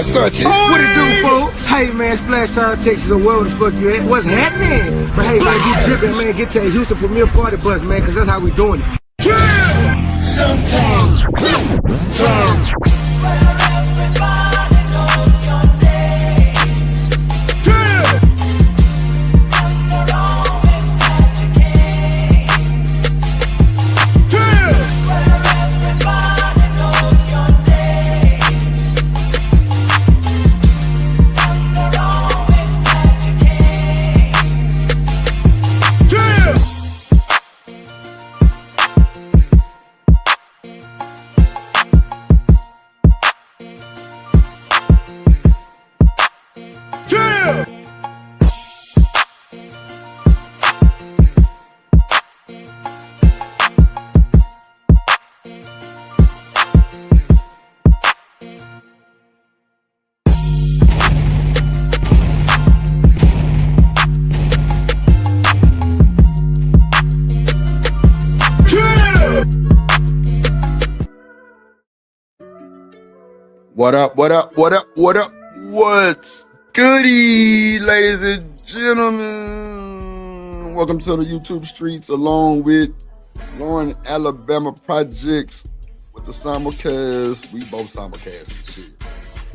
such it. What it do, fool? Hey, man, Splash Town, Texas, or wherever the fuck you at. What's happening? But hey, man, get tripping, man. Get to the Houston Premier Party bus, man, because that's how we doing it. Sometimes. What up, what up, what up, what up? What's goody, ladies and gentlemen? Welcome to the YouTube streets along with Lauren Alabama Projects with the simulcast. We both simulcast and shit.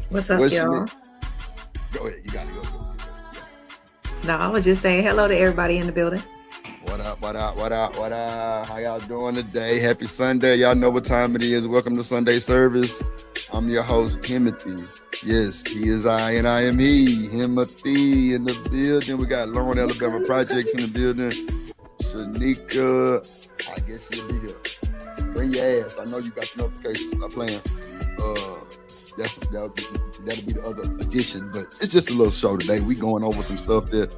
What's up, y'all? Go ahead, you gotta go. No, I was just saying hello to everybody in the building. What up, what up, what up, what up? How y'all doing today? Happy Sunday. Y'all know what time it is. Welcome to Sunday service. I'm your host, Timothy. Yes, he is I and I am he. Timothy in the building. We got Lauren Alabama Projects in the building. Shanika, I guess she'll be here. Bring your ass. I know you got the notifications. Stop playing. That'll be the other addition, but it's just a little show today. We going over some stuff that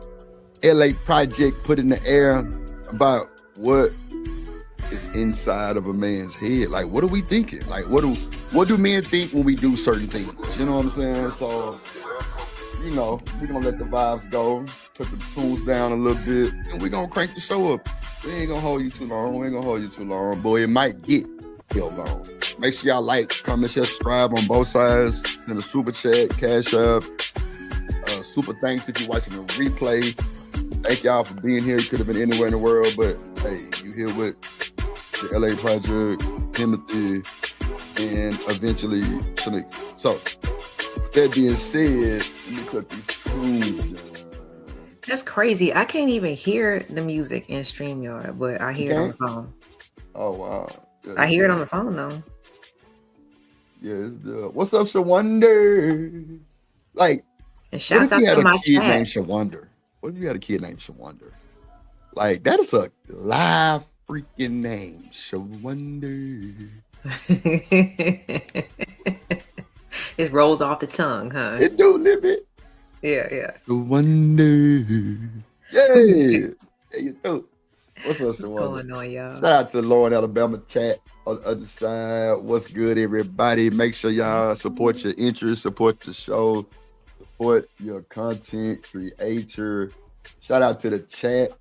LA Project put in the air about what is inside of a man's head. Like, what are we thinking? Like, what do men think when we do certain things? You know what I'm saying? So, you know, we're gonna let the vibes go, put the tools down a little bit, and we're gonna crank the show up. We ain't gonna hold you too long. Boy, it might get hell long. Make sure y'all like, comment, share, subscribe on both sides. In the super chat, cash app. Super thanks if you're watching the replay. Thank y'all for being here. You could have been anywhere in the world, but hey, you here with the LA Project, Timothy, and eventually Shanika. So, that being said, let me cut these tunes down. That's crazy. I can't even hear the music in StreamYard, but I hear it on the phone. Oh, wow. Yeah, I hear it on the phone, though. Yeah, it's good. What's up, Shawanda? Like, and shouts out to my kid chat. named Shawanda? What if you had a kid named Shawanda? Like, that is a live freaking name, Shawanda. It rolls off the tongue, huh? It do a little bit. Yeah. Shawanda. Yeah. There you go. What's up, What's Shawanda? going on, y'all? Shout out to Lauren Alabama chat on the other side. What's good, everybody? Make sure y'all support your interest, support the show, support your content creator. Shout out to the chat.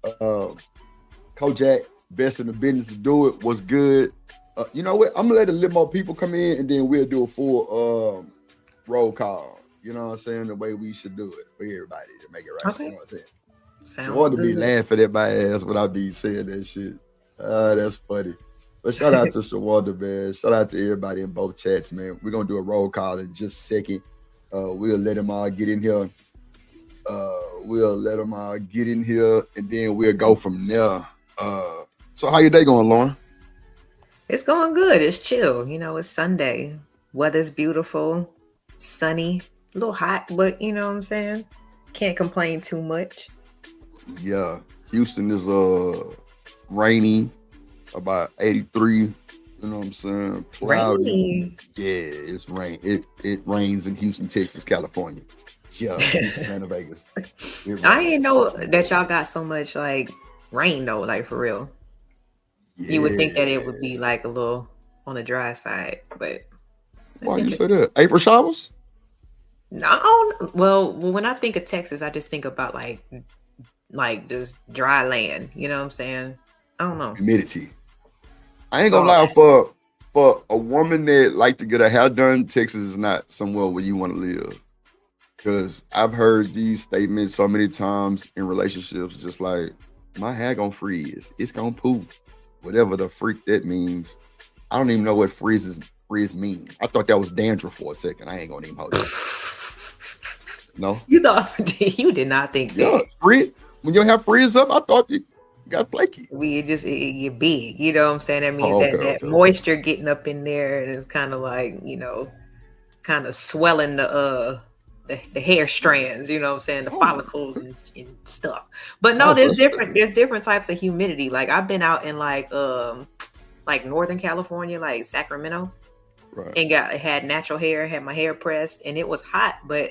Kojak, best in the business to do it. What's good? You know what? I'm gonna let a little more people come in, and then we'll do a full roll call. You know what I'm saying? The way we should do it for everybody to make it right. Okay. You know what I'm saying? Sounds So I want to good. be laughing at my ass when I be saying that shit. That's funny. But shout out to Shawanda, man. Shout out to everybody in both chats, man. We're gonna do a roll call in just a second. We'll let them all get in here. And then we'll go from there. So how your day going, Lauren? It's going good. It's chill. You know, it's Sunday. Weather's beautiful, sunny, a little hot, but you know what I'm saying? Can't complain too much. Yeah, Houston is rainy, about 83. You know what I'm saying? Cloudy. Rainy. Yeah, it's rain. It rains in Houston, Texas, California. Yeah, Atlanta, Vegas. I didn't know that y'all got so much like rain though, like for real. Yeah. You would think that it would be like a little on the dry side, but Why you say that? April showers? No, well, when I think of Texas, I just think about like this dry land. You know what I'm saying? I don't know. Humidity. I ain't gonna lie, for for a woman that like to get her hair done, Texas is not somewhere where you want to live. Because I've heard these statements so many times in relationships, just like, my hair gonna freeze, it's gonna poof, whatever the freak that means. I don't even know what freeze mean. I thought that was dandruff for a second. I ain't gonna even hold it. No, You thought you did not think yeah, that. freeze. When your hair freeze up, I thought you got flaky. It get big. You know what I'm saying? That means Oh, that okay, that okay. moisture getting up in there, and it's kind of like, kind of swelling the hair strands, you know what I'm saying, the Oh, follicles and stuff. But no, oh, so there's different types of humidity. Like I've been out in like Northern California, like Sacramento, right. and had natural hair, had my hair pressed, and it was hot, but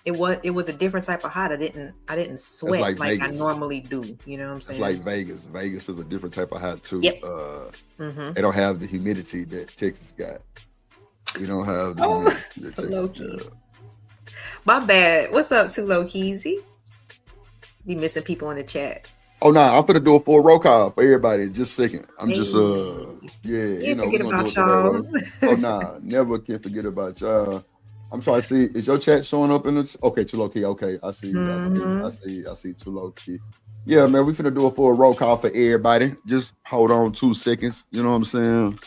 it was a different type of hot. I didn't sweat like like I Vegas. normally do. You know what I'm It's saying? like Vegas. Vegas is a different type of hot too. Yep. They don't have the humidity that Texas got. We don't have the Oh, humidity that Texas low-key. got. My bad. What's up, Too Low Keezy? Be missing people in the chat. Oh no, I'm gonna do a full roll call for everybody. Just a second. I'm just Can't we're forget gonna do about it the right y'all. way. Oh nah, never can forget about y'all. I'm trying to see, is your chat showing up in the okay, Too Low Key. Okay, I see, I see Too Low Key. Yeah, man, we finna do a full roll call for everybody. Just hold on 2 seconds. You know what I'm saying?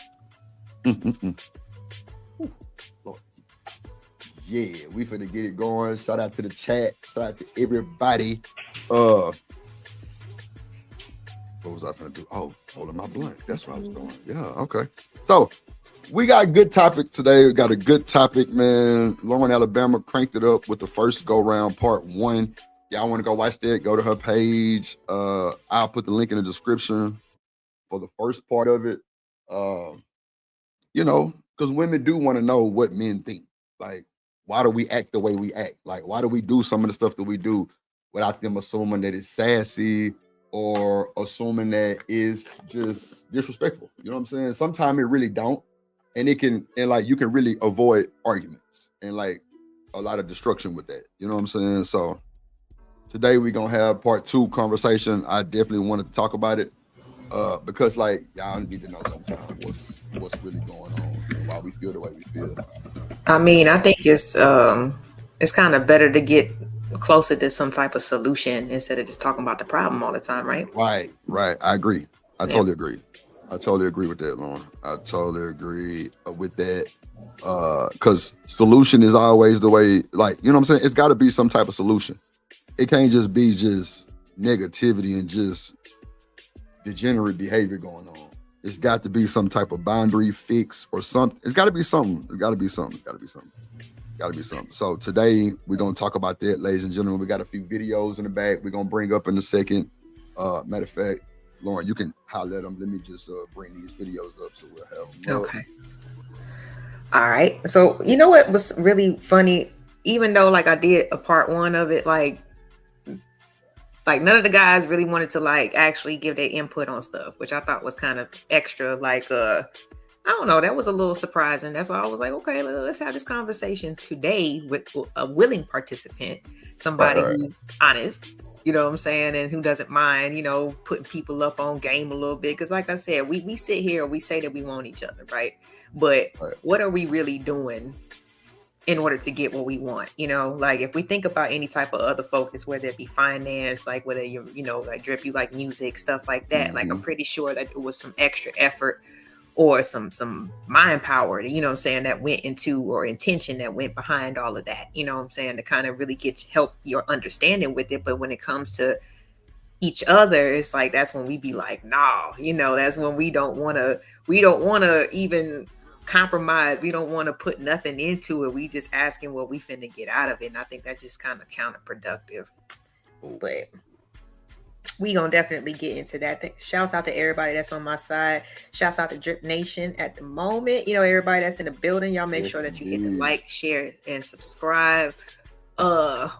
Yeah, we finna get it going. Shout out to the chat. Shout out to everybody. What was I finna do? Oh, holding my blunt. That's what I was doing. Yeah, okay. So we got a good topic today. We got a good topic, man. Lauren Alabama cranked it up with the first go round, part 1. Y'all want to go watch that? Go to her page. I'll put the link in the description for the first part of it. Because women do want to know what men think. Like, why do we act the way we act? Like, why do we do some of the stuff that we do without them assuming that it's sassy or assuming that it's just disrespectful? You know what I'm saying? Sometimes it really don't. And you can really avoid arguments and like a lot of destruction with that. You know what I'm saying? So today we're gonna have part 2 conversation. I definitely wanted to talk about it because like y'all need to know sometimes what's really going on and why we feel the way we feel. I mean, I think it's kind of better to get closer to some type of solution instead of just talking about the problem all the time, right? Right. I agree. I totally agree. I totally agree with that, Lauren. I totally agree with that. Because solution is always the way, like, you know what I'm saying? It's got to be some type of solution. It can't just be just negativity and just degenerate behavior going on. It's got to be some type of boundary fix or something. It's got to be something. So today we're going to talk about that, ladies and gentlemen. We got a few videos in the back we're going to bring up in a second. Matter of fact, Lauren, you can holler at them. Let me just bring these videos up so we'll have them up. Okay. All right. So you know what was really funny? Even though like I did a part 1 of it, like none of the guys really wanted to like actually give their input on stuff, which I thought was kind of extra. Like I don't know, that was a little surprising. That's why I was like, okay, let's have this conversation today with a willing participant, somebody who's honest. You know what I'm saying? And who doesn't mind, putting people up on game a little bit. Because like I said, we sit here and we say that we want each other, right? But what are we really doing in order to get what we want? Like if we think about any type of other focus, whether it be finance, like whether like Drip, you like music, stuff like that. Like I'm pretty sure that it was some extra effort or some mind power, that went into, or intention that went behind all of that, to kind of really help your understanding with it. But when it comes to each other, it's like, that's when we be like, nah, that's when we don't want to even compromise. We don't want to put nothing into it. We just asking what we finna get out of it. And I think that's just kind of counterproductive. But we gonna definitely get into that. Shouts out to everybody that's on my side. Shouts out to Drip Nation at the moment. Everybody that's in the building, y'all make sure that you hit the like, share, and subscribe. Are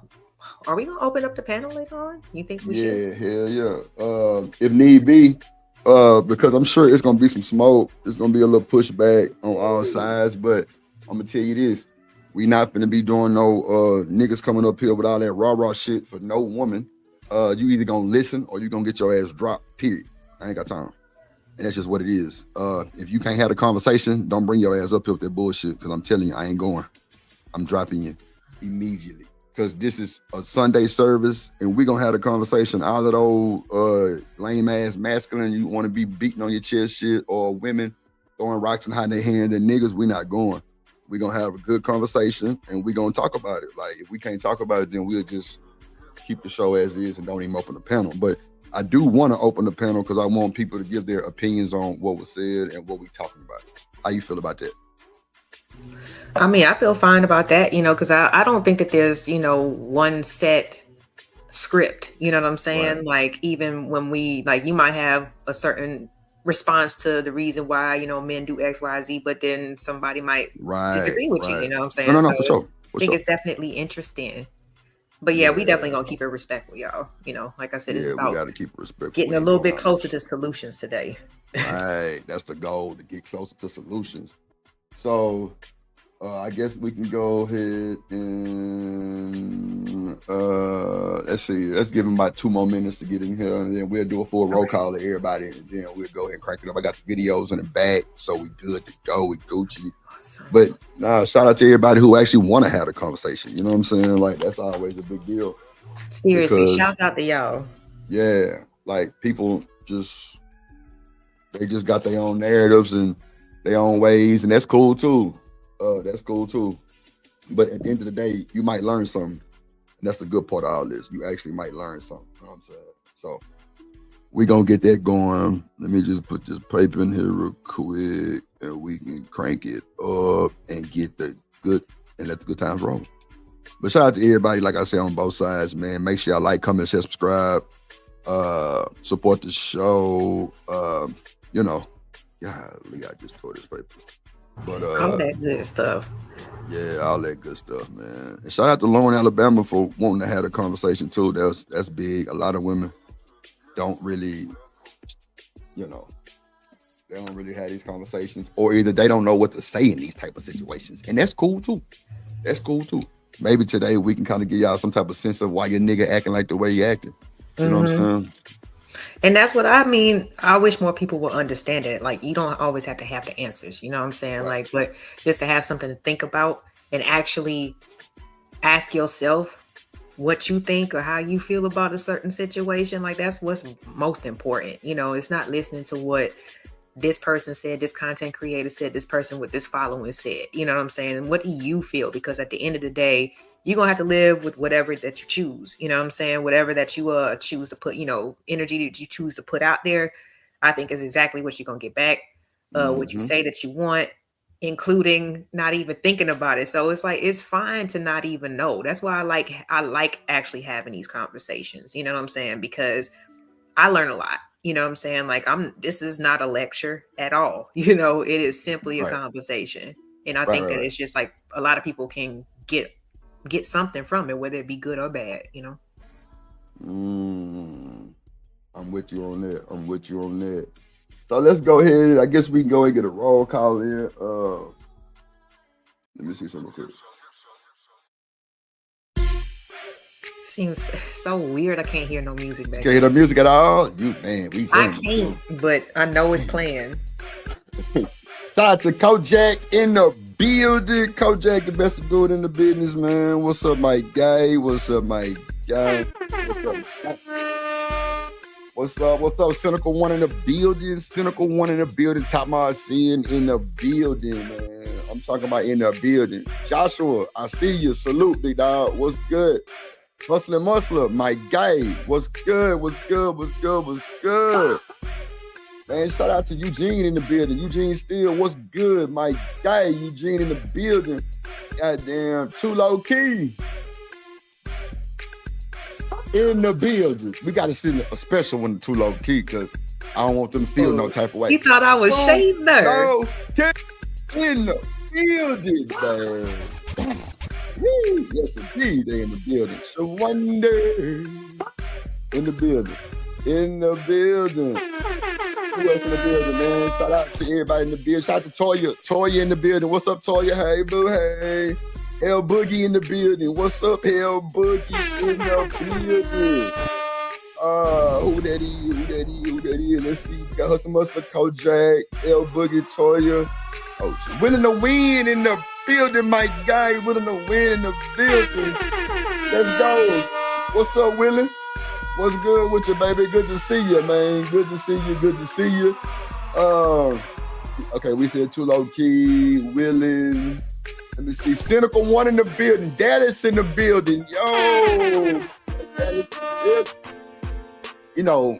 we gonna open up the panel later on? You think we should? Hell yeah. If need be, because I'm sure it's gonna be some smoke. It's gonna be a little pushback on all sides, but I'm gonna tell you this: we not gonna be doing no niggas coming up here with all that rah shit for no woman. You either gonna listen or you gonna get your ass dropped. Period. I ain't got time. And that's just what it is. If you can't have a conversation, don't bring your ass up here with that bullshit. Because I'm telling you, I ain't going. I'm dropping you immediately. Because this is a Sunday service, and we're gonna have a conversation. All of those lame ass masculine, you want to be beating on your chest shit, or women throwing rocks and hiding their hand, and niggas, we not going. We're gonna have a good conversation, and we're gonna talk about it. Like, if we can't talk about it, then we'll just keep the show as is and don't even open the panel. But I do want to open the panel because I want people to give their opinions on what was said and what we talking about. How you feel about that? I mean, I feel fine about that, because I don't think that there's, one set script, you know what I'm saying? Right. Like, even when we, like, you might have a certain response to the reason why, men do X, Y, Z, but then somebody might disagree with you, you know what I'm saying? No, so for sure. I think it's definitely interesting. But yeah, we definitely gonna keep it respectful, y'all. Like I said, it's about we gotta keep it respectful. Getting a little bit closer to solutions today. Right, that's the goal, to get closer to solutions. So I guess we can go ahead and let's see. Let's give him about 2 more minutes to get in here, and then we'll do a full roll call of everybody, and then we'll go ahead and crank it up. I got the videos in the back, so we good to go. We Gucci. Awesome. But shout out to everybody who actually want to have a conversation. You know what I'm saying? Like, that's always a big deal. Seriously, shouts out to y'all. Yeah, like, people they just got their own narratives and their own ways, and that's cool too. But at the end of the day, you might learn something. And that's the good part of all this. You actually might learn something. You know what I'm saying? So we gonna get that going. Let me just put this paper in here real quick, and we can crank it up and get the good and let the good times roll. But shout out to everybody, like I said, on both sides, man. Make sure y'all like, comment, share, subscribe, support the show. Golly, I just tore this paper. But all that good stuff. Yeah, all that good stuff, man. And shout out to Lauren, Alabama, for wanting to have a conversation too. That's big. A lot of women don't really, they don't really have these conversations, or either they don't know what to say in these type of situations. And that's cool too. Maybe today we can kind of give y'all some type of sense of why your nigga acting like the way he acting. You know what I'm saying? And that's what I mean. I wish more people would understand it. Like, you don't always have to have the answers. You know what I'm saying? Right. Like, but just to have something to think about and actually ask yourself what you think or how you feel about a certain situation. Like, that's what's most important. It's not listening to what this person said, this content creator said, this person with this following said. You know what I'm saying? And what do you feel? Because at the end of the day, you're going to have to live with whatever that you choose. You know what I'm saying? Whatever that you choose to put, energy that you choose to put out there, I think is exactly what you're going to get back. What you say that you want, including not even thinking about it. So it's like, it's fine to not even know. That's why I like actually having these conversations. You know what I'm saying? Because I learn a lot. You know what I'm saying? Like, this is not a lecture at all. It is simply a conversation. And I think that it's just like a lot of people can get something from it, whether it be good or bad, I'm with you on that. So let's go ahead. I guess we can go and get a roll call in. Let me see something quick. Seems so weird. I can't hear no music back. Can't hear no music at all? I can't, but I know it's playing. Shout out to Kojak in the building. Kojak, the best dude in the business, man. What's up, my guy? What's up? What's up? Cynical one in the building. Top my scene in the building, man. I'm talking about in the building. Joshua, I see you. Salute, big dog. What's good? Hustling Muslim, my guy. What's good? Man, shout out to Eugene in the building. Eugene Steele, what's good? My guy, Eugene in the building. Goddamn, too low key. In the building. We got to send a special one too low key because I don't want them to feel no type of way. You thought I was shaved there. No, in the building, man. Yes, indeed, they in the building. So wonder in the building. Who else in the building, man? Shout out to everybody in the building. Shout out to Toya. Toya in the building. What's up, Toya? Hey, boo, hey. L Boogie in the building. What's up, L Boogie in the building? Who that is? Let's see. We got Hustle Muscle, Kojak, L Boogie, Toya. Oh shit. Willing to win in the building, my guy. Willing to win in the building. Let's go. What's up, Willie? What's good with you, baby? Good to see you, man. Good to see you. Good to see you. Okay, we said too low key, Willie. Let me see. Cynical one in the building. Dallas in the building. Yo. You know,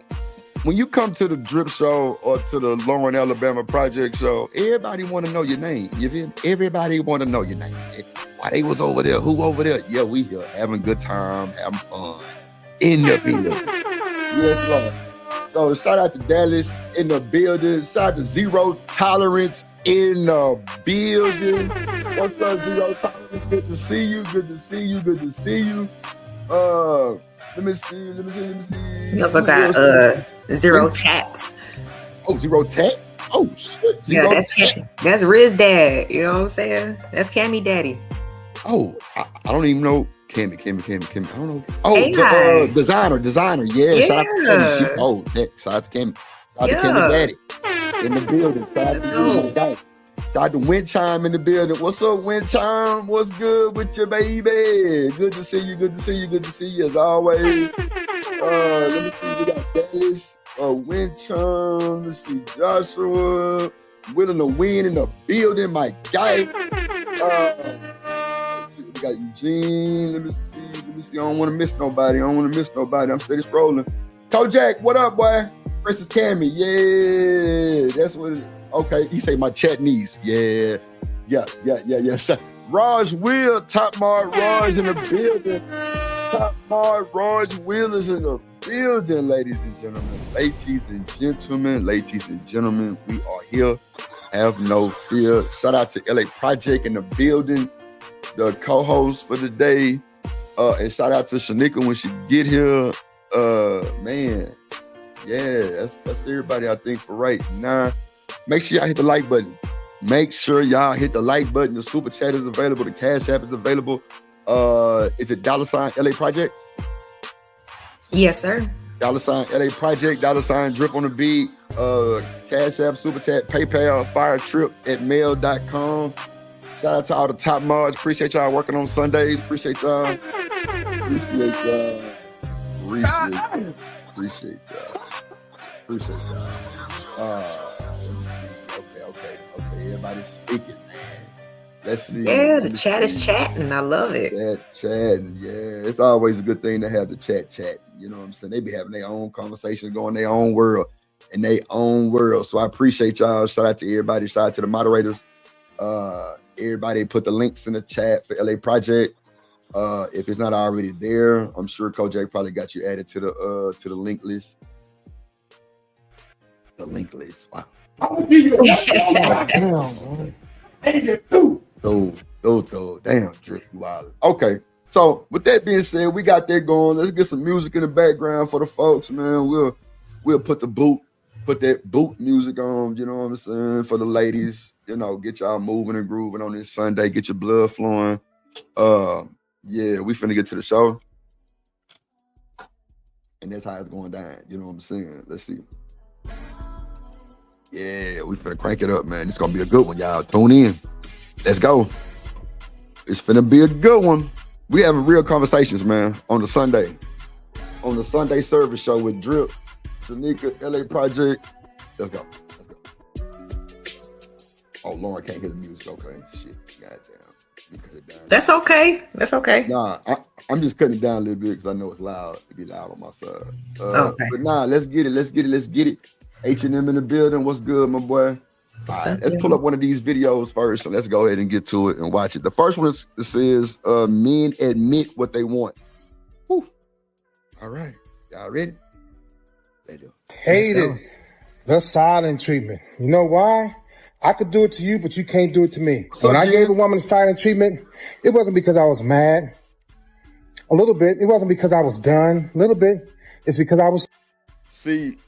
when you come to the Drip Show or to the Lauren, Alabama Project Show, everybody want to know your name. You feel me? Everybody want to know your name. Why they was over there? Who over there? Yeah, we here having a good time, having fun in the building. Yes, Lord. So shout out to Dallas in the building. Shout out to Zero Tolerance in the building. What's up, Zero Tolerance? Good to see you. Good to see you. Good to see you. Let me see. You also got Zero Tax. Oh, Zero Tax? Oh shit. Zero that's Riz dad. You know what I'm saying? That's Cammy daddy. Oh, I don't even know. Cammy. I don't know. Oh, AI. the designer. Yeah. Shout out to Cammy. Shout out to Cammy. Shout out to Cammy daddy in the building. Shout out to Wind Chime in the building. What's up, Wind Chime? What's good with you, baby? Good to see you. Good to see you as always. Let me see. We got Dallas, Wind Chime. Let's see, Joshua. Willing to win in the building, my guy. Let's see, we got Eugene. Let me see. I don't want to miss nobody. I'm steady scrolling. Kojak, what up, boy? Princess Cammy, yeah, that's what it is. Okay, he say my chat niece, yeah. Raj Will, Top Mark Raj in the building. Top Mark Raj Will is in the building, ladies and gentlemen, we are here. Have no fear. Shout out to LA Project in the building, the co-host for the day, and shout out to Shanika when she get here. Man. Yeah, that's everybody, I think, for right now. Make sure y'all hit the like button. The super chat is available. The Cash App is available. Is it $ LA Project? Yes, sir. $ LA Project, $ Drip on the Beat, Cash App, super chat, PayPal, firetrip@mail.com. Shout out to all the top mods. Appreciate y'all working on Sundays. Appreciate y'all. Appreciate y'all. Okay. Everybody's speaking, man. Let's see. Yeah, the chat is chatting. I love it. Chatting. Yeah, it's always a good thing to have the chat. You know what I'm saying? They be having their own conversations, going their own world, in their own world. So I appreciate y'all. Shout out to everybody. Shout out to the moderators. Everybody put the links in the chat for LA Project. If it's not already there, I'm sure Kojak probably got you added to the link list. The link list. Wow. Damn, Drip, you wild. Okay, so with that being said, we got that going. Let's get some music in the background for the folks, man. We'll put that boot music on, you know what I'm saying, for the ladies, you know, get y'all moving and grooving on this Sunday, get your blood flowing. Yeah, we finna get to the show. And that's how it's going down, you know what I'm saying? Let's see. Yeah, we finna crank it up, man. It's gonna be a good one, y'all. Tune in. Let's go. It's finna be a good one. We having real conversations, man, on the Sunday service show with Drip, Shanika, LA Project. Let's go. Oh, Lauren can't hear the music. Okay, shit. Goddamn. You cut it down. That's okay. Nah, I'm just cutting it down a little bit because I know it's loud. It'd be loud on my side. Okay. But nah, let's get it. H&M in the building. What's good, my boy? All right, let's pull up one of these videos first, and let's go ahead and get to it and watch it. The first one says, men admit what they want. Whew. All right. Y'all ready? Hate it. The silent treatment. You know why? I could do it to you, but you can't do it to me. When I gave a woman silent treatment, it wasn't because I was mad. A little bit. It wasn't because I was done. A little bit. It's because I was... See,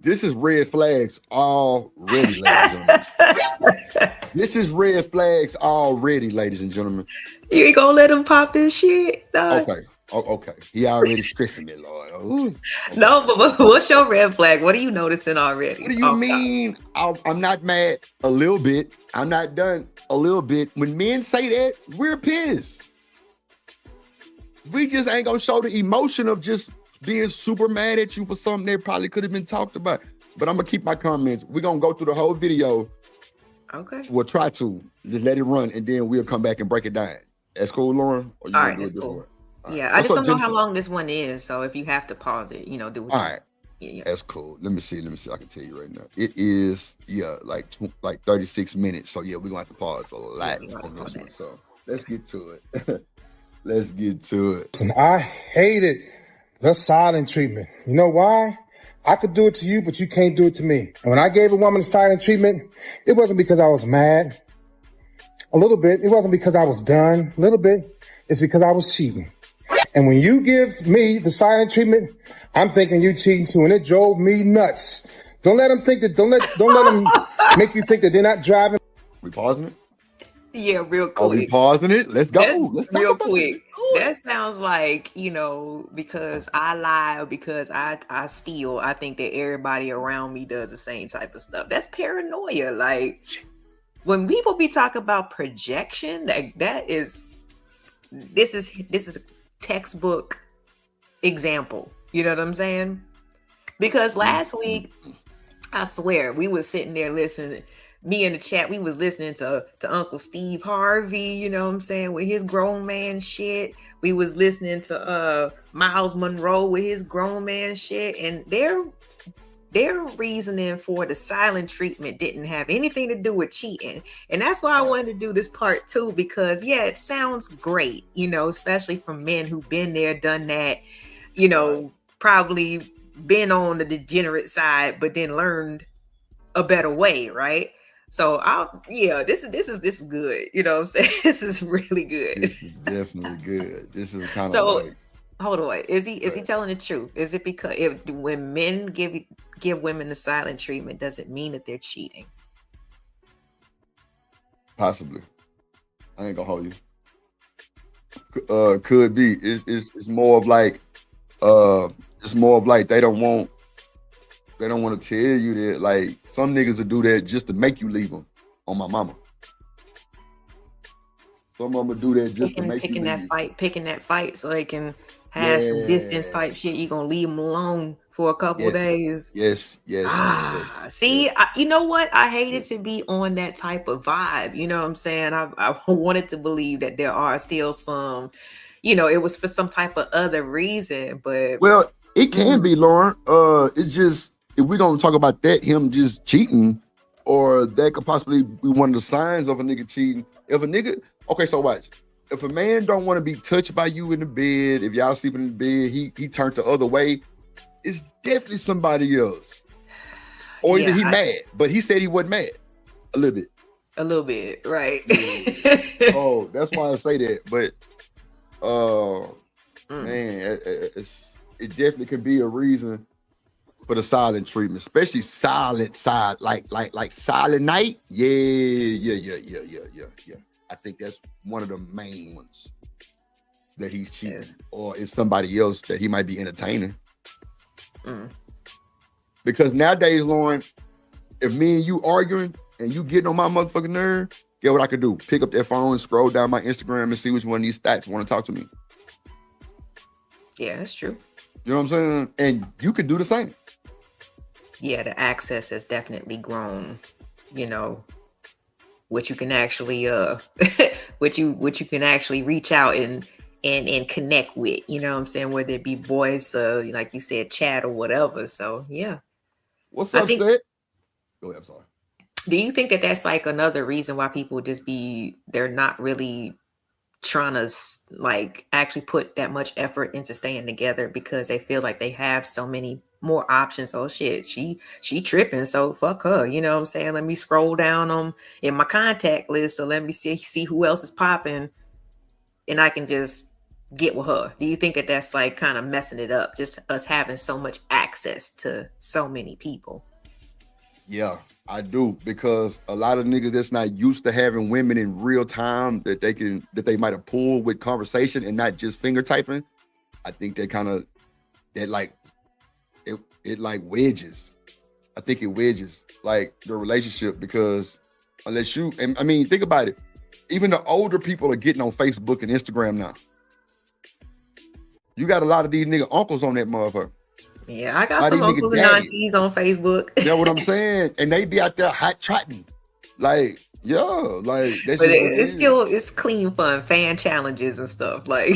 this is red flags already, ladies and gentlemen. This is red flags already, ladies and gentlemen. You ain't gonna let him pop this shit? Dog. Okay. Oh, okay. He already stressing me, Lord. Ooh, okay. No, but what's your red flag? What are you noticing already? What do you mean? I'm not mad a little bit. I'm not done a little bit. When men say that, we're pissed. We just ain't gonna show the emotion of just being super mad at you for something that probably could have been talked about. But I'm gonna keep my comments. We're gonna go through the whole video. Okay. We'll try to just let it run, and then we'll come back and break it down. That's cool, Lauren? Or you All want right, to do it that's different cool. way? All Yeah, right. I just don't know Genesis? how long this one is. So if you have to pause it, do what All you right. Yeah. That's cool. Let me see. I can tell you right now. It is, like 36 minutes. So yeah, we're gonna have to pause a lot on this one. So let's get to it. Let's get to it. And I hated the silent treatment. You know why? I could do it to you, but you can't do it to me. And when I gave a woman silent treatment, it wasn't because I was mad. A little bit. It wasn't because I was done. A little bit. It's because I was cheating. And when you give me the silent treatment, I'm thinking you cheating too, and it drove me nuts. Don't let them think that. Don't let them make you think that they're not driving. We pausing it? Yeah, real quick. Are we pausing it? Let's go. Let's talk real about quick. This. That sounds like, because I lie or because I steal, I think that everybody around me does the same type of stuff. That's paranoia. Like when people be talking about projection, this is textbook example. You know what I'm saying? Because last week, I swear, we was sitting there listening. Me in the chat, we was listening to Uncle Steve Harvey, you know what I'm saying, with his grown man shit. We was listening to Miles Monroe with his grown man shit. And their reasoning for the silent treatment didn't have anything to do with cheating. And that's why I wanted to do this part too, because it sounds great, especially from men who've been there, done that, probably been on the degenerate side, but then learned a better way, right? So this is good. You know what I'm saying? This is really good. This is definitely good. This is kind of so like, hold on. Is he telling the truth? Is it because when men give women the silent treatment, does it mean that they're cheating? Possibly. I ain't gonna hold you. Could be. It's more of like they don't want to tell you that, like, some niggas will do that just to make you leave them, on my mama. Some of them will do that just to make you leave. Picking that fight so they can have some distance type shit. You're going to leave them alone for a couple of days. Yes. See, you know what? I hated to be on that type of vibe. You know what I'm saying? I wanted to believe that there are still some, it was for some type of other reason, but. Well, it can be, Lauren. It's just, if we're going to talk about that, him just cheating, or that could possibly be one of the signs of a nigga cheating. If a nigga, okay, so watch. If a man don't want to be touched by you in the bed, if y'all sleeping in the bed, he turned the other way, it's definitely somebody else. Or either he mad, but he said he wasn't mad. A little bit, right? Oh, that's why I say that. But, man, it definitely could be a reason for the silent treatment, especially silent night. Yeah. I think that's one of the main ones that he's cheating, or it's somebody else that he might be entertaining. Because nowadays, Lauren, if me and you arguing and you getting on my motherfucking nerve, get what I could do? Pick up that phone and scroll down my Instagram and see which one of these stats want to talk to me. Yeah, that's true. You know what I'm saying? And you could do the same. Yeah, the access has definitely grown, what you can actually what you can actually reach out and connect with, you know what I'm saying, whether it be voice, like you said, chat or whatever. So yeah. What's up, Sid? Go ahead, I'm sorry. Do you think that that's like another reason why people they're not really trying to like actually put that much effort into staying together, because they feel like they have so many more options? Oh shit, she tripping, so fuck her, you know what I'm saying? Let me scroll down in my contact list, so let me see who else is popping, and I can just get with her. Do you think that that's like kind of messing it up, just us having so much access to so many people? Yeah, I do, because a lot of niggas that's not used to having women in real time that they might have pulled with conversation and not just finger typing, I think that it like wedges. I think it wedges like the relationship because unless you, and I mean, think about it. Even the older people are getting on Facebook and Instagram now. You got a lot of these nigga uncles on that motherfucker. Yeah, I got some uncles and aunties on Facebook. You know what I'm saying? And they be out there hot trotting. Like, yo, like that's but it's clean fun, fan challenges and stuff. Like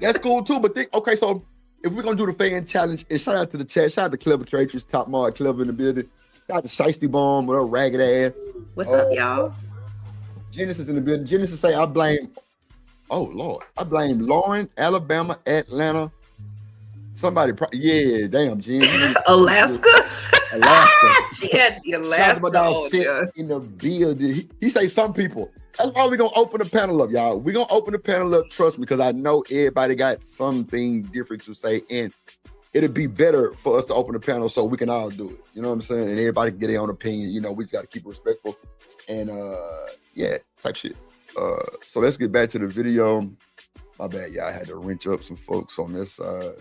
that's cool too. But okay, so if we're gonna do the fan challenge, and shout out to the chat, shout out to Clever Creators, Top Mod, Clever in the building, shout out to Shiesty Bomb with her ragged ass. What's up, y'all? Genesis in the building. Genesis say I blame Lauren, Alabama, Atlanta. Somebody, yeah, damn, Jen. Alaska. She had the Alaska in the building. He say some people. That's why we're gonna open the panel up, y'all. We're gonna open the panel up, trust me, because I know everybody got something different to say, and it'll be better for us to open the panel so we can all do it. You know what I'm saying? And everybody can get their own opinion. You know, we just gotta keep it respectful. And yeah, type shit. So let's get back to the video. My bad, y'all. I had to wrench up some folks on this side.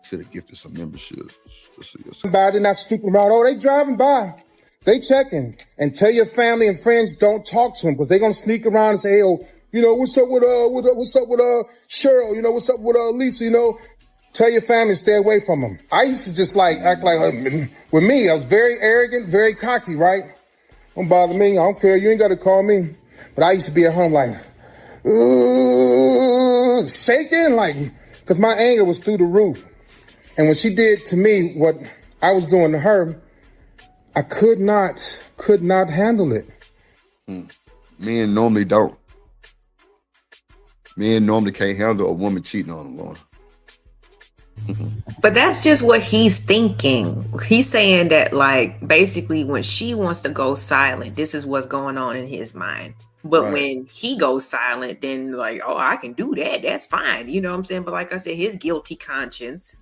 Should have gifted some memberships. Somebody not speaking about, oh, they driving by. They checking. And tell your family and friends don't talk to them because they're gonna sneak around and say, hey, oh, you know, what's up with Cheryl? You know, what's up with Lisa? You know, tell your family to stay away from them. I used to just like act like with me, I was very arrogant, very cocky, right? Don't bother me. I don't care. You ain't got to call me. But I used to be at home like, shaking, like, because my anger was through the roof. And when she did to me what I was doing to her, I could not handle it. Men normally don't. Men normally can't handle a woman cheating on them, Lauren. But that's just what he's thinking. He's saying that, like, basically when she wants to go silent, this is what's going on in his mind. But when he goes silent, then like, oh, I can do that. That's fine. You know what I'm saying? But like I said, his guilty conscience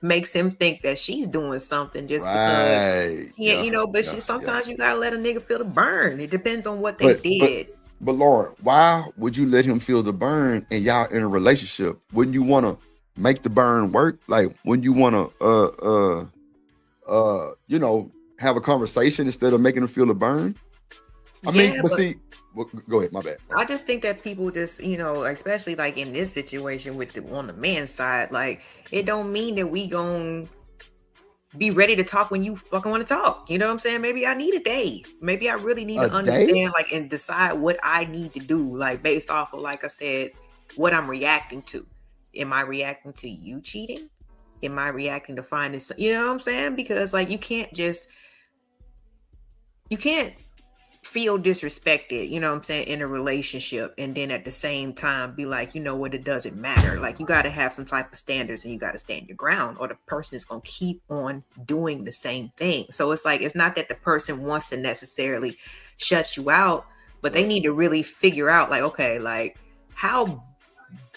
makes him think that she's doing something just because, you know, but sometimes you gotta let a nigga feel the burn. It depends on what they did. But Lauren, why would you let him feel the burn and y'all in a relationship? Wouldn't you want to make the burn work? Like, wouldn't you want to, you know, have a conversation instead of making him feel the burn? I mean, but see, well, go ahead, my bad. I just think that people just, you know, especially like in this situation with on the man's side, like it don't mean that we gon' be ready to talk when you fucking want to talk. You know what I'm saying? Maybe I need a day. Maybe I really need to understand, like, and decide what I need to do, like based off of, like I said, what I'm reacting to. Am I reacting to you cheating? Am I reacting to finding, you know what I'm saying? Because like you can't feel disrespected, you know what I'm saying, in a relationship and then at the same time be like, you know what, it doesn't matter. Like you got to have some type of standards and you got to stand your ground or the person is going to keep on doing the same thing. So it's like, it's not that the person wants to necessarily shut you out, but they need to really figure out like, okay, like how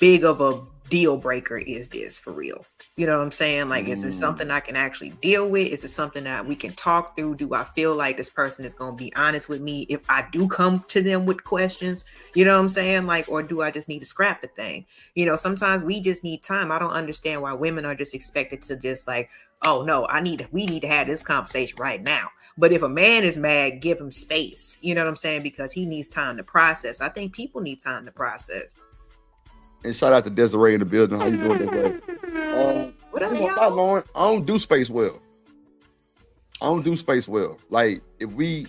big of a deal breaker is this for real? You know what I'm saying? Like, is this something I can actually deal with? Is it something that we can talk through? Do I feel like this person is going to be honest with me if I do come to them with questions? You know what I'm saying? Like, or do I just need to scrap the thing? You know, sometimes we just need time. I don't understand why women are just expected to just like, oh no, we need to have this conversation right now. But if a man is mad, give him space. You know what I'm saying? Because he needs time to process. I think people need time to process. And shout out to Desiree in the building. How you doing, Desiree? What up, y'all? Lauren, I don't do space well. Like if we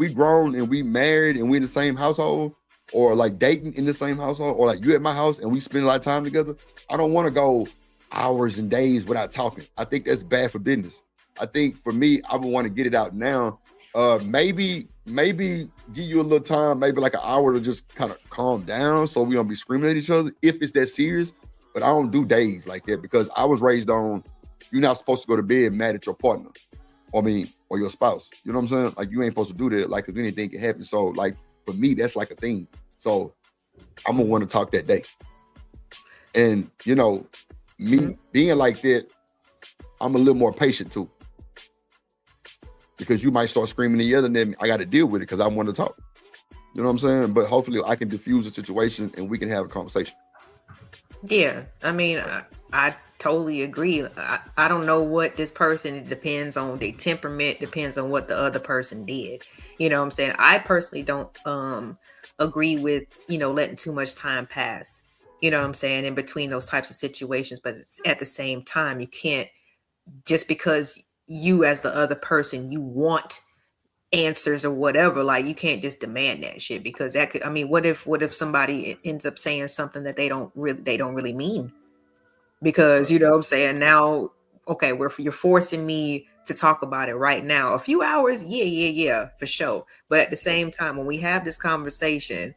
grown and we married and we in the same household, or like dating in the same household, or like you at my house and we spend a lot of time together, I don't want to go hours and days without talking. I think that's bad for business. I think for me, I would want to get it out now. Maybe give you a little time, maybe like an hour to just kind of calm down so we don't be screaming at each other if it's that serious. But I don't do days like that because I was raised on you're not supposed to go to bed mad at your partner or your spouse. You know what I'm saying? Like you ain't supposed to do that, like, because anything can happen. So like for me, that's like a thing. So I'm gonna want to talk that day. And you know, me being like that, I'm a little more patient too. Because you might start screaming and yelling at me. I got to deal with it because I want to talk. You know what I'm saying? But hopefully I can diffuse the situation and we can have a conversation. Yeah, I mean, I totally agree. I don't know what this person, it depends on their temperament, depends on what the other person did. You know what I'm saying? I personally don't agree with, letting too much time pass. You know what I'm saying? In between those types of situations, but it's, at the same time, you can't, just because you as the other person, you want answers or whatever, like you can't just demand that shit, because that could, I mean, what if somebody ends up saying something that they don't really mean, because you know what I'm saying, now, okay, you're forcing me to talk about it right now. A few hours, yeah, for sure, but at the same time, when we have this conversation,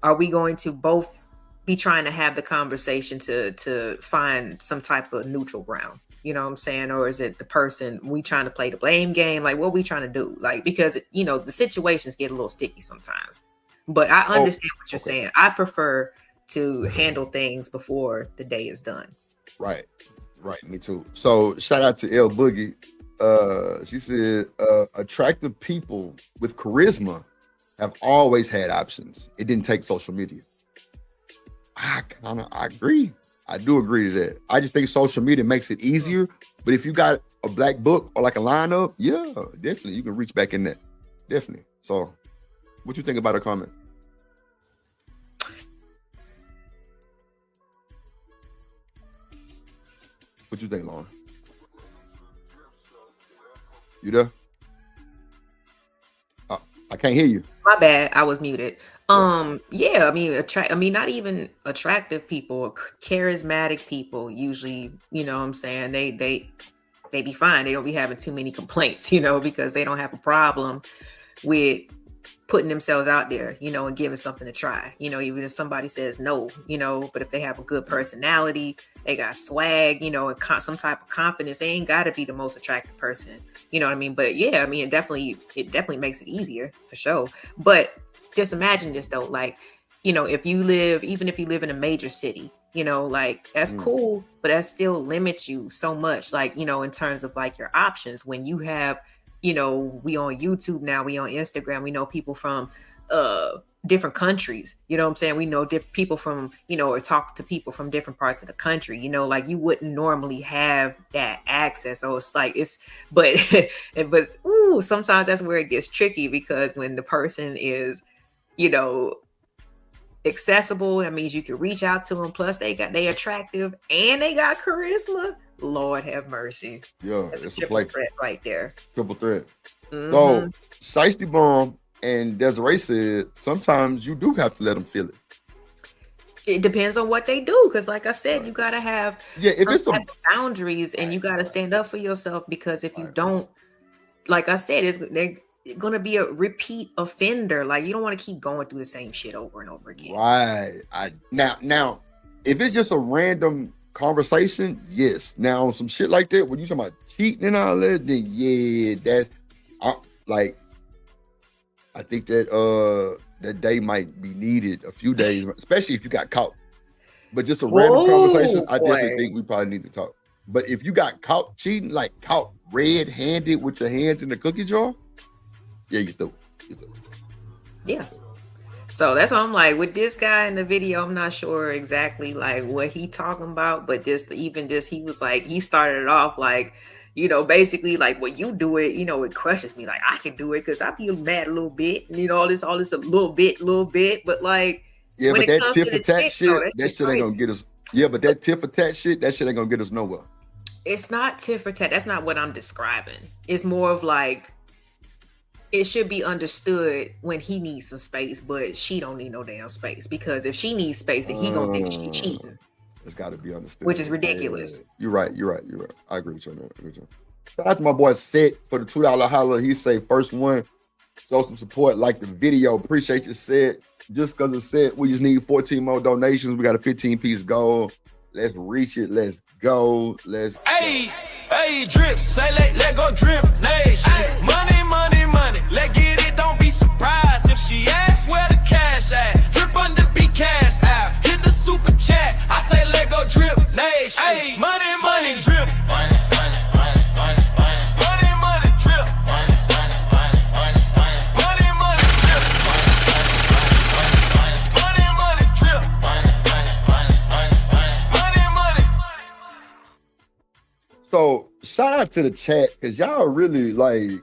are we going to both be trying to have the conversation to find some type of neutral ground? You know what I'm saying? Or is it the person, we trying to play the blame game? Like, what we trying to do? Like, because the situations get a little sticky sometimes. But I understand what you're saying. I prefer to handle things before the day is done. Right. Me too. So shout out to L Boogie. She said, attractive people with charisma have always had options. It didn't take social media. I agree. I do agree to that. I just think social media makes it easier. But if you got a black book or like a lineup, yeah, definitely you can reach back in that. Definitely. So what you think about a comment? What you think, Lauren? You there? I can't hear you. My bad, I was muted. Yeah, I mean, not even attractive people, charismatic people usually, you know what I'm saying, they be fine. They don't be having too many complaints, because they don't have a problem with putting themselves out there, and giving something to try, even if somebody says no, but if they have a good personality, they got swag, and some type of confidence, they ain't got to be the most attractive person, you know what I mean? But yeah, I mean, it definitely makes it easier for sure. But just imagine this though, like, if you live in a major city, like that's cool, but that still limits you so much, like, in terms of like your options when you have, we on YouTube now, we on Instagram, we know people from different countries, you know what I'm saying? We know people from, or talk to people from different parts of the country, like you wouldn't normally have that access. So it's like, but sometimes that's where it gets tricky, because when the person is, accessible, that means you can reach out to them. Plus they attractive and they got charisma. Lord have mercy. Yeah, that's it's a triple threat right there. Triple threat. So Shiesty Bomb and Desiree said sometimes you do have to let them feel it. It depends on what they do, because like I said, you gotta have some boundaries, and you gotta stand up for yourself, because if you don't, like I said, they're gonna be a repeat offender. Like, you don't want to keep going through the same shit over and over again. Right. Now, if it's just a random conversation, yes. Now, on some shit like that, when you talking about cheating and all that, then yeah, that's like, I think that that day might be needed, a few days, especially if you got caught. But just a random conversation, I definitely think we probably need to talk. But if you got caught cheating, like caught red-handed with your hands in the cookie jar, yeah, you threw it. Yeah. So that's why I'm like, with this guy in the video, I'm not sure exactly like what he talking about, but he was like, he started it off like, basically like, when you do it, it crushes me. Like, I can do it because I feel mad a little bit, and all this a little bit, but like, yeah, but that tit for tat shit, that shit ain't gonna get us. Yeah, but that tit for tat shit, that shit ain't gonna get us nowhere. It's not tit for tat. That's not what I'm describing. It's more of like, it should be understood when he needs some space, but she don't need no damn space, because if she needs space, then he gonna think she cheating. It's got to be understood, which is ridiculous. You're right. I agree with you on that. Shout out to my boy Set for the $2 holler. He say first one, show some support, like the video. Appreciate your Set. Just because it's Set, we just need 14 more donations. We got a 15-piece goal. Let's reach it. Let's go. Hey, drip. Say let go drip nation. Money. Let get it. Don't be surprised if she asks where the cash at. Drip under be cash out. Hit the super chat. I say let go drip nation. Hey, money drip. Money drip. Money drip. So shout out to the chat because y'all really like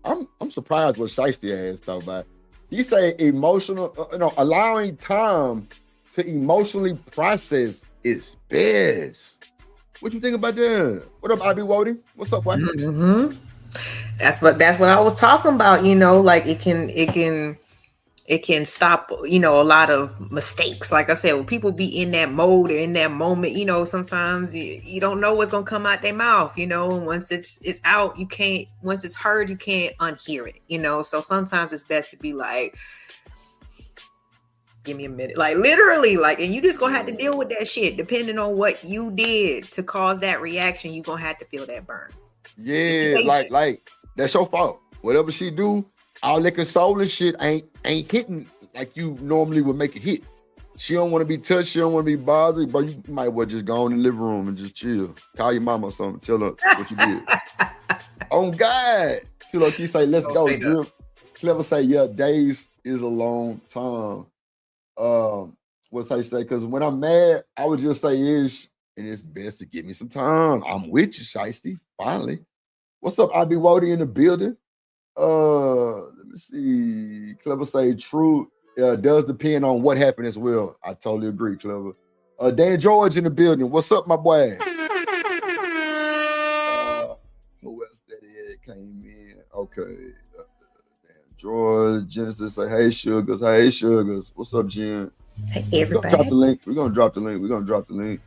I'm surprised what Shiesty ass talk about. He say emotional, allowing time to emotionally process is best. What you think about that? What up, IB Wody? What's up, boy? Mm-hmm. That's what I was talking about. Like it can stop, a lot of mistakes. Like I said, when people be in that mode or in that moment, sometimes you don't know what's gonna come out their mouth. And once it's out, you can't. Once it's heard, you can't unhear it. So sometimes it's best to be like, give me a minute, like literally, like, and you just gonna have to deal with that shit. Depending on what you did to cause that reaction, you gonna have to feel that burn. Yeah, like that's your fault. Whatever she do, all that consoling shit ain't hitting like you normally would make it hit. She don't want to be touched. She don't want to be bothered. But you might well just go in the living room and just chill. Call your mama or something. Tell her what you did. Oh God. Tell her, she say, let's go. Drip. Clever say, yeah, days is a long time. What's I say? Because when I'm mad, I would just say ish, and it's best to give me some time. I'm with you, Shiesty. Finally. What's up? I be Wody in the building. Let me see. Clever say true. Does depend on what happened as well. I totally agree, Clever. Dan George in the building. What's up, my boy? Who else that is came in? Okay. Dan George, Genesis say, hey sugars, hey sugars. What's up, Jen? Hey everybody. We're gonna drop the link.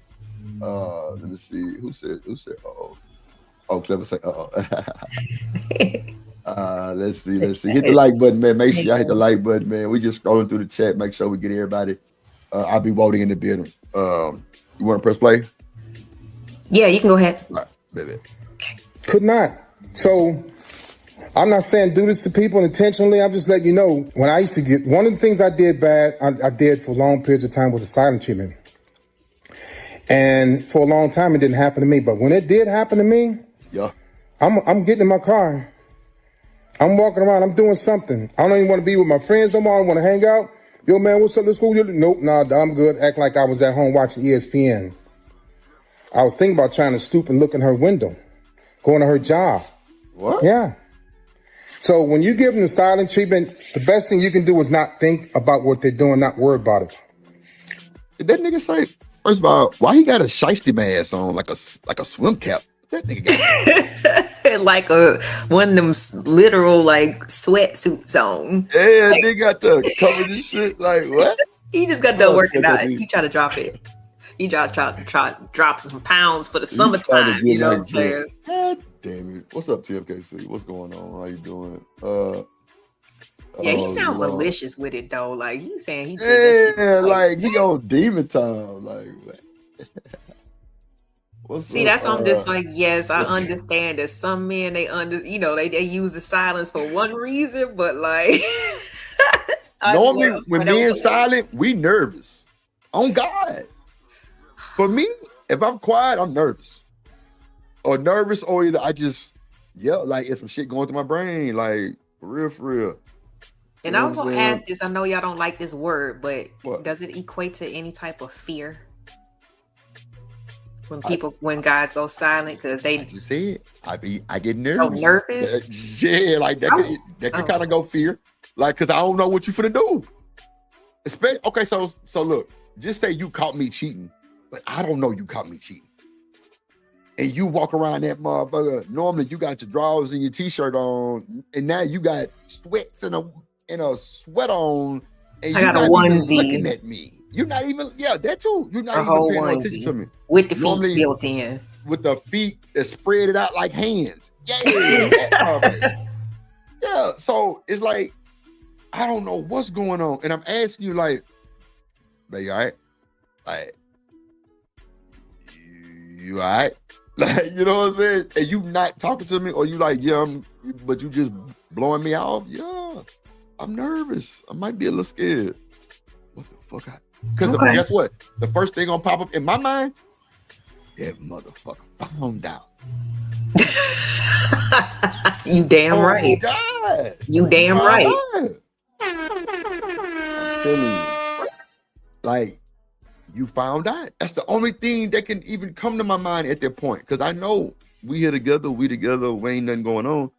Let me see. Who said uh-oh? Oh, Clever say uh-oh. Let's see. Hit the like button, man. Make sure y'all hit the like button, man. We just scrolling through the chat. Make sure we get everybody. I'll be voting in the building. You want to press play? Yeah, you can go ahead. All right, baby. Okay. Could not. So I'm not saying do this to people intentionally. I'm just letting you know, when I used to get, one of the things I did bad, I did for long periods of time was a silent treatment. And for a long time, it didn't happen to me. But when it did happen to me, yeah, I'm getting in my car. I'm walking around. I'm doing something. I don't even want to be with my friends no more. I want to hang out. Yo, man, what's up? Let's go. Nope, nah, I'm good. Act like I was at home watching ESPN. I was thinking about trying to stoop and look in her window, going to her job. What? Yeah. So when you give them the silent treatment, the best thing you can do is not think about what they're doing, not worry about it. Did that nigga say, first of all, why he got a shiesty mask on like a swim cap? That nigga got like one of them literal like sweatsuits on. Yeah, like, they got the cover this shit. Like what? He just got done working out. He tried to drop it. He tried to drop some pounds for the summertime. You know what I'm saying? God damn it! What's up, TMKC? What's going on? How you doing? Yeah, he sounds malicious with it though. Like he's saying he. Yeah, like he on demon time. Like what? See, that's why I'm just like, yes, I understand that some men they use the silence for one reason, but like normally when men silent, we nervous. On God. For me, if I'm quiet, I'm nervous. Or either I just like it's some shit going through my brain, like for real. And I was gonna ask this, I know y'all don't like this word, but what? Does it equate to any type of fear? When guys go silent because they just said I get nervous. Oh, nervous? Yeah, like that can kind of go fear. Like, cause I don't know what you finna do. Okay, so look, just say you caught me cheating, but I don't know you caught me cheating. And you walk around that motherfucker. Normally you got your drawers and your t-shirt on, and now you got sweats and a sweat on, and I got a onesie looking at me. You're not even, that too. You're not even paying attention to me. With the feet built in. With the feet that spread it out like hands. Yeah. Yeah. So it's like, I don't know what's going on. And I'm asking you like, baby, all right? Like, you all right? Like, you know what I'm saying? And you not talking to me, or you like, but you just blowing me off? Yeah. I'm nervous. I might be a little scared. What the fuck? Because guess what? The first thing gonna pop up in my mind, that motherfucker found out. You damn right. God. You damn right. I'm telling you. Like, you found out. That's the only thing that can even come to my mind at that point. Because I know we here together, we ain't nothing going on.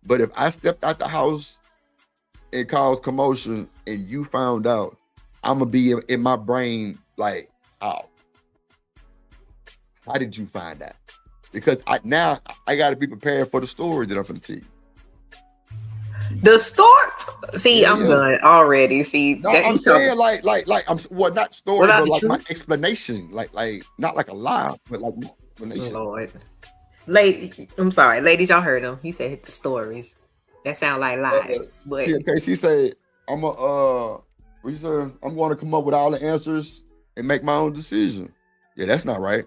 But if I stepped out the house and caused commotion and you found out, I'm going to be in my brain like, oh, how did you find out? Because I got to be prepared for the story that I'm going to tell you. The story. See, I'm done already. See, no, I'm saying like I'm not story, but like my explanation, like not like a lie, but like my explanation. Lord, I'm sorry, ladies, y'all heard him. He said the stories that sound like lies. But okay, she said I'm what you said? I'm going to come up with all the answers and make my own decision. Yeah, that's not right.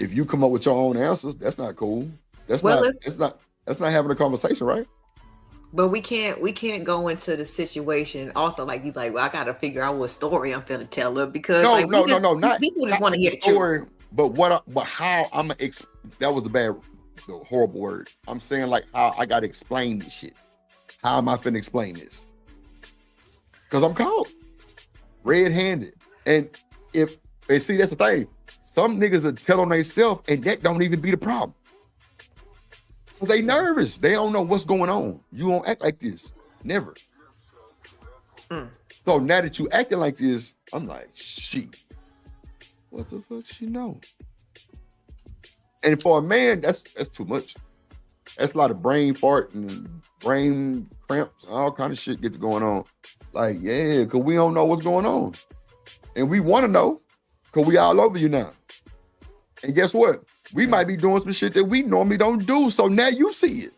If you come up with your own answers, that's not cool. That's not having a conversation, right? But we can't go into the situation also like he's like, well, I gotta figure out what story I'm gonna tell her because people just want to hear the story. Truth. But how I'm that was the horrible word. I'm saying like how I gotta explain this shit. How am I finna explain this? Because I'm caught red-handed, and see that's the thing. Some niggas will tell on themselves, and that don't even be the problem. They nervous. They don't know what's going on. You won't act like this. Never. So now that you acting like this, I'm like, shit. What the fuck she know? And for a man, that's too much. That's a lot of brain fart and brain cramps, all kind of shit gets going on. Like, yeah, because we don't know what's going on. And we want to know because we all over you now. And guess what? We might be doing some shit that we normally don't do. So now you see it.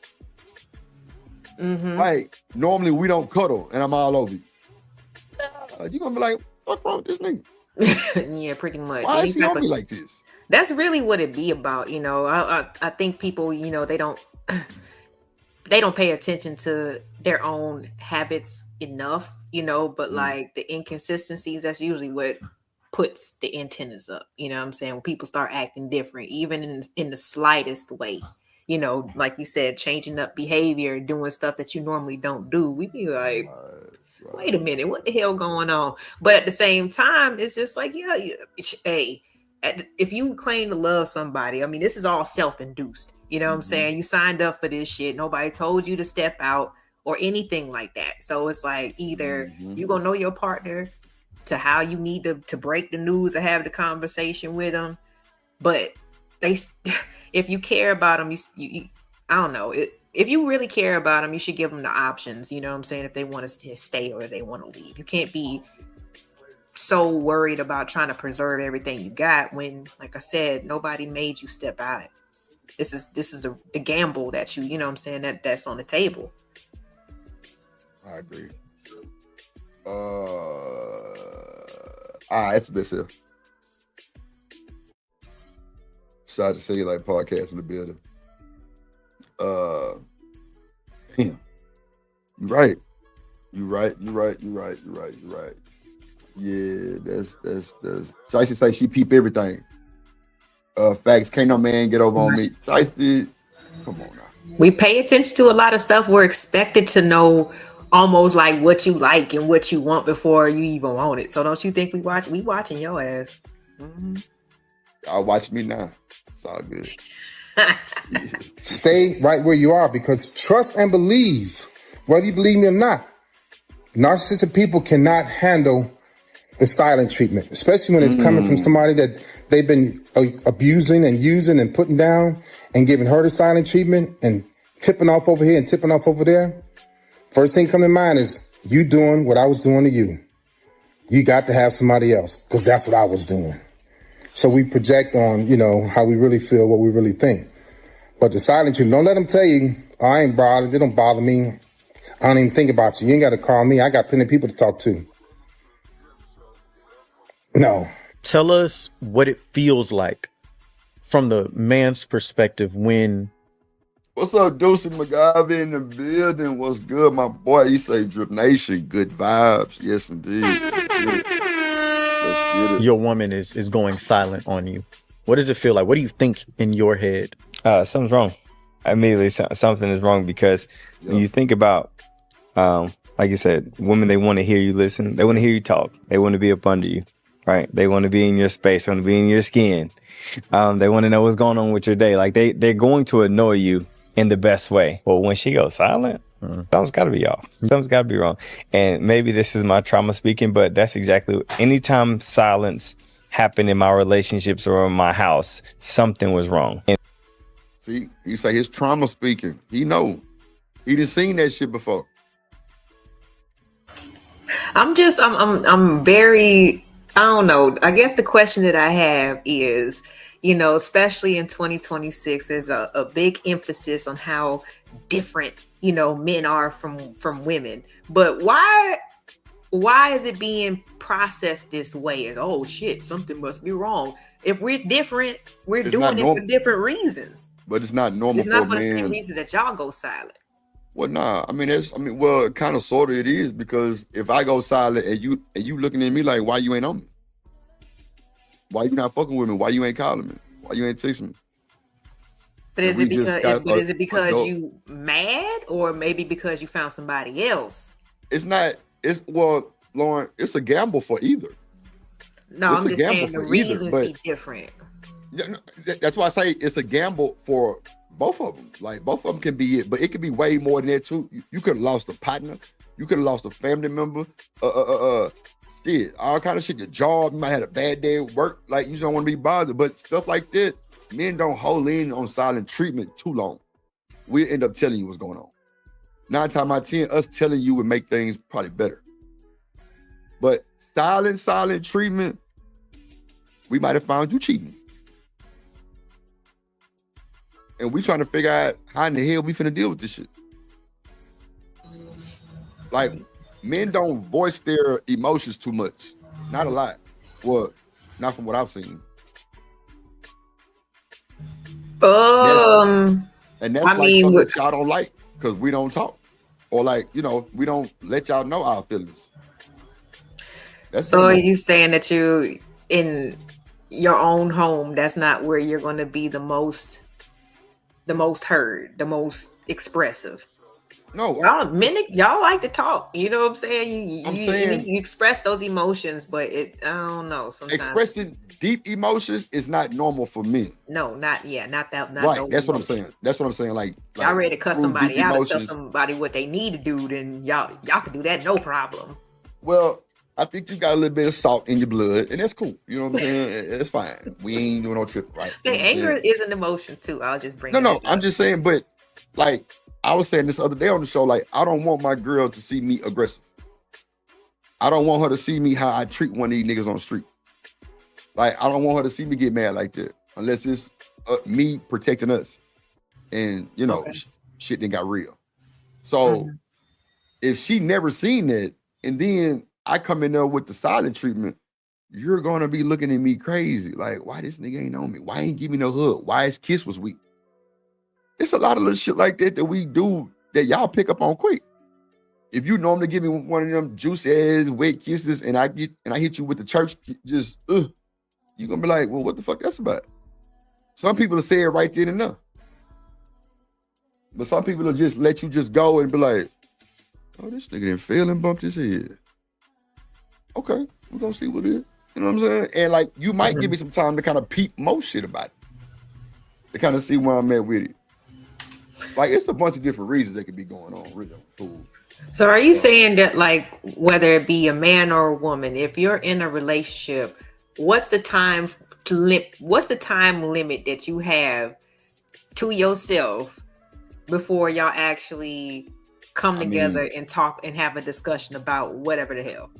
Mm-hmm. Like, normally we don't cuddle and I'm all over you. You're going to be like, what's wrong with this nigga? Yeah, pretty much. Why is he on me like this? That's really what it be about. You know, I think people, you know, they don't pay attention to their own habits enough, you know, but like the inconsistencies, that's usually what puts the antennas up, you know what I'm saying? When people start acting different, even in the slightest way, you know, like you said, changing up behavior, doing stuff that you normally don't do, we be like, wait a minute, what the hell going on? But at the same time, it's just like, hey, if you claim to love somebody, I mean, this is all self-induced, you know what I'm saying? You signed up for this shit. Nobody told you to step out or anything like that. So it's like either you're gonna know your partner to how you need to break the news or have the conversation with them. But if you care about them, you I don't know. If you really care about them, you should give them the options. You know what I'm saying? If they want to stay or they want to leave, you can't be so worried about trying to preserve everything you got when, like I said, nobody made you step out. This is the gamble that you know what I'm saying, that's on the table. I agree. It's a bit safe. Shout to say you like podcasts in the building. You're right. Yeah, that's Shiesty say she peep everything. Facts, can't no man get over on me. Shiesty, come on now. We pay attention to a lot of stuff. We're expected to know almost like what you like and what you want before you even want it. So don't you think we watching your ass? Mm-hmm. Y'all watch me now. It's all good. Stay right where you are, because trust and believe, whether you believe me or not, narcissistic people cannot handle the silent treatment, especially when it's coming from somebody that they've been abusing and using and putting down and giving her the silent treatment and tipping off over here and tipping off over there. First thing coming to mind is you doing what I was doing to you. You got to have somebody else, because that's what I was doing. So we project on, you know, how we really feel, what we really think. But the silent treatment, don't let them tell you, oh, I ain't bothered. They don't bother me. I don't even think about you. You ain't got to call me. I got plenty of people to talk to. No. Tell us what it feels like from the man's perspective when... What's up, Deuce McGavin in the building? What's good, my boy? You say Drip Nation, good vibes. Yes, indeed. Let's get it. Your woman is going silent on you. What does it feel like? What do you think in your head? Something's wrong. Immediately, something is wrong, because when you think about, like you said, women, they want to hear you listen. They want to hear you talk. They want to be up under you. right? They want to be in your space, want to be in your skin. They want to know what's going on with your day. Like they're going to annoy you in the best way. Well, when she goes silent, something's got to be off. Something's got to be wrong. And maybe this is my trauma speaking, but that's exactly, anytime silence happened in my relationships or in my house, something was wrong. And see, you say his trauma speaking. He know. He done seen that shit before. I'm very, I don't know. I guess the question that I have is, you know, especially in 2026, there's a big emphasis on how different, you know, men are from women. But why is it being processed this way? As, oh shit, something must be wrong. If we're different, we're doing it for different reasons. But it's not normal. It's not for the same reason that y'all go silent. Well, nah. Well, kind of, sort of, it is, because if I go silent and you looking at me like, why you ain't on me? Why you not fucking with me? Why you ain't calling me? Why you ain't texting me? But is it because you mad, or maybe because you found somebody else? It's not. Well, Lauren, it's a gamble for either. No, I'm just saying the reasons be different. Yeah, no, that's why I say it's a gamble for both of them. Like, both of them can be it, but it could be way more than that too. You could have lost a partner. You could have lost a family member. Shit, all kind of shit. Your job, you might have had a bad day at work. Like, you just don't want to be bothered. But stuff like that, men don't hold in on silent treatment too long. We end up telling you what's going on. 9 times out of 10, us telling you would make things probably better. But silent treatment, we might have found you cheating. And we trying to figure out how in the hell we finna deal with this shit. Like, men don't voice their emotions too much. Not a lot. Well, not from what I've seen. And that's something that y'all don't like, because we don't talk. Or like, you know, we don't let y'all know our feelings. So are you saying that you, in your own home, that's not where you're going to be the most heard, the most expressive? No, y'all like to talk. You know what I'm saying? You express those emotions, but I don't know. Sometimes expressing deep emotions is not normal for men. No, not that. Not right. That's emotions. What I'm saying. Like y'all ready to cuss somebody out and tell somebody what they need to do, then y'all can do that, no problem. Well, I think you got a little bit of salt in your blood, and that's cool. You know what I'm saying? It's fine. We ain't doing no trip, right? Say anger is an emotion too. I'll just bring. No. I'm just saying, but like I was saying this other day on the show, like I don't want my girl to see me aggressive. I don't want her to see me how I treat one of these niggas on the street. Like I don't want her to see me get mad like that, unless it's me protecting us, and you know, shit then got real. So if she never seen that, and then I come in there with the silent treatment, you're gonna be looking at me crazy. Like, why this nigga ain't on me? Why ain't give me no hug? Why his kiss was weak? It's a lot of little shit like that we do that y'all pick up on quick. If you normally give me one of them juicy ass wet kisses and I hit you with the church, just you're gonna be like, well, what the fuck that's about? Some people will say it right then and there. But some people will just let you just go and be like, oh, this nigga didn't fail and bumped his head. Okay, we're gonna see what it is. You know what I'm saying? And like, you might give me some time to kind of peep most shit about it, to kind of see where I'm at with it. Like, it's a bunch of different reasons that could be going on. Really cool. So are you saying that, like, whether it be a man or a woman, if you're in a relationship, what's the time limit that you have to yourself before y'all actually come together and talk and have a discussion about whatever the hell?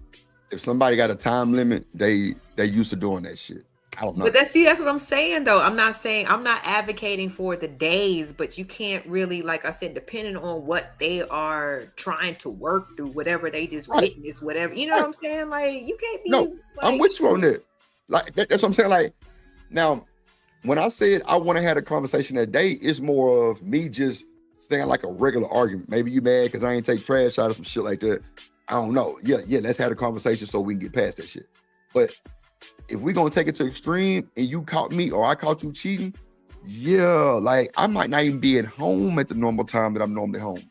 If somebody got a time limit, they used to doing that shit. I don't know. But that's what I'm saying though. I'm not advocating for the days, but you can't really, like I said, depending on what they are trying to work through, whatever they just witness, whatever, you know what I'm saying? Like, you can't be. No, like, I'm with you on that. Like that's what I'm saying. Like, now, when I said I want to have a conversation that day, it's more of me just saying like a regular argument. Maybe you mad because I ain't take trash out of some shit like that. I don't know. Yeah, let's have a conversation so we can get past that shit. But if we're gonna take it to extreme and you caught me or I caught you cheating, like I might not even be at home at the normal time that I'm normally home.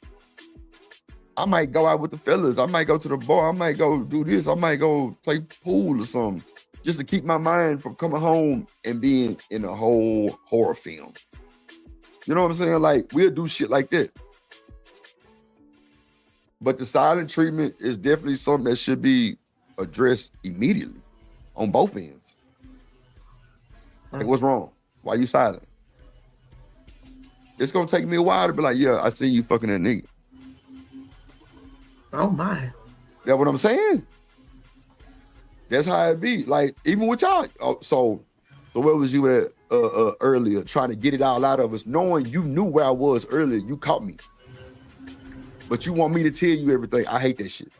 I might go out with the fellas. I might go to the bar. I might go do this. I might go play pool or something. just to keep my mind from coming home and being in a whole horror film. You know what I'm saying? Like, we'll do shit like that. But the silent treatment is definitely something that should be addressed immediately on both ends. Like, what's wrong? Why you silent? It's gonna take me a while to be like, yeah, I see you fucking that nigga. Oh my. That's what I'm saying. That's how it be. Like, even with y'all. So where was you at earlier, trying to get it all out of us, knowing you knew where I was earlier? You caught me. But you want me to tell you everything. I hate that shit.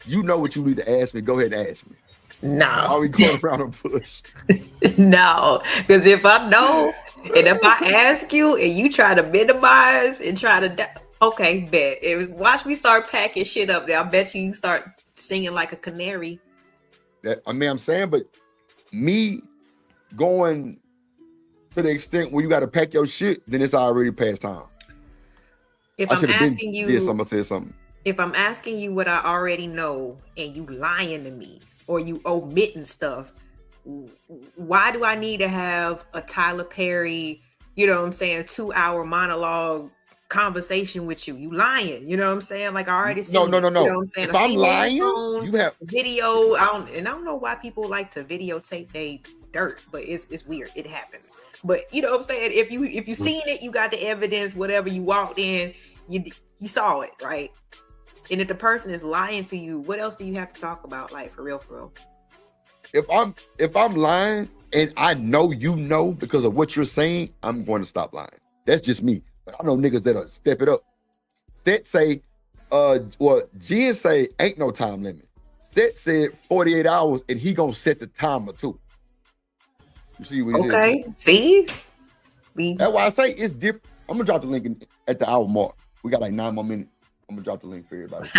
You know what you need to ask me. Go ahead and ask me. No. Are we going around a bush? No. Because if I know, and if I ask you and you try to minimize and try to, okay, bet. Watch me start packing shit up there. I bet you start singing like a canary. I'm saying, but me going to the extent where you got to pack your shit, then it's already past time. If I'm asking you, yes, I'm gonna say something. If I'm asking you what I already know and you lying to me or you omitting stuff, why do I need to have a Tyler Perry, 2-hour monologue conversation with you? You lying, you know what I'm saying? Like, I already see. No. You know what I'm saying? If I'm lying, you have video. I don't know why people like to videotape they dirt, but it's weird. It happens. But you know what I'm saying? If you seen it, you got the evidence. Whatever, you walked in, you saw it, right? And if the person is lying to you, what else do you have to talk about? Like, for real. If I'm lying and I know you know because of what you're saying, I'm going to stop lying. That's just me. But I know niggas that'll step it up. Set say, Jen say ain't no time limit. Set said 48 hours and he gonna set the timer too. You see what he said? Okay, see? That's why I say it's different. I'm gonna drop the link at the hour mark. We got like 9 more minutes. I'm gonna drop the link for everybody.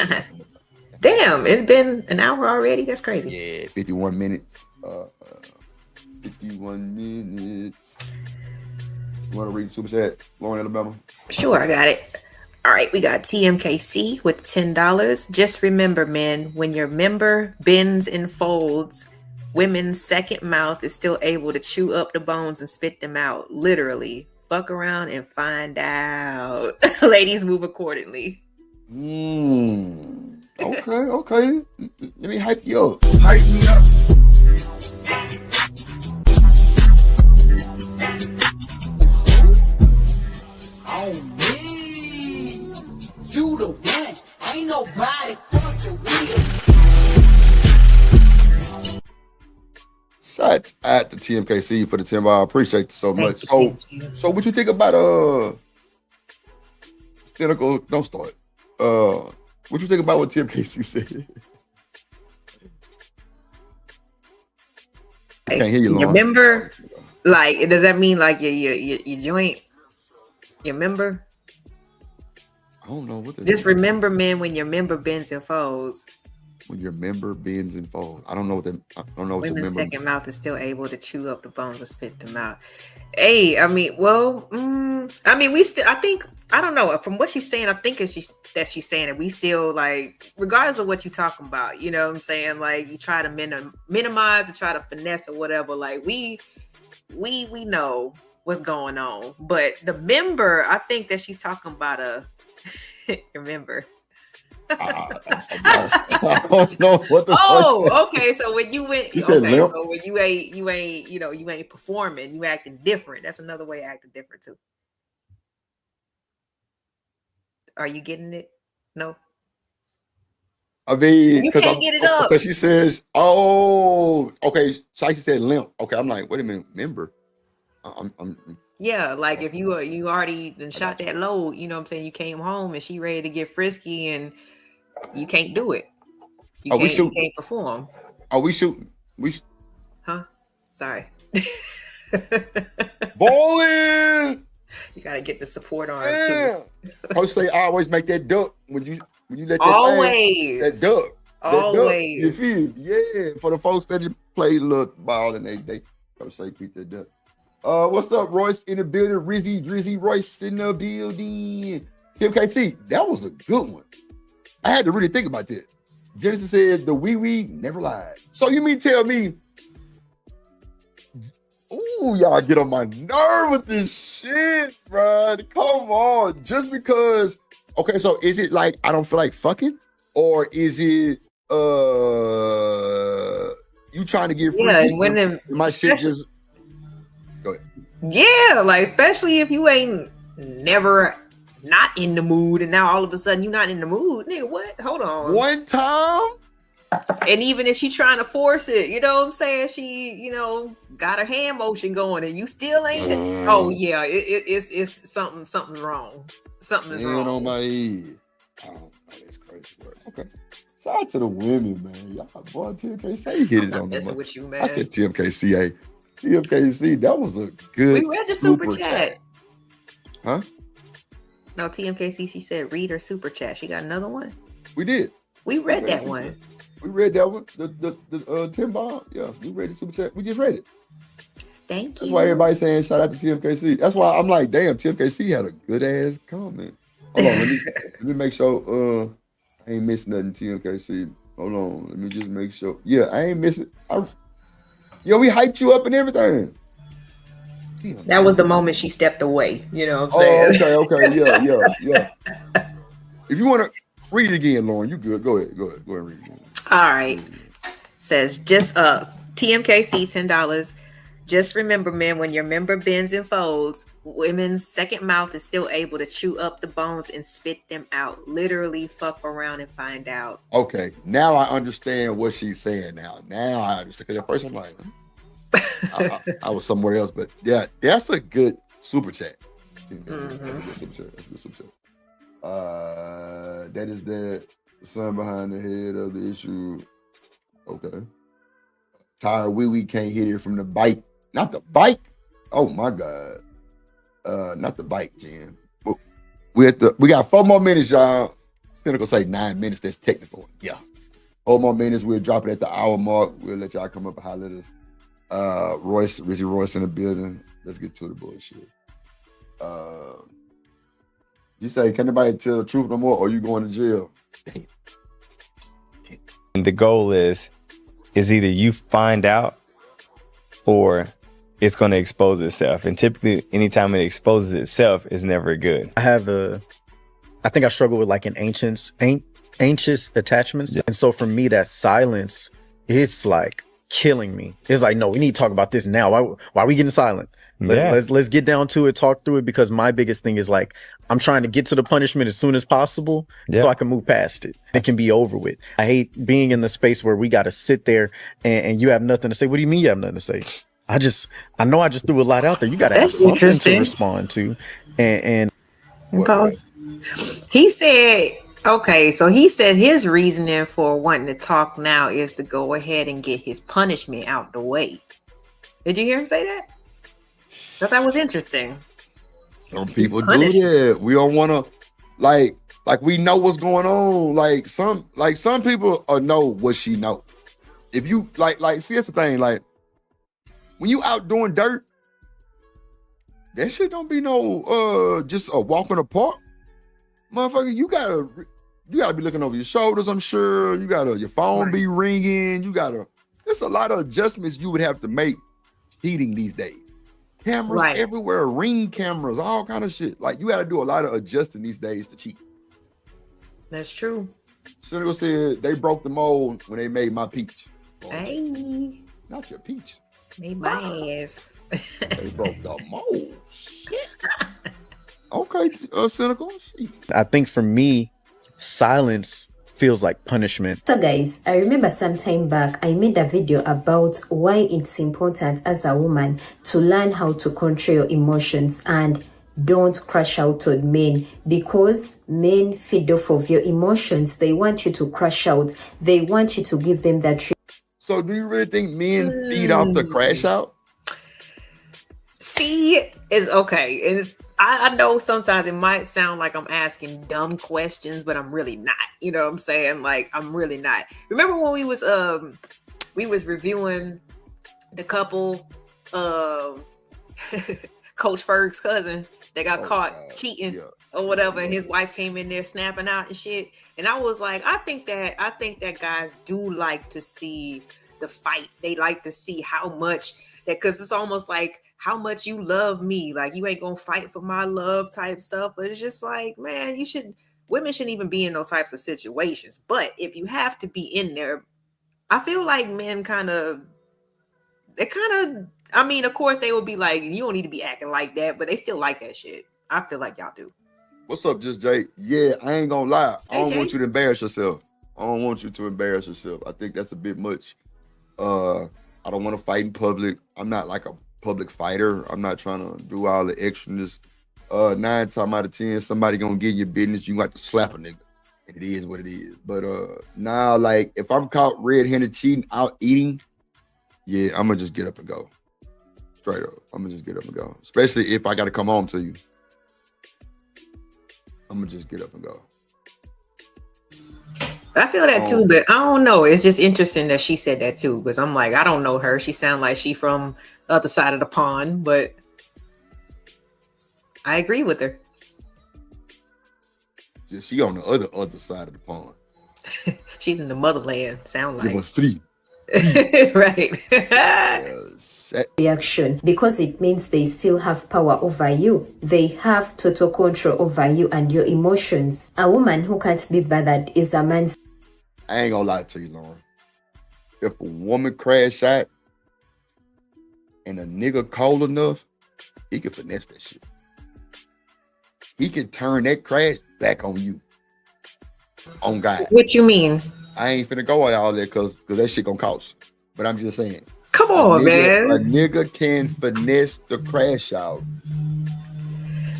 Damn, it's been an hour already. That's crazy. Yeah, 51 minutes. 51 minutes. You want to read the super chat, Lauren, Alabama? Sure, I got it. All right, we got TMKC with $10. Just remember, men, when your member bends and folds, women's second mouth is still able to chew up the bones and spit them out. Literally. Fuck around and find out. Ladies, move accordingly. Okay. Let me hype you up. Hype me up. On me. You the one. Ain't nobody fucking with. Shout out to TMKC for the $10. I appreciate it so much. So what you think about cynical? Don't start. What you think about what TMKC said? I can't hear you, Lauren. Remember, like, does that mean like your joint, your member? I don't know what. Just remember, man, when your member bends and folds. When your member bends and folds. I don't know what that. I don't know what your Women's member. second mouth is still able to chew up the bones and spit them out. Hey, I mean, we still. I think, I don't know. From what she's saying, I think she's saying that we still, like, regardless of what you're talking about, you know what I'm saying? Like, you try to minimize or try to finesse or whatever. Like, we know what's going on. But the member, I think that she's talking about your member. I don't know what the. Okay. So when you went, so when you ain't performing, you acting different. That's another way of acting different too. Are you getting it? No. I mean, you can't get it up because she says, "Oh, okay." So she said limp. Okay, I'm like, wait a minute, member. Yeah, like if you already done shot that load, you know what I'm saying? You came home and she ready to get frisky and you can't do it. You can't perform. Are we shooting? Huh? Sorry. Bowling. You gotta get the support arm too. I say I always make that duck when you let that always that duck. Always. You feel? Yeah. For the folks that play little ball and they say beat that duck. What's up, Royce in the building? Drizzy Royce in the building. TMKT, that was a good one. I had to really think about that. Genesis said the wee never lied. So you mean tell me Ooh, y'all get on my nerve with this shit, bro. Come on. Just because. Okay, so is it like I don't feel like fucking? Or is it you trying to get free? Yeah, and when them my shit just go ahead. Yeah, like especially if you ain't never not in the mood and now all of a sudden you're not in the mood. Nigga, what? Hold on. One time? And even if she's trying to force it, you know what I'm saying? She, got her hand motion going and you still ain't. Oh yeah, it's something wrong. Something is wrong. On my head. Oh, that's crazy work. Okay. Shout out to the women, man. Y'all, boy, TMKC hit it on messing with you, man. I said TMKC. TMKC, that was a good. We read the super chat. Huh? No, TMKC, she said read her super chat. She got another one? We did. We read that one. We read that one. The 10 bomb. Yeah, we read the super chat. We just read it. Thank you. That's why everybody's saying shout out to TMKC. That's why I'm like, damn, TMKC had a good ass comment. Hold on, let me make sure I ain't missing nothing, TMKC. Hold on, let me just make sure. Yeah, I ain't missing. We hyped you up and everything. Damn, that was the moment she stepped away. You know what I'm saying? Okay. Yeah. If you want to read it again, Lauren, you good. Go ahead and read it again. All right. Says just TMKC $10. Just remember, men, when your member bends and folds, women's second mouth is still able to chew up the bones and spit them out. Literally fuck around and find out. Okay, now I understand what she's saying now. Now I understand. Because at first I'm like, I was somewhere else. But yeah, that's a good super chat. Mm-hmm. That's a good super chat. That is the son behind the head of the issue. Okay. Tired wee can't hit it from the bike. Not the bike. Oh my God. Not the bike, Jen. We got 4 more minutes, y'all. Cynical say 9 minutes. That's technical. Yeah. 4 more minutes. We'll drop it at the hour mark. We'll let y'all come up and holler at us. Rizzy Royce in the building. Let's get to the bullshit. You say, can anybody tell the truth no more, or you going to jail? Damn. And the goal is either you find out or it's going to expose itself. And typically, anytime it exposes itself, is never good. I think I struggle with like an anxious attachments. Yeah. And so for me, that silence, it's like killing me. It's like, no, we need to talk about this now. Why are we getting silent? Let's get down to it, talk through it, because my biggest thing is like, I'm trying to get to the punishment as soon as possible so I can move past it. It can be over with. I hate being in the space where we got to sit there and you have nothing to say. What do you mean you have nothing to say? I know I just threw a lot out there. You got to have something to respond to. And pause. He said, okay, so he said his reasoning for wanting to talk now is to go ahead and get his punishment out the way. Did you hear him say that? I thought that was interesting. Some people do that. We don't want to, like we know what's going on. Like some people know what she know. If you see, that's the thing. Like when you out doing dirt, that shit don't be no just a walk in the park, motherfucker. You gotta be looking over your shoulders. I'm sure your phone be ringing. There's a lot of adjustments you would have to make cheating these days. Cameras everywhere, ring cameras, all kind of shit. Like you got to do a lot of adjusting these days to cheat. That's true. Cynical said they broke the mold when they made my peach. Hey, not your peach. Made my ass. They broke the mold. Shit. Okay, Cynical. Shit. I think for me, silence feels like punishment. So guys, I remember some time back I made a video about why it's important as a woman to learn how to control your emotions and don't crash out on men, because men feed off of your emotions. They want you to crash out. They want you to give them that. So do you really think men feed off the crash out? See, it's okay. I know sometimes it might sound like I'm asking dumb questions, but I'm really not. You know what I'm saying? Like, I'm really not. Remember when we was reviewing the couple, Coach Ferg's cousin that got caught cheating or whatever, and his wife came in there snapping out and shit. And I was like, I think that guys do like to see the fight. They like to see how much that, because it's almost like how much you love me. Like, you ain't gonna fight for my love type stuff. But it's just like, man, women shouldn't even be in those types of situations. But if you have to be in there, I feel like men I mean, of course they will be like, you don't need to be acting like that, but they still like that shit. I feel like y'all do. What's up, Just Jay? Yeah, I ain't gonna lie. I don't Jay. want you to embarrass yourself. I don't want you to embarrass yourself. I think that's a bit much. I don't want to fight in public. I'm not like a public fighter. I'm not trying to do all the extraness. 9 times out of 10, somebody gonna get in your business. You got to slap a nigga. And it is what it is. But now, like, if I'm caught red-handed cheating, out eating, yeah, I'm gonna just get up and go. Straight up. I'm gonna just get up and go. Especially if I gotta come home to you. I'm gonna just get up and go. I feel that too, but I don't know. It's just interesting that she said that too, because I'm like, I don't know her. She sounds like she from the other side of the pond, but I agree with her. Yeah, she on the other side of the pond. She's in the motherland. Sound like. It was free. Right. Reaction, because it means they still have power over you. They have total control over you and your emotions. A woman who can't be bothered is a man. I ain't gonna lie to you, Lauren. If a woman crash out and a nigga cold enough, he can finesse that shit. He can turn that crash back on you. On God. What you mean? I ain't finna go at all that because that shit gonna cost. But I'm just saying. Come on, man. A nigga can finesse the crash out.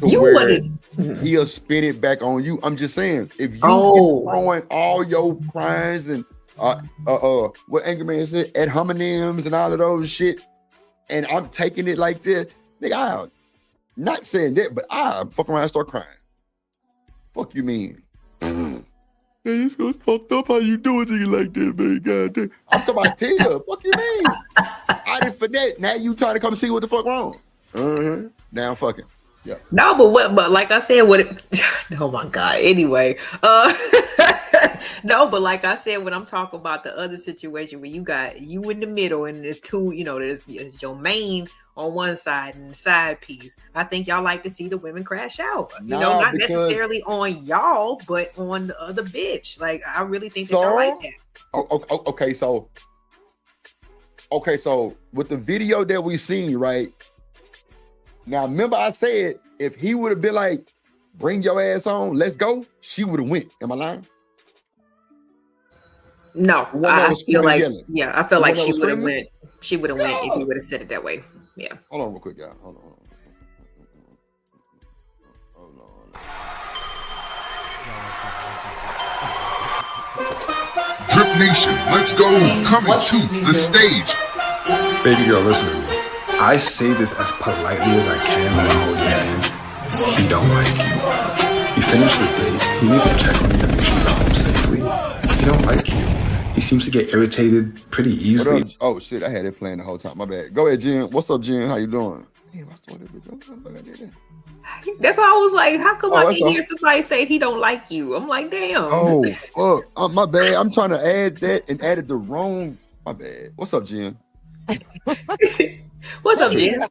He'll spin it back on you. I'm just saying, if you get throwing all your crimes and what Angry Man said, ad hominems and all of those shit, and I'm taking it like this, nigga, I'm not saying that, but I'm fucking around and start crying. Fuck you mean? Man, it's so fucked up how you do a thing like that, man. God damn. I'm talking about Tia. Fuck you mean? I didn't finesse. Now you trying to come see what the fuck wrong. Now I'm fucking. Yeah. No, but like I said, oh my God. Anyway, no, but like I said, when I'm talking about the other situation where you got you in the middle and there's two, there's your main on one side and the side piece. I think y'all like to see the women crash out. Not necessarily on y'all, but on the other bitch. Like, I really think that y'all like that. Okay, so with the video that we seen, right? Now, remember I said if he would have been like, bring your ass on, let's go, she would have went. Am I lying? No, I feel like, I feel like she would have went. She would have went if he would have said it that way. Yeah. Hold on real quick, y'all. Hold on. Drip Nation, let's go. Coming to the stage. Baby girl, listen to me. I say this as politely as I can when I hold your hand. He don't like you. You finish the date, he need to check on you and make sure you got home safely. He don't like you. He seems to get irritated pretty easily. Oh shit, I had it playing the whole time. My bad. Go ahead, Jen. What's up, Jen? How you doing? Damn, I started That's why I was like, how come I can hear somebody say he don't like you? I'm like, damn. Oh, fuck. My bad. I'm trying to add that and added the wrong. My bad. What's up, Jen? What's up, Jen?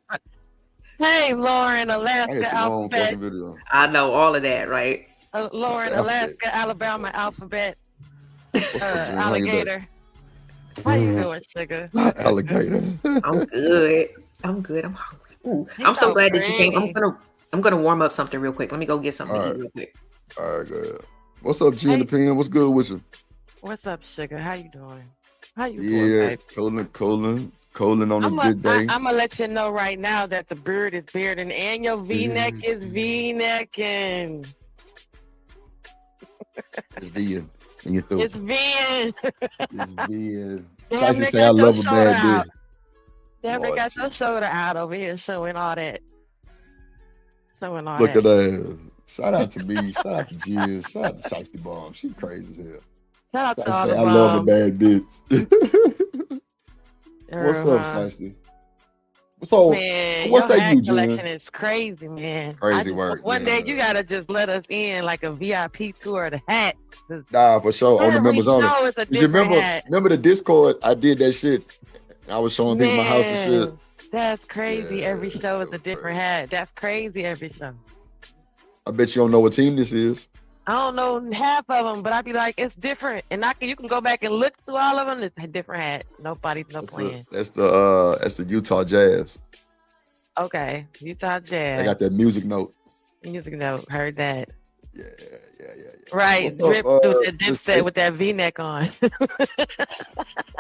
Hey, Lauren, Alaska, Alphabet. I know all of that, right? Lauren, Alaska, Alabama, Alphabet. Alligator. How you doing, sugar? Alligator. I'm good. I'm hungry. Ooh, I'm so glad that you came. I'm gonna warm up something real quick. Let me go get something to eat real quick. All right, good. What's up, Jen? Pen? What's good with you? What's up, sugar? How you doing? How you doing, babe? Cooling on a good day. I'm gonna let you know right now that the beard is bearding and your V-neck is V-necking. It's V-ing. It's V-ing. It's V-ing. Try to say I love a bad bitch. Damn, they got your shoulder out over here showing all that. Look at that. Shout out to me. Shout out to Jill. Shout out to Shiesty Bomb. She crazy as hell. Shout out to all the I love a bad bitch. What's up, Shiesty? So Man, what's your that hat you, collection Jen? is crazy, man. Crazy work, One day you yeah. gotta just let us in like a VIP tour of the hats. Nah, for sure. On the Every members only. show is a 'Cause you different hat. remember the Discord? I did that shit. I was showing people my house and shit. Man, that's crazy. Yeah, Every show is a different hat. That's crazy every show. I bet you don't know what team this is. I don't know half of them, but I'd be like, it's different. And you can go back and look through all of them. It's a different hat. Nobody's playing. That's the Utah Jazz. Okay, Utah Jazz. They got that music note. Music note. Heard that. Yeah. Right, What's drip up, through the just dipset with that V-neck on.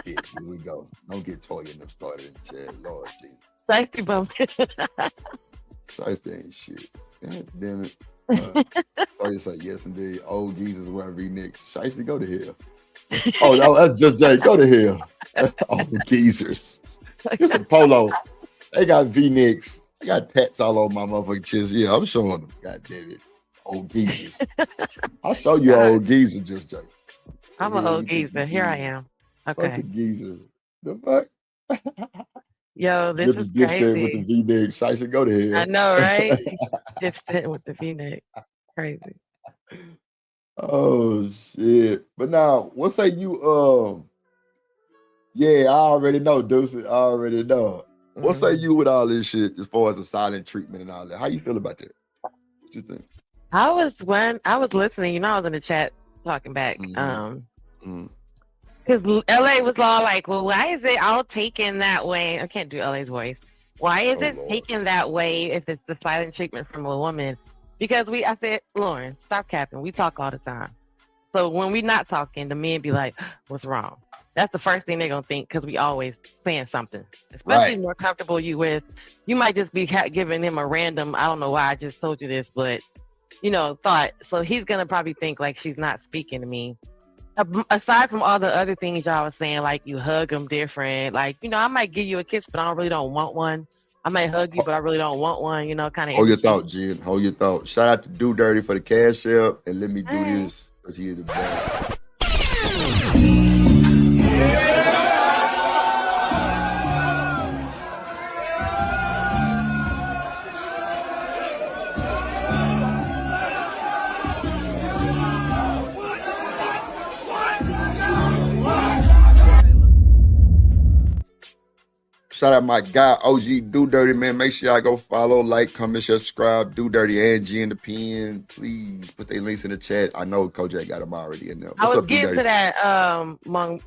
Here we go. Don't get Toya and them started in the chat. Lord Jesus. Safety bump. Shiesty ain't shit. God damn it. Toya said yes indeed. Old geezers wearing V-necks. Shiesty, go to hell. Oh, no, that's just Jay. Go to hell. All the geezers. It's a polo. They got V-necks. They got tats all over my motherfucking chest. Yeah, I'm showing them. God damn it. Old geezers. I'll show you old geezer, just Jay. I'm an old geezer. Here I am. Okay. Fucking geezer. The fuck? Yo, this is crazy. With the V-neck. Shiesty, go to hell. I know, right? Dipset with the V-neck. Crazy. Oh shit! But now, what say you? Yeah, I already know, Deuce. I already know. What say you with all this shit as far as the silent treatment and all that? How you feel about that? What you think? When I was listening, I was in the chat talking back. Because LA was all like, well, why is it all taken that way? I can't do LA's voice. Why is it taken that way if it's the silent treatment from a woman? Because I said, Lauren, stop capping. We talk all the time. So when we not talking, the men be like, what's wrong? That's the first thing they're going to think because we always saying something. Especially more comfortable you with. You might just be giving him a random, I don't know why I just told you this, but, thought. So he's going to probably think like she's not speaking to me. Aside from all the other things y'all was saying, like you hug him different. Like, I might give you a kiss, but I really don't want one. I might hug you, but I really don't want one, kind of. Hold your thought, Jen. Hold your thought. Shout out to Do Dirty for the cash app and let me do this because he is the best. Shout out my guy, OG Do Dirty, man. Make sure y'all go follow, like, comment, subscribe. Do Dirty and G in the pen. Please put their links in the chat. I know Kojak got them already in there. I was getting to that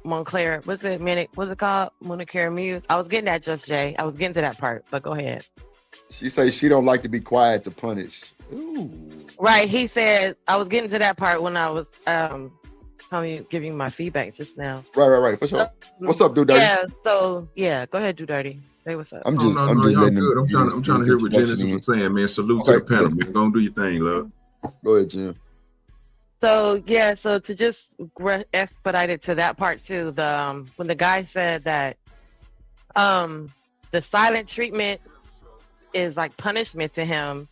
Montclair. What's it called? Montclair Muse. I was getting that Just Jay. I was getting to that part, but go ahead. She says she don't like to be quiet to punish. Ooh. Right. He said I was getting to that part when I was giving my feedback just now. Right. For sure. What's up, Do Dirty? Yeah. So go ahead, Do Dirty. Say what's up. I'm just letting good. I'm trying to hear what Genesis was saying, man. Salute to the panel, man. Go and do your thing, love. Go ahead, Jim. So to just expedite it to that part too, when the guy said that the silent treatment is like punishment to him,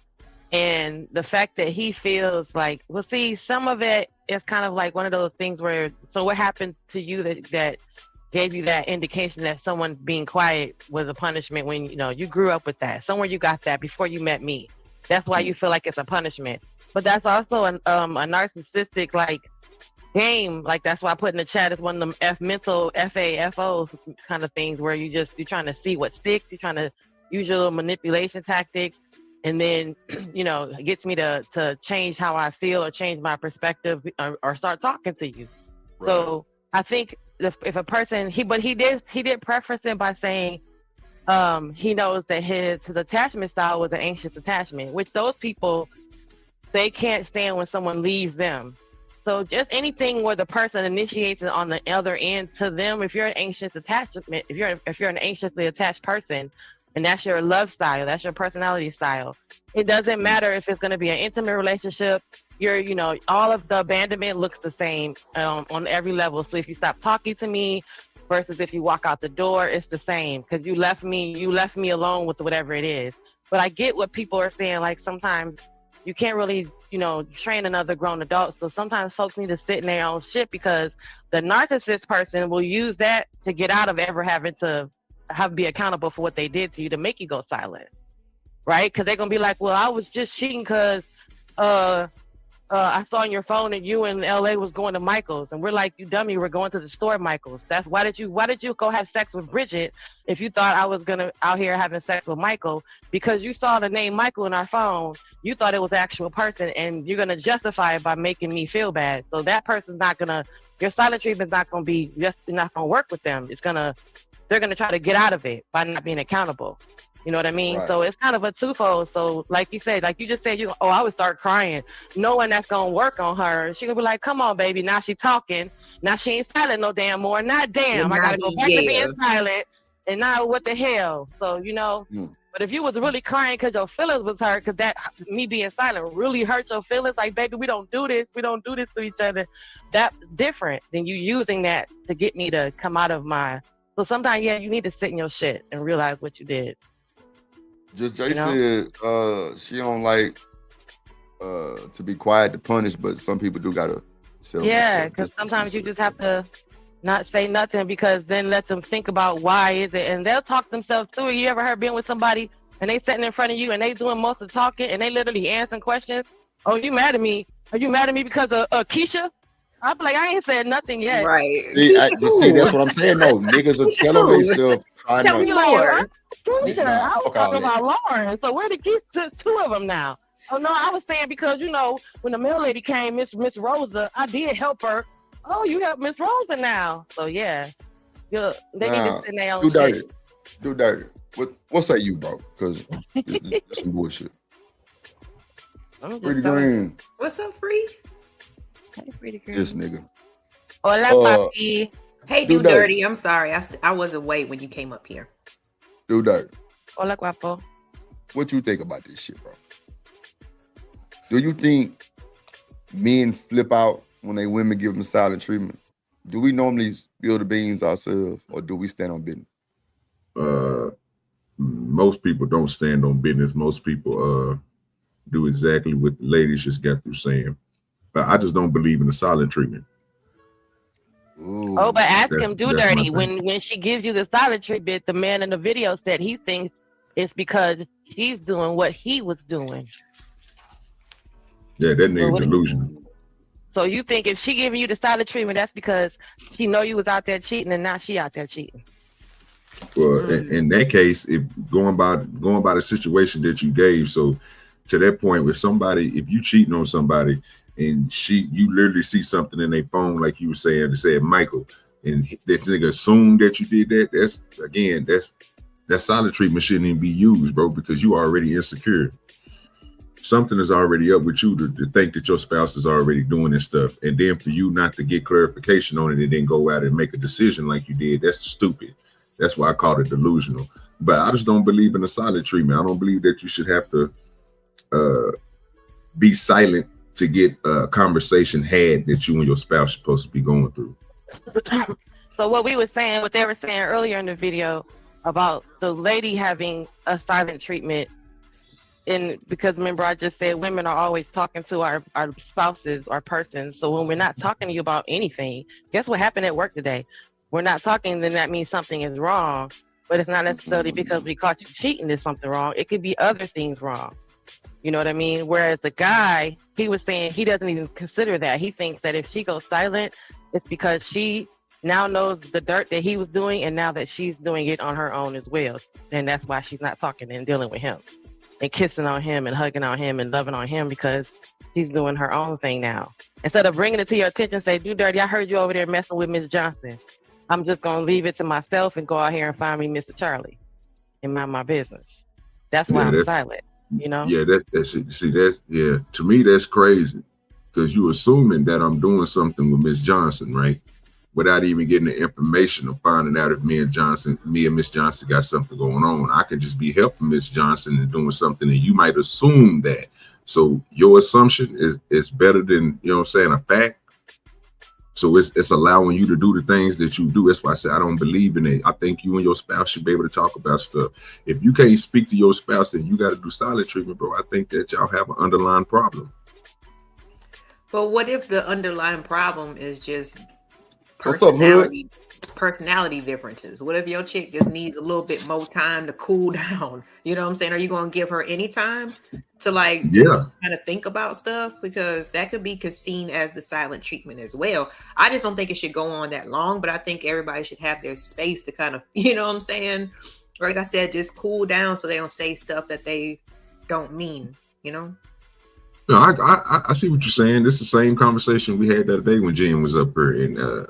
and the fact that he feels like, well, see, some of it is kind of like one of those things where, so what happened to you that gave you that indication that someone being quiet was a punishment when, you grew up with that. Somewhere you got that before you met me. That's why you feel like it's a punishment. But that's also a narcissistic, like, game. Like, that's why I put in the chat, it's one of them mental FAFO kind of things where you're trying to see what sticks. You're trying to use your little manipulation tactics. And then, it gets me to change how I feel or change my perspective or start talking to you. Right. So I think if a person, he did preface it by saying he knows that his attachment style was an anxious attachment, which those people, they can't stand when someone leaves them. So just anything where the person initiates it on the other end to them, if you're an anxious attachment, if you're an anxiously attached person, and that's your love style, that's your personality style. It doesn't matter if it's going to be an intimate relationship. All of the abandonment looks the same on every level. So if you stop talking to me versus if you walk out the door, it's the same because you left me alone with whatever it is. But I get what people are saying. Like sometimes you can't really, train another grown adult. So sometimes folks need to sit in their own shit because the narcissist person will use that to get out of ever having to have to be accountable for what they did to you to make you go silent, right? Because they're gonna be like, well, I was just cheating because I saw on your phone that you in LA was going to Michael's, and we're like, you dummy, we're going to the store at Michael's. That's why did you go have sex with Bridget if you thought I was gonna out here having sex with Michael? Because you saw the name Michael in our phone, you thought it was an actual person, and you're gonna justify it by making me feel bad. So that person's not gonna, your silent treatment's not gonna be just not gonna work with them. They're gonna try to get out of it by not being accountable. You know what I mean? Right. So it's kind of a twofold. So like you said, like you just said, I would start crying, knowing that's going to work on her. She going to be like, come on, baby. Now she talking. Now she ain't silent no damn more. Not damn. I got to go back to being silent. And now what the hell? So, but if you was really crying because your feelings was hurt, because that me being silent really hurt your feelings, like, baby, we don't do this. We don't do this to each other. That's different than you using that to get me to come out of my. So sometimes, you need to sit in your shit and realize what you did. Just Jay said she don't like to be quiet to punish, but some people do gotta sell. Yeah, because sometimes you just have to not say nothing, because then let them think about why is it, and they'll talk themselves through it. You ever heard being with somebody and they sitting in front of you and they doing most of the talking and they literally answering questions? Oh, you mad at me? Are you mad at me because of Keisha? I'm like, I ain't said nothing yet. Right. See, that's what I'm saying. No, niggas are telling themselves. Tell me more. Keisha, I was talking about Lauren. So where did Keisha? Just two of them now. Oh no, I was saying because when the mail lady came, Miss Rosa, I did help her. Oh, you help Miss Rosa now. So yeah, they need to sit in their own shit. Do dirty. What say you, bro? Because it's some bullshit. Pretty Green. What's up, Free? Hey, Pretty Green. This nigga. Hola, papi. Hey, Do Dirty. I'm sorry. I was away when you came up here. Do Dirty. Hola, guapo. What you think about this shit, bro? Do you think men flip out when they women give them silent treatment? Do we normally spill the beans ourselves, or do we stand on business? Most people don't stand on business. Most people do exactly what the ladies just got through saying. But I just don't believe in the silent treatment. Ooh, but ask him, Do Dirty. When she gives you the silent treatment, the man in the video said he thinks it's because she's doing what he was doing. Yeah, that nigga delusional. So you think if she giving you the silent treatment, that's because she know you was out there cheating and now she out there cheating? Well, in that case, if going by the situation that you gave, so to that point, if you cheating on somebody and you literally see something in their phone, like you were saying, it said Michael, and that nigga assumed that you did that, that silent treatment shouldn't even be used, bro, because you are already insecure. Something is already up with you to think that your spouse is already doing this stuff, and then for you not to get clarification on it and then go out and make a decision like you did, that's stupid. That's why I called it delusional. But I just don't believe in the silent treatment. I don't believe that you should have to be silent to get a conversation had that you and your spouse are supposed to be going through. So what they were saying earlier in the video about the lady having a silent treatment, and because remember I just said women are always talking to our spouses or persons. So when we're not talking to you about anything, guess what happened at work today? We're not talking, then that means something is wrong. But it's not necessarily because we caught you cheating there's something wrong. It could be other things wrong. You know what I mean? Whereas the guy, he was saying he doesn't even consider that. He thinks that if she goes silent, it's because she now knows the dirt that he was doing, and now that she's doing it on her own as well. And that's why she's not talking and dealing with him and kissing on him and hugging on him and loving on him, because she's doing her own thing now. Instead of bringing it to your attention, say, Do Dirty, I heard you over there messing with Miss Johnson. I'm just going to leave it to myself and go out here and find me Mr. Charlie and mind my business. That's why I'm silent, you know? Yeah, to me, that's crazy, because you assuming that I'm doing something with Miss Johnson, right? Without even getting the information of finding out if me and Miss Johnson got something going on. I could just be helping Miss Johnson and doing something, and you might assume that. So your assumption is better than, a fact. So it's allowing you to do the things that you do. That's why I say I don't believe in it. I think you and your spouse should be able to talk about stuff. If you can't speak to your spouse and you got to do silent treatment, bro, I think that y'all have an underlying problem. But what if the underlying problem is just personality personality differences? What if your chick just needs a little bit more time to cool down? You know what I'm saying? Are you going to give her any time to like Yeah. just kind of think about stuff? Because that could be seen as the silent treatment as well. I just don't think it should go on that long, but I think everybody should have their space to kind of, you know what I'm saying? Or like I said, just cool down so they don't say stuff that they don't mean, you know? No, I see what you're saying. This is the same conversation we had the other day when Jen was up here, and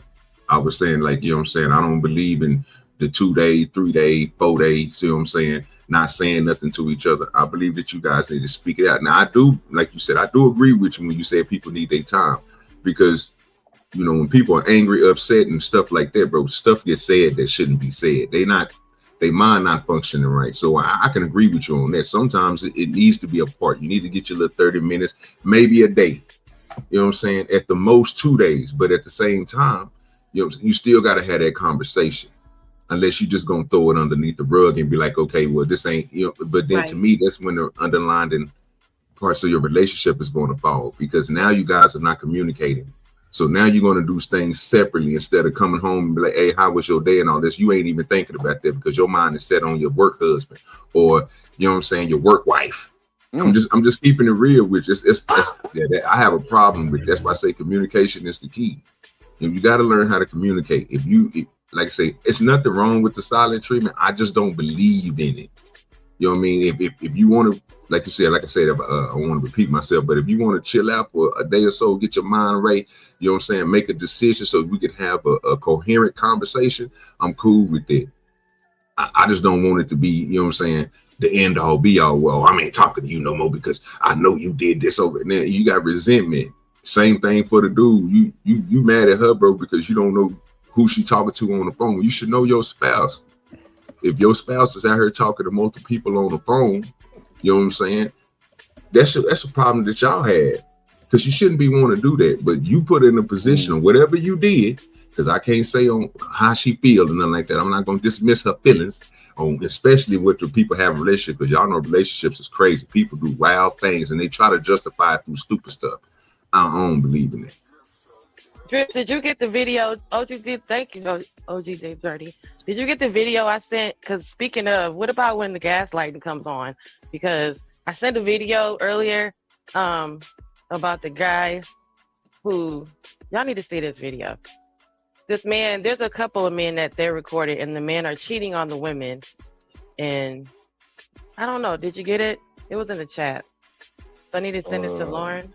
I was saying, like, you know what I'm saying, I don't believe in the 2 day, 3 day, 4 day, see what I'm saying, not saying nothing to each other. I believe that you guys need to speak it out. Now, I do, like you said, I do agree with you when you say people need their time, because, you know, when people are angry, upset, and stuff like that, bro, stuff gets said that shouldn't be said. They mind not functioning right. So I can agree with you on that. Sometimes it needs to be a part. You need to get your little 30 minutes, maybe a day. You know what I'm saying? At the most 2 days. But at the same time, you know, you still got to have that conversation. Unless you're just going to throw it underneath the rug and be like, okay, well, this ain't, you know, but then to me, that's when the underlying parts of your relationship is going to fall, because now you guys are not communicating. So now you're going to do things separately instead of coming home and be like, hey, how was your day and all this? You ain't even thinking about that because your mind is set on your work husband, or, you know what I'm saying, your work wife. I'm just keeping it real with you. I have a problem with. That's why I say communication is the key. And you got to learn how to communicate. Like I say, it's nothing wrong with the silent treatment. I just don't believe in it. You know what I mean? If you want to, like I said, I want to repeat myself, but if you want to chill out for a day or so, get your mind right, you know what I'm saying, make a decision so we can have a coherent conversation, I'm cool with that. I just don't want it to be, you know what I'm saying, the end all be all. Well, I ain't talking to you no more because I know you did this over there. You got resentment. Same thing for the dude. You mad at her, bro, because you don't know who she talking to on the phone. You should know your spouse. If your spouse is out here talking to multiple people on the phone, you know what I'm saying, that's a problem that y'all had, because you shouldn't be wanting to do that. But you put in a position of whatever you did, because I can't say on how she feels and nothing like that. I'm not going to dismiss her feelings, especially with the people having relationships, because y'all know relationships is crazy. People do wild things and they try to justify it through stupid stuff. I don't believe in it. Drip, did you get the video? Thank you, OG Dirty. Did you get the video I sent? Because speaking of, what about when the gaslighting comes on? Because I sent a video earlier about the guy who, y'all need to see this video. This man, there's a couple of men that they're recorded, and the men are cheating on the women. And I don't know, did you get it? It was in the chat. So I need to send it to Lauren.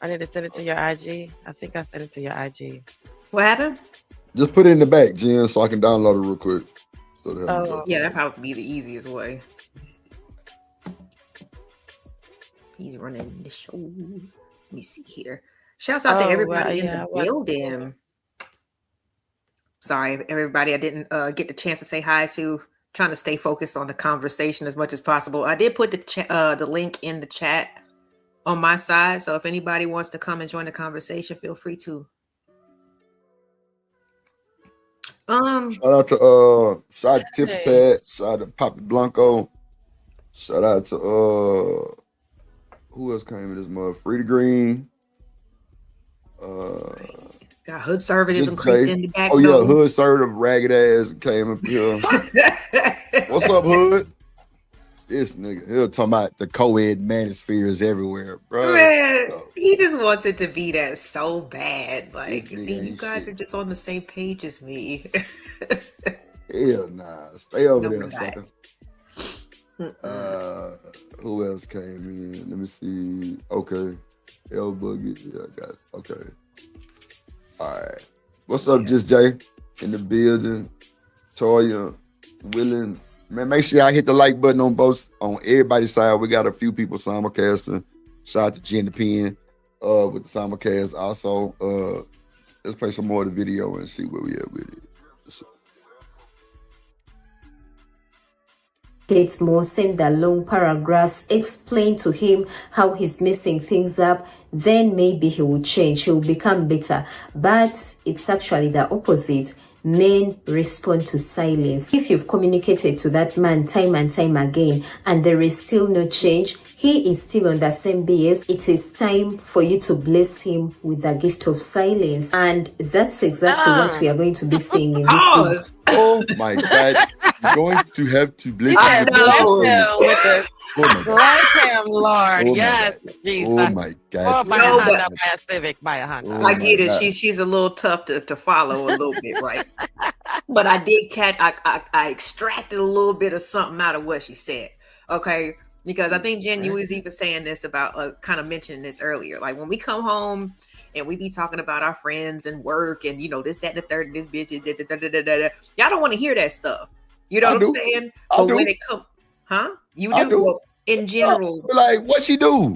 I need to send it to your IG. I think I sent it to your IG. What happened? Just put it in the back, Jen, so I can download it real quick. So yeah, that'd probably be the easiest way. He's running the show. Let me see here. Shouts out to everybody in the building. Sorry, everybody, I didn't get the chance to say hi to. Trying to stay focused on the conversation as much as possible. I did put the link in the chat on my side, so if anybody wants to come and join the conversation, feel free to. Shout out to Tiffany, shout out to Poppy Blanco, shout out to who else came in this month? Frida Green. Got Hood Servative and creeped in the back. Oh yeah, Hood Servative, ragged ass came up here. What's up, Hood? This nigga, he'll talk about the co-ed manospheres everywhere, bro. Man, he just wants it to be that so bad. Like, see, you guys are just on the same page as me. Hell nah. Stay over there, sucker. Who else came in? Let me see. Okay. L Boogie. Yeah, I got it. Okay. All right. What's up, Just Jay? In the building. Toya, Willing. Man, make sure y'all hit the like button on everybody's side. We got a few people simulcasting. Shout out to Jen the Pen with the simulcast. Also, let's play some more of the video and see where we at with it. More send the long paragraphs, explain to him how he's messing things up, then maybe he will change, he will become better. But it's actually the opposite. Men respond to silence. If you've communicated to that man time and time again and there is still no change, he is still on that same BS, it is time for you to bless him with the gift of silence. And that's exactly what we are going to be seeing in this video. Oh my God. You're going to have to bless I him know. With the bless him, Lord. Oh yes, my Jesus. Oh my God. Or buy a Honda, buy a Civic, buy a Honda. I get it. She's a little tough to follow a little bit, right? But I did catch. I extracted a little bit of something out of what she said. Okay, because I think Jen, you was even saying this about kind of mentioning this earlier. Like when we come home and we be talking about our friends and work and this, that, and the third, and this bitch, y'all don't want to hear that stuff. You know what I'm saying? But when it comes, you do. Well, in general, like what she do?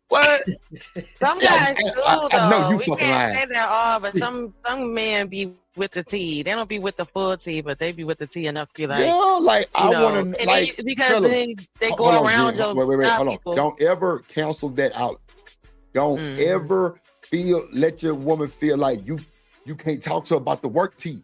What? Some guys do, though. I know you we fucking can't lying. say that all, but some men be with the tea. They don't be with the full tea, but they be with the tea enough to be like, Yeah, like I want to like because fellas, they go around Jen. your Wait, hold on. people. Don't ever cancel that out. Don't ever let your woman feel like you can't talk to her about the work tea.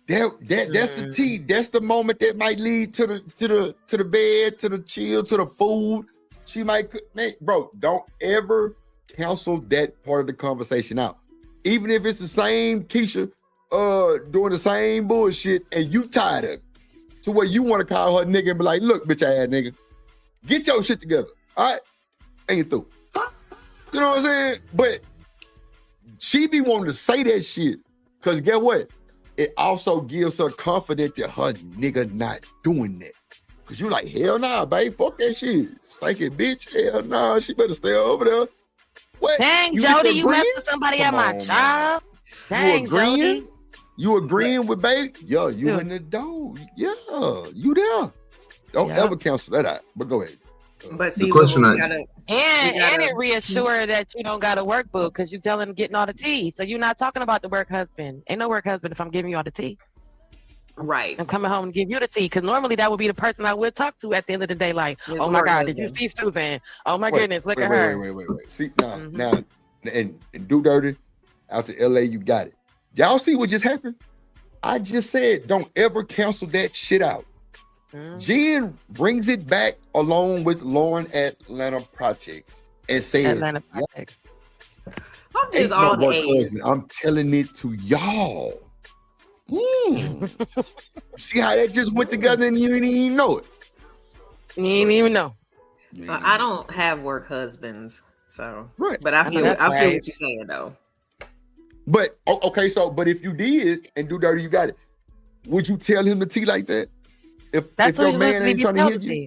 That's the tea. That's the moment that might lead to the bed, to the chill, to the food. She might, man, bro. Don't ever cancel that part of the conversation out. Even if it's the same Keisha doing the same bullshit and you tired of it, to where you want to call her nigga and be like, look, bitch ass nigga, get your shit together. All right, ain't through. You know what I'm saying? But she be wanting to say that shit because get what? It also gives her confidence that her nigga not doing that. Cause you like, hell nah, babe, fuck that shit. Stinking bitch, hell nah, she better stay over there. What? Dang, Jody, you messed with somebody at my job. Dang, You agreeing? Jody. You agreeing with babe? Yeah, you in the door. Yeah, you there. Don't ever cancel that out. But go ahead. But see, The question we gotta, And it reassure that you don't got a work book because you telling them getting all the tea. So you're not talking about the work husband. Ain't no work husband if I'm giving you all the tea. Right. I'm coming home and give you the tea because normally that would be the person I would talk to at the end of the day. Like, It's oh the my work God, husband. did you see Susan? Oh my goodness, look at her. Wait. See now, and do dirty after LA, you got it. Y'all see what just happened? I just said, don't ever cancel that shit out. Jen brings it back along with Lauren at Atlanta Projects and says, Atlanta Projects. I'm just all the A's. I'm telling it to y'all. See how that just went together and you didn't even know it. You didn't even know. I don't have work husbands, so right. But I feel what you're saying though. But okay, but if you did and do dirty, you got it. Would you tell him the tea like that? If your man ain't trying to hear you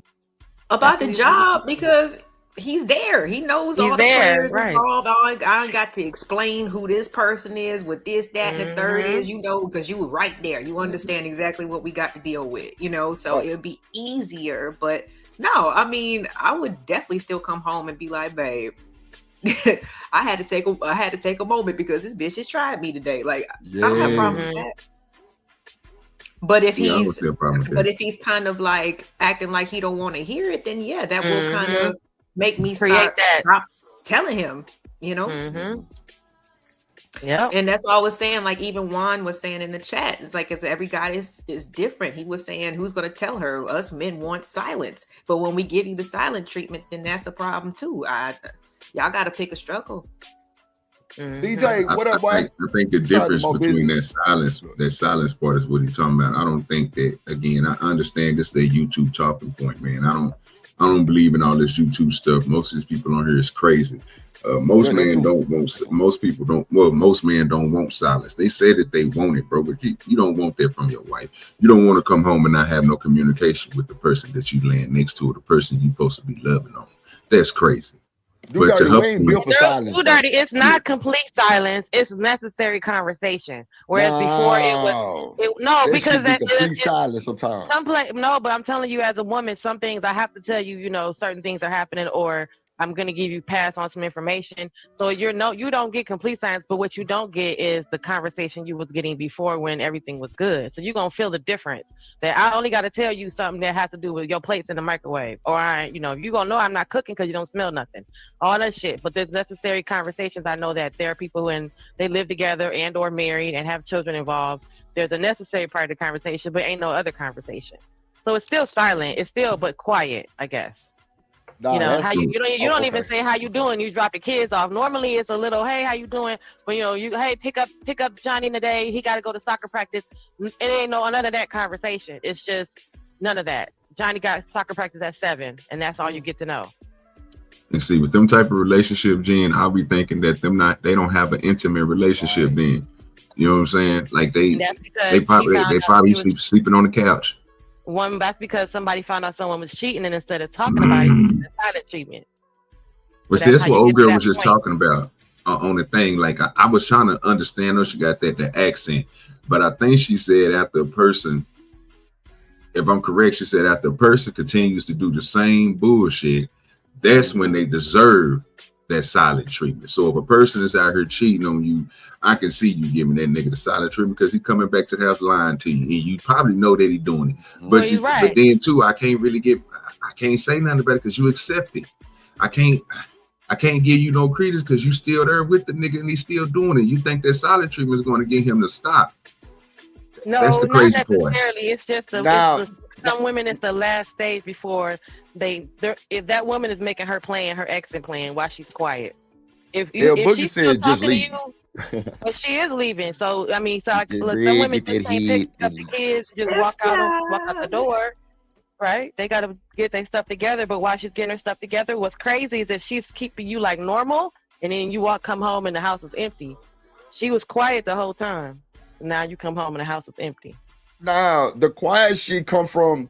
about the job, because he's there, he knows all the players involved. I got to explain who this person is, what this, that, and the third is, because you were right there. You understand exactly what we got to deal with, so it would be easier. But no, I mean, I would definitely still come home and be like, babe, I had to take a moment because this bitch has tried me today. Like, I don't have a problem with that. But if he's kind of like acting like he don't want to hear it, then that will kind of make me stop telling him, Yeah. And that's what I was saying. Like even Juan was saying in the chat, it's like every guy is different. He was saying, who's going to tell her? Us men want silence, but when we give you the silent treatment, then that's a problem too. Y'all got to pick a struggle. DJ, what up, I think the difference between that silence part is what he's talking about. I don't think that, again, I understand this is their YouTube talking point, man. I don't believe in all this YouTube stuff. Most of these people on here is crazy. Most men don't want silence. They say that they want it, bro, but you don't want that from your wife. You don't want to come home and not have no communication with the person that you laying next to or the person you're supposed to be loving on. That's crazy. But to help it's not complete silence. It's necessary conversation. Whereas before because complete silence sometimes. But I'm telling you, as a woman, some things I have to tell you. Certain things are happening, or I'm gonna pass on some information. So you don't get complete silence, but what you don't get is the conversation you was getting before when everything was good. So you're gonna feel the difference. That I only got to tell you something that has to do with your plates in the microwave, or you gonna know I'm not cooking because you don't smell nothing. All that shit. But there's necessary conversations. I know that there are people when they live together and or married and have children involved. There's a necessary part of the conversation, but ain't no other conversation. So it's still silent. It's still but quiet, I guess. Nah, You know, that's how you don't okay. even say how you doing. You drop your kids off. Normally it's a little, hey, how you doing? But hey, pick up Johnny today. He got to go to soccer practice. It ain't none of that conversation. It's just none of that. Johnny got soccer practice at 7, and that's all you get to know. And see, with them type of relationship, Jen, I'll be thinking that they don't have an intimate relationship then. You know what I'm saying? Like they probably sleeping on the couch. That's because somebody found out someone was cheating, and instead of talking about it, it's silent treatment. But see, that's what old girl was just talking about on the thing. Like I was trying to understand her. She got that accent, but I think she said after a person, if I'm correct, she said after a person continues to do the same bullshit, that's when they deserve that silent treatment. So if a person is out here cheating on you, I can see you giving that nigga the silent treatment because he's coming back to the house lying to you, and you probably know that he's doing it. But but then too, I can't say nothing about it because you accept it. I can't give you no credence because you still there with the nigga and he's still doing it. You think that silent treatment is going to get him to stop? No, that's the crazy not necessarily. It's just some women. It's the last stage before if that woman is making her plan, her exit plan, while she's quiet. If she's still talking to you, but she is leaving. So I mean, some women just can't pick up the kids, just walk out the door. Right? They gotta get their stuff together. But while she's getting her stuff together, what's crazy is if she's keeping you like normal, and then you come home and the house is empty. She was quiet the whole time. Now you come home and the house is empty. Now the quiet shit come from,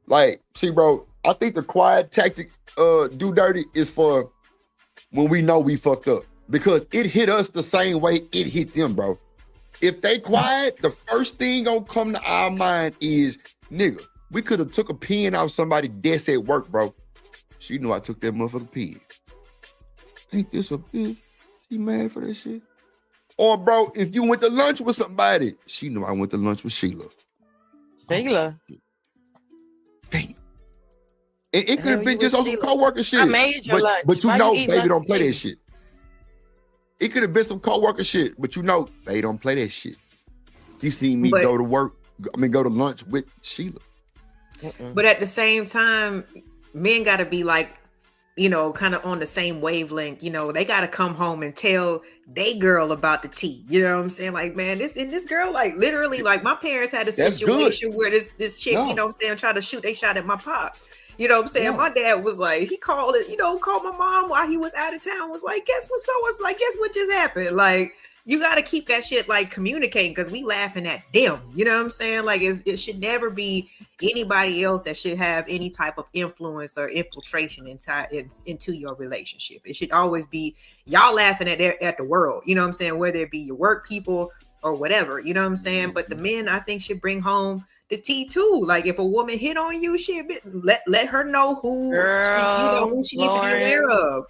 like, see, bro. I think the quiet tactic, do dirty, is for when we know we fucked up because it hit us the same way it hit them, bro. If they quiet, the first thing gonna come to our mind is, nigga, we could have took a pen out somebody's desk at work, bro. She knew I took that motherfucking pen. Ain't this a bitch? She mad for that shit? Or, bro, if you went to lunch with somebody, she knew I went to lunch with Sheila. Sheila? Damn. It could have been just on some coworker shit. I made your lunch. But you know, baby don't play that shit. It could have been some coworker shit, but you know, they don't play that shit. You seen me go to lunch with Sheila. But at the same time, men got to be like, kind of on the same wavelength. They got to come home and tell they girl about the tea. You know what I'm saying? Like, man, this girl, like, literally, like, my parents had a situation where this chick, tried to shoot. They shot at my pops. You know what I'm saying? Yeah. My dad was like, he called my mom while he was out of town. Was like, guess what just happened? Like, you got to keep that shit like communicating because we laughing at them. You know what I'm saying? Like, it should never be anybody else that should have any type of influence or infiltration into your relationship. It should always be y'all laughing at the world. You know what I'm saying? Whether it be your work people or whatever. You know what I'm saying? But the men, I think, should bring home the tea too. Like, if a woman hit on you, let her know who she needs to be aware of.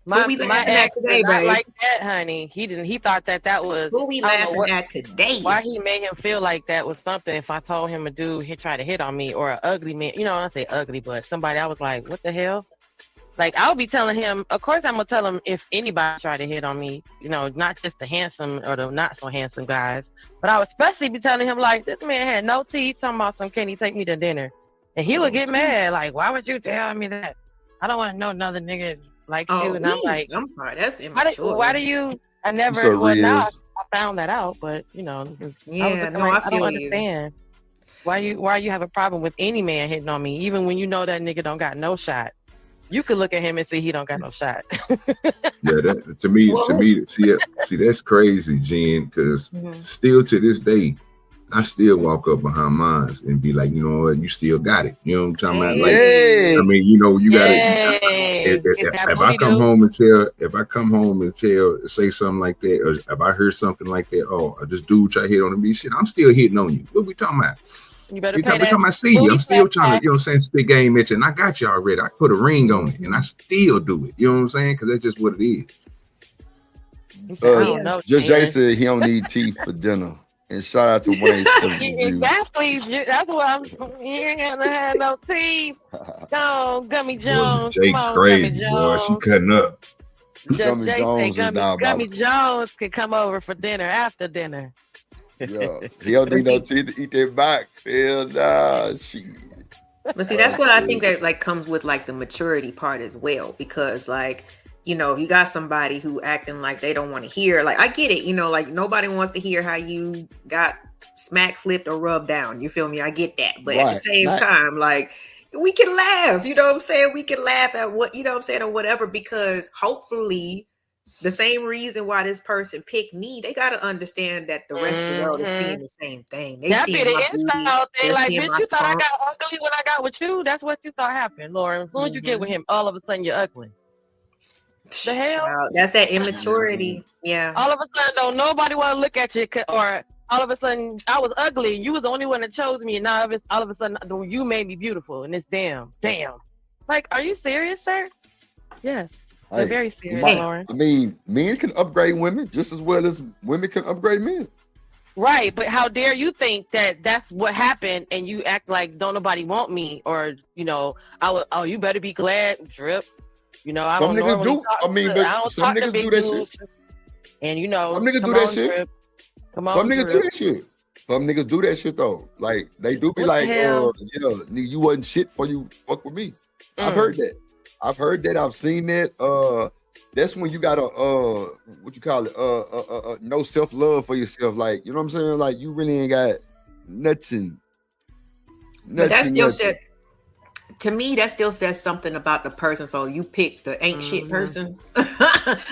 My ex today, not like that, honey. He thought that was who we laughing at today. Why he made him feel like that was something. If I told him a dude he tried to hit on me or an ugly man, I say ugly, but somebody I was like, what the hell? Like, I would be telling him. Of course, I'm gonna tell him if anybody tried to hit on me. Not just the handsome or the not so handsome guys, but I would especially be telling him like, this man had no teeth. Talking about some, can he take me to dinner? And he would get mad. Like, why would you tell me that? I don't want to know another nigga like you. And I'm like, I'm sorry, that's immature. Why do you? I never. Well, now I found that out, but I don't understand. Why you have a problem with any man hitting on me, even when you know that nigga don't got no shot. You could look at him and see he don't got no shot. Yeah, to me, see, that's crazy, Jen. Because still to this day, I still walk up behind mine and be like, you know what, you still got it. You know what I'm talking about? Like, I mean, you got it. If I come home and say something like that, or if I hear something like that, oh, this dude try to hit on me, shit, I'm still hitting on you. What we talking about? You better every time I see you, I'm still trying to, spit game at you, and I got you already. I put a ring on it, and I still do it. You know what I'm saying? Because that's just what it is. Just Jay said he don't need teeth for dinner. And shout out to Wayne. Exactly. That's what I'm. You ain't gonna have no teeth. Go, Gummy Jones. Jay crazy, boy. She cutting up. Gummy Jones can come over for dinner after dinner. Yeah, he don't need no teeth to eat that box. Hell nah, shit. But see, that's what I think that like comes with like the maturity part as well, because like, you know, if you got somebody who acting like they don't want to hear, like I get it, you know, like nobody wants to hear how you got smack flipped or rubbed down. You feel me? I get that. But at the same time, like we can laugh, you know what I'm saying? We can laugh at what, you know what I'm saying, or whatever, because hopefully the same reason why this person picked me, they got to understand that the rest of the world is seeing the same thing. They That see be the my inside booty, thing. Like, seeing bitch, my you thought I spunk. got ugly when I got with you? That's what you thought happened, Lauren. As soon as you get with him, all of a sudden you're ugly. The hell? Child, that's that immaturity. Yeah. All of a sudden, don't nobody want to look at you, or all of a sudden I was ugly. You was the only one that chose me, and now all of a sudden you made me beautiful, and it's damn. Like, are you serious, sir? Yes. They're very serious, Lauren. I mean, men can upgrade women just as well as women can upgrade men. Right, but how dare you think that that's what happened, and you act like don't nobody want me, or you know, oh, you better be glad, Drip. You know, I Some don't niggas normally do. talk I mean, to, but I don't some talk to niggas big do that dudes. shit. And you know, Some niggas do that shit. Drip. Come on, Some niggas Drip. do that shit. Some niggas do that shit though. Like they do be What like, the hell? you wasn't shit for you fuck with me. I've heard that. I've seen that. That's when you gotta what you call it? No self-love for yourself. Like, you know what I'm saying? Like you really ain't got nothing. But that still said, to me, that still says something about the person. So you pick the ain't shit person.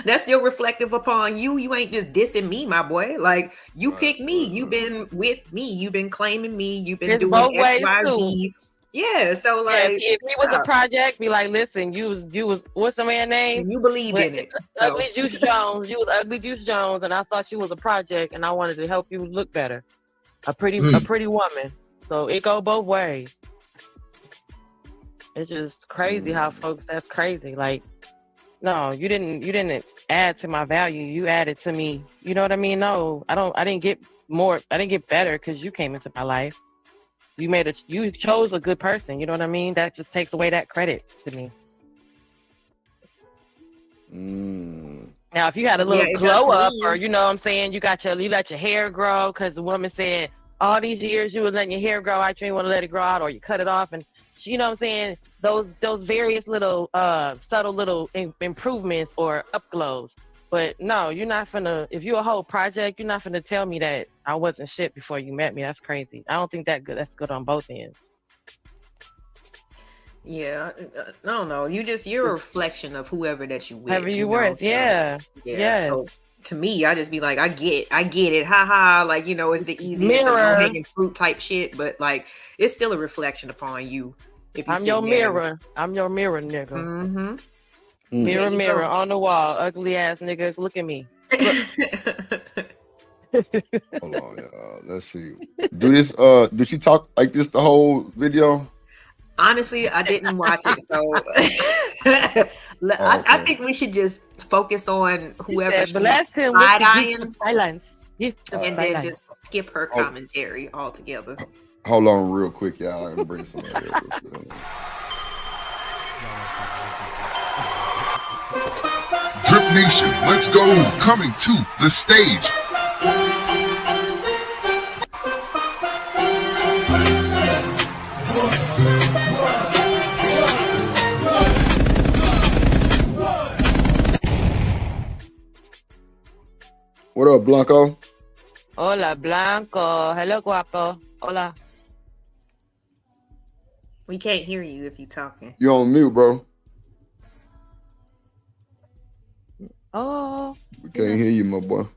That's still reflective upon you. You ain't just dissing me, my boy. Like you picked me. You've been with me. You've been claiming me. You've been doing X, Y, Z. Yeah. So like, if he was a project, be like, listen, you was what's the man's name? You believed in it. Ugly Juice Jones. You was Ugly Juice Jones, and I thought you was a project, and I wanted to help you look better. A pretty woman. So it go both ways. It's just crazy how folks. That's crazy. Like, no, you didn't add to my value. You added to me. You know what I mean? No, I didn't get more. I didn't get better because you came into my life. You chose a good person. You know what I mean? That just takes away that credit to me. Now, if you had a little glow up, or you know what I'm saying, you let your hair grow, because the woman said all these years you were letting your hair grow out, you didn't want to let it grow out, or you cut it off, and you know what I'm saying, those various little subtle little improvements or upglows. But no, you're not finna, if you're a whole project, you're not finna tell me that I wasn't shit before you met me. That's crazy. I don't think that's good on both ends. Yeah, no, you're a reflection of whoever that you with. Whoever you were, so, yeah. So to me, I just be like, I get it, haha. Like, you know, it's the easiest low-hanging fruit type shit, but like, it's still a reflection upon you. If I'm your mirror. I'm your mirror, nigga. Mm-hmm. Mirror on the wall, ugly ass nigga. Look at me. Hold on, let's see. Did she talk like this the whole video? Honestly, I didn't watch it, so I think we should just focus on whoever she's side-eyeing, silence, and then just skip her commentary altogether. Hold on, real quick, y'all. I'm bring somebody else. Drip Nation, let's go. Coming to the stage. What up, Blanco? Hola, Blanco. Hello, guapo. Hola. We can't hear you if you're talking. You on mute, bro. Oh. We can't hear you, my boy.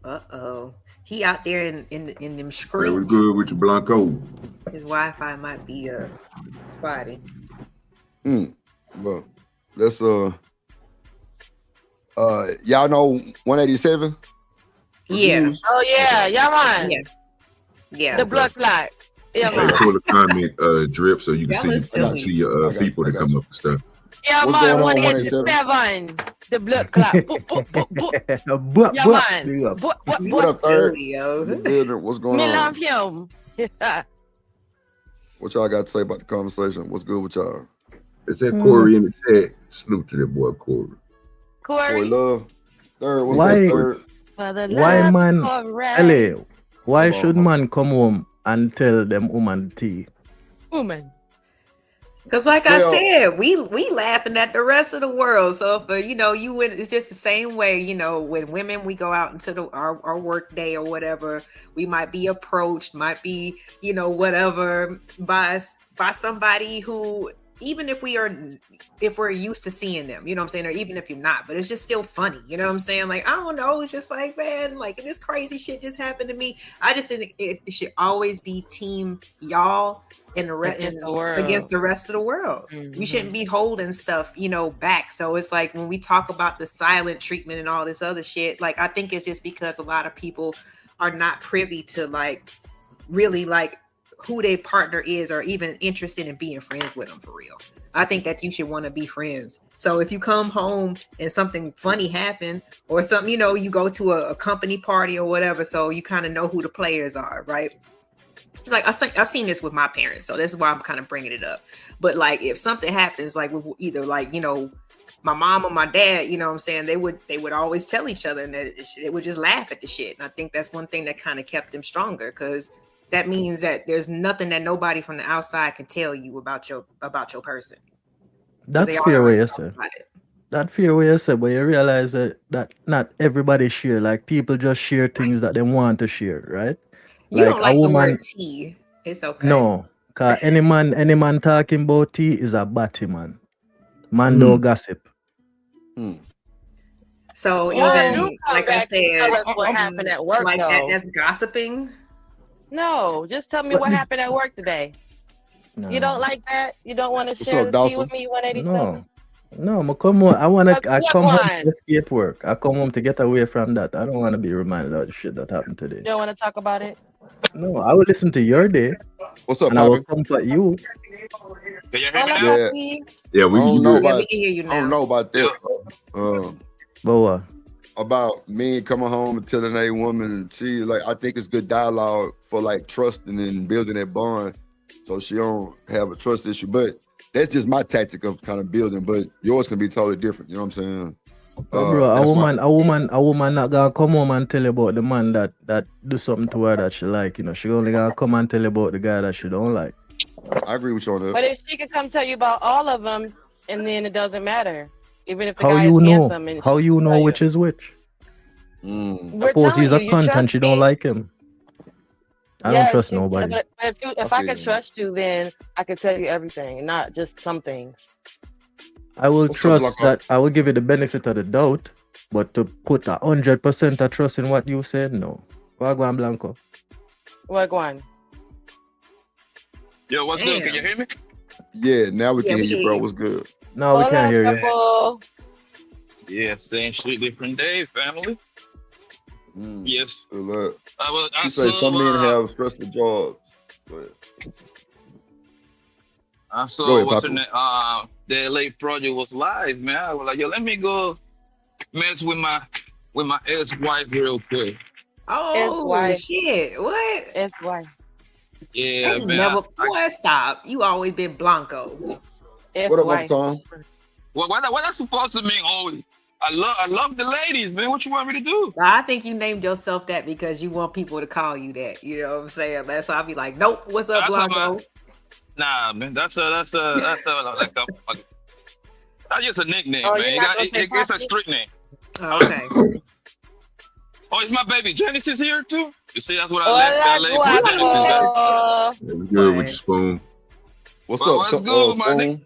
Uh-oh. He out there in them Hey, streets. we good with you, Blanco? His Wi-Fi might be spotty. Well, let's y'all know 187? Yeah. Oh yeah, man. Yeah. The blood clot. Yeah, Hey, man. pull a comment, Drip, so you can That see was silly. your people that come up and stuff. Yeah, What's man. going on, 187. The blood clot. Boop, boop, boop, boop. Yeah, man. What up, third? Silly, yo. What's going Me on? love him. What y'all got to say about the conversation? What's good with y'all? Is that Corey in the chat? Salute to that boy, Corey. Corey Love. Third, what's Why? up, third? Why, man? Ellie, why Hold on, should hold on. man come home and tell them woman tea? woman. Because like I said, we laughing at the rest of the world. So for you went, it's just the same way, when women, we go out into our work day or whatever, we might be approached, might be, whatever, by somebody who, even if we're used to seeing them, you know what I'm saying, or even if you're not, but it's just still funny, you know what I'm saying? Like, I don't know, it's just like, man, like this crazy shit just happened to me. I just think it should always be team y'all and against the rest of the world. Mm-hmm. We shouldn't be holding stuff, back. So it's like when we talk about the silent treatment and all this other shit, like I think it's just because a lot of people are not privy to like really like who their partner is or even interested in being friends with them for real. I think that you should want to be friends. So if you come home and something funny happened or something, you go to a company party or whatever, so you kind of know who the players are, right? It's like I've seen this with my parents, so this is why I'm kind of bringing it up. But like if something happens, like with either like my mom or my dad, you know what I'm saying, they would always tell each other, and that they would just laugh at the shit. And I think that's one thing that kind of kept them stronger, because that means that there's nothing that nobody from the outside can tell you about your person. That's fair way you say. That fair way you say, but you realize that not everybody share. Like people just share things that they want to share, right? You don't like the word tea. It's okay. No, cause any man talking about tea is a batty man. Man don't gossip. So even like I said, what happened at work, like that's gossiping. No, just tell me what happened at work today. No. You don't like that? You don't want to share the tea with me? 187. No, I come home. I come home to escape work. I come home to get away from that. I don't want to be reminded of the shit that happened today. You don't want to talk about it? No, I will listen to your day. What's up, and Bobby? I will comfort you. Yeah, we can hear you now. I don't know about that. But what? About men coming home and telling a woman, see, like I think it's good dialogue for like trusting and building that bond, so she don't have a trust issue. But that's just my tactic of kind of building. But yours can be totally different. You know what I'm saying? Bro, a woman not gonna come home and tell you about the man that do something to her that she like. She only gonna come and tell you about the guy that she don't like. I agree with you on that. But if she can come tell you about all of them, and then it doesn't matter, even if the how guy you is know? handsome. And how you know which is which? Suppose he's a cunt and she don't like him. I don't trust nobody. But if I could trust you, then I could tell you everything, not just some things. I will trust that. I will give you the benefit of the doubt, but to put 100% of trust in what you said, no. Wagwan Blanco. Wagwan. Yo, what's good? Can you hear me? Yeah, now we can hear you, bro. What's good? No, we can't hear you. Yeah, same shit, different day, family. Yes. Look. I say some men have stressful jobs. I saw what's in the LA project was live, man. I was like, yo, let me go mess with my ex-wife real quick. Oh shit! What? Ex-wife. Yeah, man. Boy, stop. You always been Blanco. What up, Uncle Tom? What that's supposed to mean? Oh, I love the ladies, man. What you want me to do? I think you named yourself that because you want people to call you that. You know what I'm saying? That's why I'll be like, nope. What's up, Blanco? Nah, man. That's just a nickname, man. It's a strict name. Oh, okay. Oh, is my baby Genesis here too? You see, that's what I left Genesis. We good with your spoon. What's up, good, Spoon?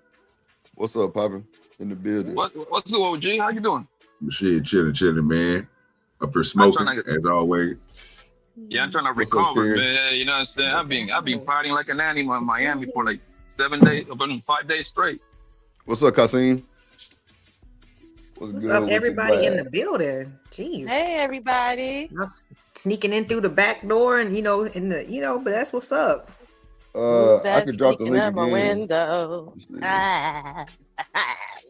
What's up, Poppin'? In the building. What's good, OG? How you doing? Shit, chilling, man. Up here smoking as always. Yeah, I'm trying to recover, man. You know what I'm saying? I've been partying like an animal in Miami for like 7 days, 5 days straight. What's up, Kasim? What's up, everybody in the building? Jeez. Hey, everybody. I'm sneaking in through the back door, and but that's what's up. I could drop the link again. Window.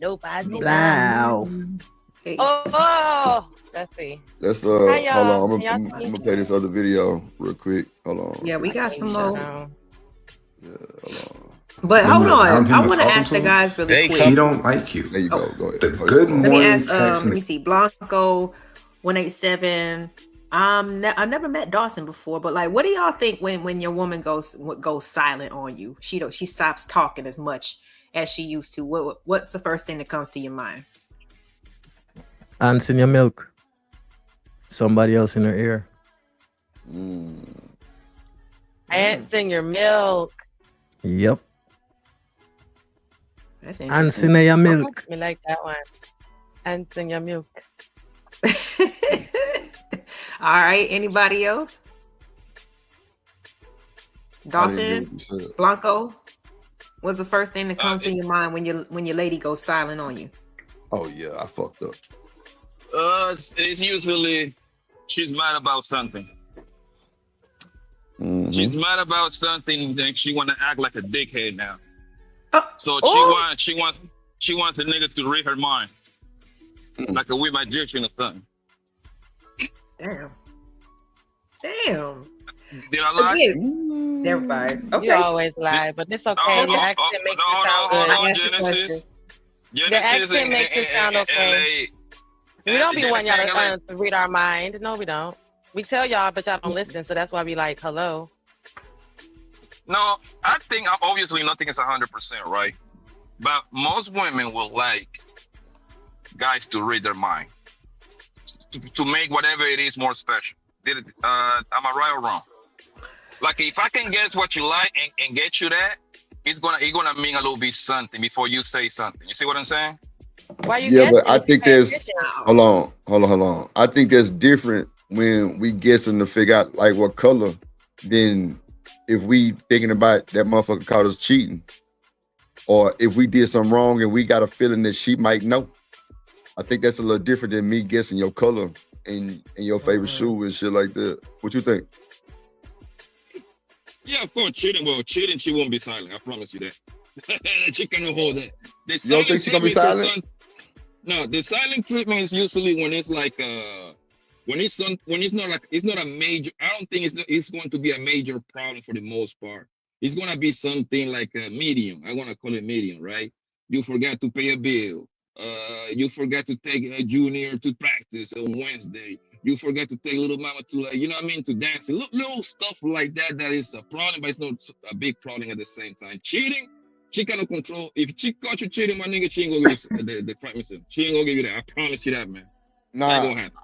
Nobody. Wow. Hey. Oh, let's see. Let's hold on. I'm gonna play this other video real quick. Hold on. Yeah, we got some more. Yeah, hold on. But hold on, I want to ask the guys really quick. He don't like you. There you go. Go ahead. The good morning let me ask. text. Let me see. Blanco 187. I've never met Dawson before, but like, what do y'all think when your woman goes silent on you? She stops talking as much as she used to. What's the first thing that comes to your mind? Ants in your milk. Somebody else in her ear. Ants in your milk. Yep. That's Ants interesting. in your milk. Me like that one. Ants in your milk. All right. Anybody else? Dawson, Blanco. What's the first thing that comes to your mind when your lady goes silent on you? Oh yeah, I fucked up. It's usually she's mad about something. She's mad about something, then she want to act like a dickhead now. So she wants a nigga to read her mind, like a weird magician or something. Damn. Did I lie? Everybody. Okay. You always lie, but it's okay. Your accent makes it sound good. The accent makes it sound okay. We don't be wanting y'all to read our mind. No, we don't. We tell y'all, but y'all don't listen, so that's why we like, hello. No, I think obviously nothing is 100% right, but most women will like guys to read their mind, to make whatever it is more special. Am I right or wrong? Like if I can guess what you like and get you that, it's gonna mean a little bit something before you say something. You see what I'm saying? Why you? Yeah, but I think there's hold on. I think that's different when we guessing to figure out like what color than if we thinking about that motherfucker caught us cheating, or if we did something wrong and we got a feeling that she might know. I think that's a little different than me guessing your color and your favorite shoe and shit like that. What you think? Yeah, of course, cheating. Well, cheating, she won't be silent. I promise you that. She cannot hold that. You don't think she's gonna be silent? No, the silent treatment is usually when it's like when it's not a major. I don't think it's going to be a major problem for the most part. It's gonna be something like a medium. I want to call it medium, right? You forgot to pay a bill. You forgot to take a junior to practice on Wednesday. You forgot to take little mama to to dance. Little stuff like that is a problem, but it's not a big problem at the same time. Cheating, she cannot control. If she caught you cheating, my nigga, she ain't gonna give you the promise. She ain't gonna give you that. I promise you that, man. Nah. Not gonna happen.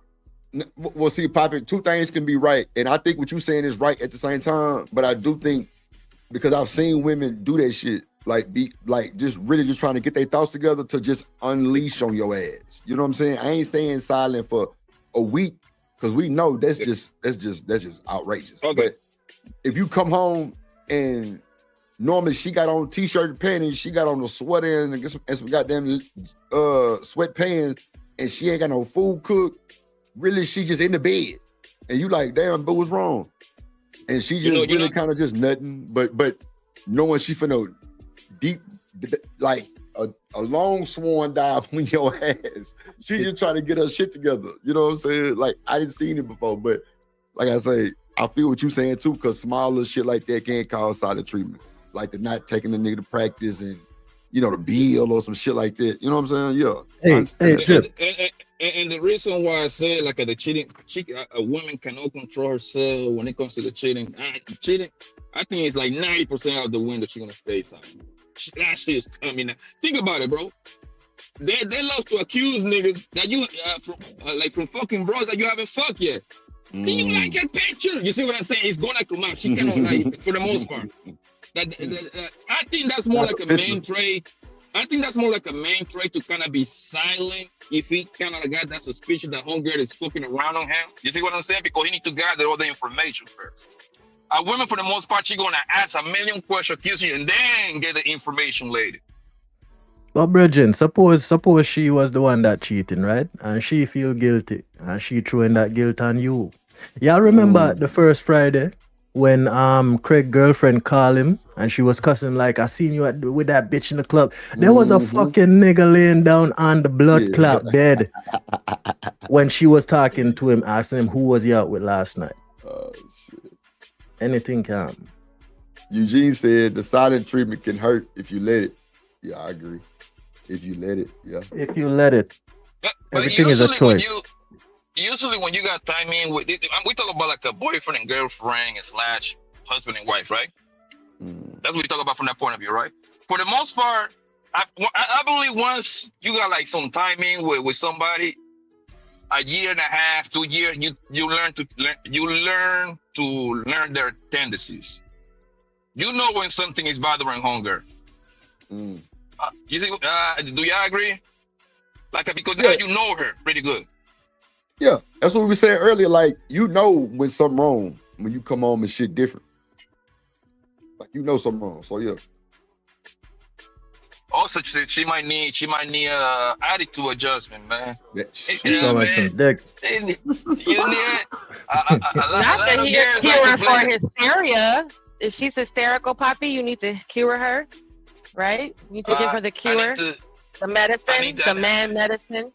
Well, see, Poppy, two things can be right, and I think what you're saying is right at the same time. But I do think, because I've seen women do that shit, just really trying to get their thoughts together to just unleash on your ass. You know what I'm saying? I ain't staying silent for a week because we know that's just outrageous. Okay. But if you come home and normally she got on t-shirt and panties, she got on the sweater and some goddamn sweatpants, and she ain't got no food cooked. Really, she just in the bed, and you like, damn, but what's wrong? And she just kind of just nothing, but knowing she finna deep, like a long swan dive on your ass. She just trying to get her shit together. You know what I'm saying? Like, I didn't see it before, but like I say, I feel what you're saying too, because smaller shit like that can cause silent treatment. Like the not taking the nigga to practice and, the bill or some shit like that. You know what I'm saying? Yeah. And the reason why I say like the cheating, a woman cannot control herself when it comes to the cheating. Cheating, I think it's like 90% of the win that she's gonna stay silent. That shit is coming out. Think about it, bro. They love to accuse niggas that you from fucking bros that you haven't fucked yet. Do you like your picture? You see what I'm saying? It's gonna come out. She cannot like for the most part. I think that's more like a main trait. I think that's more like a main trait to kind of be silent if he kind of got that suspicion that homegirl is fucking around on him. You see what I'm saying? Because he need to gather all the information first. A woman, for the most part, she's gonna ask a million questions, accuse you, and then get the information later. But Bridget, suppose she was the one that cheating, right? And she feel guilty, and she throwing that guilt on you. Y'all remember the first Friday when Craig's girlfriend called him and she was cussing him like, I seen you with that bitch in the club. There was a fucking nigga laying down on the blood clot bed when she was talking to him, asking him who was he out with last night. Oh shit. Anything can. Eugene said the silent treatment can hurt if you let it. Yeah, I agree. If you let it, yeah. If you let it. Everything is a choice. usually when you got timing with, we talk about like a boyfriend and girlfriend slash husband and wife, right? That's what we talk about from that point of view, right? For the most part, I believe once you got like some timing with somebody, a year and a half, 2 years, you learn to learn their tendencies. You know when something is bothering hunger. You see? Do y'all agree? Like because now you know her pretty good. Yeah, that's what we were saying earlier. Like you know when something wrong when you come home and shit different. Like you know something wrong. So yeah. Also, she might need attitude adjustment, man. She sound like some dick. You need Not that he is cure for hysteria. If she's hysterical, Poppy, you need to cure her, right? You need to give her the cure, the medicine, the man medicine.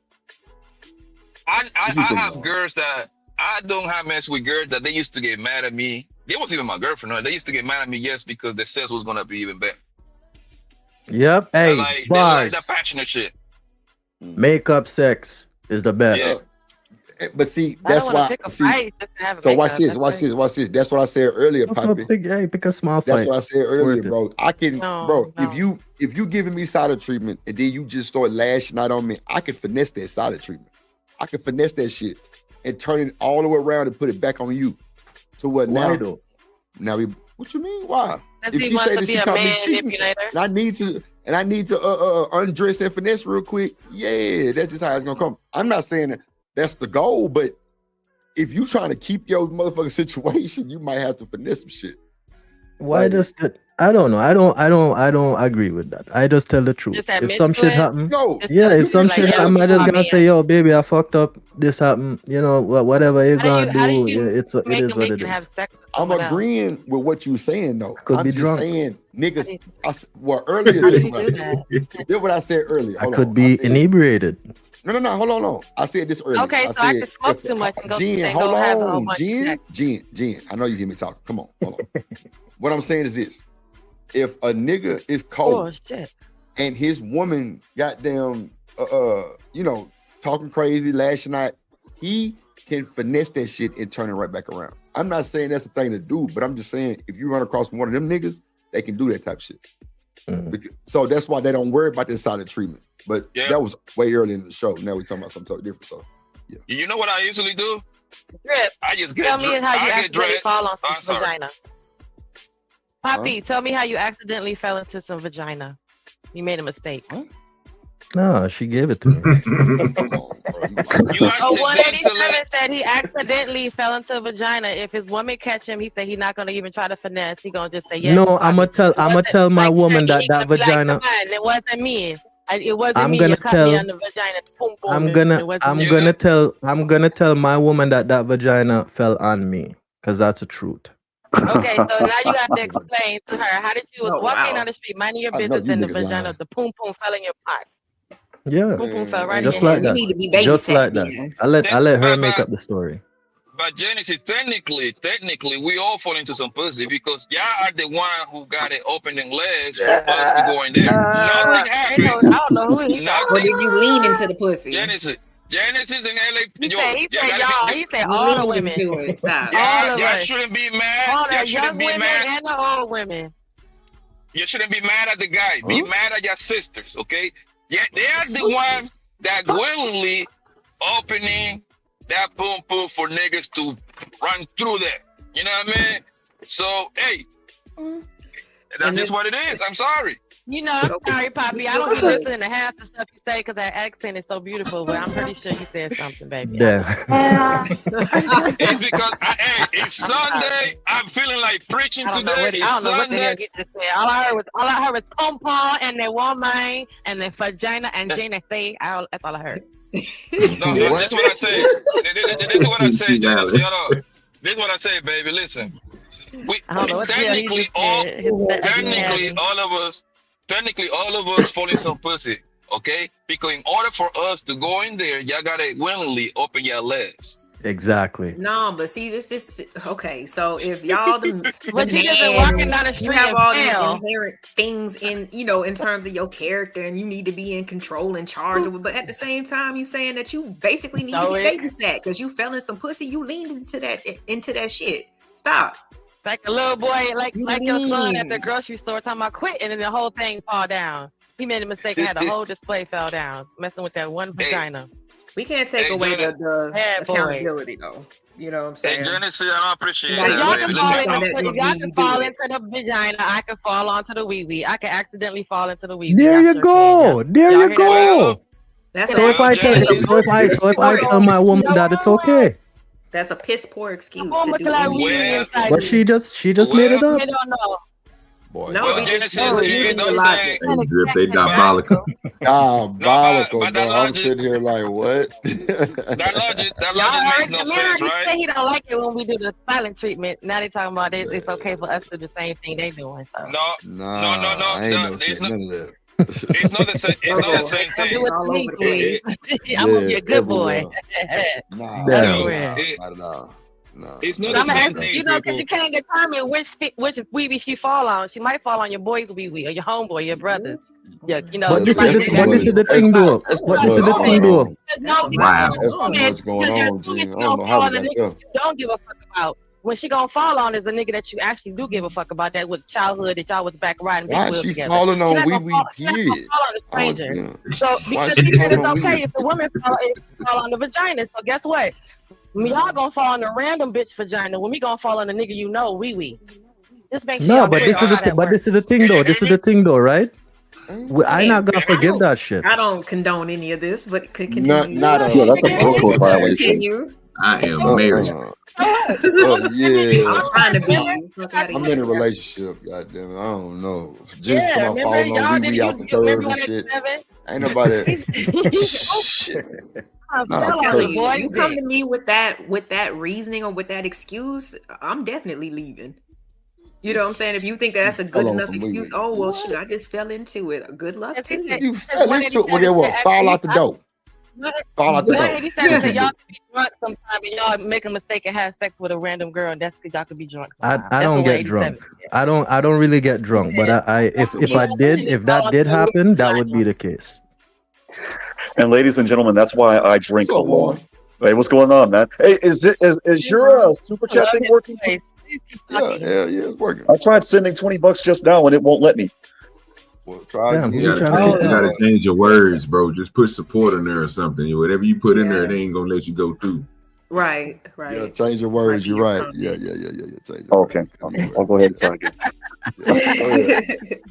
I have girls that I don't have mess with girls that they used to get mad at me. They wasn't even my girlfriend. No, they used to get mad at me just because the sex was gonna be even better. Yep. Hey, they bars. like that passionate shit. Makeup sex is the best. Yeah. But see, that's why. So watch this. That's what I said earlier, Poppy. Pick a small fight. That's what I said earlier, bro. I can, bro. If you giving me silent treatment and then you just start lashing out on me, I can finesse that silent treatment. I can finesse that shit and turn it all the way around and put it back on you. So what now? Why though? Now what you mean? Why? If she say that she caught me cheating, and I need to undress and finesse real quick. Yeah, that's just how it's gonna come. I'm not saying that that's the goal, but if you trying to keep your motherfucking situation, you might have to finesse some shit. Why does that? I don't know. I don't agree with that. I just tell the truth. If some shit happen, if some shit happen, I just gonna say, yo, baby, I fucked up. This happened. You know, whatever you're gonna do, it is what it is. I'm agreeing with what you're saying, though. Could I'm be just drunk. saying, niggas. Earlier, this is what I said. This is what I said earlier. I could be inebriated. No. Hold on. I said this earlier. Okay, so I can smoke too much and go Jen, hold on. Jen. I know you hear me talk. Come on, hold on. What I'm saying is this. If a nigga is cold and his woman goddamn talking crazy, lashing out, he can finesse that shit and turn it right back around. I'm not saying that's the thing to do, but I'm just saying if you run across one of them niggas, they can do that type of shit. So that's why they don't worry about this silent treatment. But that was way early in the show. Now we're talking about something totally different. So yeah. You know what I usually do? Drip. I just get Tell me how you accidentally fall on some vagina. Poppy, tell me how you accidentally fell into some vagina. You made a mistake. No, she gave it to me. 187 said he accidentally fell into a vagina. If his woman catch him, he said he's not gonna even try to finesse. He gonna just say yes. No, I'm gonna tell my woman that vagina. Like, it wasn't me. It wasn't I'm me. gonna You caught me on the vagina. Boom, boom, I'm gonna tell my woman that vagina fell on me because that's the truth. Okay, so now you have to explain to her how did you was walking down the street, minding your business, and the vagina, the poom poom fell in your pot. Yeah, poom poom fell right just in like your that. You need to be Just like that. babysat, I let her make up the story. But Genesis, technically, we all fall into some pussy because y'all are the one who got it opening legs for us to go in there. Nothing happens. I don't know who he Or did you lean into the pussy? Genesis in LA. He said all the women. Stop. Y'all shouldn't be mad. All Y'all the young shouldn't be women mad. and the old women. You shouldn't be mad at the guy. Be mad at your sisters, okay? Yeah, they are the ones that willingly opening that boom boom for niggas to run through there. You know what I mean? So, hey, that's just what it is. I'm sorry. You know, I'm sorry, Poppy. I don't be listening to half the stuff you say because that accent is so beautiful, but I'm pretty sure you said something, baby. Yeah. It's because, it's Sunday. I'm feeling like preaching today. I It's don't know what the hell Sunday. you just said. All I heard was pom pom and the woman and the vagina and Jane say. That's all I heard. No, that's what I say. This is what I say, Genesis. This is what I say, baby. Listen. Technically, all of us fall in some pussy, okay? Because in order for us to go in there, y'all gotta willingly open your legs. Exactly. No, but see, this okay. So if y'all the But you just man, walking down the you street have and all these fail. inherent things in in terms of your character, and you need to be in control and charge of it. But at the same time, you saying that you basically need to be babysat because you fell in some pussy. You leaned into that shit. Stop. Like a little boy, like your son at the grocery store talking about quit, and then the whole thing fall down. He made a mistake and had the whole display fell down, messing with that one vagina. We can't take away the accountability, though. You know what I'm saying? Hey, Genesis, I appreciate If y'all can fall into the vagina, I can fall onto the wee-wee. I can accidentally fall into the wee-wee. There you go. There you go. So if I tell my woman that it's okay. That's a piss poor excuse to do But she just made it up. They don't know. Boy, no, we just using your logic. If they diabolical. Diabolical, bro. I'm sitting here like, what? That logic makes no sense, right? Say he don't like it when we do the silent treatment. Now they talking about it's okay for us to do the same thing they doing. So no. I ain't no saying none of that. It's not the same. It's not the same thing. Do it to me, please. I'm gonna be a good boy. Nah, not at all. No. It's not the same thing. You know, because you can't determine which wee-wee she fall on. She might fall on your boy's wee-wee or your homeboy, your brothers. Yeah, you know. But this is the thing, though. Wow. That's too much going on, G. I don't know how we got there. Don't give a fuck about. When she gonna fall on is a nigga that you actually do give a fuck about. That was childhood that y'all was back riding. Why is she falling on wee-wee, period? So because she said it's okay if the woman fall on the vagina. So guess what? Y'all gonna fall on a random bitch vagina when we gonna fall on a nigga you know wee-wee. Just make sure. No, but this is the thing though. This is the thing though, right? I'm not gonna forgive that shit. I don't condone any of this, but continue. That's a bro code violation. I am married. Yeah. I'm trying to be. I'm in a relationship, goddamn it. I don't know. Just come out falling on wee-wee out the curb and shit. Ain't nobody. Shit. I'm telling you, you come to me with that reasoning or with that excuse, I'm definitely leaving. You know what I'm saying? If you think that's a good enough excuse, oh well, shoot, I just fell into it. Good luck to you. You fell into it. Well, what? Fall out the door. Fall out the door. Y'all can be drunk sometime and y'all make a mistake and have sex with a random girl, and that's because y'all could be drunk. I don't get drunk. I don't really get drunk. But if that did happen, that would be the case. And ladies and gentlemen, that's why I drink alone. Hey, what's going on, man? Hey, is your super chat thing working? Yeah, it's working. I tried sending $20 just now and it won't let me. Well, try again. You gotta change your words, bro. Just put support in there or something. Whatever you put in there, it ain't gonna let you go through. Right. Yeah, change your words. You're right. Yeah. Change okay. I'll go ahead and try again.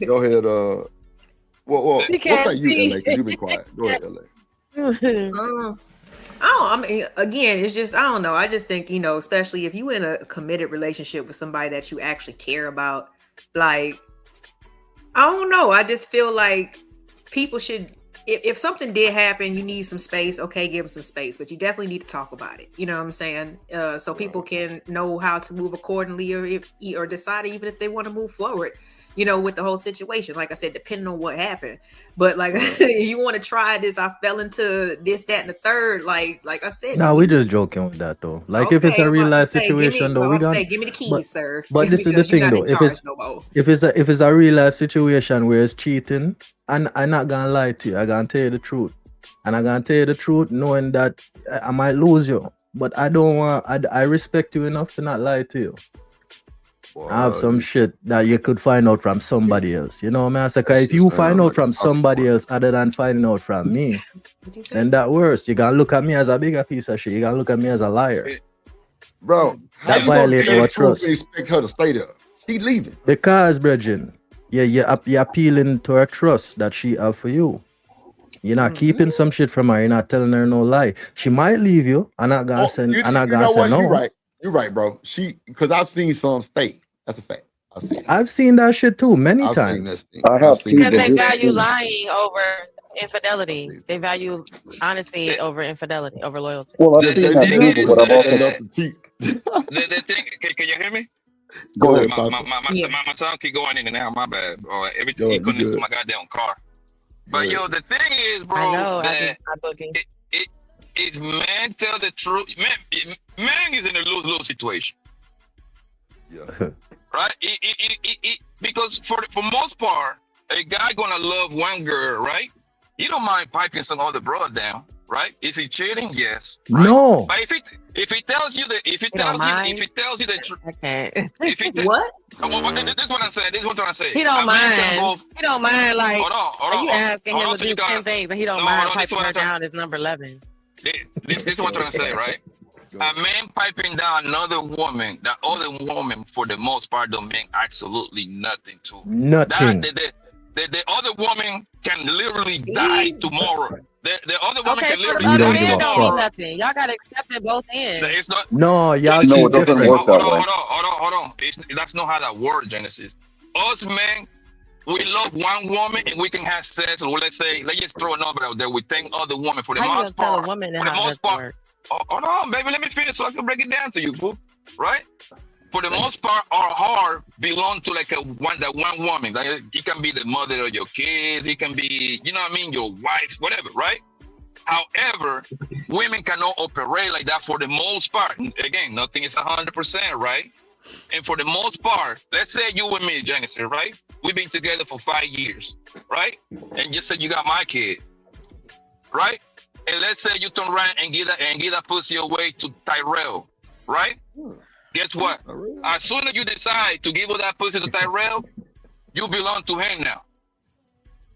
Go ahead. Well, what say you, LA? Because you've been quiet. Go ahead, LA. I mean, again, it's just I don't know. I just think especially if you in a committed relationship with somebody that you actually care about, like I don't know. I just feel like people should. If something did happen, you need some space. Okay, give them some space, but you definitely need to talk about it. You know what I'm saying? So people can know how to move accordingly, or decide even if they want to move forward. With the whole situation, like I said, depending on what happened. But like, you want to try this? I fell into this, that, and the third. Like I said. No, we just joking with that though. Like if it's a real life situation, though, we got. Give me the keys, sir. But this is the thing, though. If it's a real life situation where it's cheating, and I'm not gonna lie to you, I'm gonna tell you the truth, and I'm gonna tell you the truth, knowing that I might lose you, but I don't want. I respect you enough to not lie to you. I have some shit that you could find out from somebody else. You know what I mean? Because if you find out from somebody else other than finding out from me, then that worse. You gotta look at me as a bigger piece of shit. You gotta look at me as a liar. Bro, that violates our trust. Expect her to stay there. She leaving. Because, Bridget, you're appealing to her trust that she have for you. You're not keeping some shit from her. You're not telling her no lie. She might leave you. I'm not gonna say no. You're right, bro. Because I've seen some stay. That's a fact. I've seen that shit too many times. I have seen because they value lying over infidelity. They value honesty over infidelity, over loyalty. Well, I've seen that too, but I've also the thing. Can you hear me? Go ahead. My sound keep going in and out. My bad. Everything he connects to my goddamn car. But the thing is, bro, I know. that if men tell the truth, man is in a lose-lose situation. Yeah. Right? Because for most part, a guy gonna love one girl, right? He don't mind piping some other broad down, right? Is he cheating? Yes. Right? No. But if he tells you the truth, Okay. What? This is what I'm saying. This is what I'm saying. He don't mind. He don't mind. Like, hold on. you asking him to So do you got 10 things, and he don't mind piping her down is number 11. This is what I'm trying to say, right? A man piping down another woman, that other woman, for the most part, don't mean absolutely nothing to. Nothing. The other woman can literally die tomorrow. The other woman can Okay, so literally the other don't die give man a don't mean fuck. nothing. Y'all gotta accept it both ends. It's not. No, y'all No, cheat it doesn't different. work that way. Hold on. That's not how that works, Genesis. Us men, we love one woman and we can have sex. Or let's just throw a number out there. We think other woman for the How you most gonna tell part. a woman For the how most that part. work? Hold on, baby. Let me finish so I can break it down to you, fool. Right? For the most part, our heart belong to like that one woman. Like, it can be the mother of your kids. It can be, you know what I mean, your wife, whatever, right? However, women cannot operate like that for the most part. Again, nothing is 100%, right? And for the most part, let's say you and me, Genesis, right? We've been together for 5 years, right? And just say you got my kid, right? And let's say you turn around and give that pussy away to Tyrell, right? Guess what? As soon as you decide to give that pussy to Tyrell, you belong to him now.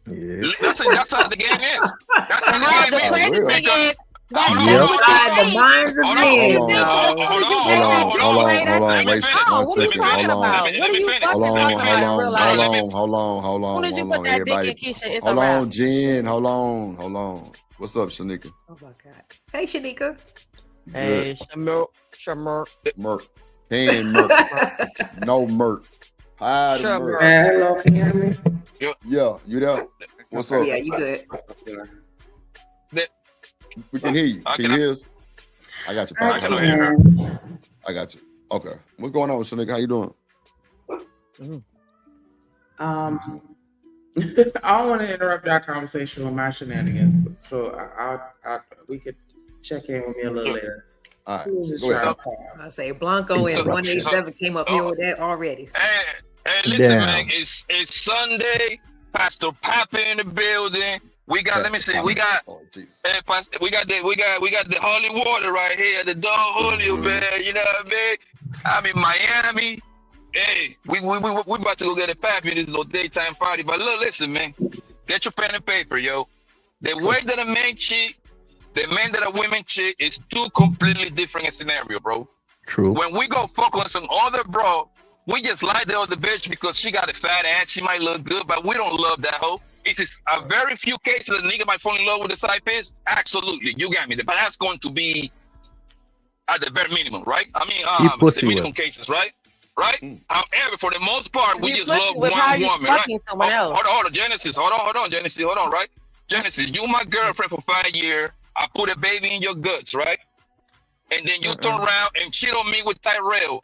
Yes. That's how the game is. That's how the game is. Crazy thing is, Inside the minds of men. Hold on. Wait 1 second. Hold on. What are you fucking talking about in real life? Hold on. As soon as you put that dick in Keisha, it's a Hold wrap. on, Jen. Hold on. What's up, Shanika? Oh my God. Hey, Shanika. Hey, Shamur. Merc. He ain't Merc. No Merc. Hi, the Sure, Merc. Hello, can you hear me? Yeah, you there? What's up? Yeah, you good. We can hear you. Can you hear us? I got you. I Papa. can Hold hear on. her. I got you. Okay. What's going on with Shanika? How you doing? I don't want to interrupt our conversation with my shenanigans, so we could check in with me a little later. All right. Who was just Go ahead. trying to talk? I say Blanco and 187 came up here with that already. Hey, listen, Damn. man. It's Sunday. Pastor Papa in the building. We got. Let me see. We got. Oh, Jesus. We got the holy water right here. The Don Julio, man. You know what I mean? I'm in Miami. Hey, we about to go get a pappy this little daytime party. But look, listen, man. Get your pen and paper, yo. The way that a man cheat, the man that a woman cheat is two completely different scenario, bro. True. When we go fuck on some other bro, we just like the other bitch because she got a fat ass. She might look good, but we don't love that hoe. It's just a very few cases a nigga might fall in love with the side piece. Absolutely, you got me. But that's going to be at the bare minimum, right? I mean, the minimum cases, right? Right? However, for the most part, we just love one woman, right? Hold on, Genesis. Hold on, Genesis. Hold on, right? Genesis, you my girlfriend for 5 years. I put a baby in your guts, right? And then you turn around and cheat on me with Tyrell.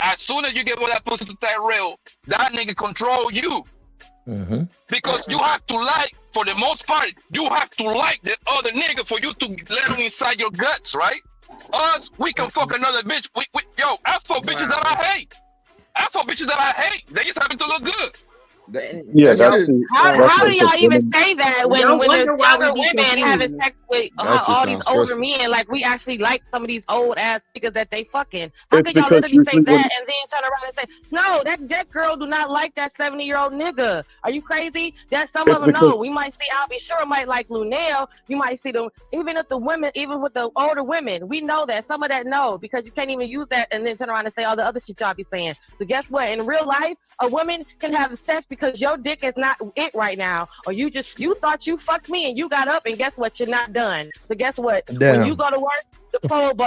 As soon as you give all that pussy to Tyrell, that nigga control you. Because you have to like, for the most part, you have to like the other nigga for you to let him inside your guts, right? Us, we can fuck another bitch. Yo, I fuck bitches that I hate. They just happen to look good. Yeah, how do y'all even say that when there's younger women having sex with all these older men? Like, we actually like some of these old ass niggas that they fucking. How can y'all literally say that and then turn around and say, no, that girl do not like that 70-year-old nigga? Are you crazy? That some of them know. We might see, I'll be sure, might like Lunel. You might see them, even if the women, even with the older women, we know that some of that know, because you can't even use that and then turn around and say all the other shit y'all be saying. So guess what? In real life, a woman can have sex because your dick is not it right now, or you thought you fucked me and you got up and guess what? You're not done. So guess what? Damn. When you go to work,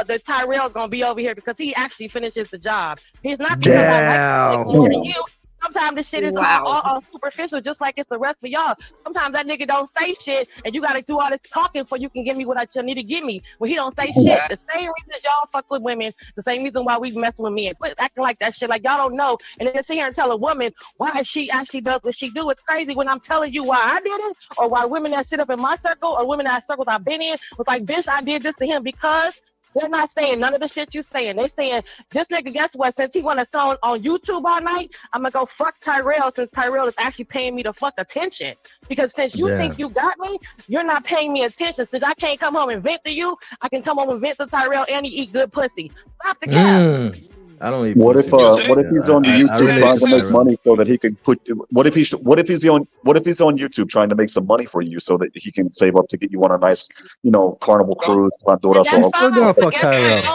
the Tyrell's gonna be over here because he actually finishes the job. He's not because I like more than you. Sometimes the shit is all superficial, just like it's the rest of y'all. Sometimes that nigga don't say shit, and you gotta do all this talking for you can give me what you need to give me. When he don't say shit, the same reason y'all fuck with women, the same reason why we messing with men. Quit acting like that shit, like y'all don't know. And then sit here and tell a woman why she actually does what she do. It's crazy when I'm telling you why I did it, or why women that sit up in my circle, or women that circles I've been in was like, bitch, I did this to him because. They're not saying none of the shit you saying. They saying, this nigga, guess what? Since he want to song on YouTube all night, I'm going to go fuck Tyrell since Tyrell is actually paying me the fuck attention. Because since you think you got me, you're not paying me attention. Since I can't come home and vent to you, I can come home and vent to Tyrell and he eat good pussy. Stop the cap. I don't eat What if pussy. what if he's on YouTube trying to make money so that he can put? What if he's on YouTube trying to make some money for you so that he can save up to get you on a nice, Carnival cruise? Don't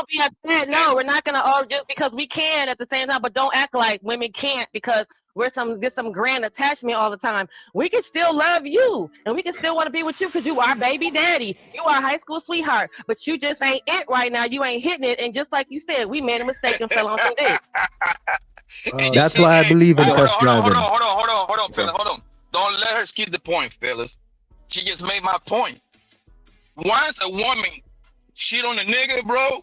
be upset. No, we're not gonna argue just because we can at the same time, but don't act like women can't because we're get some grand attachment all the time. We can still love you and we can still want to be with you because you are baby daddy. You are high school sweetheart, but you just ain't it right now. You ain't hitting it. And just like you said, we made a mistake and fell on some dick. That's why I believe in test driving. Hold on, fellas, hold on. Don't let her skip the point, fellas. She just made my point. Once a woman shit on a nigga, bro.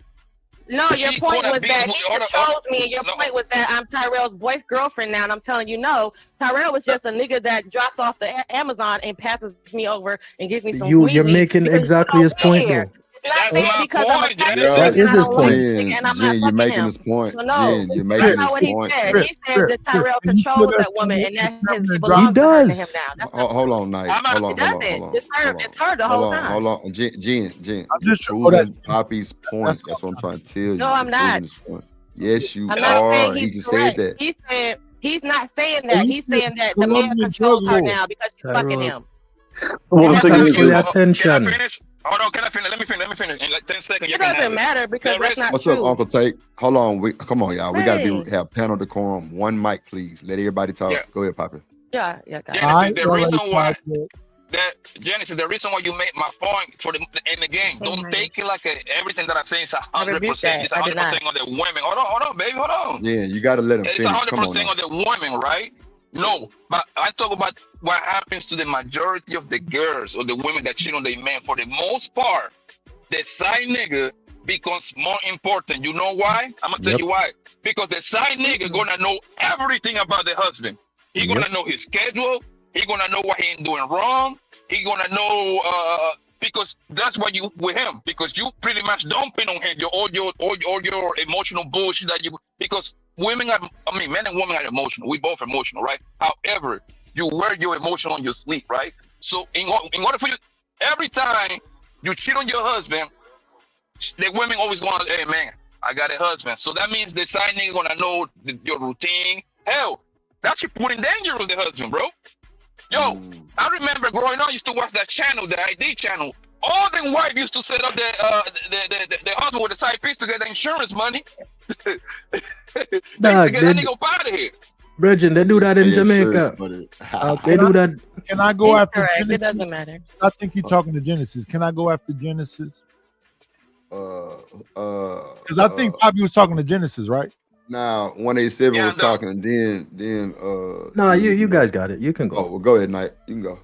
No, your point was that he controls me, and your point was that I'm Tyrell's girlfriend now, and I'm telling you, no, Tyrell was just a nigga that drops off the Amazon and passes me over and gives me some. You're making exactly his point, though. That's my point, Jen. That is his point. Jen, you're making his point. Jen, you're making his point. He said that Tyrell controls that woman, and that's his belongs to her to him now. Hold on, Knight. Hold on. It's her the whole time. Hold on, Jen. I'm just proving Poppy's point. That's what I'm trying to tell you. No, I'm not. Yes, you are. He just said that. He said he's not saying that. He's saying that the man controls her now because she's fucking him. Well, the thing is, attention. Hold on, can I finish? Let me finish. In like 10 seconds, it doesn't matter because that's not What's true. up, Uncle Tate? Hold on. Come on, y'all. We got to have panel decorum. One mic, please. Let everybody talk. Go ahead, Poppy. Yeah. Genesis, the reason why you made my point in the game, don't take it like everything that I'm saying is 100%. It's 100% on the women. Hold on, baby. Hold on. Yeah, you got to let him finish. It's 100% on the women, right? No, but I talk about what happens to the majority of the girls or the women that cheat on their man. For the most part, the side nigga becomes more important. You know why? I'm gonna tell you why. Because the side nigga gonna know everything about the husband. He gonna know his schedule. He gonna know what he ain't doing wrong. He gonna know because that's why you with him. Because you pretty much dumping on him all your emotional bullshit that you because. Men and women are emotional. We both emotional, right? However, you wear your emotion on your sleeve, right? So in order for you, every time you cheat on your husband, the women always going, hey man, I got a husband. So that means the side nigga gonna know your routine. Hell, that should put in danger with the husband, bro. Yo, I remember growing up, I used to watch that channel, the ID channel. All the wife used to set up the husband with the side piece to get the insurance money. They used to get that nigga up out of here. Bridget, they do that in Jamaica. They do that. Can I go after Genesis? It doesn't matter. I think you're talking to Genesis. Can I go after Genesis? Because I think Poppy was talking to Genesis, right? Now, 187 was talking, and then No, you guys got it. You can go. Oh, well, go ahead, Knight. You can go.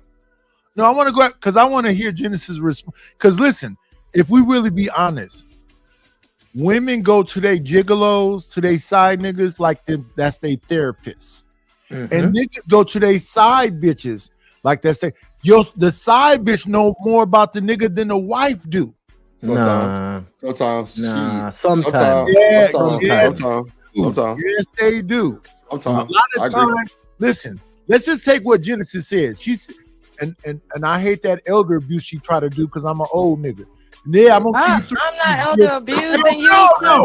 No, I want to go because I want to hear Genesis response. Because listen, if we really be honest, women go to their gigolos, to their side niggas like that's their therapists, and niggas go to their side bitches like that's the side bitch know more about the nigga than the wife do. Sometimes. Yes, they do. Sometimes. A lot of times, listen, let's just take what Genesis said. She's and I hate that elder abuse she try to do because I'm an old nigga. Yeah, I'm gonna give you 3 I'm not elder abusing you. No. I'm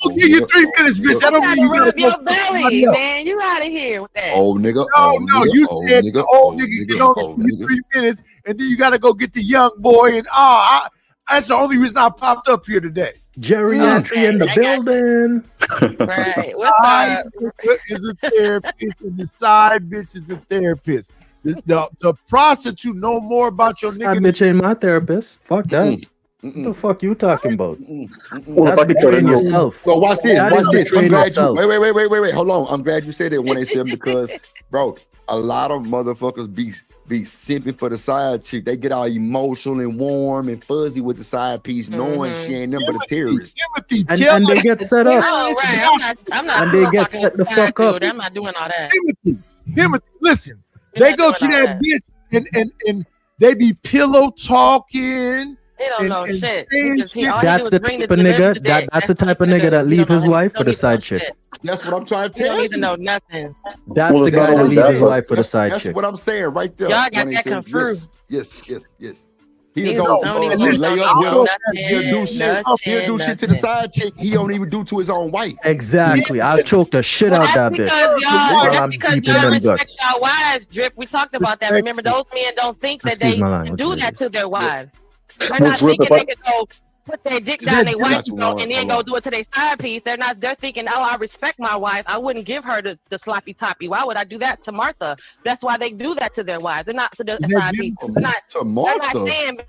gonna give you 3 minutes, bitch. I don't mean you gotta your belly, man. You out of here with that. Old nigga. No, you said the old nigga can only give you 3 minutes, and then you gotta go get the young boy. And that's the only reason I popped up here today. Geriatry in the building. Right. What's is a therapist, and the side bitch is a therapist. The prostitute know more about your Side nigga. bitch ain't my therapist. Fuck that. What the fuck you talking about? Well, if I That's could cut betraying in real- yourself. So watch this. That Watch is this. I'm betraying glad you. yourself. Wait. Hold on. I'm glad you said that 187 because, bro, a lot of motherfuckers be simping for the side chick. They get all emotional and warm and fuzzy with the side piece, knowing she ain't nothing but a terrorist. And they get set up. Oh, right. I'm not And they get fucking set the side fuck up. dude. I'm not doing all that. Timothy, listen. You're They not go to doing all that bitch and they be pillow talking. They don't know shit. That's the type of nigga. That's the type of nigga that leave his wife for the side chick. That's what I'm trying to You tell don't you. need to know nothing. That's Well, the it's not guy that only leave that, his but wife for the side That's chick. what I'm saying right there. Y'all got that 187. confused. Yes. He'll Niggas go don't even lay know up with her. nothing, He'll do shit. He'll do shit to the nothing. side chick. He don't even do to his own wife. Exactly. I'll choke the shit out that bitch while That's I'm because deep in y'all them respect guts. y'all wives, Drip. We talked about that. Remember, those men don't think that Excuse they my can language, do that ladies. to their wives. They're Well, not Drip, thinking if they can go put their dick down their wife's throat and then go do it to their side piece. They're thinking, oh, I respect my wife. I wouldn't give her the sloppy toppy. Why would I do that to Martha? That's why they do that to their wives. They're not to the side piece. They're not saying,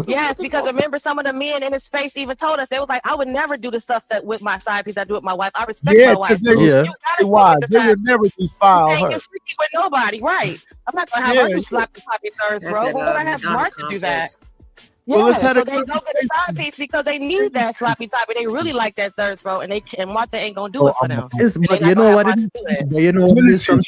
yes, because remember some of the men in his face even told us, they was like, I would never do the stuff that with my side piece I do with my wife. I respect Yeah, my wife. because they would never defile You her. ain't freaky with nobody, right? I'm not gonna have her do sloppy toppy thirds, That's bro. it, Why would I have Madonna Martha do that? complex. Well, Yeah, let's have so a they go get the side piece because they need that sloppy toppy. They really like that third throat, and Martha ain't gonna do it for them. But you know what? You know what?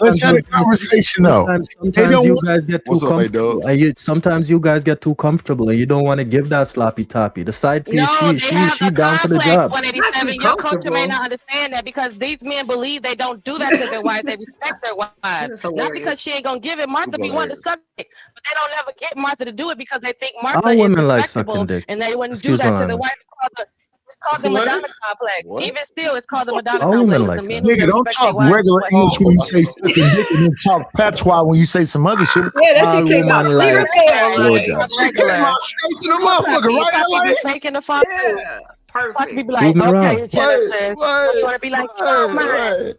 Let's have a conversation though. Sometimes you guys get too What's up, comfortable. Sometimes you guys get too comfortable, and you don't want to give that sloppy toppy. The side piece, No, she down for the job. 187. Your culture may not understand that because these men believe they don't do that to their wives. They respect their wives. Not because she ain't gonna give it. Martha be wanting to suck it, but they don't ever get Martha to do it because they think Martha All is women like respectable, sucking dick. and they wouldn't Excuse do that my to the language. wife. It's called the Madonna complex. Even still, it's called the Madonna All women complex. like The men that. who Nigga, don't respect talk their wives regular like- English when you say sucking dick and then talk patois when you say some other shit. Yeah, that's All what came out woman clear like as hell. blowjob. Shit came out straight to the motherfucker, right? Probably LA? taking the phone. Yeah, perfect. Be like, Moving around. okay, Genesis. You want to be like, oh man.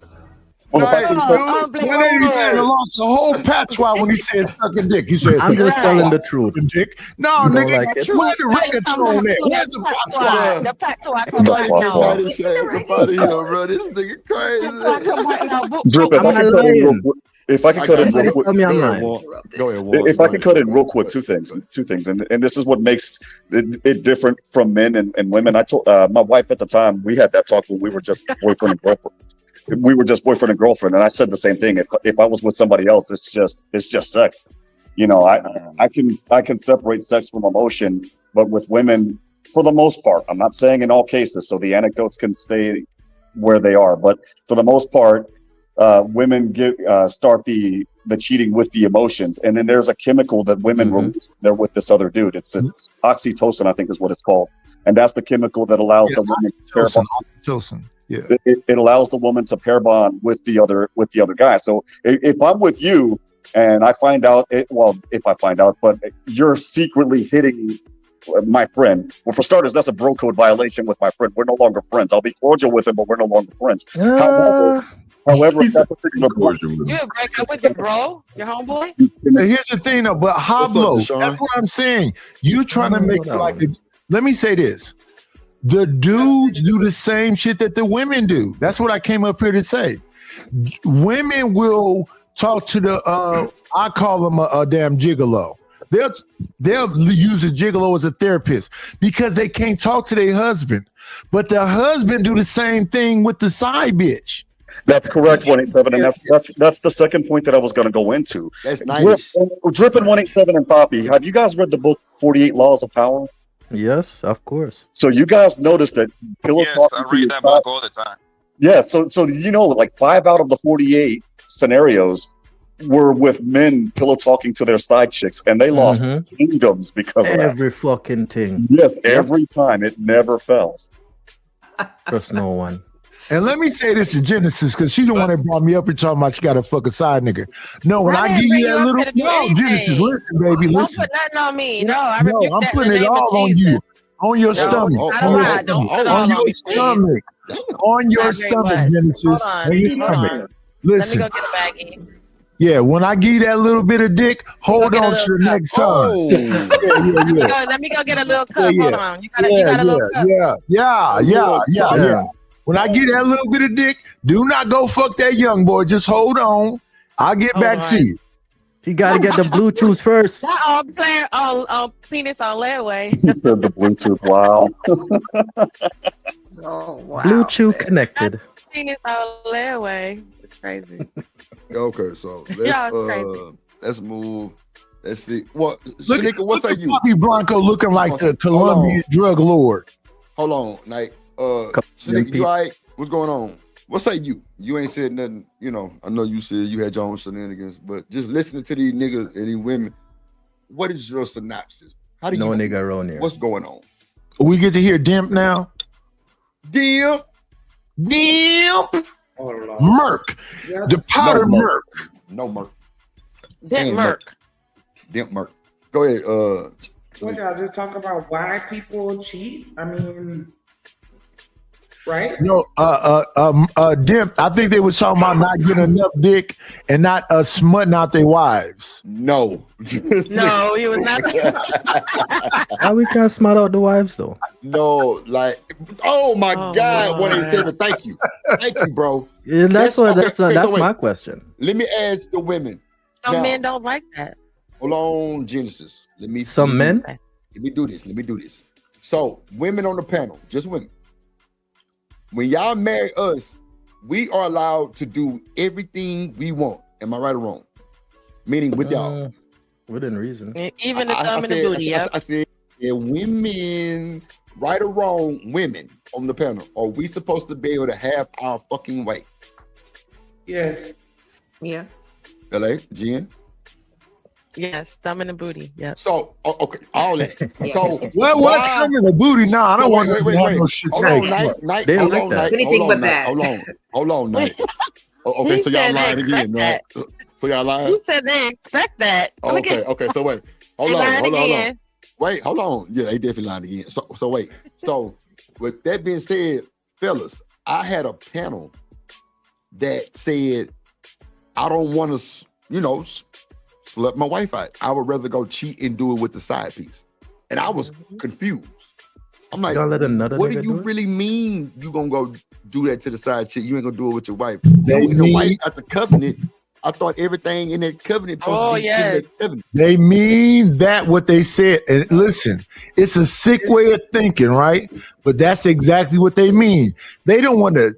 Well, if I can cut, Oh, Blake, 187 lost a whole patois when he said sucking dick. He said, I'm just telling the truth. sucking dick. No, You don't nigga, like it? where the reggaeton at? Where's the patois? The patois come Somebody right get now. mad and say somebody here, bro. This nigga crazy. Come right now. Drip, if I'm I can not cut in real lying. quick, if I can cut in real Somebody quick, tell me I'm lying. Go ahead, Warren. if I can cut in real quick, two things, and this is what makes it different from men and women. I told my wife at the time, we had that talk when we were just boyfriend and girlfriend. We were just boyfriend and girlfriend, and I said the same thing. If I was with somebody else, it's just sex. You know, I can separate sex from emotion, but with women, for the most part, I'm not saying in all cases, so the anecdotes can stay where they are, but for the most part, women start the cheating with the emotions, and then there's a chemical that women release when they're with this other dude. It's oxytocin, I think is what it's called, and that's the chemical that allows the woman to pair bond. Oxytocin. Yeah. It allows the woman to pair bond with the other guy. So if I'm with you and I find out, if I find out, but you're secretly hitting my friend. Well, for starters, that's a bro code violation with my friend. We're no longer friends. I'll be cordial with him, but we're no longer friends. However, if that particular You break up with your bro, your homeboy? Here's the thing, though, but Hoblo, that's what I'm saying. You trying to make it like let me say this. The dudes do the same shit that the women do. That's what I came up here to say. Women will talk to the I call them a damn gigolo. They'll use a gigolo as a therapist because they can't talk to their husband. But the husband do the same thing with the side bitch. That's correct, 187, and that's the second point that I was going to go into. That's nice. Drip and 187 and Poppy, have you guys read the book 48 Laws of Power? Yes, of course. So you guys noticed that pillow talking I to read your that side. book all the time. Yeah, so you know, like 5 out of the 48 scenarios were with men pillow talking to their side chicks, and they lost kingdoms because of that. Every fucking thing. Yes, every time. It never fails. Trust no one. And let me say this to Genesis, because she's the one that brought me up and talking about she got a fucking side nigga. No, when I give you that little Genesis, listen, baby, listen. Don't put nothing on me. No, I'm putting it all on you. On your stomach. On your stomach. On your stomach, Genesis. On your stomach. Let me Listen. go get a baggie. Yeah, when I give you that little bit of dick, hold on to the next time. Oh, Let me go get a little cup. Yeah, Hold on. You got a little cup. Yeah. When I get that little bit of dick, do not go fuck that young boy. Just hold on. I'll get back to you. He got to get the Bluetooth first. That all player on penis on layaway. He said the Bluetooth. Wow. Oh wow. Bluetooth connected. Penis on layaway. It's crazy. Okay, so Yeah, it's crazy. let's move. Let's see. What Look, Shanika, what say at you? Bobby Blanco looking like the Colombian drug lord. Hold on, like Shanika, you all right? What's going on? What say you? You ain't said nothing, you know. I know you said you had your own shenanigans, but just listening to these niggas and these women, what is your synopsis? How do you No feel? nigga around here. What's going on? We get to hear Dimp now. Dimp. Merc. The powder No Merc. No Merc. Dimp Merc. Dimp Merc. Go ahead. What y'all just talk about why people cheat? I mean, right? No, Dimp. I think they was talking about not getting enough dick and not smutting out their wives. No. No, he was not. How we can't smart out the wives though? No, like, oh my God, what he said, but thank you, bro. Yeah, that's my question. Let me ask the women. Some men don't like that. Hold on, Genesis. Some men. Let me do this. So, women on the panel, just women. When y'all marry us, we are allowed to do everything we want. Am I right or wrong? Meaning with y'all. Within reason. Even the thumb and the booty. I said, women, right or wrong, women on the panel, are we supposed to be able to have our fucking way? Yes. Yeah. LA, Jen? Yes, thumb and the booty. Yeah. So, okay, all that. So, what's some in the booty? No, I don't want to have no shit. Hold on, Night. They Hold like on, that. Night. Anything Hold but on, that. Hold on, Night. Okay, He so y'all said they lying again, right? expect So y'all lying? Who said they expect that? Okay, so wait. Hold They on. lying again. Wait, hold on. Yeah, they definitely lying again. So wait. So with that being said, fellas, I had a panel that said, I don't want to, slut my wife out. I would rather go cheat and do it with the side piece. And I was confused. I'm like, what do you really mean you gonna go do that to the side chick? You ain't gonna do it with your wife. The wife at the covenant, I thought everything in that covenant supposed to be in that covenant. They mean that what they said. And listen, it's a sick way of thinking, right? But that's exactly what they mean. They don't want to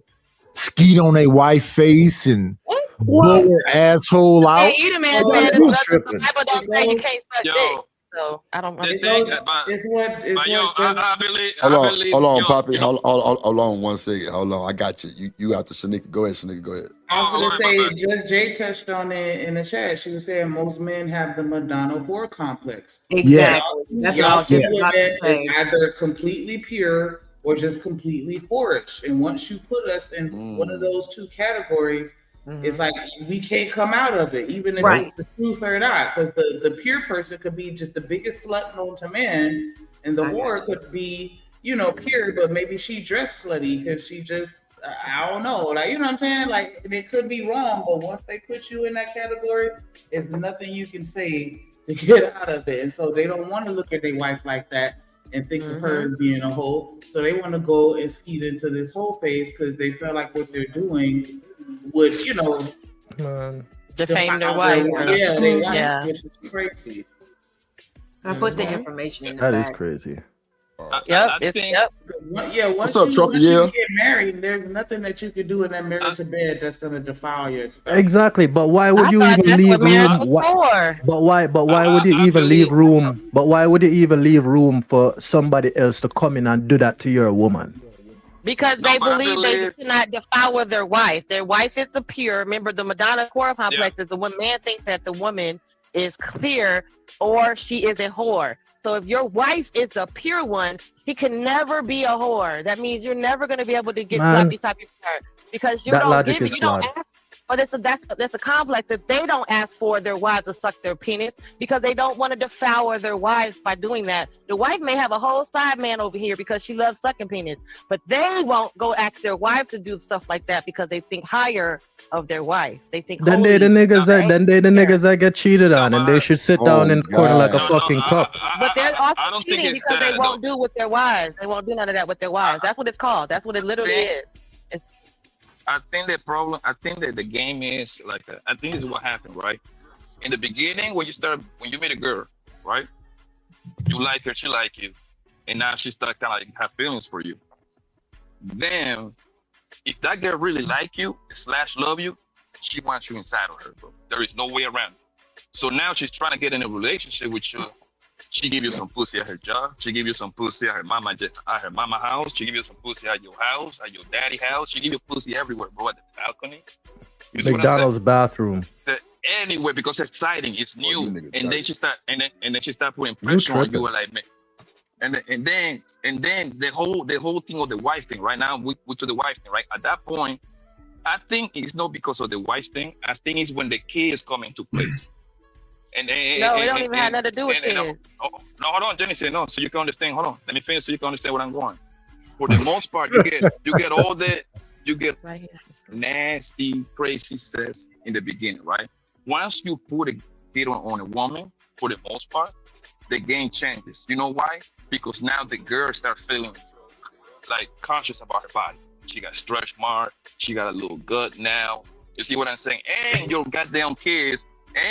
skeet on their wife face and blow her asshole out. Hey, you the man said the Bible don't say you can't suck dick. So I don't understand. It's what I believe. Hold on, Poppy. Hold on 1 second. Hold on, I got you. You got the Shanika. Go ahead, Shanika. Go ahead. I was gonna say, just Jay touched on it in the chat. She was saying most men have the Madonna whore complex. Exactly. That's what I was just about to say. It's either completely pure or just completely whorish. And once you put us in one of those two categories, it's like we can't come out of it, even if it's the truth or not. Because the pure person could be just the biggest slut known to man, and the whore could be, pure, but maybe she dressed slutty because she just, I don't know, like, you know what I'm saying? Like, it could be wrong, but once they put you in that category, there's nothing you can say to get out of it. And so they don't want to look at their wife like that and think of her as being a hoe. So they want to go and skeet into this whole phase because they feel like what they're doing would, defame their wife. Their wife, which is crazy. I put the information in the That back. is crazy. Once What's up, you Trucker? Yeah. get married, there's nothing that you could do in that marriage to bed that's gonna defile your spouse. Exactly, but why would you even leave room? But why would you even leave room? But why would you even leave room for somebody else to come in and do that to your woman? Because they believe they cannot devour their wife. Their wife is the pure. Remember, the Madonna whore complex is the one man thinks that the woman is clear or she is a whore. So if your wife is the pure one, she can never be a whore. That means you're never going to be able to get sloppy type of her because you don't give it. You don't ask. But that's a complex that they don't ask for their wives to suck their penis because they don't want to devour their wives by doing that. The wife may have a whole side man over here because she loves sucking penis, but they won't go ask their wives to do stuff like that because they think higher of their wife. They think Then they the niggas that get cheated on, and they should sit down in the corner like a fucking cup. But they're also don't think cheating it's because they that, won't do with their wives. They won't do none of that with their wives. That's what it's called. That's what it literally is. I think that the game is like I think this is what happened, right? In the beginning, when you meet a girl, right? You like her, she like you, and now she start kind of like have feelings for you. Then, if that girl really like you / love you, she wants you inside of her, bro. There is no way around it. So now she's trying to get in a relationship with you. She give you some pussy at her job. She give you some pussy at her mama house. She give you some pussy at your house, at your daddy house. She give you pussy everywhere, bro. At the balcony. You see McDonald's bathroom. Anywhere because it's exciting, it's new, and then she start putting pressure on you, like, man. And then the whole thing of the wife thing. Right now, we to the wife thing, right? At that point, I think it's not because of the wife thing. I think it's when the kids come into place. No, it don't even have nothing to do with kids. No, hold on, Jenny said no, so you can understand. Hold on, let me finish so you can understand where I'm going. For the most part, you get all that, you get nasty, crazy sex in the beginning, right? Once you put a kid on a woman, for the most part, the game changes. You know why? Because now the girl starts feeling like conscious about her body. She got stretch mark, she got a little gut now. You see what I'm saying? And your goddamn kids.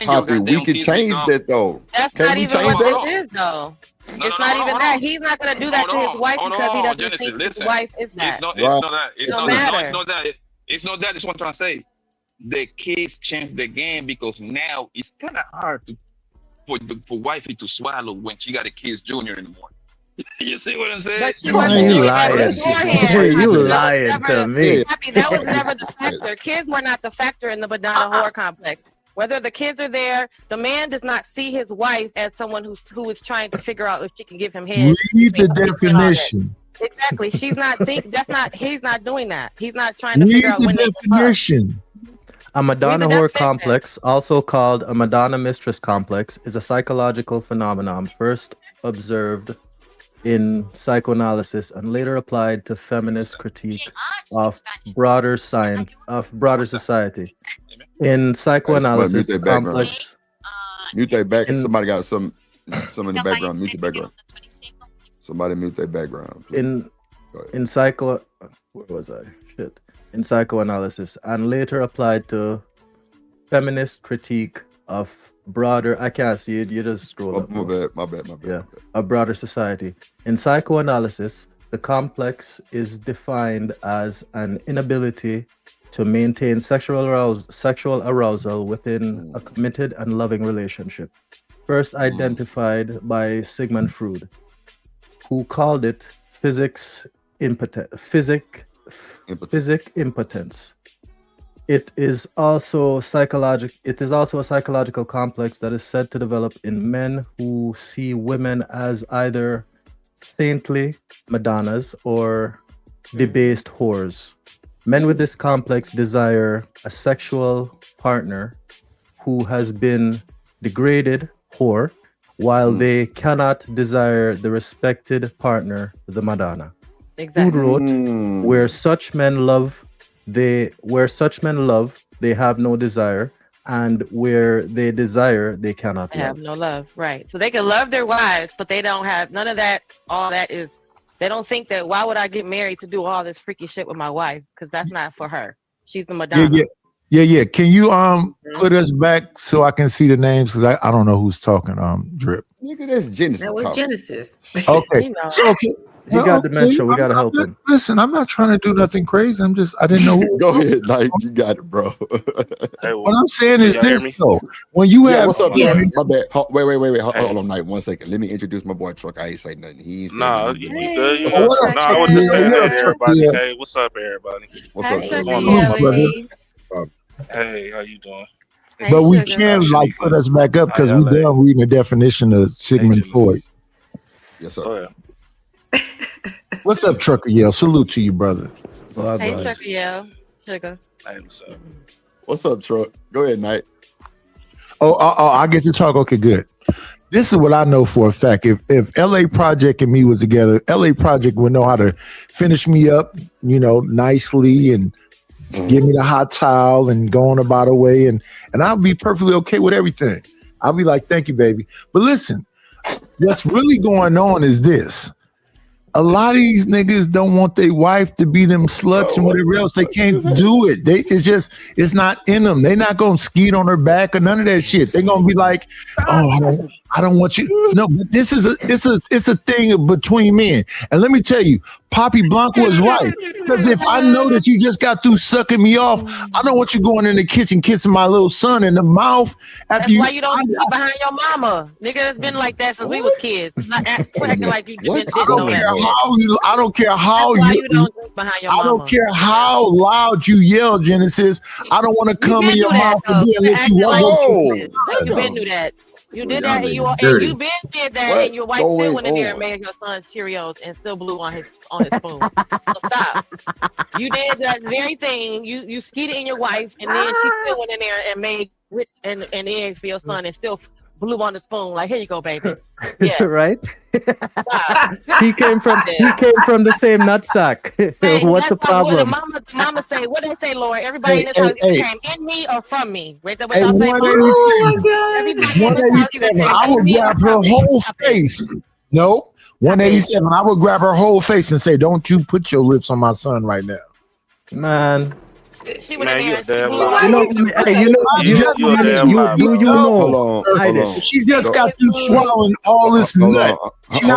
Poppy, we can change that though. That's not even what this is though. It's not even that. He's not gonna do that to his wife because he doesn't think his wife is that. It's not that. It's not that. It's not that. It's what I'm trying to say. The kids change the game because now it's kind of hard for wifey to swallow when she got a kids junior in the morning. You see what I'm saying? But she wasn't doing that beforehand. You lying to me. Happy, that was never the factor. Kids were not the factor in the Madonna whore complex. Whether the kids are there, the man does not see his wife as someone who is trying to figure out if she can give him head. Read the definition. Exactly. He's not doing that. He's not trying to figure out when the definition. A Madonna whore complex, also called a Madonna mistress complex, is a psychological phenomenon first observed in psychoanalysis and later applied to feminist critique of broader society. In psychoanalysis, mute their complex. Mute their back. Somebody got some in the background. Mute the background. Somebody mute their background. Please. In psycho, where was I? Shit. In psychoanalysis, and later applied to feminist critique of broader. I can't see it. You just scroll up. My bad. Yeah, a broader society. In psychoanalysis, the complex is defined as an inability to maintain sexual arousal within a committed and loving relationship. First identified by Sigmund Freud, who called it physic impotence. It is also a psychological complex that is said to develop in men who see women as either saintly Madonnas or debased whores. Men with this complex desire a sexual partner who has been degraded whore, while they cannot desire the respected partner, the Madonna. Exactly. Who wrote, where such men love, they have no desire, and where they desire, they cannot have no love. Right. So they can love their wives, but they don't have none of that. All that is. They don't think that why would I get married to do all this freaky shit with my wife? Because that's not for her. She's the Madonna. Yeah. Can you put us back so I can see the names? Because I don't know who's talking. Drip. Nigga, that's Genesis. That was Genesis. Okay. So he got dementia. We gotta help him. Listen, I'm not trying to do nothing crazy. I didn't know. Go ahead, like you got it, bro. What I'm saying is this though. When you have what's up, my bad. Wait. Hold on, Knight. 1 second. Let me introduce my boy Truck. I ain't say nothing. He's you good? I was just saying, hey everybody. Hey, what's up, everybody? What's up? What's going on, brother? Hey, how you doing? But we can't put us back up because we done reading the definition of Sigmund Freud. Yes, sir. What's up, Trucker Yell? Salute to you, brother. Hey, Trucker Yell. Sugar. Hey, what's up? What's up, Truck? Go ahead, Knight. Oh, I get to talk. Okay, good. This is what I know for a fact. If LA Project and me was together, LA Project would know how to finish me up, nicely and give me the hot towel and go on about her way, and I'll be perfectly okay with everything. I'll be like, thank you, baby. But listen, what's really going on is this. A lot of these niggas don't want their wife to be them sluts and whatever else. They can't do it. It's not in them. They're not gonna skeet on her back or none of that shit. They're gonna be like, oh, I don't want you. No, but it's a thing between men. And let me tell you, Poppy Blanco is right. Because if I know that you just got through sucking me off, I don't want you going in the kitchen kissing my little son in the mouth. That's why you don't sit behind your mama. Nigga, it's been like that since we was kids. It's not acting like you been sitting on that. I don't care how you don't drink behind your mama. I don't care how loud you yell, Genesis. I don't want to come in your mouth and be unless you want. You been do that. You did that, and you been did that, and your wife still went in there and made your son Cheerios and still blew on his spoon. So stop. You did that very thing. You skeeted in your wife, and then she still went in there and made grits and eggs for your son, and still blew on the spoon. Like, here you go, baby. Yeah, right. he came from the same nutsack. What's the problem? What the mama say? What they say, Lord? Everybody in this house came in me or from me. Right there, what Hey, y'all say? 187. I would grab her whole face. No, 187. I would grab her whole face and say, "Don't you put your lips on my son right now, man." She was Man, you a damn Hold on. She just got through swallowing all this nut. Hold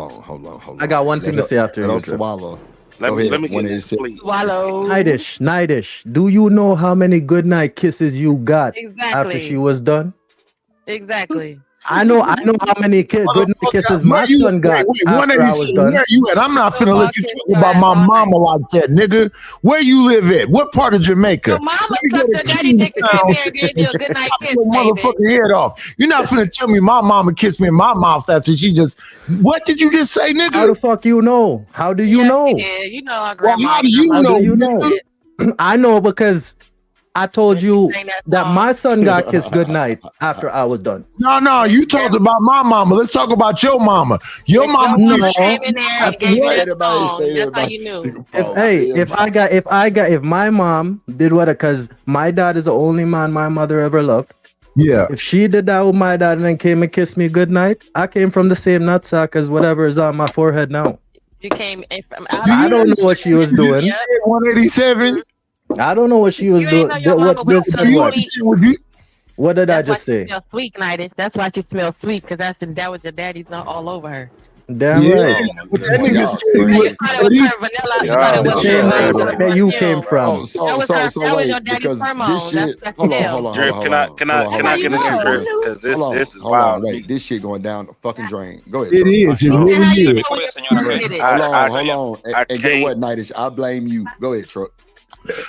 on. I got one thing to say after you. Swallow. Let me get this, please. Swallow. Nidish, do you know how many goodnight kisses you got after she was done? Exactly. I know how many goodnight kisses my son got after I was done. Where you at? I'm not finna let you talk about my mama like that, nigga. Where you live at? What part of Jamaica? Your mama sucked your daddy dick and came here and gave you a good night kiss, your motherfucking head off. You're not finna tell me my mama kissed me in my mouth after she just. What did you just say, nigga? How the fuck you know? How do you know? Yeah, you know how Well, how do you know? I know because I told you that my son got kissed goodnight after I was done. No, you talked about my mama. Let's talk about your mama. Your mama. If my mom did what, because my dad is the only man my mother ever loved. Yeah. If she did that with my dad and then came and kissed me goodnight, I came from the same nutsack as whatever is on my forehead now. You came from. I don't know what she was doing. 187. I don't know what she was doing. What did I just say? She smells sweet, Nighty. That's why she smells sweet, because that was your daddy's not all over her. Damn right. But that nigga said where you came from. That was your daddy's hormone. Hold on. Drip, can I get this in, Drip? Because this is wild. Wait, this shit going down the fucking drain. Go ahead. It is. It really is. Hold on. And get what, Nightish? I blame you. Go ahead, Truck.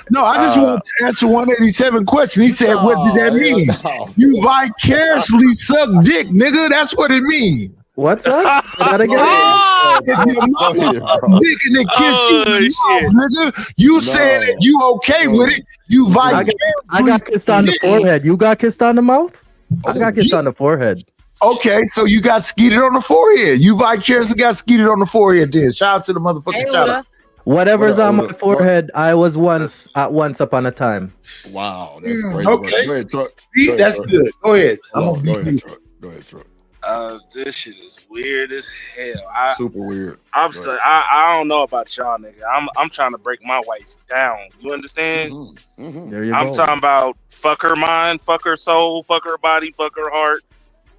No, I just want to answer 187 question. He said, what did that mean? You vicariously suck dick, nigga. That's what it means. What's up? Say that again. If your mama suck dick and they kiss you in the mouth, nigga, you saying that you okay with it. You vicariously I got kissed on the forehead. You got kissed on the mouth? I got kissed on the forehead. Okay, so you got skeeted on the forehead. You vicariously got skeeted on the forehead then. Shout out to the motherfucking shout out. Whatever's on my forehead, I was once upon a time. Wow, that's crazy. Okay. Go ahead, Truck. That's good. Go ahead. Go ahead, Truck. Go ahead, Truck. This shit is weird as hell. Super weird. I don't know about y'all, nigga. I'm trying to break my wife down. You understand? There you I'm go. talking about fuck her mind, fuck her soul, fuck her body, fuck her heart,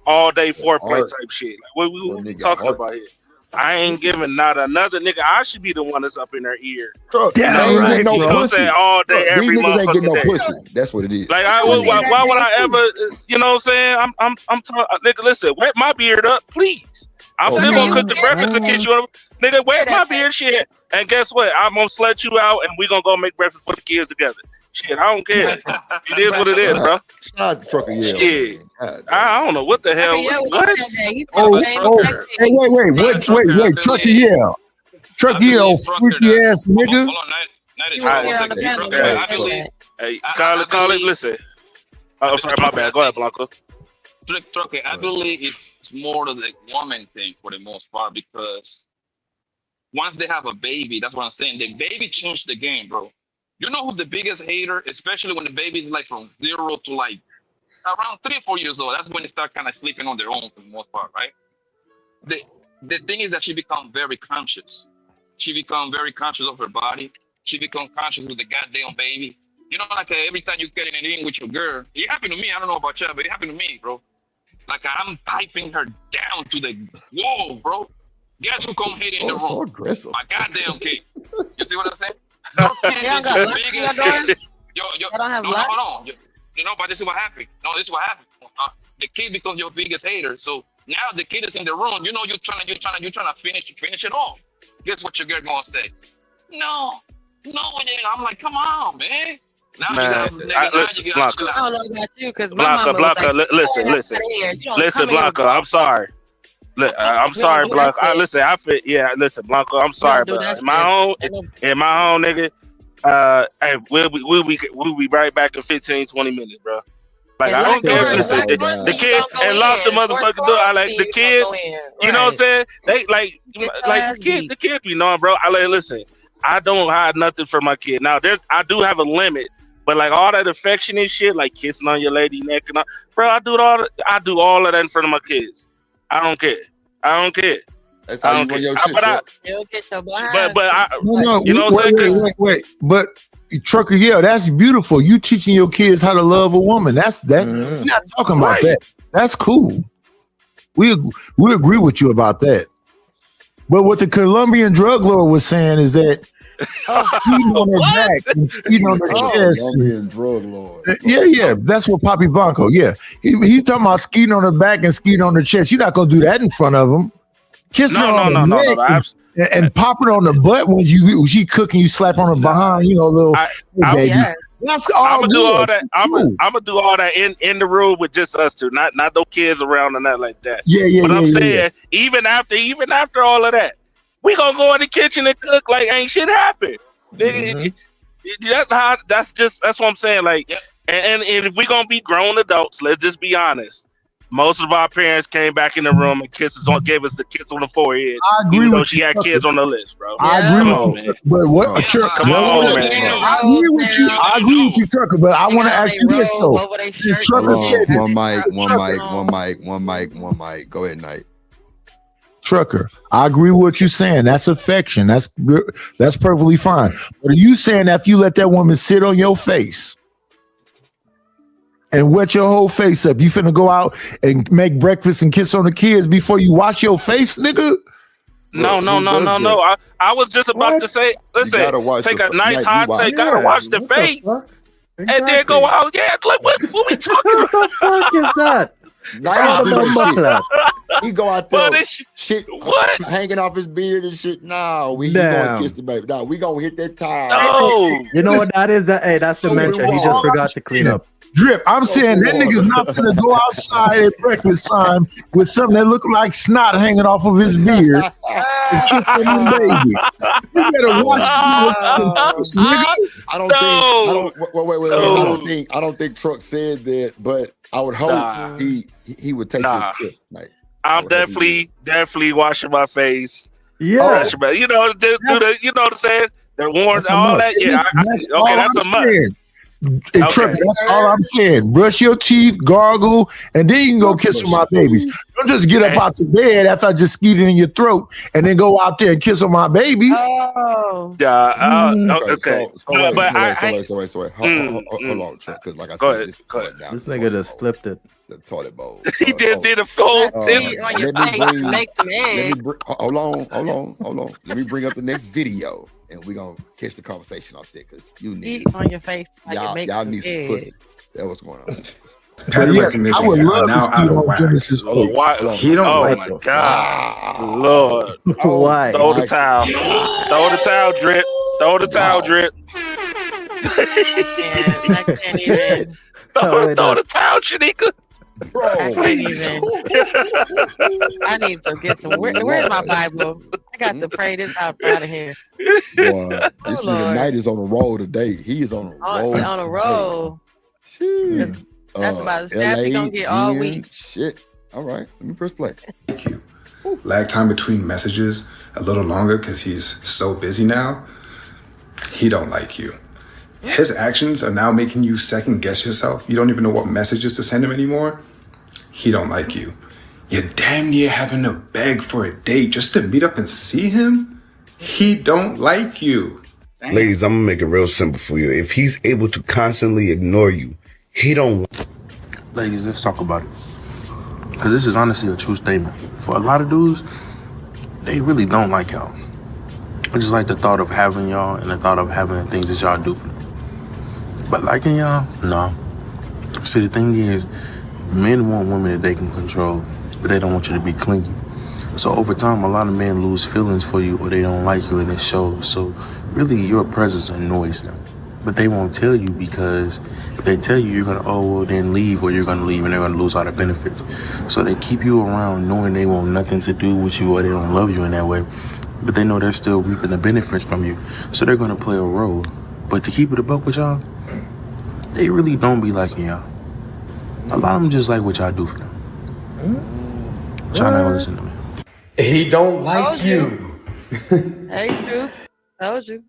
all day foreplay type shit. Like, what we talking about here? I ain't giving not another nigga. I should be the one that's up in her ear. Damn right, you know what I'm saying? All day, every these niggas ain't getting no day. pussy. That's what it is. Like, why would I ever? You know what I'm saying? I'm talking. Nigga, listen, wet my beard up, please. I'm still gonna cook the breakfast and get you. Nigga, wet my beard, shit. And guess what? I'm gonna slut you out, and we gonna go make breakfast for the kids together. Shit, I don't care. It is what it is, bro. Shout Trucker, yeah. Shit, I don't know what the hell. What? Hey, wait. Trucker, yeah. Trucker, yeah, freaky ass nigga. Hey, call it. Listen. I'm sorry, my bad. Go ahead, Blanco. Okay, I believe it's more of the woman thing for the most part because once they have a baby, that's what I'm saying. The baby changed the game, bro. You know who's the biggest hater, especially when the baby's like from 0 to like around 3 or 4 years old. That's when they start kind of sleeping on their own for the most part, right? The thing is that she become very conscious. She become very conscious of her body. She become conscious with the goddamn baby. You know, like every time you get in it in with your girl, it happened to me. I don't know about you, but it happened to me, bro. Like I'm piping her down to the wall, bro. Guess who come hit in the room? So aggressive. My goddamn kid. You see what I'm saying? Your kid is the biggest. Hold on. You know, but this is what happened. No, this is what happened. The kid becomes your biggest hater. So now the kid is in the room. You know, you're trying to finish it off. Guess what your girl gonna say? No, I'm like, come on, man. Now I don't know about you because Blanca, listen, Blanca, I'm sorry. I'm sorry, Blanca. Listen, listen, Blanca, I'm sorry, but in my own nigga, hey, we'll be right back in 15-20 minutes, bro. Like I don't care. Listen, the kid and lock the motherfucking door. I like the kids. You know what I'm saying? They like the kid be knowing, bro. I like listen. I don't hide nothing for my kid. Now I do have a limit, but like all that affectionate shit, like kissing on your lady neck and all, bro, I do all of that in front of my kids. I don't care. That's how you run your shit. You know what I'm saying? Wait. But Trucker, that's beautiful. You teaching your kids how to love a woman. That's that. We're not talking about that. That's cool. We agree with you about that. But what the Colombian drug lord was saying is that skiing on her back and skiing on her chest. Colombian drug lord. Yeah. That's what Papi Blanco. Yeah, he's talking about skiing on her back and skiing on her chest. You're not gonna do that in front of him. Kiss her on the neck and pop her on the butt when she cooking. You slap on her behind. You know, little baby. Yeah. That's all. I'm gonna do all that. I'm gonna do all that in the room with just us two, not no kids around and nothing like that. Yeah. But I'm saying, even after all of that, we gonna go in the kitchen and cook like ain't shit happened. That's what I'm saying. Like, and if we gonna be grown adults, let's just be honest. Most of our parents came back in the room and gave us the kiss on the forehead. I agree even though with she had kids on the list, bro. I agree with you, but what? Come on, man. I agree with you, Trucker. But I want to ask you this though. Trucker said one mic. Go ahead, Knight. Trucker, I agree with what you're saying. That's affection. That's perfectly fine. But are you saying after you let that woman sit on your face and wet your whole face up, you finna go out and make breakfast and kiss on the kids before you wash your face, nigga? No. I was just about to say, listen, take a nice hot take, gotta wash the face, and then go out. Yeah, like what we talking about? What the fuck is that? He go out there, shit hanging off his beard and shit. No, he gonna kiss the baby. No, we gonna hit that time. No, you know what that is? Hey, that's dementia. He just forgot to clean up. Drip, I'm saying that nigga's not gonna go outside at breakfast time with something that look like snot hanging off of his beard and kissing the baby. You better watch this nigga. I don't think Truck said that, but I would hope he would take the tip. Like, I'm definitely washing my face. Yeah, you know, do the, you know what I'm saying? They're warned all that. Yeah, that's a must. Hey, Trucker, that's all I'm saying. Brush your teeth, gargle, and then you can go kiss with my babies. Don't just get up out the bed after I just skeet it in your throat and then go out there and kiss on my babies. Oh, yeah. Okay. So hold on, Truck, because like I said, this nigga just flipped it. The toilet bowl. He did a full tip on your hold on. Let me bring up the next video. And we're gonna catch the conversation off there because you need on your face. Y'all need some pussy. That's what's going on. I would love to see on Genesis. He don't like my God, Lord. Why? Throw the towel. Throw the towel, Drip. Throw the towel, Drip. Throw the towel, Shanika. Bro, I need to get some. Where's my Bible? I got to pray this out of here. Boy, this Oh, nigga Lord. Knight is on a roll today. He is on a roll. On a roll. Shit. That's about as fast as we gonna get all week. Shit. All right, let me press play. Thank you. Lag time between messages a little longer because he's so busy now. He don't like you. His actions are now making you second guess yourself. You don't even know what messages to send him anymore. He don't like you. You're damn near having to beg for a date just to meet up and see him. He don't like you. Ladies, I'm gonna make it real simple for you. If he's able to constantly ignore you, he don't. Ladies, let's talk about it. Because this is honestly a true statement. For a lot of dudes, they really don't like y'all. I just like the thought of having y'all and the thought of having the things that y'all do for them. But liking y'all, no. See, the thing is, men want women that they can control, but they don't want you to be clingy. So over time, a lot of men lose feelings for you or they don't like you and it shows. So really, your presence annoys them. But they won't tell you because if they tell you, you're going to, oh, well, then leave, or you're going to leave and they're going to lose all the benefits. So they keep you around knowing they want nothing to do with you or they don't love you in that way. But they know they're still reaping the benefits from you. So they're going to play a role. But to keep it a buck with y'all, they really don't be liking y'all. A lot of them just like what y'all do for them. Y'all never listen to me. He don't like you. Hey, Drew. Told you.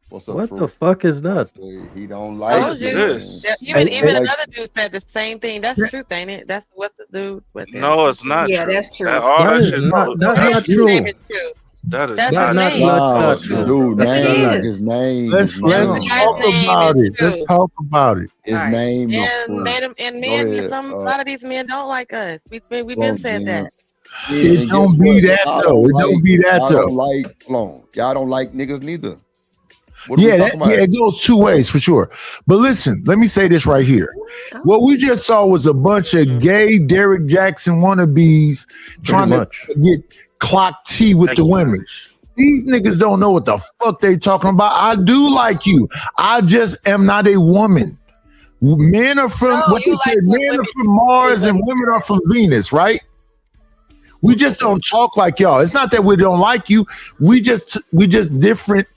What's up, What Drew? the fuck is that? He don't like Told you. this. Even Like- another dude said the same thing. That's the truth, ain't it? That's what the dude. What No, it's not. Yeah, true. that's true. All That that is shit. not- that's not true. Name is true. That is That's not his true. name. Nah, true. dude, Yes, it name, is. his name. Let's his name. talk name about is it. Let's true. talk about it. His All right. name is And true. men, ahead, a lot of these men don't like us. We've Come been on, said Jen. that. Yeah, It and don't guess be what? that Y'all though. It don't be that y'all though. don't like, hold on. Y'all don't like niggas neither. What are we Yeah, talking about? it goes two ways for sure. But listen, let me say this right here. What we just saw was a bunch of gay Derrick Jackson wannabes trying much. to get clock T with the women. These niggas don't know what the fuck they talking about. I do like you. I just am not a woman. Men are from No, what they you say. like what Men are women from Mars and women are from Venus, right? We just don't talk like y'all. It's not that we don't like you. We just different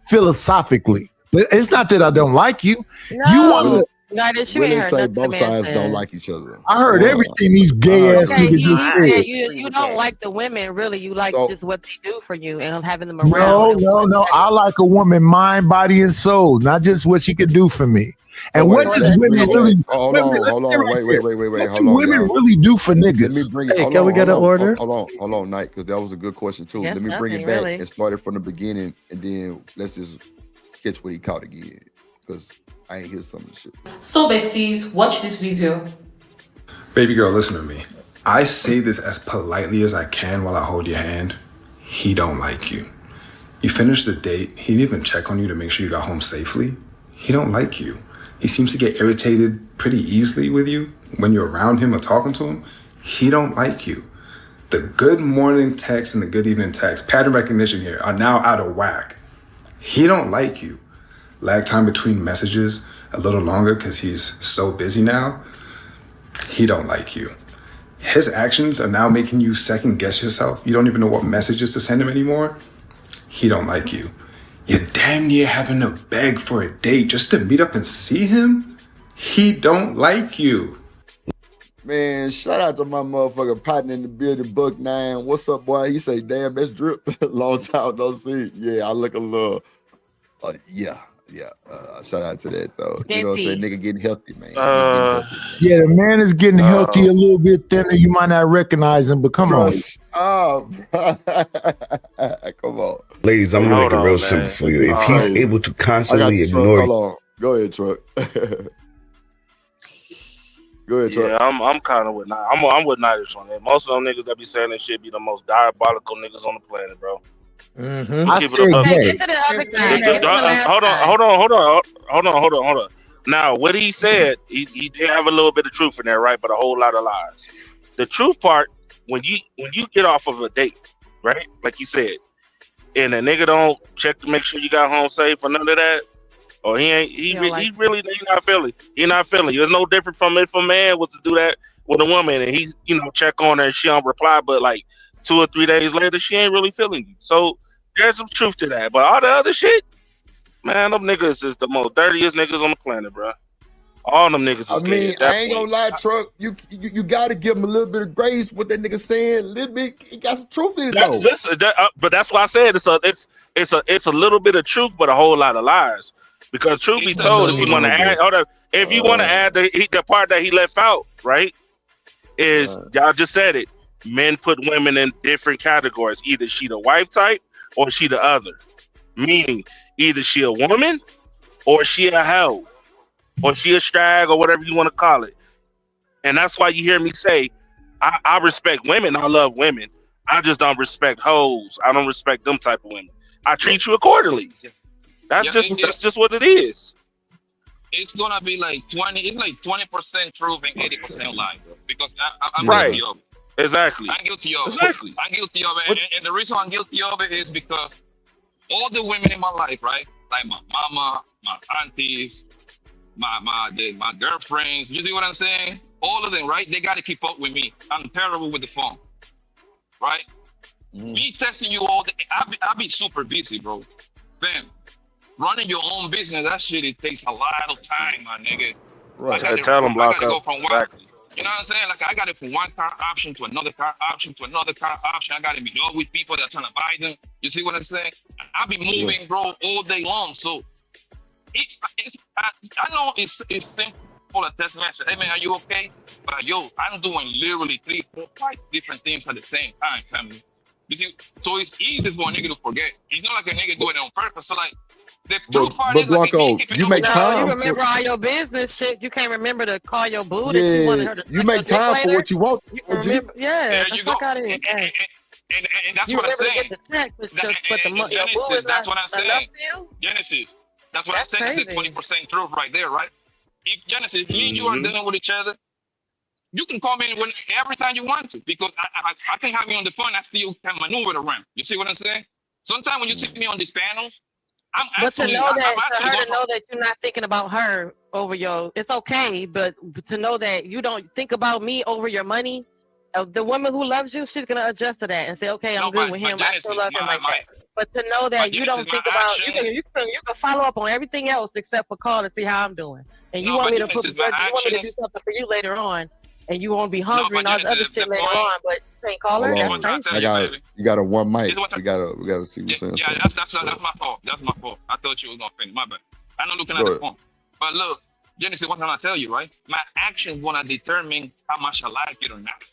philosophically. But it's not that I don't like you. You want No, to? no, this you Really ain't heard say nothing the both man sides said. don't like each other. I heard Well, everything these gay ass Okay, niggas he just said said. you don't like the women, really. You like So- just what they do for you and having them No, around. and no, no. I like a woman mind, body, and soul, not just what she can do for me. And wait, what does let's women bring it really? back. Hold wait a on, minute, let's hold get on. right Wait, there. wait. What Hold do on, women y'all. really do for Let me niggas? bring it. Hey, Hold can on, we get hold an on, order? hold on, Knight, because that was a good question too. Yes, Let me bring it nothing, back really. and start it from the beginning, and then let's just catch what he caught again, because I ain't hear some of the shit. So besties, watch this video. Baby girl, listen to me. I say this as politely as I can while I hold your hand. He don't like you. You finished the date. He didn't even check on you to make sure you got home safely. He don't like you. He seems to get irritated pretty easily with you when you're around him or talking to him. He don't like you. The good morning text and the good evening text, pattern recognition here, are now out of whack. He don't like you. Lag time between messages a little longer because he's so busy now. He don't like you. His actions are now making you second guess yourself. You don't even know what messages to send him anymore. He don't like you. You're damn near having to beg for a date just to meet up and see him. He don't like you. Man, shout out to my motherfucker partner in the building, Buck 9. What's up, boy? He say, damn, that's Drip. Long time no see. Yeah, I look a little, yeah. Shout out to that, though. You know what I'm saying? Nigga getting healthy, man. Nigga getting healthy, man. Yeah, the man is getting healthy, a little bit thinner. You might not recognize him, but come on. Oh, come on. Ladies, I'm gonna Hold make it on, real man. simple for you. If he's able to I got constantly you, Truck. ignore Hold on. Go ahead, Truck. Go ahead, Truck. Yeah, I'm kind of with Night. I'm with Night on that. Most of them niggas that be saying that shit be the most diabolical niggas on the planet, bro. I Keep it said above. gay. Get to the other guy. Get to the last Hold on. Now, what he said, he did have a little bit of truth in there, right? But a whole lot of lies. The truth part, when you get off of a date, right? Like you said, and a nigga don't check to make sure you got home safe or none of that, or he not feeling you. It's no different from if a man was to do that with a woman and he check on her and she don't reply, but like 2 or 3 days later, she ain't really feeling you. So there's some truth to that. But all the other shit, man, them niggas is the most dirtiest niggas on the planet, bro. All them niggas is I gay mean, at that I ain't point. gonna lie, Truck. You got to give him a little bit of grace. What that nigga saying, a little bit. He got some truth in it though. Listen, but that's why I said it's a little bit of truth, but a whole lot of lies. Because truth be told, if you want to add, the part that he left out, right, is y'all just said it. Men put women in different categories. Either she the wife type or she the other. Meaning, either she a woman or she a hoe or she a stag or whatever you want to call it. And that's why you hear me say, I respect women. I love women. I just don't respect hoes. I don't respect them type of women. I treat you accordingly. That's just what it is. It's gonna be like 20. It's like 20% truth and 80% lie, bro. Because I'm right. guilty of it. Exactly. I'm guilty of exactly. it. I'm guilty of it. And the reason I'm guilty of it is because all the women in my life, right? Like my mama, my aunties, my girlfriends. You see what I'm saying? All of them, right? They got to keep up with me. I'm terrible with the phone, right? Me texting you all day. I be super busy, bro. Bam. Running your own business, that shit, it takes a lot of time, my nigga. Right. I gotta go from one. You know what I'm saying? Like I got it from one car option to another car option to another car option. I got to meet up with people that are trying to buy them. You see what I'm saying? I be moving, bro, all day long. So I know it's simple a text message. Hey man, are you okay? But yo, I'm doing literally 3, 4, 5 different things at the same time, family. You see, so it's easy for a nigga to forget. It's not like a nigga doing it on purpose. So like. But Blanco, you make time. You remember all your business shit. You can't remember to call your boo. Yeah, that you wanted her to you make time for what you want. You can remember, yeah, you go. And that's what I'm saying. Genesis, that's what I'm saying. Genesis, that's what I'm saying. The 20% truth right there, right? If Genesis, me and you are dealing with each other, you can call me every time you want to, because I can have you on the phone. I still can maneuver around. You see what I'm saying? Sometimes when you see me on these panels. But to know that you're not thinking about her over it's okay, but to know that you don't think about me over your money, the woman who loves you, she's gonna adjust to that and say, okay, I'm good with him. I still love him like that. But to know that you don't think about, you can follow up on everything else except for call to see how I'm doing, and you want me to do something for you later on. And you won't be hungry and all the other shit later on, but you can't call her. You got a one mic. We gotta see what's saying. Yeah, that's my fault. That's my fault. I thought you was gonna finish. My bad. I'm not looking at the phone. But look, Genesis, what can I tell you, right? My actions wanna determine how much I like it or not.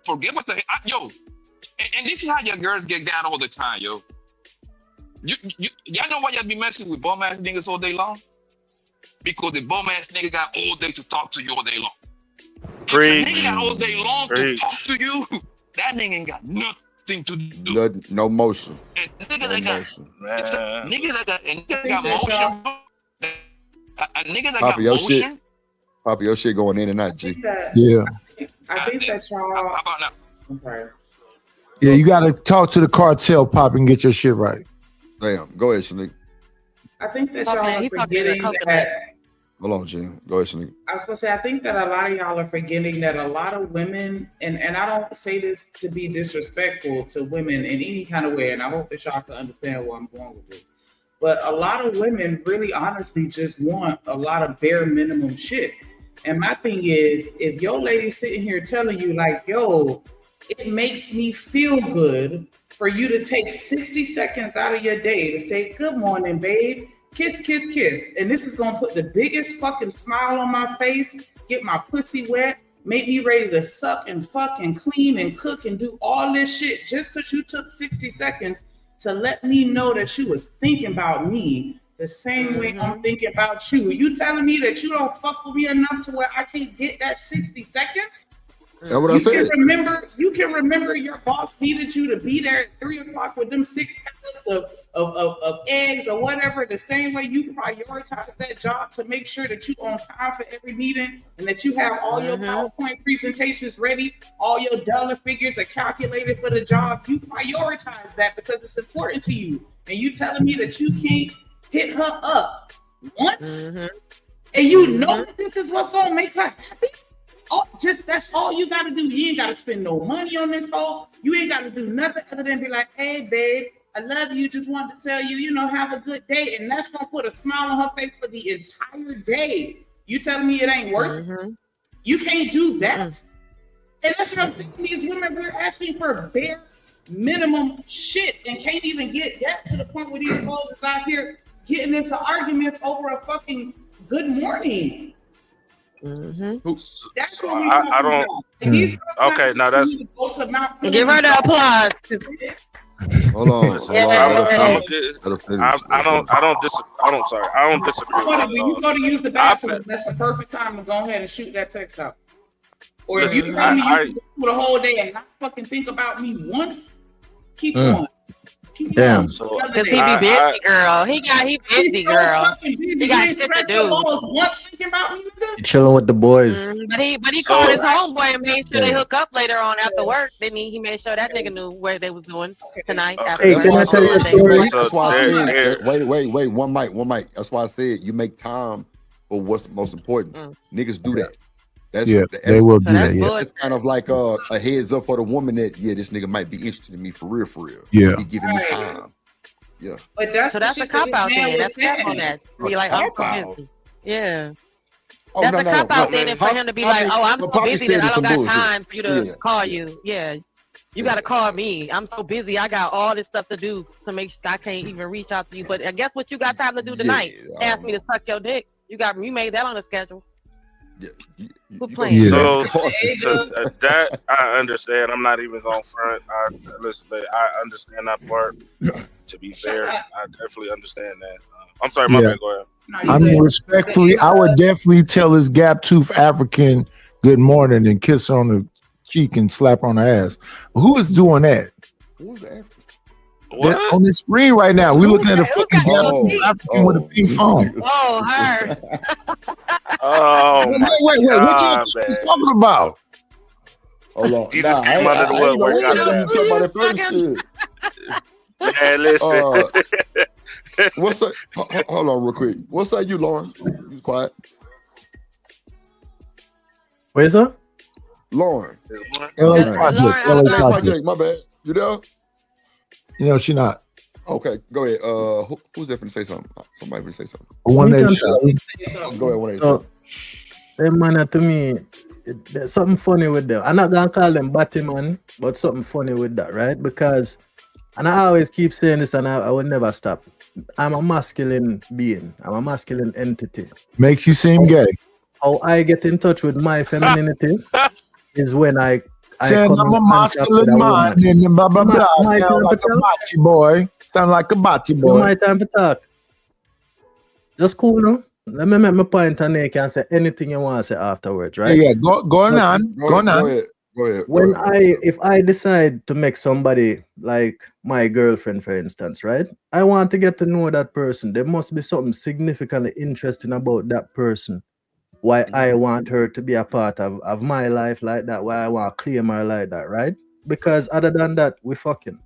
Forget what yo. And this is how your girls get down all the time, yo. Y'all know why y'all be messing with bum ass niggas all day long? Because the bum ass nigga got all day to talk to you all day long. If a nigga got all day long to talk to you, that nigga ain't got nothing to do. No motion. And nigga that got motion, a nigga that got motion. Poppy, your shit going in and out, G. Yeah. I think that y'all. How about now? I'm sorry. Yeah, you got to talk to the cartel, Pop, and get your shit right. Damn. Go ahead, Shanique. I think that y'all are forgetting that. Hold on, Jim. Go ahead, Shanique. I was gonna say, I think that a lot of y'all are forgetting that a lot of women, and I don't say this to be disrespectful to women in any kind of way, and I hope that y'all can understand where I'm going with this. But a lot of women really honestly just want a lot of bare minimum shit. And my thing is, if your lady's sitting here telling you like, yo, it makes me feel good for you to take 60 seconds out of your day to say, good morning, babe. Kiss, kiss, kiss. And this is going to put the biggest fucking smile on my face, get my pussy wet, make me ready to suck and fuck and clean and cook and do all this shit just because you took 60 seconds to let me know that you was thinking about me the same way I'm thinking about you. You telling me that you don't fuck with me enough to where I can't get that 60 seconds? That's what I said. You can remember your boss needed you to be there at 3:00 with them 6 packs of eggs or whatever, the same way you prioritize that job to make sure that you on time for every meeting and that you have all your PowerPoint presentations ready, all your dollar figures are calculated for the job. You prioritize that because it's important to you. And you telling me that you can't hit her up once and you know that this is what's gonna make her happy? That's all you gotta do. You ain't gotta spend no money on this whole. You ain't gotta do nothing other than be like, hey, babe, I love you. Just wanted to tell you, have a good day. And that's gonna put a smile on her face for the entire day. You telling me it ain't worth it? You can't do that. And that's what I'm saying. These women, we're asking for bare minimum shit and can't even get that to the point where these hoes is out here getting into arguments over a fucking good morning. That's what we talking about. And these okay, now that's give her the applause. Hold on. I don't disagree. When you go to use the bathroom, that's the perfect time to go ahead and shoot that text out. Or if you tell me you can do the whole day and not fucking think about me once, keep on. Damn. Because he be busy, girl. He busy, so girl. Busy. He got shit to do. Once thinking about me, You chilling with the boys. But he called his homeboy and made sure they hook up later on after work. Then he made sure that nigga knew where they was doing tonight. Hey, can I tell you a story? That's why I said, wait, one mic. That's why I said you make time for what's most important. Niggas do that. They will do that. Yeah, it's kind of like a heads up for the woman that this nigga might be interested in me for real. Yeah, he giving me time. Yeah, but that's a cop out then. That's a cop on that. Be like, I'm so busy. Yeah. That's a cop out then for him to be like, oh, I'm so busy that I don't got time for you to call you. Yeah. You got to call me. I'm so busy. I got all this stuff to do to make sure I can't even reach out to you. But I guess what you got time to do tonight? Ask me to suck your dick. You made that on the schedule. Quit playing. So that I understand. I'm not even going front. Listen, I understand that part. To be fair, I definitely understand that. I'm sorry, my bad. Go ahead. I mean, respectfully, I would definitely tell this gap tooth African good morning and kiss her on the cheek and slap her on the ass. Who is doing that? Who's that? What? On the screen right now, we're looking at a fucking African with a pink phone. Oh, her. Oh, wait, what you talking about? Hold on. Jesus came under the woodwork. You talking about that first shit. Man, listen. What's up? Hold on, real quick. What's up, you, Lauren? You quiet. Where's her? Lauren. LA Project. My bad. You there? She not. Okay, go ahead. Who's there for to say something? Somebody for to say something. Go ahead. So, them man to me, there's something funny with them. I'm not gonna call them Batman, but something funny with that, right? Because, and I always keep saying this, and I will never stop. I'm a masculine being. I'm a masculine entity. Makes you seem gay. How I get in touch with my femininity is when I I'm a masculine man and blah blah blah. Sound like a bocce boy. Sound like a bocce boy. My time to talk. Just cool, no? Let me make my point and you can say anything you want to say afterwards, right? Yeah, go on. Go ahead. If I decide to make somebody like my girlfriend, for instance, right? I want to get to know that person. There must be something significantly interesting about that person. Why I want her to be a part of my life like that, why I want to claim her like that, right? Because other than that, we fucking.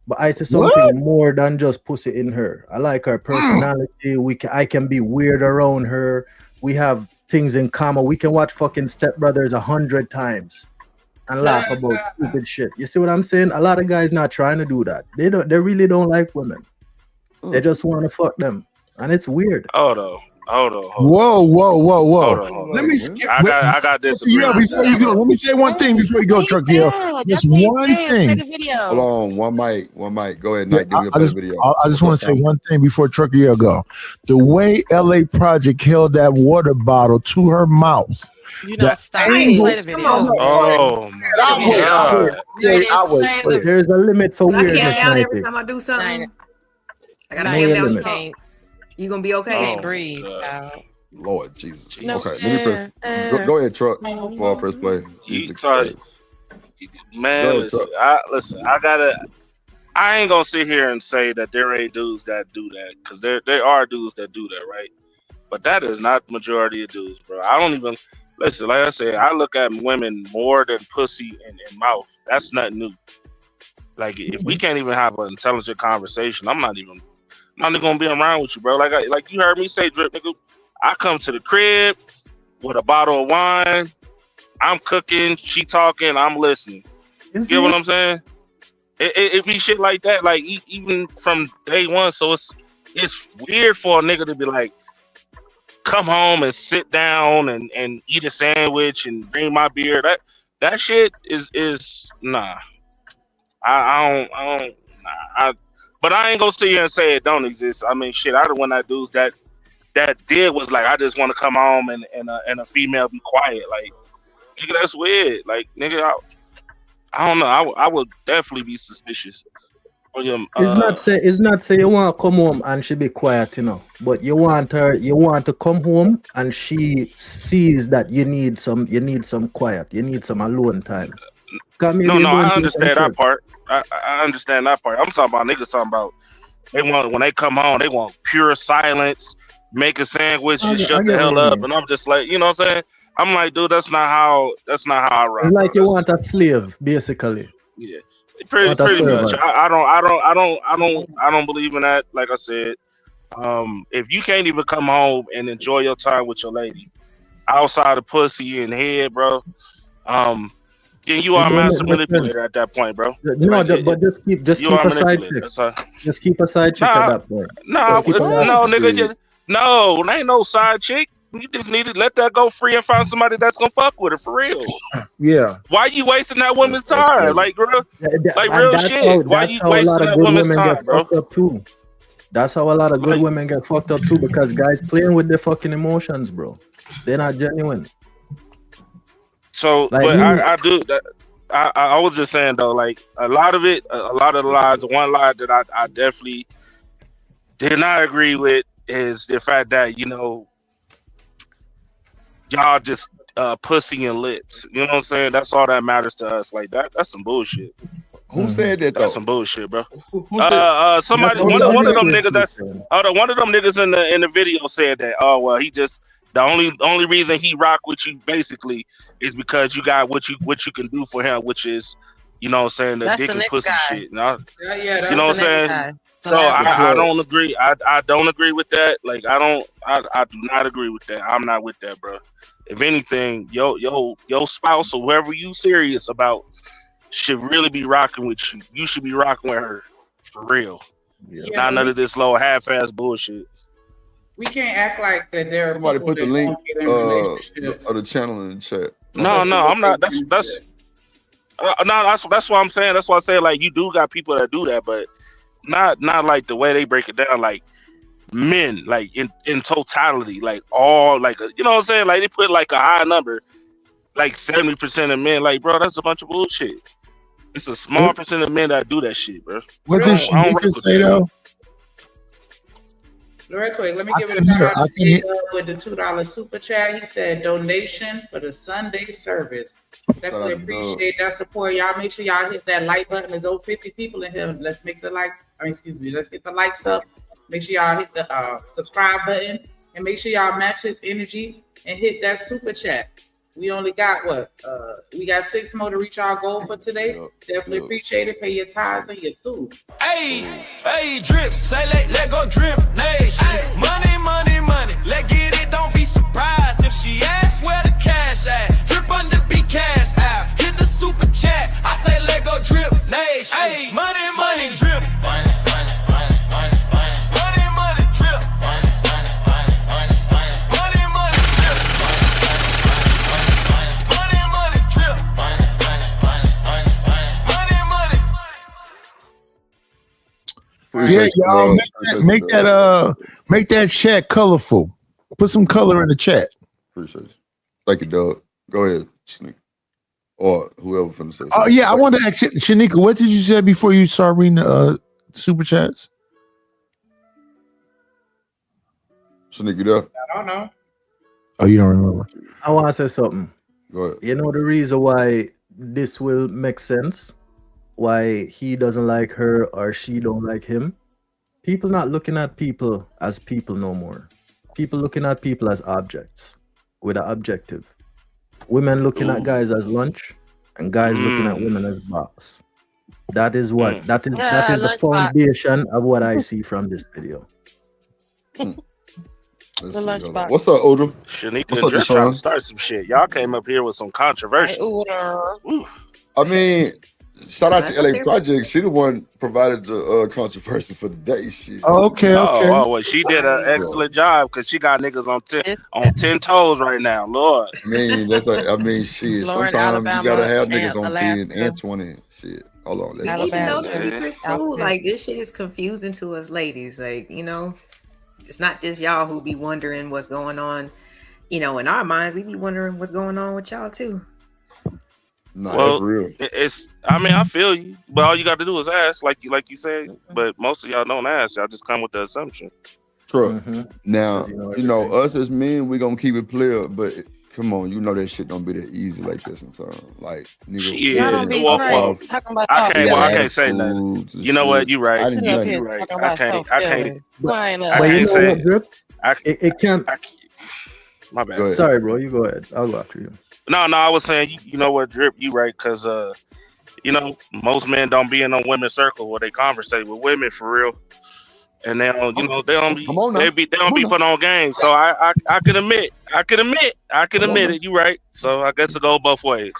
But I see something more than just pussy in her. I like her personality. I can be weird around her. We have things in common. We can watch fucking Step Brothers 100 times and laugh about stupid shit. You see what I'm saying? A lot of guys not trying to do that. They really don't like women. They just want to fuck them. And it's weird. Hold on. Whoa. Let me I got this. Yeah, before you go, let me say one thing before you go, Truck Hill. Just one thing. Hold on, one mic. Go ahead, Nate. Give me a video. I just want to say one thing before Truck Hill go. The way LA Project held that water bottle to her mouth. Play the video. Oh, I was. There's a limit for weirdness. I can't down every time I do something. I gotta hand down. You gonna be okay? Can't breathe. Lord Jesus. No, okay, let me press. Go ahead, Truck. Before I press play. Man, listen. I ain't gonna sit here and say that there ain't dudes that do that, because there are dudes that do that, right? But that is not the majority of dudes, bro. I don't even listen. Like I said, I look at women more than pussy and mouth. That's nothing new. Like, if we can't even have an intelligent conversation, I'm not gonna be around with you, bro. Like you heard me say, Drip, nigga. I come to the crib with a bottle of wine. I'm cooking, she talking, I'm listening. You get what I'm saying? It be shit like that, like even from day one. So it's weird for a nigga to be like, come home and sit down and eat a sandwich and bring my beer. That shit is nah. I don't nah. But I ain't gonna sit here and say it don't exist. I mean, shit. I the one that dudes that did was like, I just want to come home and a female be quiet. Like, nigga, that's weird. Like, nigga, I don't know. I would definitely be suspicious. It's not say you want to come home and she be quiet, you know, but you want to come home and she sees that you need some quiet, you need some alone time. No, I understand that part. I understand that part. I'm talking about niggas talking about they want when they come home, they want pure silence, make a sandwich, and shut the hell up. And I'm just like, you know what I'm saying? I'm like, dude, that's not how I run. It's like you want a slave, basically. Yeah, pretty much. I don't believe in that. Like I said, if you can't even come home and enjoy your time with your lady outside of pussy and head, bro, then you are a master manipulator at that point, bro. No, but just keep a side chick. Just keep a side chick at that point. No, nigga, no, there ain't no side chick. You just need to let that go free and find somebody that's gonna fuck with her for real. Yeah. Why you wasting that woman's time? Like, bro, like real shit. Why you wasting that woman's time, bro? That's how a lot of good women get fucked up too, because guys playing with their fucking emotions, bro. They're not genuine. So, like, but I do that. I was just saying though, like a lot of the lies. The one lie that I definitely did not agree with is the fact that, you know, y'all just pussy and lips. You know what I'm saying? That's all that matters to us. Like that's some bullshit. Who said that though? That's some bullshit, bro. Who said? Somebody, one of them niggas. One of them niggas in the video said that. Oh well, he just the only reason he rock with you basically is because you got what you can do for him, which is, you know what I'm saying, the dick and pussy shit. You know what I'm saying? So I don't agree. I don't agree with that. Like I do not agree with that. I'm not with that, bro. If anything, your spouse or whoever you serious about should really be rocking with you. You should be rocking with her for real. Yeah. Not none of this low half-ass bullshit. We can't act like that. There are somebody put the link of the channel in the chat. No, I'm not. That's what I'm saying. That's why I say, like, you do got people that do that, but not like the way they break it down, like men, like in totality, like all, like, you know what I'm saying, like they put like a high number, like 70% of men. Like, bro, that's a bunch of bullshit. It's a small percent of men that do that shit, bro. What did she say though? Real quick, let me give it a shout out to with the $2 super chat. He said donation for the Sunday service. Definitely appreciate that support. Y'all make sure y'all hit that like button. There's over 50 people in here. Let's make the likes. Let's get the likes up. Make sure y'all hit the subscribe button and make sure y'all match this energy and hit that super chat. We only got we got 6 more to reach our goal for today. Definitely appreciate it. Pay your tithes and your food. Hey, drip, say let go drip nation. Money, let get it, don't be surprised if she asks where the cash at. Drip under be cash out. Hit the super chat. I say let go drip nation. Hey, money, drip. Yeah, y'all make that chat colorful. Put some color in the chat. Appreciate you. Thank you, Doug. Go ahead, Shanika. Or whoever finna say. Oh yeah, I want to ask you, Shanika, what did you say before you start reading the super chats? Shanika, you there? I don't know. Oh, you don't remember? I want to say something. Go ahead. You know the reason why this will make sense? Why he doesn't like her or she don't like him? People not looking at people as people no more. People looking at people as objects with an objective. Women looking at guys as lunch, and guys looking at women as box. That is what that is the foundation of what I see from this video. The lunchbox. What's up, Odom? Shanika What's and up, Drip trying to Deshaun? start some shit. Y'all came up here with some controversy. I mean, shout out That's to what LA they're- Project. She the one provided the controversy for the day. Shit. Okay. Well, she did an excellent job because she got niggas on 10 toes right now. Lord. I mean, shit. Florida, Sometimes you gotta Alabama, have and niggas on 10 Alaska. and 20. Shit. Hold on. Let's And you know the Alabama. secrets too. Like this shit is confusing to us ladies. Like, it's not just y'all who be wondering what's going on. In our minds, we be wondering what's going on with y'all too. Nah, Well, that's real. I feel you, but all you got to do is ask, like you said. But most of y'all don't ask; y'all just come with the assumption. True. Now, us as men, we gonna keep it clear, but come on, that shit don't be that easy like this sometimes. Like, nigga, Yeah, Y'all don't be well, right. Talking about I can't. self-care. Well, I can't say nothing. You know what? You right. I didn't Sitting up do here nothing. right. talking I about can't. self-care. Line up. I But you can't know say. what, Drip? It can't. My bad. Sorry, bro. You go ahead. I'll go after you. No, I was saying, you know what, Drip, you right, because most men don't be in a women's circle where they conversate with women for real, and they don't, they don't be, they don't be put on games. So I can admit it. You right. So I guess it go both ways.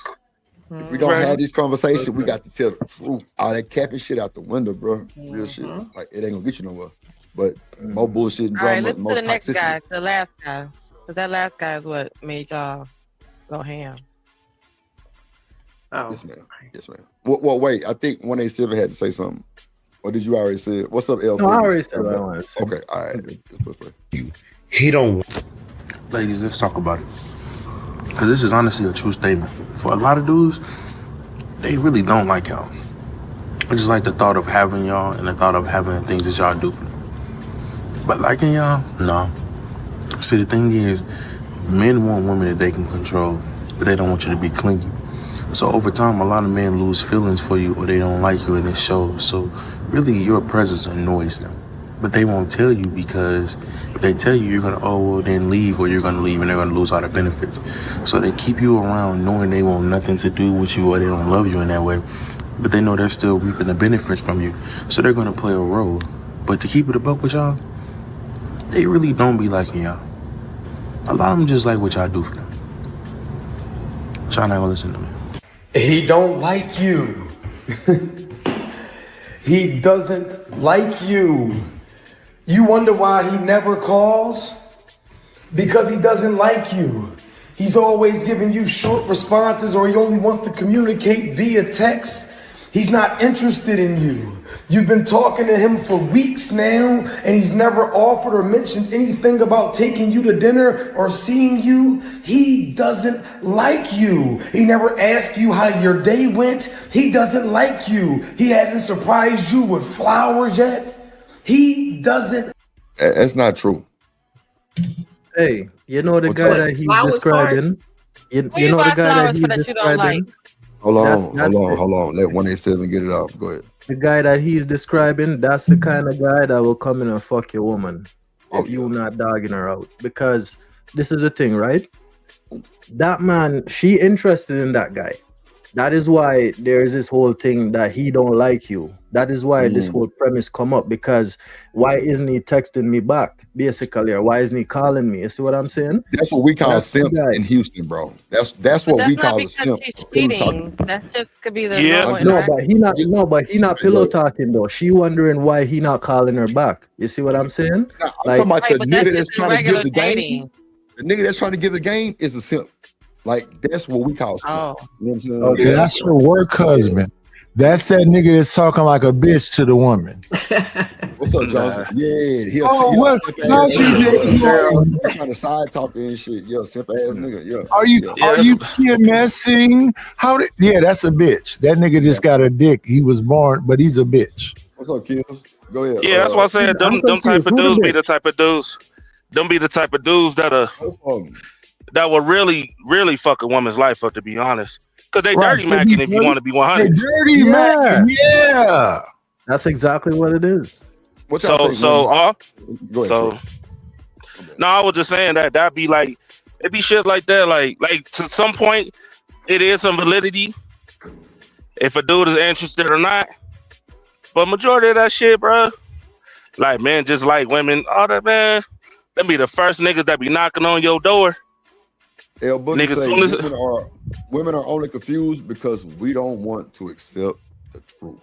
If we don't have this conversation, we got to tell the truth. All that capping shit out the window, bro. Real shit. Like, it ain't gonna get you nowhere. But more bullshit and All right, drama, let's more to the next toxicity. guy, the last guy. Because that last guy is what made y'all go ham. Oh. Yes, ma'am. Well, wait. I think 187 had to say something. Or did you already say it? What's up, LP? No, I already said what I wanted to say. Okay, all right. He don't. Ladies, let's talk about it. Because this is honestly a true statement. For a lot of dudes, they really don't like y'all. I just like the thought of having y'all and the thought of having the things that y'all do for them. But liking y'all, no. See, the thing is, men want women that they can control, but they don't want you to be clingy. So over time, a lot of men lose feelings for you or they don't like you and it shows. So really, your presence annoys them. But they won't tell you because if they tell you, you're going to, then leave, or you're going to leave and they're going to lose all the benefits. So they keep you around knowing they want nothing to do with you or they don't love you in that way. But they know they're still reaping the benefits from you. So they're going to play a role. But to keep it a buck with y'all, they really don't be liking y'all. A lot of them just like what y'all do for them. Y'all not going to listen to me. He don't like you. He doesn't like you. You wonder why he never calls? Because he doesn't like you. He's always giving you short responses, or he only wants to communicate via text. He's not interested in you. You've been talking to him for weeks now, and he's never offered or mentioned anything about taking you to dinner or seeing you. He doesn't like you. He never asked you how your day went. He doesn't like you. He hasn't surprised you with flowers yet. He doesn't. That's not true. Hey, you know the What's guy up? that he's Flowers describing? You Who you know the buy guy that flowers he's for that you don't like? describing? Hold That's on. Let 187 get it off. Go ahead. The guy that he's describing, that's the kind of guy that will come in and fuck your woman if you're not dogging her out. Because this is the thing, right? That man, she interested in that guy. That is why there's this whole thing that he don't like you. That is why this whole premise come up, because why isn't he texting me back, basically, or why isn't he calling me? You see what I'm saying? That's what we call That's simp in Houston, bro. That's what we call a simp. She's cheating. That just could be the Yeah. normal But he not pillow talking though. She wondering why he not calling her back. You see what I'm saying? I'm talking about the nigga that's trying to give the game. dating. The nigga that's trying to give the game is a simp. Like, that's what we call simp. You know what I'm saying? Okay, that's her work husband. That's that nigga that's talking like a bitch to the woman. What's up, Johnson? Yeah, he'll what? How's you doing? trying to side talk and shit. Yeah, simp ass nigga. Yeah. Are you PMSing? Yeah, that's a bitch. That nigga just got a dick. He was born, but he's a bitch. What's up, Kills? Go ahead. Yeah, that's why I said them type of dudes be the type of dudes. Them be the type of dudes that will really, really fuck a woman's life up, to be honest. Because they dirty macking if you want to be 100. They dirty macking, yeah. That's exactly what it is. No, I was just saying that'd be like, it'd be shit like that. Like to some point, it is some validity if a dude is interested or not. But majority of that shit, bro, like men just like women. All that, man. Them be the first niggas that be knocking on your door. El Boogie Niggas, say soon as women are only confused because we don't want to accept the truth.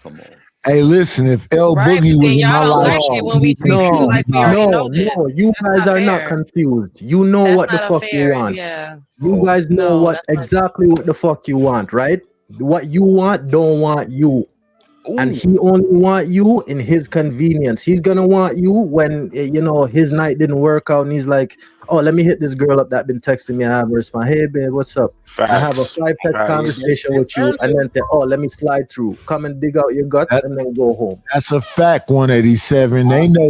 Come on. Hey, listen, if El Right, Boogie but was then in my y'all don't life, like it when we treat you like we already know this. You That's guys not are not fair. confused. You know That's what the not a fuck you fair. want. Yeah. You guys know No, what that's not. exactly what the fuck you want, right? What you want don't want you. And he only want you in his convenience. He's gonna want you when his night didn't work out and he's like, oh, let me hit this girl up that been texting me and I have a response. Hey babe, what's up? Facts. I have a 5 text conversation with you and then say, oh, let me slide through. Come and dig out your guts and then go home. That's a fact. 187. They know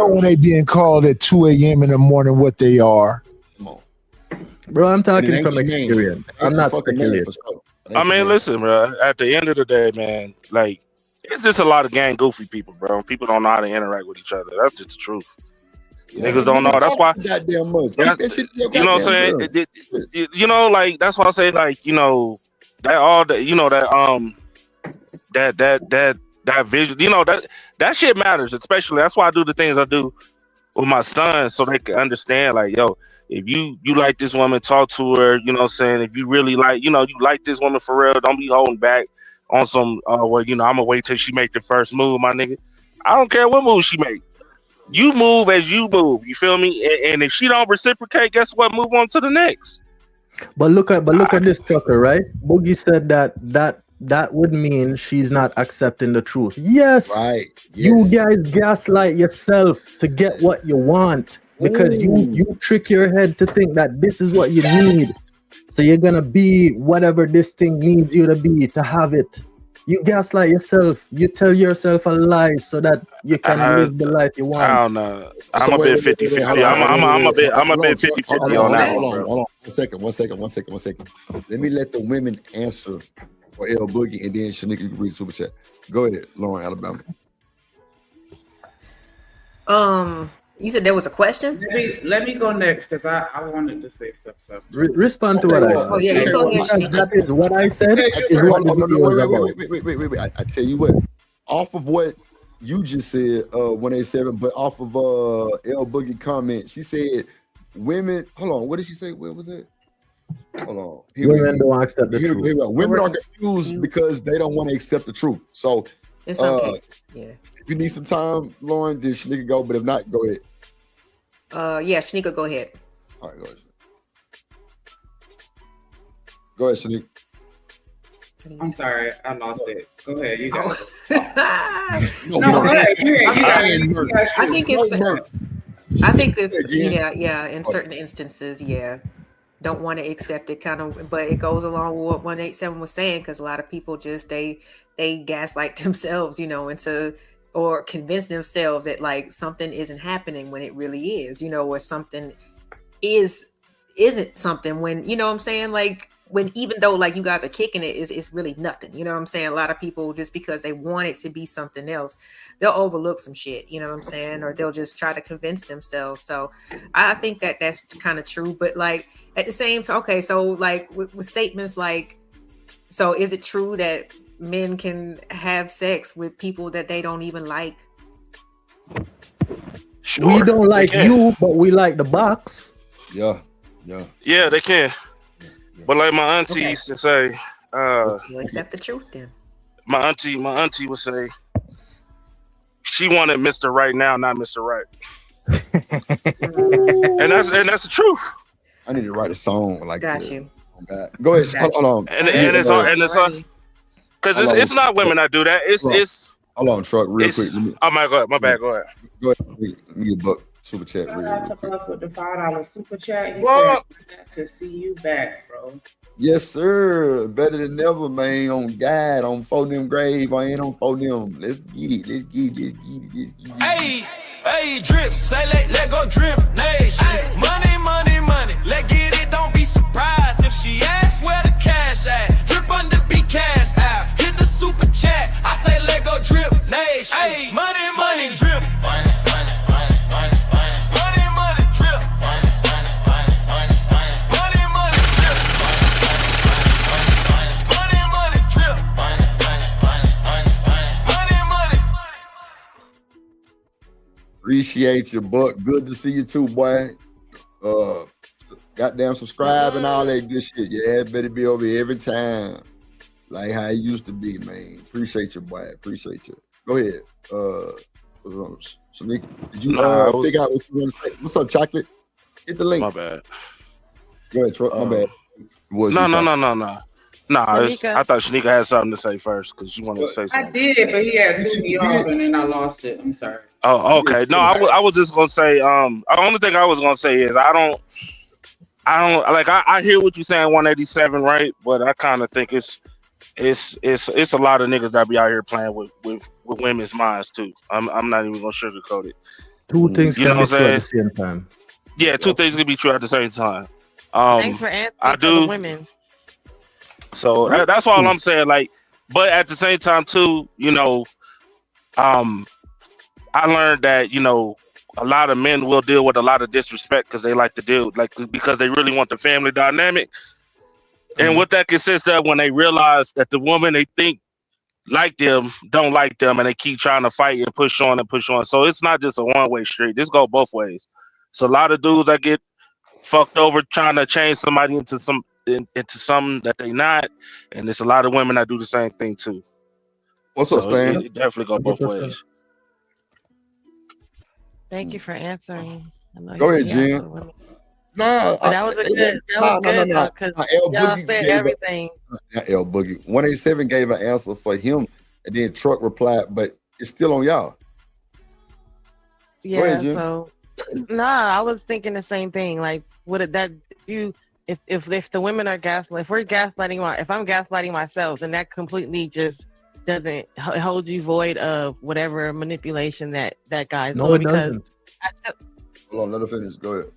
when they being called at 2 a.m. in the morning what they are. Bro, I'm talking from experience. I'm not speculating. I mean, listen, bro. At the end of the day, man, like it's just a lot of gang goofy people, bro. People don't know how to interact with each other. That's just the truth. Niggas don't know. That's why. Goddamn much. You know what I'm saying? You know, like that's why I say, like, that all that, that vision, that shit matters. Especially that's why I do the things I do with my son, so they can understand, like, yo, if you like this woman, talk to her, you know what I'm saying? If you really like, you like this woman for real, don't be holding back on some, I'm gonna wait till she make the first move, my nigga. I don't care what move she make. You move as you move, you feel me? And if she don't reciprocate, guess what? Move on to the next. But look at this fucker, right? Boogie said that would mean she's not accepting the truth. Yes. Right. You guys gaslight yourself to get what you want because you trick your head to think that this is what you need. So you're gonna be whatever this thing needs you to be to have it. You gaslight yourself. You tell yourself a lie so that you can live the life you want. I don't know. I'm a bit 50-50. I'm a bit 50-50 on that one, bro. Hold on. One second. Let me let the women answer for El Boogie, and then Shanika can read super chat. Go ahead, Lauren, Alabama. You said there was a question? Let me go next because I wanted to say stuff. Respond to what I said. Oh yeah, go ahead. That is what I said. Wait. I tell you what. Off of what you just said, 187, but off of El Boogie comment, she said, "Women." Hold on. What did she say? Where was it? Hold on. Women don't accept the truth. Women are confused because they don't want to accept the truth. So, in some cases, yeah. If you need some time, Lauren, then Shanika go. But if not, go ahead. Yeah, Shanika, go ahead. All right, go ahead. Go ahead, Shanika. I'm sorry, I lost it. Go ahead, you got it. I think it's yeah. In certain instances, yeah, don't want to accept it, kind of. But it goes along with what 187 was saying, because a lot of people just they gaslight themselves, into or convince themselves that like something isn't happening when it really is, or something isn't something when, what I'm saying, like when even though like you guys are kicking it, it's really nothing. You know what I'm saying? A lot of people, just because they want it to be something else, they'll overlook some shit, you know what I'm saying? Or they'll just try to convince themselves. So I think that that's kind of true. But like at the same time, okay, so like with statements like, so is it true that men can have sex with people that they don't even like? Sure, we don't like you, but we like the box. Yeah, they can. But like my auntie used to say, you'll accept the truth then. My auntie would say she wanted Mr. Right now, not Mr. Right. and that's the truth. I need to write a song like Got that. you. Go ahead. Hold on. And it's hard because it's not women that do that. It's hold on, truck, real quick. Oh my god, my bad. Go ahead. Go ahead. Let me get buck super chat. Shout out to Buck with the $5 super chat. He What? said, "To see you back, bro." Yes, sir. Better than ever, man. On God, on for them grave. I ain't on for them. Let's get it. Let's get it. Hey, drip. Say let go drip. Nation. Money. Let get it. Don't be surprised if she asks where the cash at. Drip under be cash out. Hit the super chat. I say let go drip. Nation. Hey, money, drip. Appreciate you, Buck. Good to see you too, boy. Goddamn subscribe and all that good shit. Yeah, better be over here every time. Like how it used to be, man. Appreciate you, boy. Appreciate you. Go ahead. What's wrong? Shanika, did you figure out what you want to say? What's up, Chocolate? Hit the link. My bad. Go ahead, Truck. My bad. No. I thought Shanika had something to say first because she wanted to say something. I did, but he had threw me off and then I lost it. I'm sorry. Oh, okay. No, I was just gonna say. The only thing I was gonna say is I don't like. I hear what you're saying, 187, right? But I kind of think it's a lot of niggas that be out here playing with women's minds too. I'm not even gonna sugarcoat it. Two things You know can what be I'm true at the saying? same time. Yeah, two things can be true at the same time. Thanks for answering I for do. the women. So that's all I'm saying. Like, but at the same time too, you know, I learned that, you know, a lot of men will deal with a lot of disrespect because they like to deal because they really want the family dynamic. And what that consists of when they realize that the woman they think like them don't like them, and they keep trying to fight and push on. So it's not just a one-way street. This go both ways. It's a lot of dudes that get fucked over trying to change somebody into something that they not, and there's a lot of women that do the same thing too. What's up, Stan? It definitely go both ways. Thank you for answering. I know Go you ahead, be out Jim. for women. Nah, But that was a good. That was good though, because L y'all Boogie said gave everything. Not L Boogie. 187 gave an answer for him, and then Truck replied, but it's still on y'all. Yeah. ahead, Jim. So, I was thinking the same thing. Like, would it that you if the women are gaslighting, if we're gaslighting, if I'm gaslighting myself, then that completely just doesn't hold you void of whatever manipulation that guy's No, doing, it because doesn't. Hold on, let her finish. Go ahead.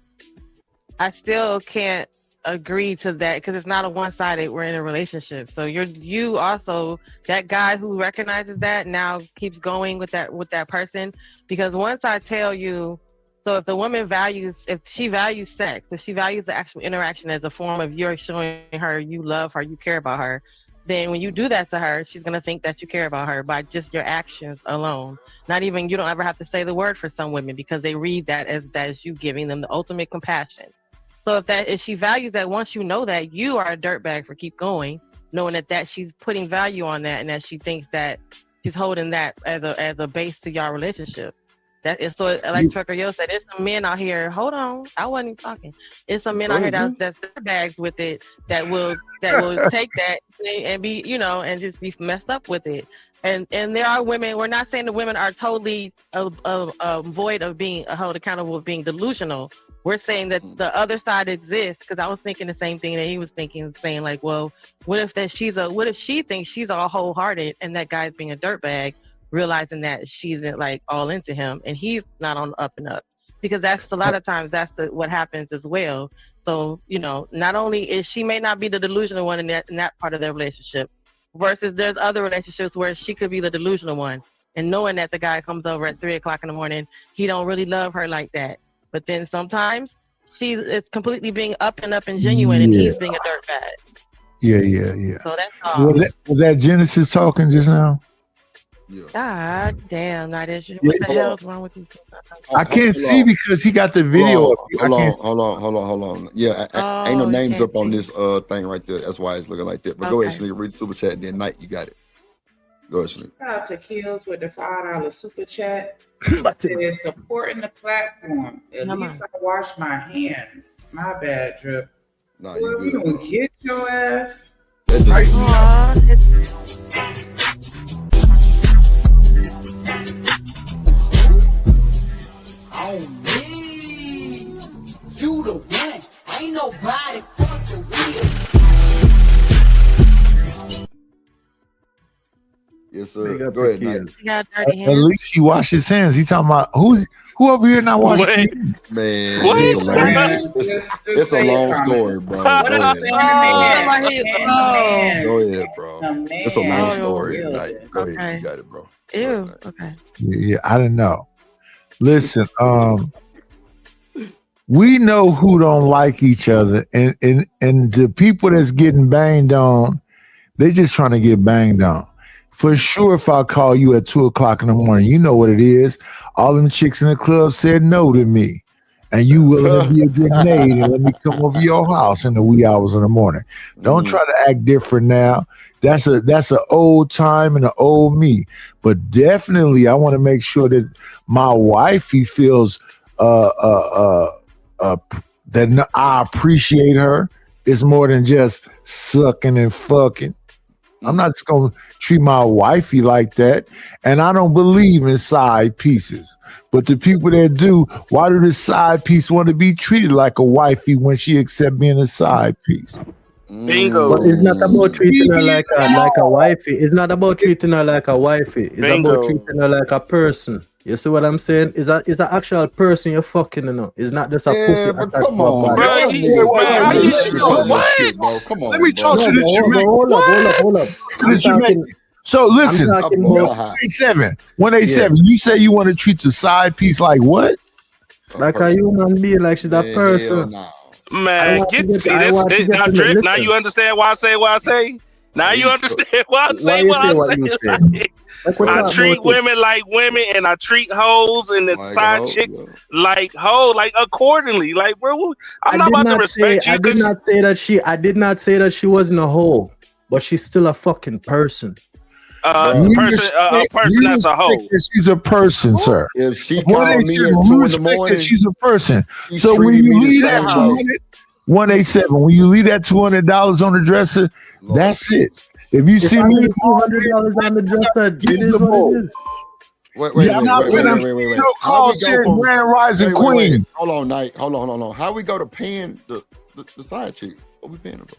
I still can't agree to that because it's not a one-sided. We're in a relationship, so you also, that guy who recognizes that now keeps going with that person, because once I tell you, so if the woman if she values sex, if she values the actual interaction as a form of you're showing her you love her, you care about her, then when you do that to her, she's gonna think that you care about her by just your actions alone. Not even, you don't ever have to say the word for some women, because they read that as you giving them the ultimate compassion. So if she values that, once you know that, you are a dirtbag for keep going, knowing that she's putting value on that, and that she thinks that she's holding that as a base to your relationship. That is, so like Trucker Yo said, there's some men out here. Hold on, I wasn't even talking. There's some men out here that's dirtbags with it, that will take that and be, and just be messed up with it. And there are women. We're not saying the women are totally void of being held accountable of being delusional. We're saying that the other side exists, because I was thinking the same thing that he was thinking, saying like, well, what if she thinks she's all wholehearted and that guy's being a dirtbag, realizing that she's like all into him and he's not on the up and up, because that's a lot of times what happens as well. So, not only is she may not be the delusional one in that part of their relationship, versus there's other relationships where she could be the delusional one, and knowing that the guy comes over at 3:00 in the morning, he don't really love her like that. But then sometimes it's completely being up and genuine, and he's being a dirtbag. Yeah. So that's all. Was that Genesis talking just now? God damn, not issue. What the hell is wrong with these? I can't see because he got the video up. Hold on. Yeah, ain't no names up on this thing right there. That's why it's looking like that. But go ahead, Sneak, read the super chat, then Night, you got it. Go ahead, Sneak. Shout out to Kills with the $5 super chat. Is supporting the platform. At least I wash my hands. My bad, Drip. Nah, well, you we gonna get your ass. On me, you the one. Ain't nobody fucking with. Yes, sir. Go ahead, Night. At least he washed his hands. He talking about who over here not washing his hands? Man, it's a long story, bro. Go ahead, bro. It's a long story. Night. Go ahead, you got it, bro. Ew. Okay. Yeah, I don't know. Listen, we know who don't like each other, and the people that's getting banged on, they just trying to get banged on. For sure, if I call you at 2:00 in the morning, you know what it is. All them chicks in the club said no to me. And you willing to be a grenade and let me come over your house in the wee hours in the morning. Don't try to act different now. That's an old time and an old me. But definitely I want to make sure that my wifey feels that I appreciate her. It's more than just sucking and fucking. I'm not just gonna treat my wifey like that. And I don't believe in side pieces. But the people that do, why do the side piece want to be treated like a wifey when she accept being a side piece? Bingo. But it's not about treating her like a wifey. It's not about treating her like a wifey. It's about treating her like a person. You see what I'm saying? It's an actual person you're fucking, you know. It's not just a pussy. But come on, bro. Come on. Let me talk to this Hold up. So listen, 187. You say you want to treat the side piece like what? Like a human being, like she's a person. Man, now Drip, now you understand why I say what I say? Now you understand why I say what I say. I treat women like women, and I treat hoes and the side chicks like hoes, like accordingly. Like, bro, I'm not about to respect you. I did not say that she wasn't a hoe, but she's still a fucking person. A person that's a hoe. She's a person, sir. If she called me at 2 in the morning, she's a person. So when you leave that 187, when you leave that $200 on the dresser, that's it. If you see me $200 on the dresser, it is what it is. Wait. How we go from Grand Rising Queen? Hold on, Knight. Hold on. How we go to paying the side chick? What we paying about?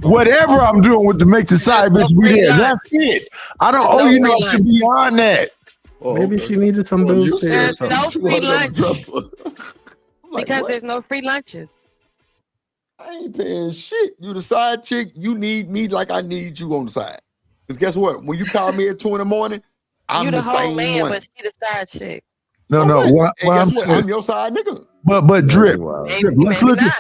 Whatever I'm doing with to make the side bitch be there. That's it. I don't owe you nothing beyond that. Maybe she needed some bills paid. No free lunch. Because there's no free lunches. I ain't paying shit. You the side chick. You need me like I need you on the side. Because guess what? When you call me at 2 in the morning, I'm the whole same man, one. but she the side chick. No. What I'm saying, I'm your side nigga. But Drip, let's look at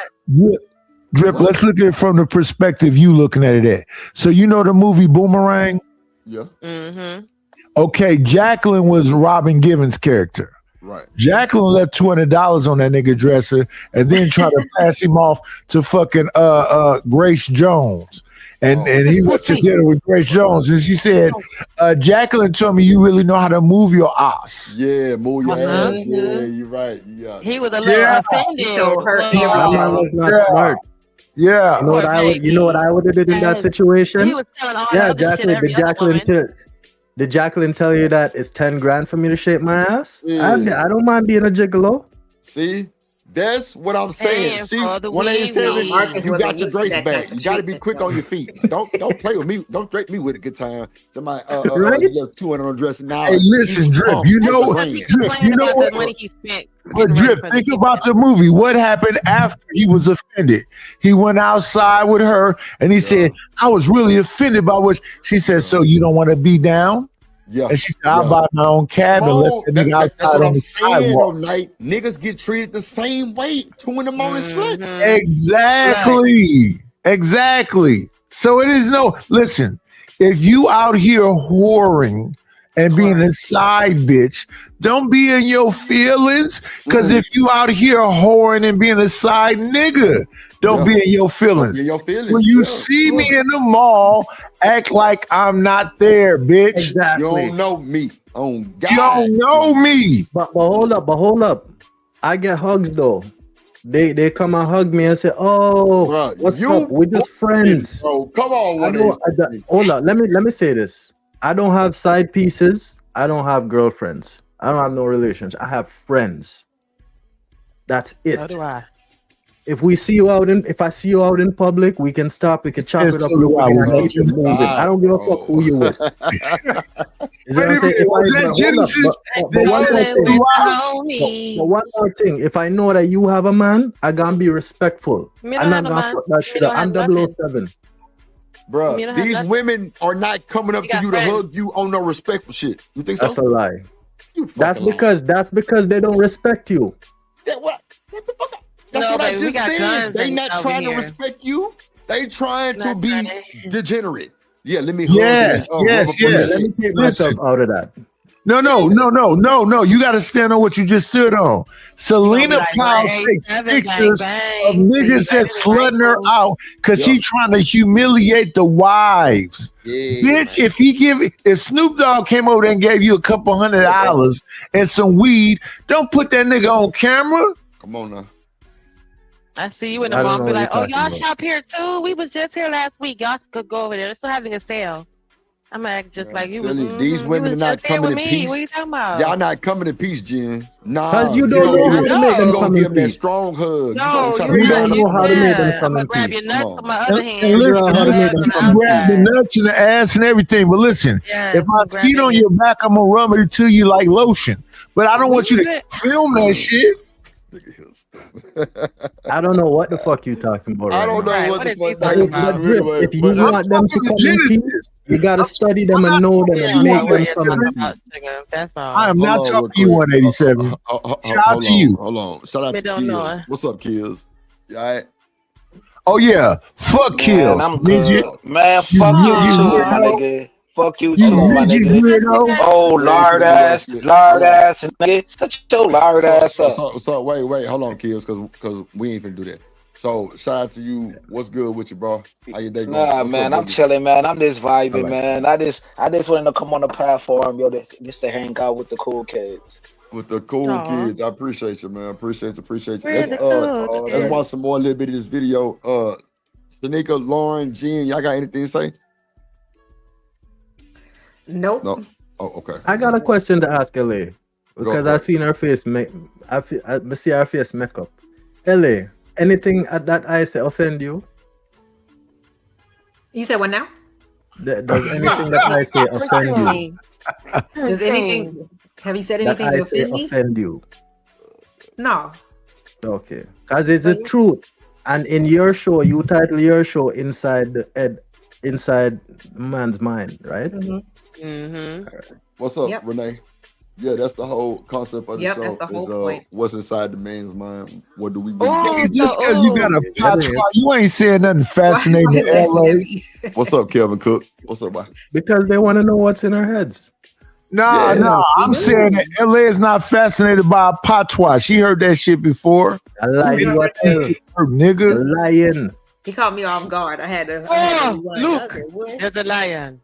Drip. Let's look at it from the perspective you looking at it at. So you know the movie Boomerang? Yeah. Mm-hmm. Okay, Jacqueline was Robin Givens' character. Right. Jacqueline left $200 on that nigga dresser and then tried to pass him off to fucking Grace Jones. And he went to dinner with Grace Jones. And she said, Jacqueline told me you really know how to move your ass. Yeah, move your ass. Yeah, you're right. Yeah. He was a little offended. He told her That man was not smart. Yeah. You know what I would have did in that situation? He was telling all the other shit every other woman. Did Jacqueline tell you that it's 10 grand for me to shape my ass? Yeah. I don't mind being a gigolo. See, that's what I'm saying. See, 187, you got your grace back. You got to be quick on your feet. Don't play with me. Don't drape me with a good time. Somebody, your 200 on dress now. Hey, listen, Drip. You know what? But Drip, think about the movie. What happened after he was offended? He went outside with her and he said, I was really offended by what she said. So you don't want to be down? Yeah. And she said, I'll buy my own cab and let the nigga outside that's what on I'm the saying, sidewalk. Night. Niggas get treated the same way. 2 in the morning slits. Exactly. So it is listen, if you out here whoring and being a side bitch, don't be in your feelings. Because if you out here whoring and being a side nigga, don't be in your feelings. When you see me in the mall, act like I'm not there, bitch. Exactly. You don't know me. Oh, God. You don't know me. But hold up. I get hugs though. They come and hug me and say, "Oh, Bruh, what's up? We're just friends." Bro, come on. Hold up. Let me say this. I don't have side pieces. I don't have girlfriends. I don't have no relations. I have friends. That's it. So do I. If I see you out in public, we can stop. We can chop it up. I don't give a fuck who you with. But one more thing. If I know that you have a man, I gotta be respectful. I'm not gonna fuck that shit up. I'm 007. Bro, these women are not coming up to you to hug you on no respectful shit. You think so? That's a lie. That's because they don't respect you. Yeah, what the fuck? That's what I just said. They not trying to respect you. They trying to be degenerate. Yeah, let me hug. Yes, and, yes, rub up on yes. that Let me shit. take Listen. myself out of that. No. You got to stand on what you just stood on. Selena like, Powell bang, takes seven, bang, pictures bang. of See, you niggas got that it in slutting her wrinkles. out because she trying to humiliate the wives. Yeah, Bitch, if Snoop Dogg came over there and gave you $200 and some weed, don't put that nigga on camera. Come on now. I see you in the I don't mall know be what like, you're oh, talking y'all about. shop here too? We was just here last week. Y'all could go over there. They're still having a sale. I'm like, just like you was, Tell you, these you women was are not just here coming with in me. What are peace. you talking about? Y'all not coming in peace, Jen. Nah, Because you you don't gonna know give how them, to make them you gonna come give in them that peace. strong hug. No, try you to You not. don't fight know You, them how to out. make them yeah, I'm come gonna in grab your peace. Come nuts on. on my other hand. And Figure listen, out how to Your make ass them on the you come can in grab peace. the outside. nuts and the ass and everything. But listen, Yes, if I I'm skeet grabbing on it. your back, I'm gonna rub it to you like lotion. But I don't We want you do to it. film that shit. I don't know what the fuck you talking about I right don't now. know Right, what what the is he fuck But talking niggas if, be about? but to Drip, anyway. if you But I'm want them to talking to come in peace, Genesis. you gotta study them and know them We and don't make know what them you're come in talking peace. about, sugar. That's I all. am hold not on, talking real to you, quick. 187. Shout out to you. Hold on. Shout out We to don't know Kills. it. What's up, Kills? You all right? Oh yeah, fuck Man, Kill, I'm midget. good. Man, You fuck you midget too, my Aw. weirdo. nigga. Fuck you You Hold too, on. my midget nigga. weirdo. Oh, We ain't finna do that shit. Hold lard on. ass nigga. Shut your lard ass up. So wait, hold on, Kills, because we ain't finna do that. So shout out to you. What's good with you, bro? How your day going? Nah, What's up, man, I'm baby? chilling, man. I'm just I vibing, like man. I just wanted to come on the platform, yo, just to hang out with the cool kids. With the cool Aw. kids. I appreciate you, man. Appreciate you. We're the cool All Let's that. watch kids. some more little bit of this video. Shanika, Lauren, Jen, y'all got anything to say? Nope. No. Oh, okay. I got a question to ask LA because go I seen her face make. I see her face make up. LA, anything at that I say offend you? You said what now? Does anything that I say offend you? Does anything? Have you said That anything I to say offend me? offend you? No. Okay, because it's the truth. And in your show, you title your show inside the head, inside man's mind, right? Mm-hmm. What's up, Yep. Renee? Yeah, that's the whole concept of the Yep, show. that's the whole is point. what's inside the man's mind? What do we Oh, believe? Just because you got a Yeah, patois, you ain't saying nothing fascinating Why you to laughing LA. at me? What's up, Kelvin Cook? What's up, boy? Because they want to know what's in our heads. Nah, Yeah, I'm do. saying that LA is not fascinated by a patois. She heard that shit before. I lie You you a tell. her niggas. You're lying. He caught me off guard. I had to. Oh, rewind. I look, said, what? there's a lion.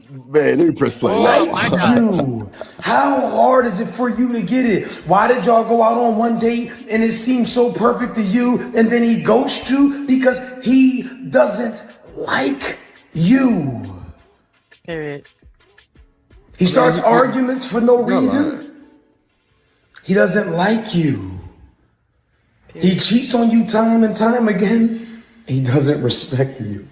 Man, let me press play. Oh, my God. You. How hard is it for you to get it? Why did y'all go out on one date and it seemed so perfect to you and then he ghosts you? Because he doesn't like you. Period. He starts arguments for no You're reason. lying. He doesn't like you. He cheats on you time and time again. He doesn't respect you.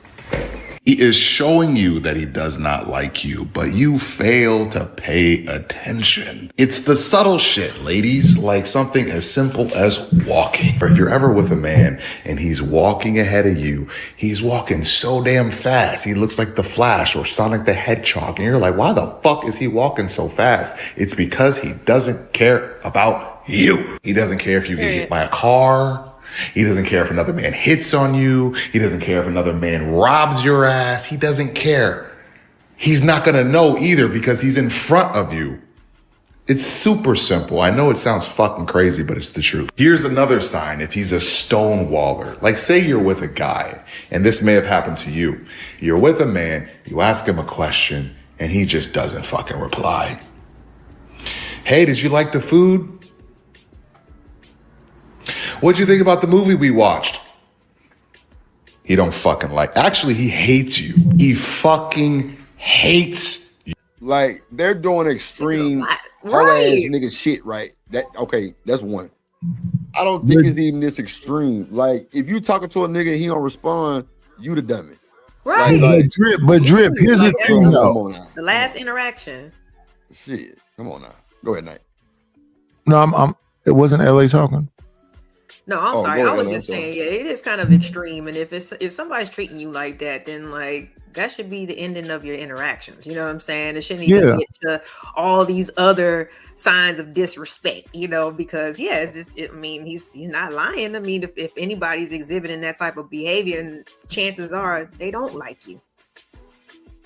He is showing you that he does not like you, but you fail to pay attention. It's the subtle shit, ladies, like something as simple as walking. Or if you're ever with a man and he's walking ahead of you, he's walking so damn fast. He looks like the Flash or Sonic the Hedgehog. And you're like, why the fuck is he walking so fast? It's because he doesn't care about you. He doesn't care if you get hit by a car. He doesn't care if another man hits on you. He doesn't care if another man robs your ass. He doesn't care. He's not going to know either because he's in front of you. It's super simple. I know it sounds fucking crazy, but it's the truth. Here's another sign if he's a stonewaller. Like say you're with a guy, and this may have happened to you. You're with a man, you ask him a question, and he just doesn't fucking reply. Hey, did you like the food? What'd you think about the movie we watched? He don't fucking like. Actually, he hates you. He fucking hates you. Like they're doing extreme whole ass nigga shit, right? That's one. I don't think it's even this extreme. Like if you talking to a nigga and he don't respond, you the dummy. Right. But drip. Here's Like, the that's thing, come though. on now. The last interaction. Shit. Come on now. Go ahead, Knight. No, it wasn't LA talking. No, I'm Oh, sorry. go I ahead, was I'm just sorry. saying, yeah, it is kind of extreme. And if somebody's treating you like that, then like that should be the ending of your interactions. You know what I'm saying? It shouldn't even Yeah. get to all these other signs of disrespect, you know, because I mean, he's not lying. I mean, if anybody's exhibiting that type of behavior, and chances are they don't like you.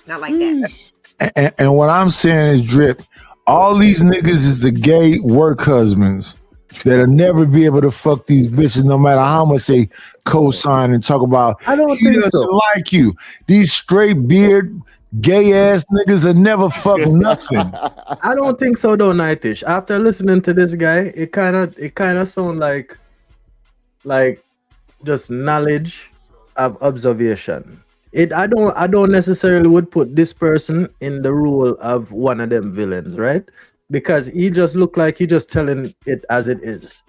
Not like that. And what I'm saying is, Drip, all these niggas is the gay work husbands that'll never be able to fuck these bitches no matter how much they co-sign and talk about I don't he think doesn't so. like you. These straight beard gay ass niggas will never fuck nothing. I don't think so though, Nightish. After listening to this guy, it kind of sound like just knowledge of observation. I don't necessarily would put this person in the role of one of them villains, right? Because he just look like he just telling it as it is.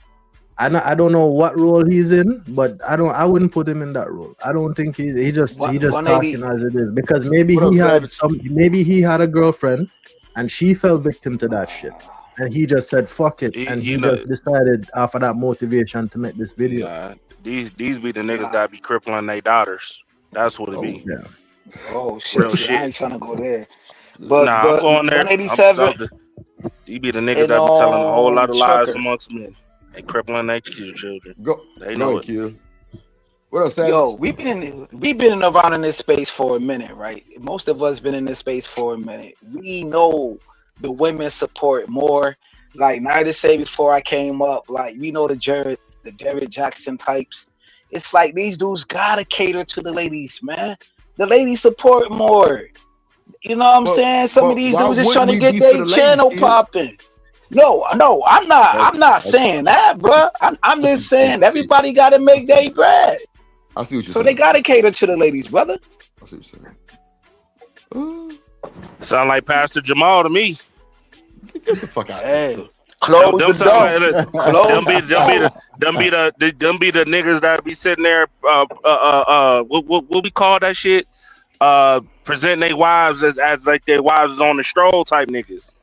I don't know what role he's in, but I wouldn't put him in that role. I don't think he just 180. talking as it is, because maybe What up, maybe he had a girlfriend and she fell victim to that shit. And he just said fuck it, and he just decided after that motivation to make this video. These be the niggas that be crippling their daughters. That's what it be. Yeah. Oh shit! Real I shit. ain't trying to go there. But I'm going there. 187. You be the niggas that be telling a whole lot of lies amongst men and crippling their children. They know it. What up, Savage? Yo, we've been around in this space for a minute, right? Most of us been in this space for a minute. We know the women support more. Like Nida said before I came up, like we know the Jared Jackson types. It's like these dudes gotta cater to the ladies, man. The ladies support more. You know what I'm saying? Some of these dudes is trying to get their channel popping. No, I'm not saying that, bro. I'm just saying everybody gotta make their bread. I see what you're So saying. they gotta cater to the ladies, brother. I see what you're saying. Sound like Pastor Jamal to me. Get the fuck out of here. Close the door. Them be the niggas that be sitting there. What we call that shit? Presenting their wives as like their wives is on the stroll type niggas.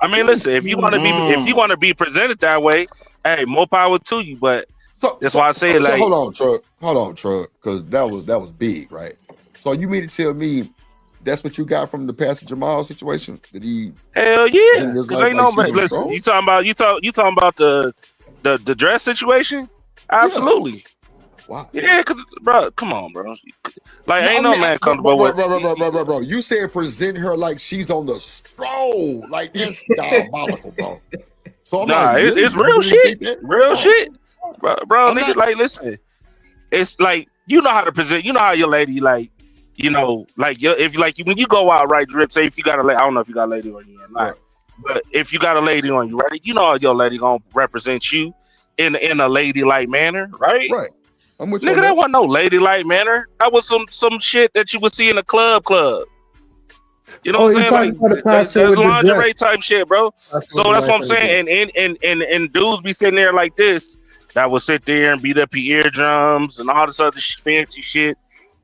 I mean, listen, if you want to be presented that way, hey, more power to you. But that's why I say it like. Hold on, Truck, because that was big, right? So you mean to tell me that's what you got from the Pastor Jamal situation? Did he? Hell yeah, because ain't no man. Listen, you talking about the dress situation? Absolutely. Yeah. Wow. Yeah, cause bro, come on, bro. Like ain't no man comfortable with. Bro. You said present her like she's on the stroll, like that's diabolical, bro. So I'm like, really? It's real shit, real shit, bro. Nigga, like listen, it's like you know how to present. You know how your lady like. You know, like if like when you go out, right, Drip. Say if you got a lady, I don't know if you got a lady on you or not, but if you got a lady on you, right, you know your lady gonna represent you in a ladylike manner, right? Right. I'm with you. Nigga, that wasn't no ladylike manner. That was some shit that you would see in a club. You know what I'm saying? Like that's lingerie type shit, bro. So that's what I'm saying. And dudes be sitting there like this that will sit there and beat up your eardrums and all this other fancy shit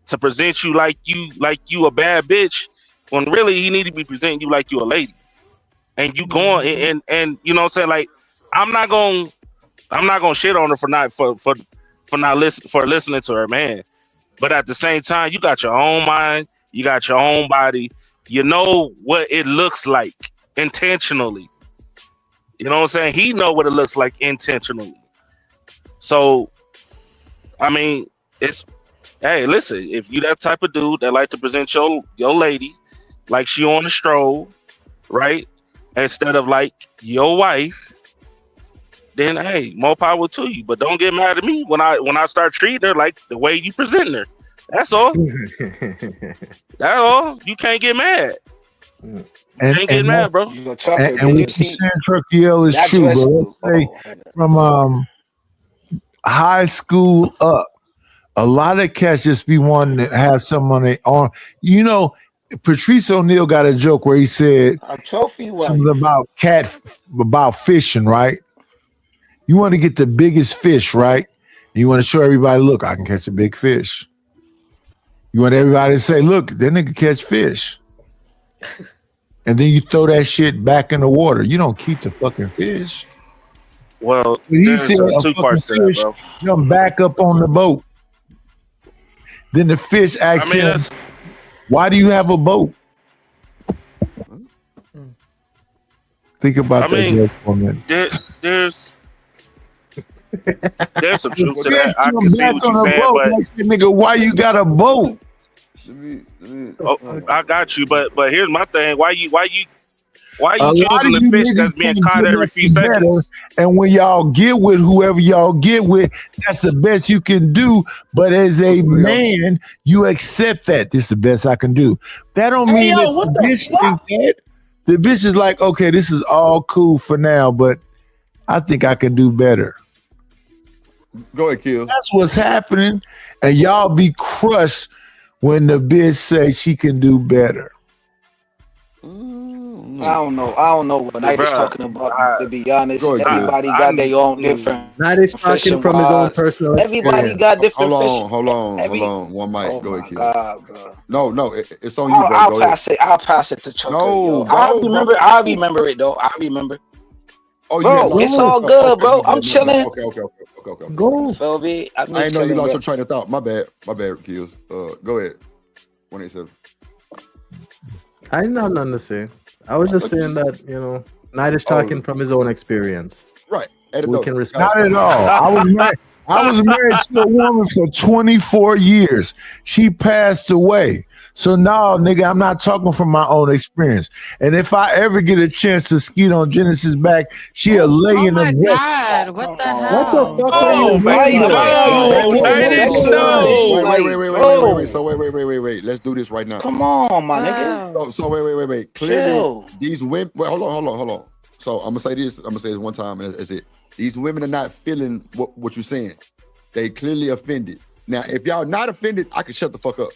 to present you like you a bad bitch, when really he need to be presenting you like you a lady. And you going and you know what I'm saying? Like I'm not gonna shit on her for listening to her man. But at the same time, you got your own mind, you got your own body, you know what it looks like intentionally. You know what I'm saying? He know what it looks like intentionally. So I mean, hey, listen, if you that type of dude that like to present your lady like she on the stroll, right? Instead of like your wife, then hey, more power to you. But don't get mad at me when I start treating her like the way you present her. That's all. That's all. You can't get mad. You can't get mad, bro. And what you're saying, Turkey L, is true, but let's say from high school up, a lot of cats just be wanting to have something on their arm. You know, Patrice O'Neal got a joke where he said something about fishing, right? You want to get the biggest fish, right? You want to show everybody, look, I can catch a big fish. You want everybody to say, look, that nigga catch fish. And then you throw that shit back in the water. You don't keep the fucking fish. Well, he said two parts to that, bro. Jump back up on the boat. Then the fish asks him, why do you have a boat? Think about that joke for a minute. There's some truth to that. I can see what you're saying, but like, nigga, why you got a boat? Oh, I got you, but here's my thing. Why you A lot choosing of the you fish niggas that's being can't caught get every few nothing better, seconds? and when y'all get with whoever y'all get with, that's the best you can do. But as a man, you accept that this is the best I can do. That don't Hey, mean yo, if what the the bitch fuck? think that. The bitch is like, okay, this is all cool for now, but I think I can do better. Go ahead, Kill. That's what's happening, and y'all be crushed when the bitch say she can do better. I don't know what Knight is talking about. To be honest, Go ahead, Kill. everybody got their own different. Knight is talking from his own personal Everybody experience. got different Hold on. One mic. Oh Go ahead, my Kill. God, bro. No, it's on you, bro. I'll Go pass ahead. it. I'll pass it to Chucker. No, yo. I go, remember. bro. I remember it though. I remember. Oh, Bro, you had lost it's it? all Oh, good, okay, bro. my I'm bad. chilling. Okay. Go. Feel me? I'm I just ain't know you chilling, lost bro. your train of thought. My bad, Kills. Go ahead. 187. I did not understand. I was just saying that, Knight is talking from his own experience. Right. We can respect Not at that. all. I was married to a woman for 24 years. She passed away. So now, nigga, I'm not talking from my own experience. And if I ever get a chance to skeet on Genesis back, she'll lay in my the breast. God, what the What hell? the fuck are you Oh, Why doing? are you making no. Wait. So wait. Let's do this right now. Come on, my nigga. So wait. Clearly, Chill. these women. Wait, hold on. So I'm gonna say this one time, and that's it. These women are not feeling what you're saying. They clearly offended. Now, if y'all not offended, I can shut the fuck up.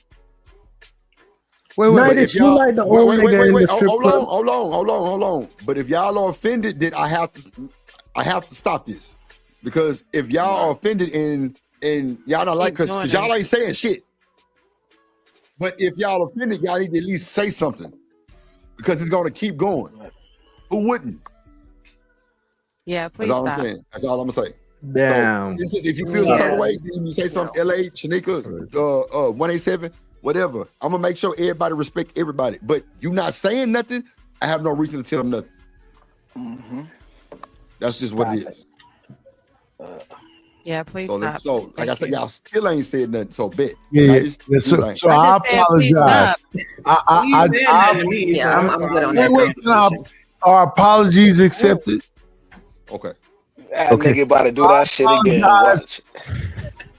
Knight, if you like the old nigga in the strip club. Hold on. But if y'all are offended, then I have to stop this. Because if y'all are offended and y'all don't like, because y'all ain't saying shit. But if y'all offended, y'all need to at least say something. Because it's gonna keep going. Who wouldn't? Yeah, please That's all I'm stop. saying. That's all I'm gonna say. Damn. So, if you feel some type of way, then you say something. LA, Shanika, 187, whatever. I'm gonna make sure everybody respect everybody. But you not saying nothing, I have no reason to tell them nothing. Mm-hmm. That's just what it is. Yeah, please So, stop. so like I said, y'all still ain't said nothing. So bet. Yeah. So I apologize. I'm good on that conversation. Are apologies accepted? Okay. That nigga about to do that shit again. Apologize. Watch.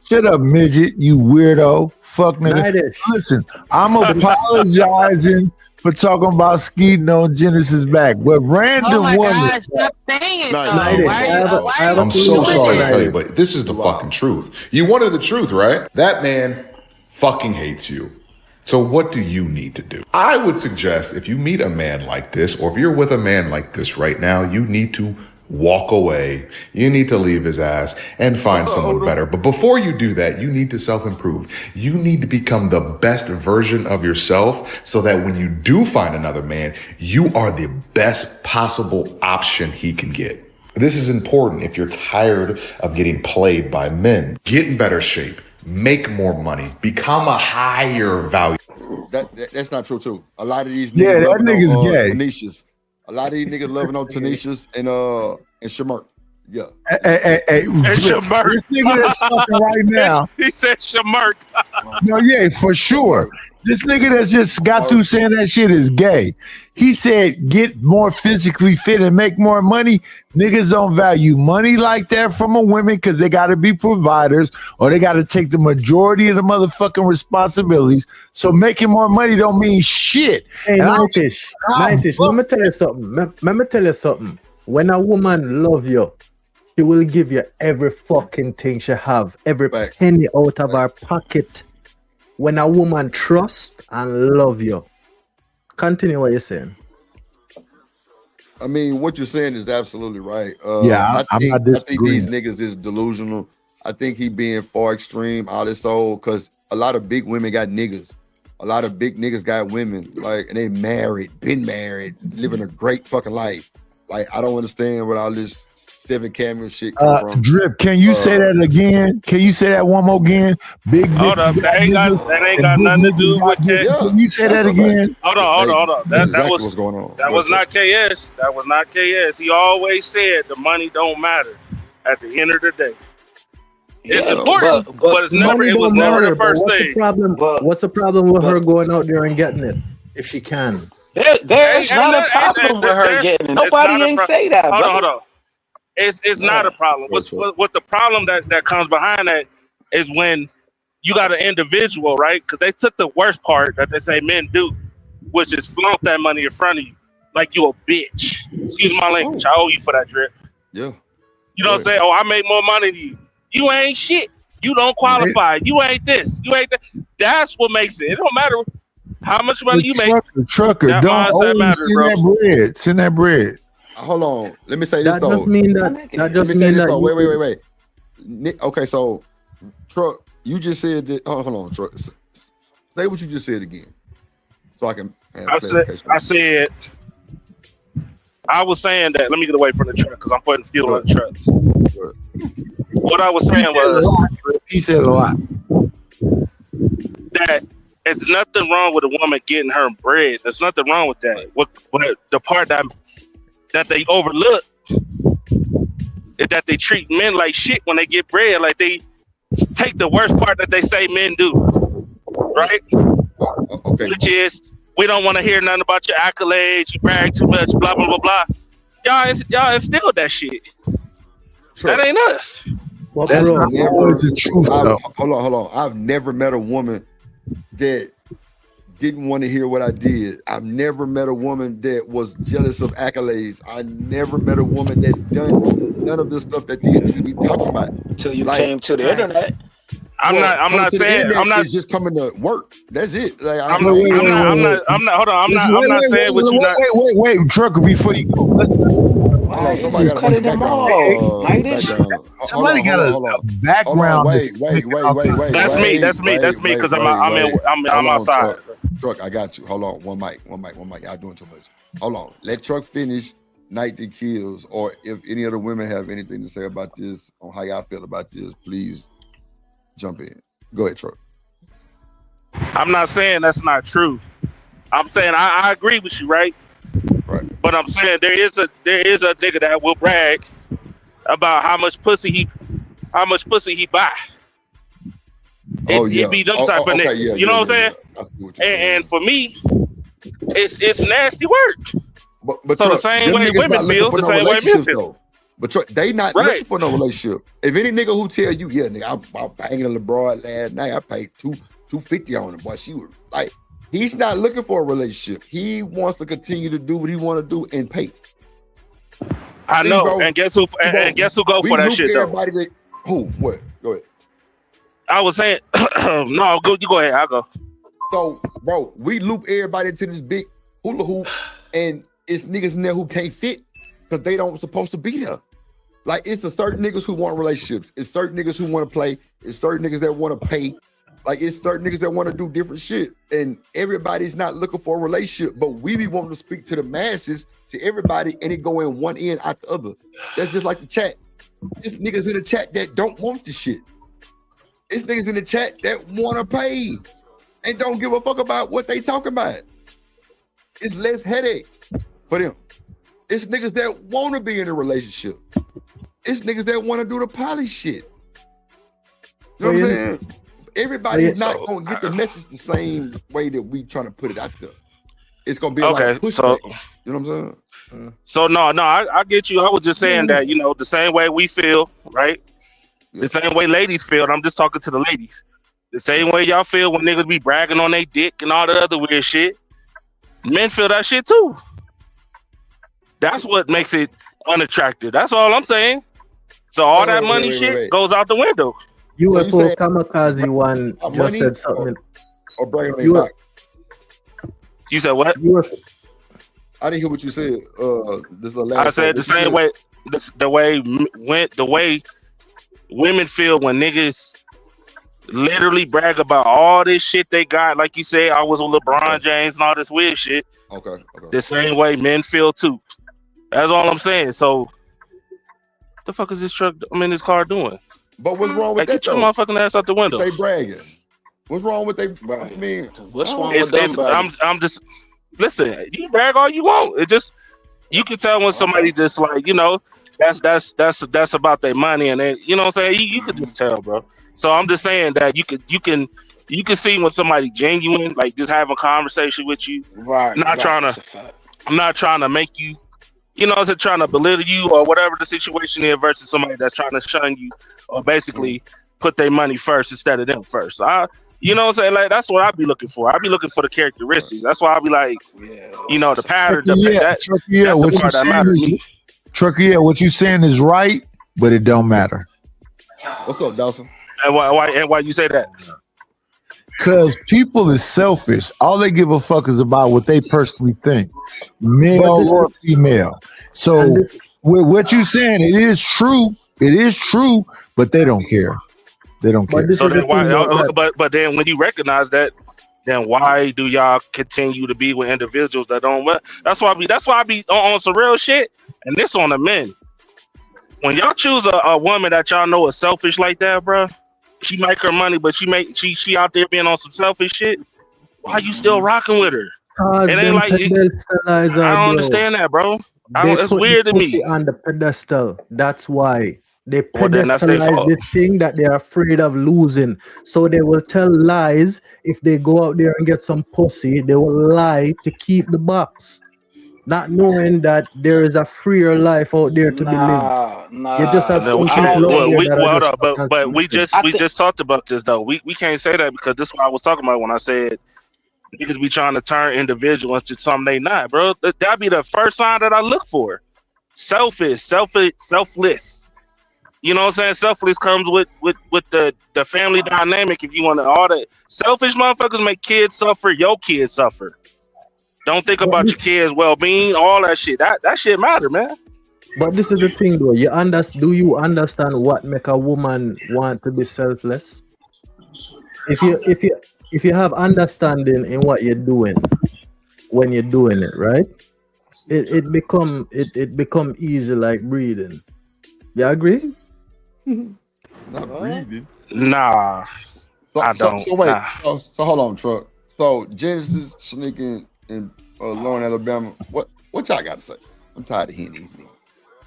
Shut up, midget, you weirdo. Fuck nigga. Knightish. Listen, I'm apologizing for talking about skeeting on Genesis back. But random Oh my woman. God, stop saying it though. Knightish, Why are you I'm so doing sorry to this? tell you, but this is the fucking truth. You wanted the truth, right? That man fucking hates you. So what do you need to do? I would suggest if you meet a man like this, or if you're with a man like this right now, you need to walk away. You need to leave his ass and find someone better. But before you do that, you need to self-improve. You need to become the best version of yourself so that when you do find another man, you are the best possible option he can get. This is important if you're tired of getting played by men. Get in better shape. Make more money. Become a higher value. That's not true too. A lot of these Yeah, niggas that loving nigga's on gay. Tanisha's. A lot of these niggas loving on Tanisha's and Shamirk. Yeah. Hey, Shamirk. this nigga that's talking right now. He said Shamirk. No, yeah, for sure. This nigga that's just got through saying that shit is gay. He said get more physically fit and make more money. Niggas don't value money like that from a woman because they got to be providers or they got to take the majority of the motherfucking responsibilities. So making more money don't mean shit. Hey, And Knightish, let me tell you something. Let me tell you something. When a woman love you, she will give you every fucking thing she have, every penny out of her pocket. When a woman trust and love you. Continue what you're saying. I mean, what you're saying is absolutely right. Yeah, I'm not I think these disagreeing. niggas is delusional. I think he being far extreme out his soul because a lot of big women got niggas. A lot of big niggas got women, like, and they married, been married, living a great fucking life. Like, I don't understand what all this 7 camera shit come from. Drip, can you say that again? Can you say that one more again? Big Hold up, bitches that ain't niggas, got and nothing to big do niggas with got that. niggas. Can you say that again? Hold on. That's That exactly was what's going on. That was not KS. That was not KS. He always said the money don't matter at the end of the day. It's Yeah, important, but it's never. Money It was don't never matter. the But first what's the thing. problem? What's the problem with her going out there and getting it if she can? There's not a problem with her getting it. Nobody ain't say that, Hold brother. on. It's not a problem. What the problem that comes behind that is when you got an individual, right? Because they took the worst part that they say men do, which is flaunt that money in front of you like you a bitch. Excuse my language. I owe you for that, Drip. Yeah. You know what I'm saying? Oh, I make more money than you. You ain't shit. You don't qualify. You ain't this. You ain't that. That's what makes it. It don't matter how much money you make. Trucker, that don't mindset always matters, send bro. that bread. Send that bread. Hold on. Let me say this That though. just mean that. That Let just me say mean this that. though. Wait. Okay, so Truck, you just said that. Hold on, Truck. Say what you just said again, so I can have clarification. I was saying that. Let me get away from the truck because I'm putting steel on the truck. What I was saying he said a lot. That it's nothing wrong with a woman getting her bread. There's nothing wrong with that. What the part that they overlook is that they treat men like shit when they get bread. Like they take the worst part that they say men do, right? Okay. Which is we don't want to hear nothing about your accolades. You brag too much. Blah blah blah blah. Y'all instilled that shit. That ain't us. Well, that's not always the truth, though. Hold on. I've never met a woman that didn't want to hear what I did. I've never met a woman that was jealous of accolades. I never met a woman that's done none of the stuff that these niggas be talking about. Until you came to the internet. I'm not saying I'm not just coming to work. That's it. Like, I'm not saying what you not. Wait, Trucker, before you go. Hold on, somebody got a bunch of background. Somebody got a background. Wait. That's me because I'm outside. Truck, I got you. Hold on, one mic. Y'all doing too much. Hold on, let Truck finish. Night that kills, or if any other women have anything to say about this, on how y'all feel about this, please jump in. Go ahead, Truck. I'm not saying that's not true. I'm saying I agree with you, right? Right. But I'm saying there is a nigga that will brag about how much pussy he buy. It be them type of niggas. You know what I'm saying? I see what you're saying. And for me, it's nasty work. But so Truck, the same them way niggas women not looking feel, for the no same way men relationships, feel. though. But Truck, they not looking for no relationship. If any nigga who tell you, yeah, nigga, I'm banging a LeBron last night, I paid $250 on it, boy. She was like, he's not looking for a relationship. He wants to continue to do what he want to do and pay. I know, bro, and guess who go for that shit though? Who? What? Go ahead. I was saying, no, you go ahead. I'll go. So, bro, we loop everybody into this big hula hoop, and it's niggas in there who can't fit because they don't supposed to be there. Like, it's a certain niggas who want relationships. It's certain niggas who want to play. It's certain niggas that want to pay. Like, it's certain niggas that want to do different shit. And everybody's not looking for a relationship, but we be wanting to speak to the masses, to everybody, and it go in one end out the other. That's just like the chat. There's niggas in the chat that don't want the shit. It's niggas in the chat that want to pay and don't give a fuck about what they talking about. It's less headache for them. It's niggas that want to be in a relationship. It's niggas that want to do the poly shit. You know what I'm saying? Everybody's not gonna get the message the same way that we trying to put it out there. It's gonna be like pushback. You know what I'm saying? So no, I get you. I was just saying that, you know, the same way we feel, right? The same way ladies feel. And I'm just talking to the ladies. The same way y'all feel when niggas be bragging on their dick and all the other weird shit. Men feel that shit too. That's what makes it unattractive. That's all I'm saying. So all that money shit goes out the window. UFO Kamikaze one just said something. Or bring me back. You said what? I didn't hear what you said. This I said the same way. The way women feel when niggas literally brag about all this shit they got. Like you said, I was with LeBron James and all this weird shit. Okay. The same way men feel too. That's all I'm saying. So, what the fuck is this truck? I'm in this car doing. But what's wrong with that? Get your motherfucking ass out the window. They bragging. What's wrong with they? I mean, what's wrong with them? I'm just listen. You brag all you want. It just you can tell when somebody just like, you know, that's about their money, and they, you know what I'm saying. You could just tell, bro. So I'm just saying that you can see when somebody genuine, like just having a conversation with you, Right. I'm not trying to make you, you know, is trying to belittle you or whatever the situation is, versus somebody that's trying to shun you or basically put their money first instead of them first. So you know what I'm saying? Like that's what I'd be looking for. I'd be looking for the characteristics. That's why I'd be like, you know, the pattern. That's the part that matters. Trucker, what you saying is right, but it don't matter. What's up, Dawson? And why you say that? Because people is selfish. All they give a fuck is about what they personally think, male or female. So with what you saying, it is true. It is true, but they don't care. They don't care. So then why? But then when you recognize that, then why do y'all continue to be with individuals that don't? That's why I be on some real shit. And this on the men. When y'all choose a woman that y'all know is selfish like that, bro, she make her money, but she out there being on some selfish shit. Why you still rocking with her? It ain't like I don't understand that, bro. It's weird to me. On the pedestal. That's why they Then that's their pedestalize fault. this thing that they're afraid of losing. So they will tell lies. If they go out there and get some pussy, they will lie to keep the box, not knowing that there is a freer life out there to be lived. You just have some people but we just talked about this though. We can't say that because this is what I was talking about when I said niggas be trying to turn individuals into something they not, bro. That'd be the first sign that I look for. Selfish, selfless. You know what I'm saying? Selfless comes with the family dynamic. If you want to, all the selfish motherfuckers make kids suffer, your kids suffer. Don't think about your kids' well-being, all that shit. That shit matter, man. But this is the thing, though. Do you understand what make a woman want to be selfless? If you have understanding in what you're doing when you're doing it, right? It become easy like breathing. You agree? Not breathing. Nah. I don't. So wait. So hold on, Truck. So Genesis sneaking in Lauren, Alabama. What y'all got to say? I'm tired of hearing these niggas.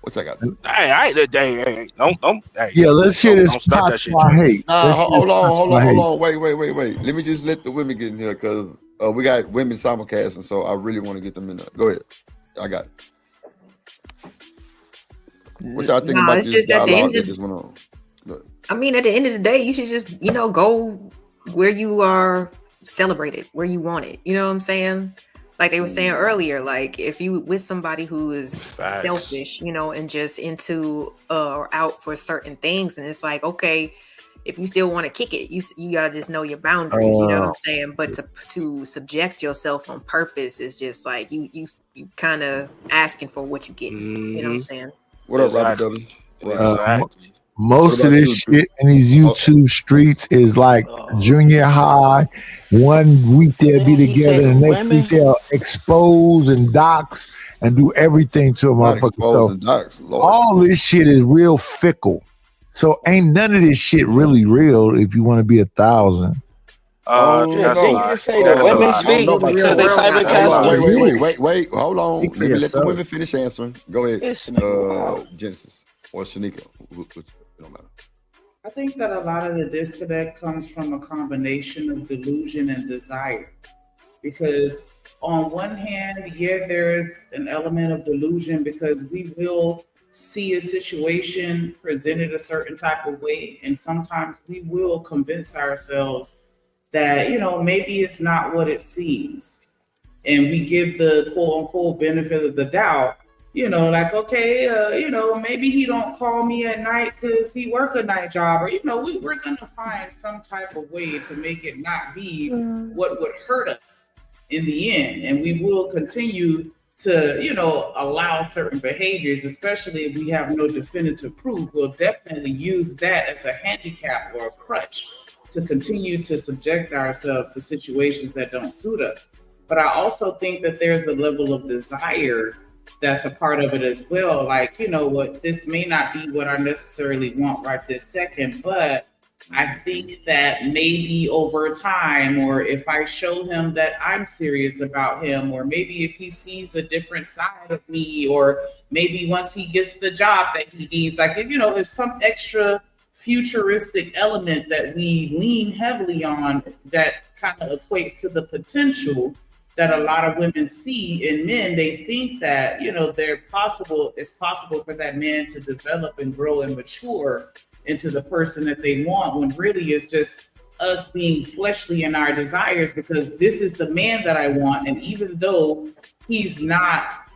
What y'all got to say? Hey, don't. Hey, Yeah, let's hear this. Don't stop that shit. I hate. Hold on. Wait. Let me just let the women get in here because we got women simulcasting, so I really want to get them in there. Go ahead. I got it. What y'all think about this dialogue that just went on? I mean, at the end of the day, you should just, go where you are celebrated, where you want it. You know what I'm saying? Like they were saying earlier, like if you with somebody who is selfish, and just into or out for certain things, and it's like, okay, if you still want to kick it, you gotta just know your boundaries. You know what I'm saying? But to subject yourself on purpose is just like you kind of asking for what you get. You know what I'm saying? What up, Robert W? Exactly. Most of this shit in these YouTube streets is like junior high. 1 week they'll be together, and the next week they'll expose and dox and do everything to a motherfucker. So all this shit is real fickle. So ain't none of this shit really real if you want to be 1,000. Wait. Hold on. Let me let the women finish answering. Go ahead, Genesis or Shanika. It don't matter. I think that a lot of the disconnect comes from a combination of delusion and desire. Because on one hand, there's an element of delusion because we will see a situation presented a certain type of way, and sometimes we will convince ourselves that, maybe it's not what it seems. And we give the quote unquote benefit of the doubt, like, okay, maybe he don't call me at night because he work a night job, or, we're going to find some type of way to make it not be what would hurt us in the end. And we will continue to, allow certain behaviors, especially if we have no definitive proof. We'll definitely use that as a handicap or a crutch to continue to subject ourselves to situations that don't suit us. But I also think that there's a level of desire that's a part of it as well. Like, what this may not be what I necessarily want right this second, but I think that maybe over time, or if I show him that I'm serious about him, or maybe if he sees a different side of me, or maybe once he gets the job that he needs, like, if, you know, if some extra futuristic element that we lean heavily on that kind of equates to the potential that a lot of women see in men, they think that, you know, it's possible for that man to develop and grow and mature into the person that they want, when really it's just us being fleshly in our desires, because this is the man that I want. And even though he's not,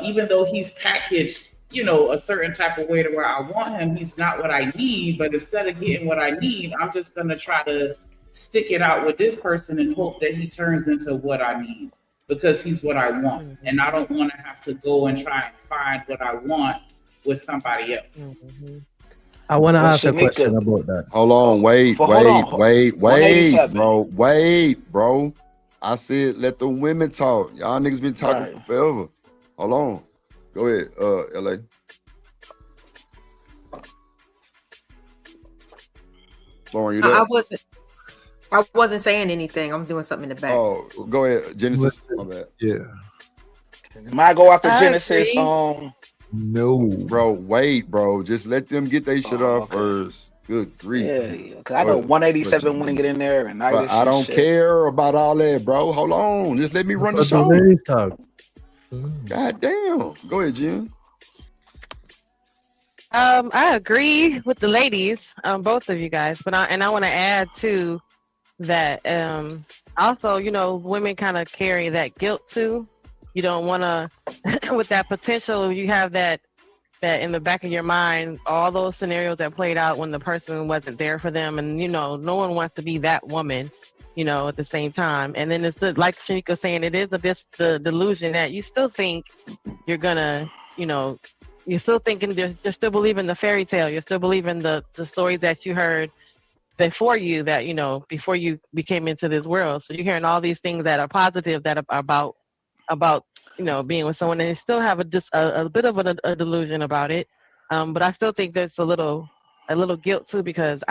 even though he's packaged, you know, a certain type of way to where I want him, he's not what I need. But instead of getting what I need, I'm just gonna try to stick it out with this person and hope that he turns into what I need, because he's what I want. And I don't want to have to go and try and find what I want with somebody else. I want to Well, ask a Shanika- question about that. Hold on, wait, Well, hold on. wait, 187. bro. I said let the women talk. Y'all niggas been talking Right. for forever. Hold on. Go ahead, LA. Lauren, you there? I wasn't saying anything. I'm doing something in the back. Oh, go ahead, Genesis. My bad. Yeah. Might go after I Genesis. agree. No, bro. Wait, bro. Just let them get their shit off first. Good grief. Yeah, because I know 187 wouldn't get in there and Bro, I don't care about all that, bro. Hold on. Just let me run the But the show. ladies talk. God damn. Go ahead, Jim. I agree with the ladies, both of you guys, but I want to add too that also, you know, women kind of carry that guilt too. You don't want to, with that potential, you have that in the back of your mind, all those scenarios that played out when the person wasn't there for them, and you know, no one wants to be that woman, you know, at the same time. And then it's like Shanika saying, it is the delusion that you still think you're gonna, you know, you're still thinking, you're still believing the fairy tale, you're still believing the stories that you heard before you, that, you know, before you became into this world. So you're hearing all these things that are positive, that are about, you know, being with someone, and you still have a bit of a delusion about it. But I still think there's a little guilt too, because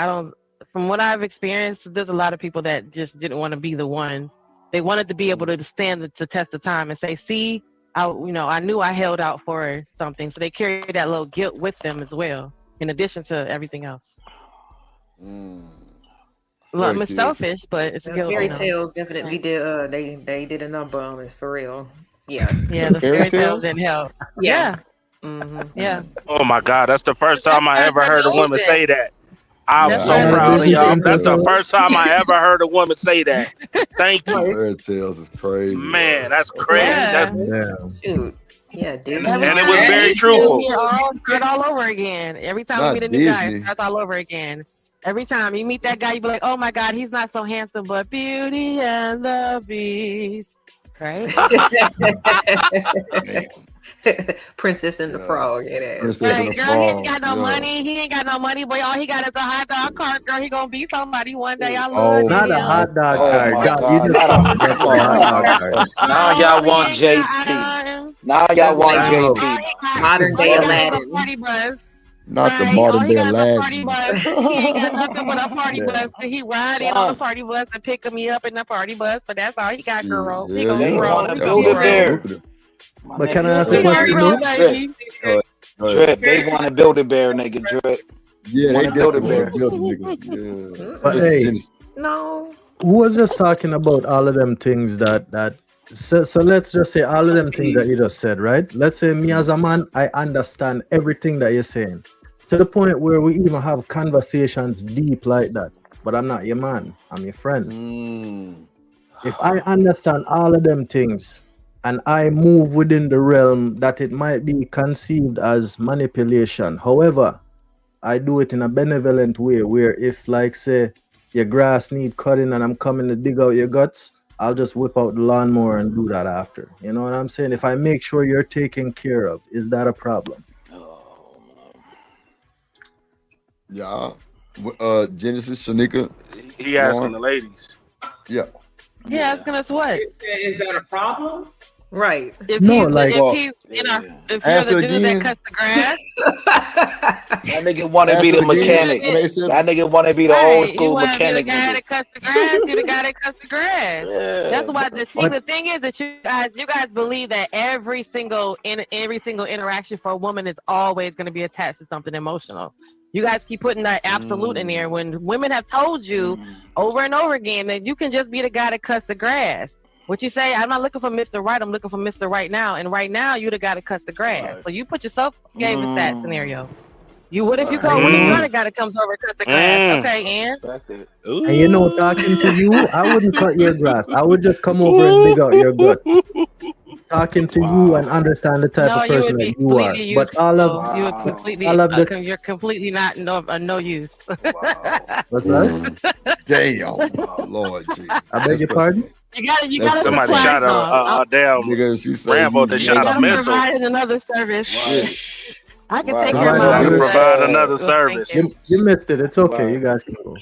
from what I've experienced, there's a lot of people that just didn't want to be the one. They wanted to be able to stand the test of time and say, see, I knew I held out for something. So they carry that little guilt with them as well, in addition to everything else. It's selfish, but it's a guilt. Fairy tales definitely did. They did a number on us for real. Yeah. Yeah, the fairy tales didn't help. Yeah. Yeah. Oh my God, that's the first time I ever heard a woman say that. I'm so proud of y'all. That's the first time I ever heard a woman say that. Thank you. Fairy tales is crazy. Man, that's crazy. Yeah. Shoot. Yeah, Disney. And it was very truthful. Start all over again. Every time Not we meet a new guy, Disney. it starts all over again. Every time you meet that guy, you be like, oh my God, he's not so handsome, but Beauty and the Beast. Right? Princess and the Frog. Yeah, Princess and Like, the girl, he Frog. ain't got no yeah. money. He ain't got no money, boy. All he got is a hot dog cart, girl. He gonna be somebody one day. I love him. Not a hot dog card. my God, God, you just not a talked about hot hot dog card. Now y'all want JP. Now y'all want JP. Modern day Aladdin. Party bus. Not the Right? modern All he day got is a party Aladdin. bus. He ain't got nothing but a party Yeah. bus. So he ride in on the party bus and pick me up in the party bus. But that's all he got, girl. He gonna They grow. want He to gonna build a grow. bear. But can I ask He a gonna question? grow, though? baby. Drip, they want to build a bear, nigga. Drip. Yeah, they Want to build a definitely bear. build a nigga. Yeah. But Listen, hey, Genesis. No. who was just talking about all of them things so let's just say all of them things that you just said, right? Let's say me as a man, I understand everything that you're saying, to the point where we even have conversations deep like that. But I'm not your man, I'm your friend. If I understand all of them things and I move within the realm that it might be conceived as manipulation, however, I do it in a benevolent way, where if, like, say, your grass need cutting and I'm coming to dig out your guts, I'll just whip out the lawnmower and do that after. You know what I'm saying? If I make sure you're taken care of, is that a problem? Yeah. Genesis, Shanika. He asking Lauren. the ladies. Yeah. Yeah, asking us what? Is that a problem? Right. If No, he's like, if he's you know if you're Answer the dude that again. cuts the grass, That nigga want to be Answer the again. mechanic. When they said, That nigga want to be the old right? You school want to be the mechanic guy nigga. that cuts the grass. You're the guy that cuts the grass. Yeah. That's why the thing is that you guys believe that every single interaction for a woman is always going to be attached to something emotional. You guys keep putting that absolute in there when women have told you over and over again that you can just be the guy that cuts the grass. What you say? I'm not looking for Mr. Right. I'm looking for Mr. Right now. And right now, you're the guy that cuts the grass. Right. So you put yourself in that scenario. What if you go? What if you're the guy that comes over and cuts the grass? Okay, and And you know, talking to you, I wouldn't cut your grass. I would just come over and dig out your guts. Talking to you and understand the type no, of you would person be that you are. completely But all useful. of You would completely. You're completely not no use. what's that? damn, Lord Jesus. I beg your pardon? You gotta Somebody supply, shot a damn Nigga, she said Rambo that You shot a gotta missile. provide another service. I can take Right. care of my Right. own. Gotta provide stuff. another Well, service. thank You missed it. It's okay. You guys can go.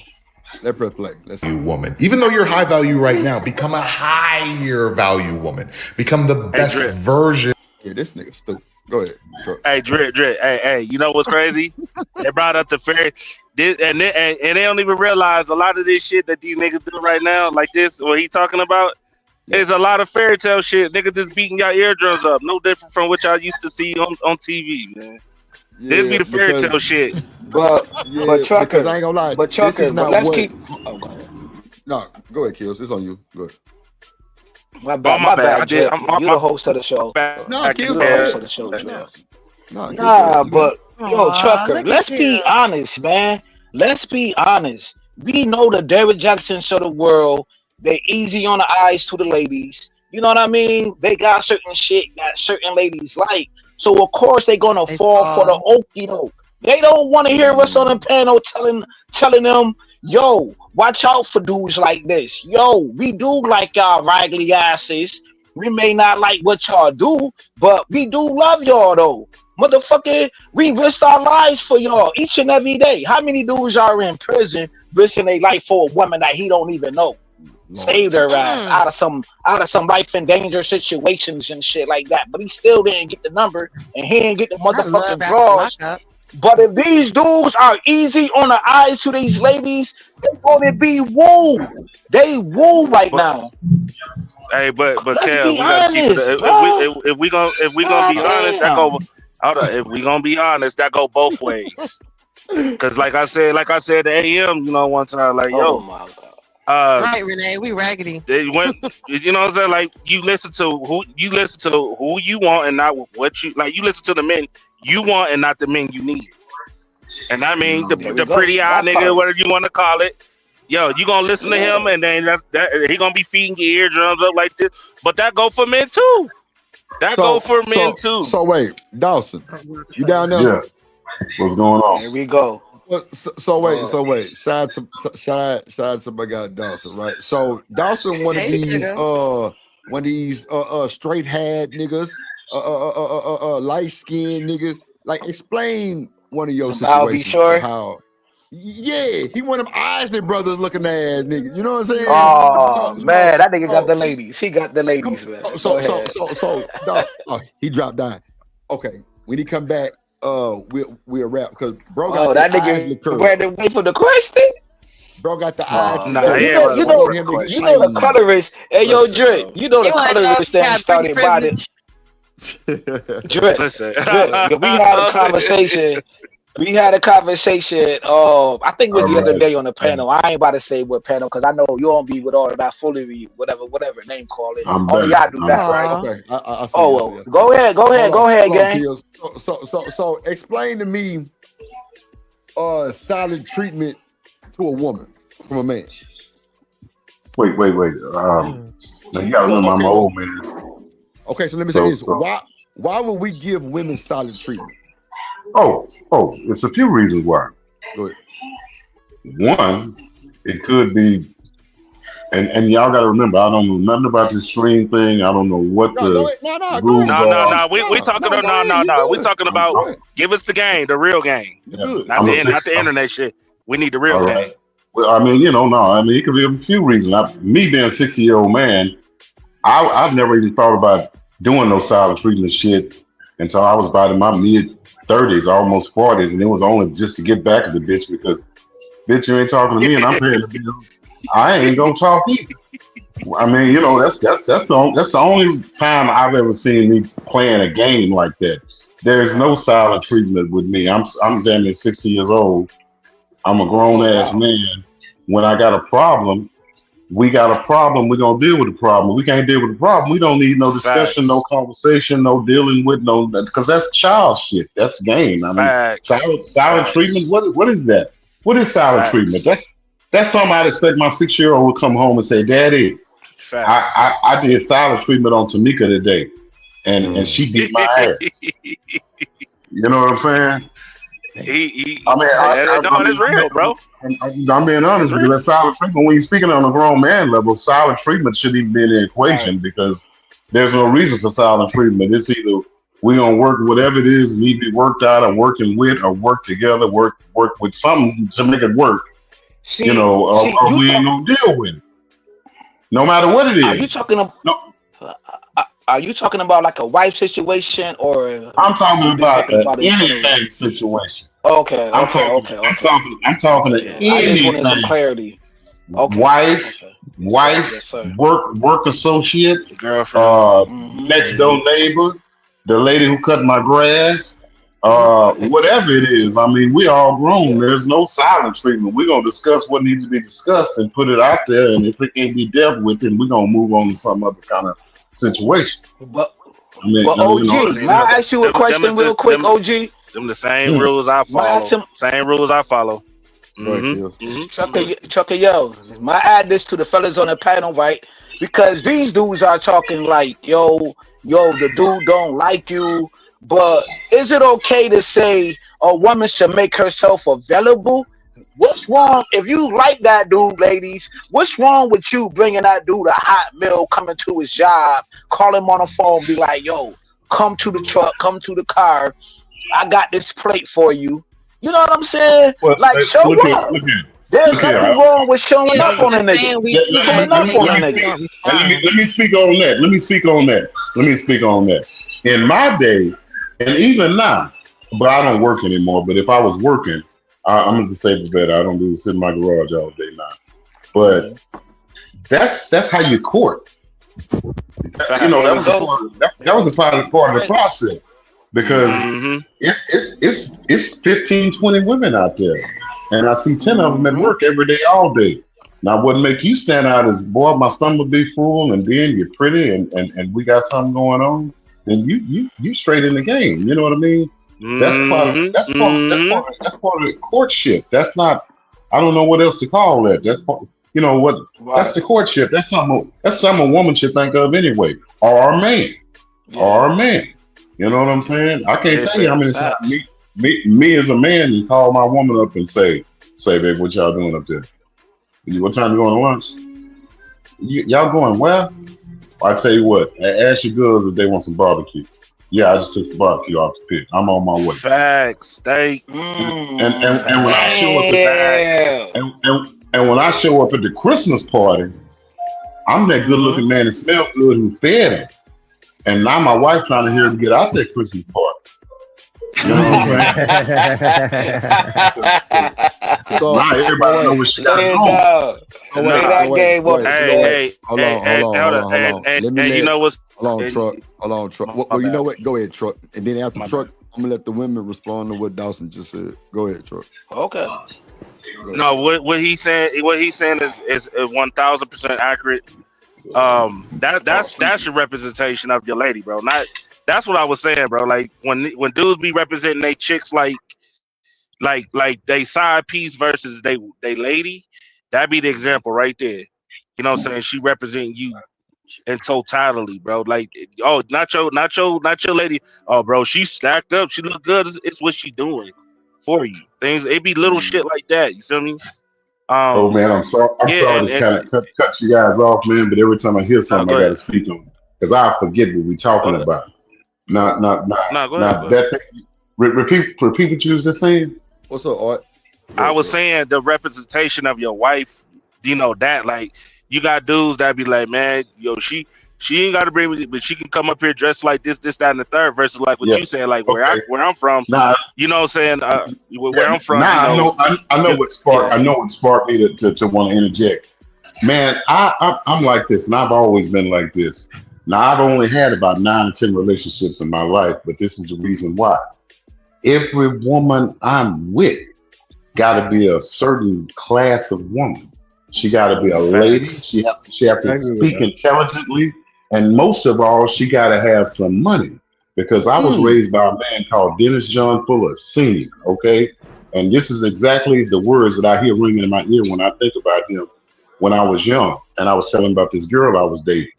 Let's press play. Let's see. You woman. Even though you're high value right now, become a higher value woman. Become the best Drip. version. Yeah, this nigga stupid. Go ahead. Sure. Hey, Drip. Hey, you know what's crazy? They brought up the fairy, and they don't even realize a lot of this shit that these niggas do right now, like this, what he talking about, is a lot of fairy tale shit. Niggas just beating y'all eardrums up. No different from what y'all used to see on TV, man. This be the fairy tale shit. But Trucker, because I ain't gonna lie. but This Trucker, is but not let's what. keep. Oh, go ahead. No, go ahead, Kills. It's on you. Go ahead. My bad. my bad. I did. Drip. You the host of the show. No, Kills. You the host of the show, Drip. No, Nah, but yo, Aw, Trucker, look let's at be you. honest, man. Let's be honest. We know the Derrick Jacksons of the world. They easy on the eyes to the ladies. You know what I mean? They got certain shit that certain ladies like. So of course they gonna fall for the okie doke. They don't want to hear us on the panel telling them, yo, watch out for dudes like this. Yo, we do like y'all raggedy asses. We may not like what y'all do, but we do love y'all though. Motherfucker, we risk our lives for y'all each and every day. How many dudes are in prison risking their life for a woman that he don't even know? Save their ass out of some life and danger situations and shit like that. But he still didn't get the number and he didn't get the motherfucking draws. But if these dudes are easy on the eyes to these ladies, they're gonna be woo. They woo right now. Hey, but Let's Kel, be we gotta keep honest, it. bro. If we gonna be honest, that go. Hold on. If we gonna be honest, that go both ways. Cause like I said to AM, you know, one time, like Oh yo, my God. Right, Renee, we raggedy. they went, you know what I'm saying? Like you listen to who you want and not what you like. You listen to the men you want and not the men you need. And I mean the pretty eye nigga, whatever you want to call it. Yo, you gonna listen to him and then that he gonna be feeding your eardrums up like this. But that go for men too. That go for men too. So wait, Dawson, you down there? Yeah. What's going on? Here we go. So wait. Shout out to my guy Dawson, right? So Dawson, one of these straight haired niggas, light skinned niggas. Like, explain one of your I'll be situations. sure. How? Yeah, he one of them Isley brothers looking ass niggas. You know what I'm saying? Oh man, that nigga got the ladies. He got the ladies, man. He dropped down. Okay, when he come back, we'll rap because bro got that the eyes nigga ran away from the question. Bro got the eyes. You know the colorist. Hey, yo, Drip. You know the colorist that started by the Drip. Listen, Drip. We had a conversation. I think it was the other day on the panel. I ain't about to say what panel because I know you don't be with all of that foolery, whatever name call it. Only y'all do that, right? Okay. I see, well, go ahead, gang. So explain to me silent treatment to a woman from a man. Wait. Now you gotta remember I'm an old man. Okay, so let me say this. Why would we give women silent treatment? Oh, it's a few reasons why. Good. One, it could be, and y'all got to remember, I don't know nothing about this stream thing. I don't know what rules are. We talking about give us the game, the real game, not the internet shit. We need the real game. Well, I mean, it could be a few reasons. Me being a 60-year-old man, I've never even thought about doing no silent treatment shit until I was about in my mid-30s, almost 40s, and it was only just to get back at the bitch because, bitch, you ain't talking to me and I'm paying the bill. I ain't gonna talk either. I mean, you know, that's the only time I've ever seen me playing a game like that. There's no silent treatment with me. I'm damn near 60 years old. I'm a grown ass man. When I got a problem, we got a problem. We're gonna deal with the problem. We can't deal with the problem. We don't need no discussion, no conversation, no dealing with no, because that's child shit. That's game. I mean, silent treatment. What is that? What is silent treatment? That's something I'd expect my 6-year-old would come home and say, Daddy, I did silent treatment on Tamika today, and she beat my ass. You know what I'm saying? It's real, bro. I'm being honest with you. That silent treatment, when you're speaking on a grown man level, silent treatment shouldn't even be in the equation because there's no reason for silent treatment. It's either we're gonna work whatever it is need to be worked out, or working with, or work together, work with something to make it work. Or we ain't gonna deal with it, no matter what it is. Are you talking about like a wife situation, or I'm talking about anything situation? Okay. I'm talking to anything. I just wanted some clarity. Wife, work associate, girlfriend, next door neighbor, the lady who cut my grass, whatever it is. I mean, we all grown. There's no silent treatment. We're gonna discuss what needs to be discussed and put it out there. And if it can't be dealt with, then we're gonna move on to some other kind of situation. But OG, may I ask you a question real quick, OG? Them the same rules I follow. Same rules I follow. Chucker, yo, might add this to the fellas on the panel, right? Because these dudes are talking like, yo, the dude don't like you. But is it okay to say a woman should make herself available? What's wrong if you like that dude, ladies? What's wrong with you bringing that dude a hot meal, coming to his job, call him on the phone, be like, yo, come to the truck, come to the car. I got this plate for you. You know what I'm saying? Like, show up. There's nothing wrong with showing up on a nigga. Let me speak on that. In my day, and even now, but I don't work anymore. But if I was working, I'm a disabled vet. I don't do sit in my garage all day now. But that's how you court. That was a part of the process. Because it's 15, 20 women out there. And I see 10 of them at work every day, all day. Now, what make you stand out is, boy, my stomach be full, and then you're pretty, and we got something going on. Then you straight in the game. You know what I mean? That's part of the courtship. That's not. I don't know what else to call that. That's part. You know what? Right. That's the courtship. That's something a woman should think of anyway, or a man, or a man. You know what I'm saying? I can't tell you how many times me as a man and call my woman up and say, babe, what y'all doing up there? What time you going to lunch? Y'all going where? I tell you what, ask your girls if they want some barbecue. Yeah, I just took some barbecue off the pit. I'm on my way. Facts. And when I show up and when I show up at the Christmas party, I'm that good looking man that smell good who fed him. And now my wife trying to hear him get out that Christmas party. You know what I'm saying? So now everybody knows what she got on. Hold on. You know what's... Hold on, Truck. Well, you know what? Go ahead, Truck. And then after Truck, I'm going to let the women respond to what Dawson just said. Go ahead, Truck. Okay. No, what he's saying is 1,000% accurate. That's your representation of your lady, bro. That's what I was saying, bro. Like when dudes be representing they chicks like they side piece versus they lady, that'd be the example right there. You know what I'm saying? She representing you in totality, bro. Like, oh, not your lady. Oh, bro, she's stacked up. She look good. It's what she doing for you. Things it be little shit like that. You feel me? Oh man, I'm sorry to kind of cut you guys off, man. But every time I hear something, I got to speak on it because I forget what we're talking about. Not that thing. Repeat what you was just saying. What's up, Art? I was saying the representation of your wife. You know that, like, you got dudes that be like, man, yo, she She ain't got to bring me, but she can come up here dressed like this, that, and the third. Versus like what Yeah. you saying, like Okay. where I'm from. Nah, You know what I'm saying? Where I'm from. Nah, you know, I know what sparked. I know what sparked me to want to interject. Man, I'm like this, and I've always been like this. Now I've only had about 9 or 10 relationships in my life, but this is the reason why. Every woman I'm with got to be a certain class of woman. She got to be a lady. She have to speak intelligently, and most of all, she got to have some money. Because I was raised by a man called Dennis John Fuller Sr. Okay, and this is exactly the words that I hear ringing in my ear when I think about him. When I was young, and I was telling him about this girl I was dating,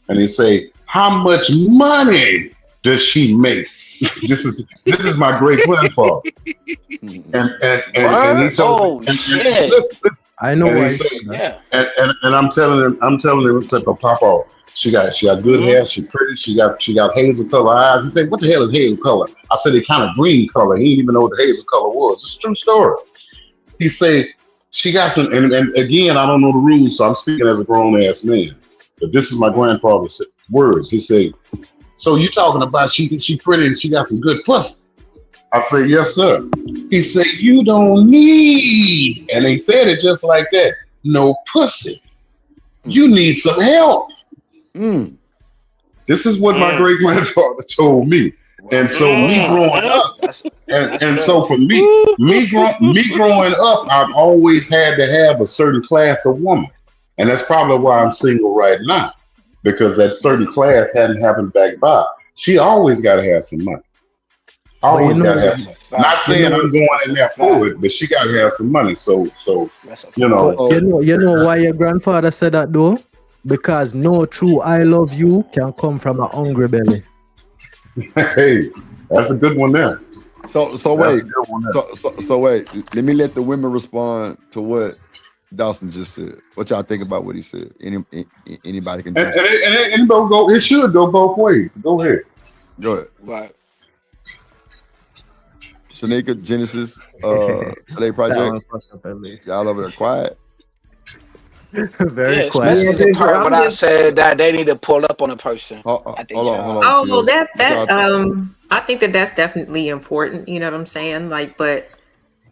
and he say, "How much money does she make?" this is my great grandfather, and he told me, listen, I know and why. he said, and I'm telling him, Papa, she got good hair, she pretty, she got hazel color eyes. He said, "What the hell is hazel color?" I said, "It kind of green color." He didn't even know what the hazel color was. It's a true story. He said, she got some, and again, I don't know the rules, so I'm speaking as a grown ass man. But this is my grandfather's words. He said, "So you talking about she pretty and she got some good pussy?" I said, "Yes, sir." He said, "You don't need," and he said it just like that, "no pussy. You need some help." This is what my great grandfather told me. And so me growing up, and so for me growing up, I've always had to have a certain class of woman. And that's probably why I'm single right now. Because that certain class hadn't happened back by. She always gotta have some money. Always gotta have some. Not saying I'm going in there for it, but she gotta have some money. So you know. You know why your grandfather said that though? Because no true I love you can come from a hungry belly. Hey, that's a good one there. So wait, so wait. Let me let the women respond to what Dawson just said. What y'all think about what he said? Anybody can. And go. It should go both ways. Go ahead. Go ahead. Right. Shanika, Genesis, LA Project. Y'all over there quiet. Very quiet. quiet. The part when I said that they need to pull up on a person. Hold on. Oh well, that I think that's definitely important. You know what I'm saying? Like, but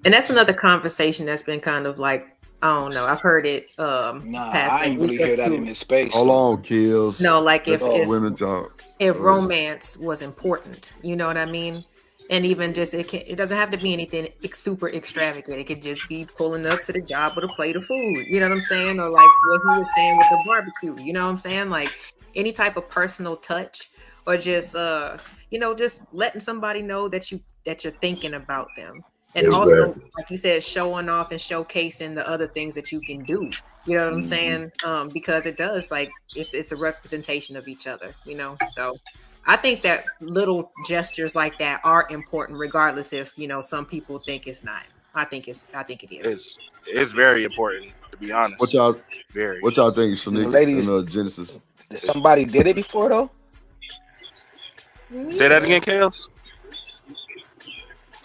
and that's another conversation that's been kind of like, I don't know. I've heard it. I ain't really hear that in this space. Hold on, kills. No, like if women talk. If romance was important, you know what I mean? And even just it doesn't have to be anything super extravagant. It could just be pulling up to the job with a plate of food. You know what I'm saying? Or like what he was saying with the barbecue. You know what I'm saying? Like any type of personal touch, or just just letting somebody know that you're thinking about them. And also, like you said, showing off and showcasing the other things that you can do. You know what I'm saying? Because it does, like, it's a representation of each other, you know? So I think that little gestures like that are important, regardless if, some people think it's not. I think it is. It's very important, to be honest. What y'all think, Shanika, ladies, and Genesis? Somebody did it before, though? Say that again, Chaos?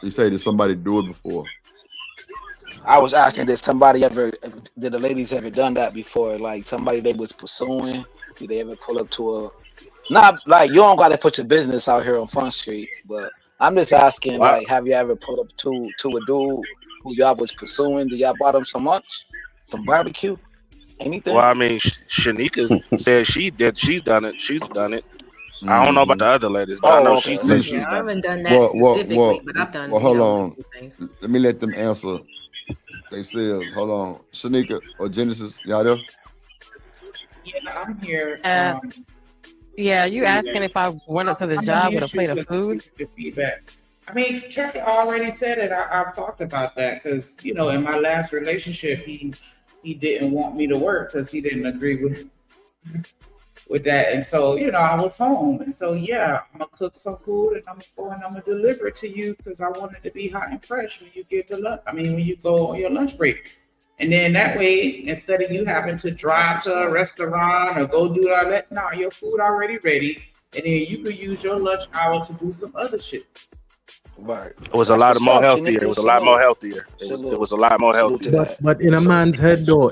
You say did somebody do it before? I was asking, did the ladies ever done that before? Like somebody they was pursuing, did they ever pull up to not like you don't gotta put your business out here on Front Street, but I'm just asking, like, have you ever pulled up to a dude who y'all was pursuing? Did y'all bought him some lunch, some barbecue, anything? Well, I mean, Shanika said she did. She's done it. I don't know about the other ladies, but I know she said she's done it. I haven't done that specifically, but I've done. Well, hold on. Let me let them answer themselves. Hold on, Shanika or Genesis, y'all there? Yeah, I'm here. Yeah, you asking if I went up to the job with a plate of food? The feedback. I mean, Chuck already said it. I've talked about that because in my last relationship, he didn't want me to work because he didn't agree with that, and so I was home, and so I'm gonna cook some food and I'm gonna deliver it to you because I want it to be hot and fresh when you get to lunch. I mean, when you go on your lunch break. And then that way, instead of you having to drive to a restaurant or go do all that, no, your food already ready. And then you could use your lunch hour to do some other shit. Right. It was a lot more healthier. It was a lot more healthier. It was a lot more healthier. But in a man's head though,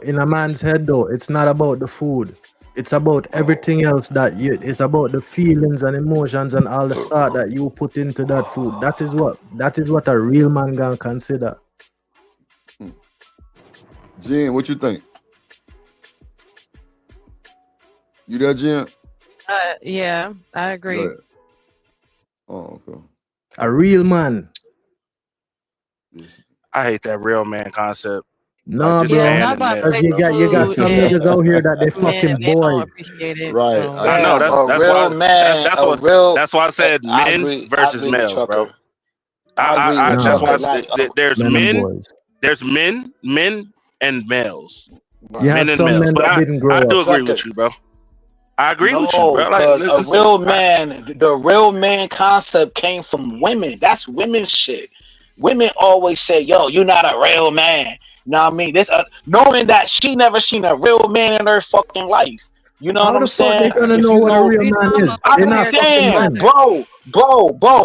it's not about the food. It's about everything else that you. It's about the feelings and emotions and all the thought that you put into that food. That is what a real man gonna consider. Jen, what you think? You there, Jen? Yeah, I agree. Go ahead. Oh, okay. A real man. I hate that real man concept. No, Like, just bro. man and male, Because you bro. got some niggas out here that they fucking They don't boys. appreciate it. Right. So. I know Damn, that's a why real man, that's why I said I men agree versus with males, bro. Trucker. I agree with That's why Trucker. Like, there's Men and men, boys. there's men and males. You have Men and some males. men But that didn't grow I do up. agree with you, bro. I agree with you, no, bro. Like, because listen, the real man concept came from women. That's women's shit. Women always say, "Yo, you're not a real man." You know what I mean? This knowing that she never seen a real man in her fucking life. You know How what I'm the fuck saying? they gonna If know you what a know, real man is? They're I'm not fucking saying, men. bro,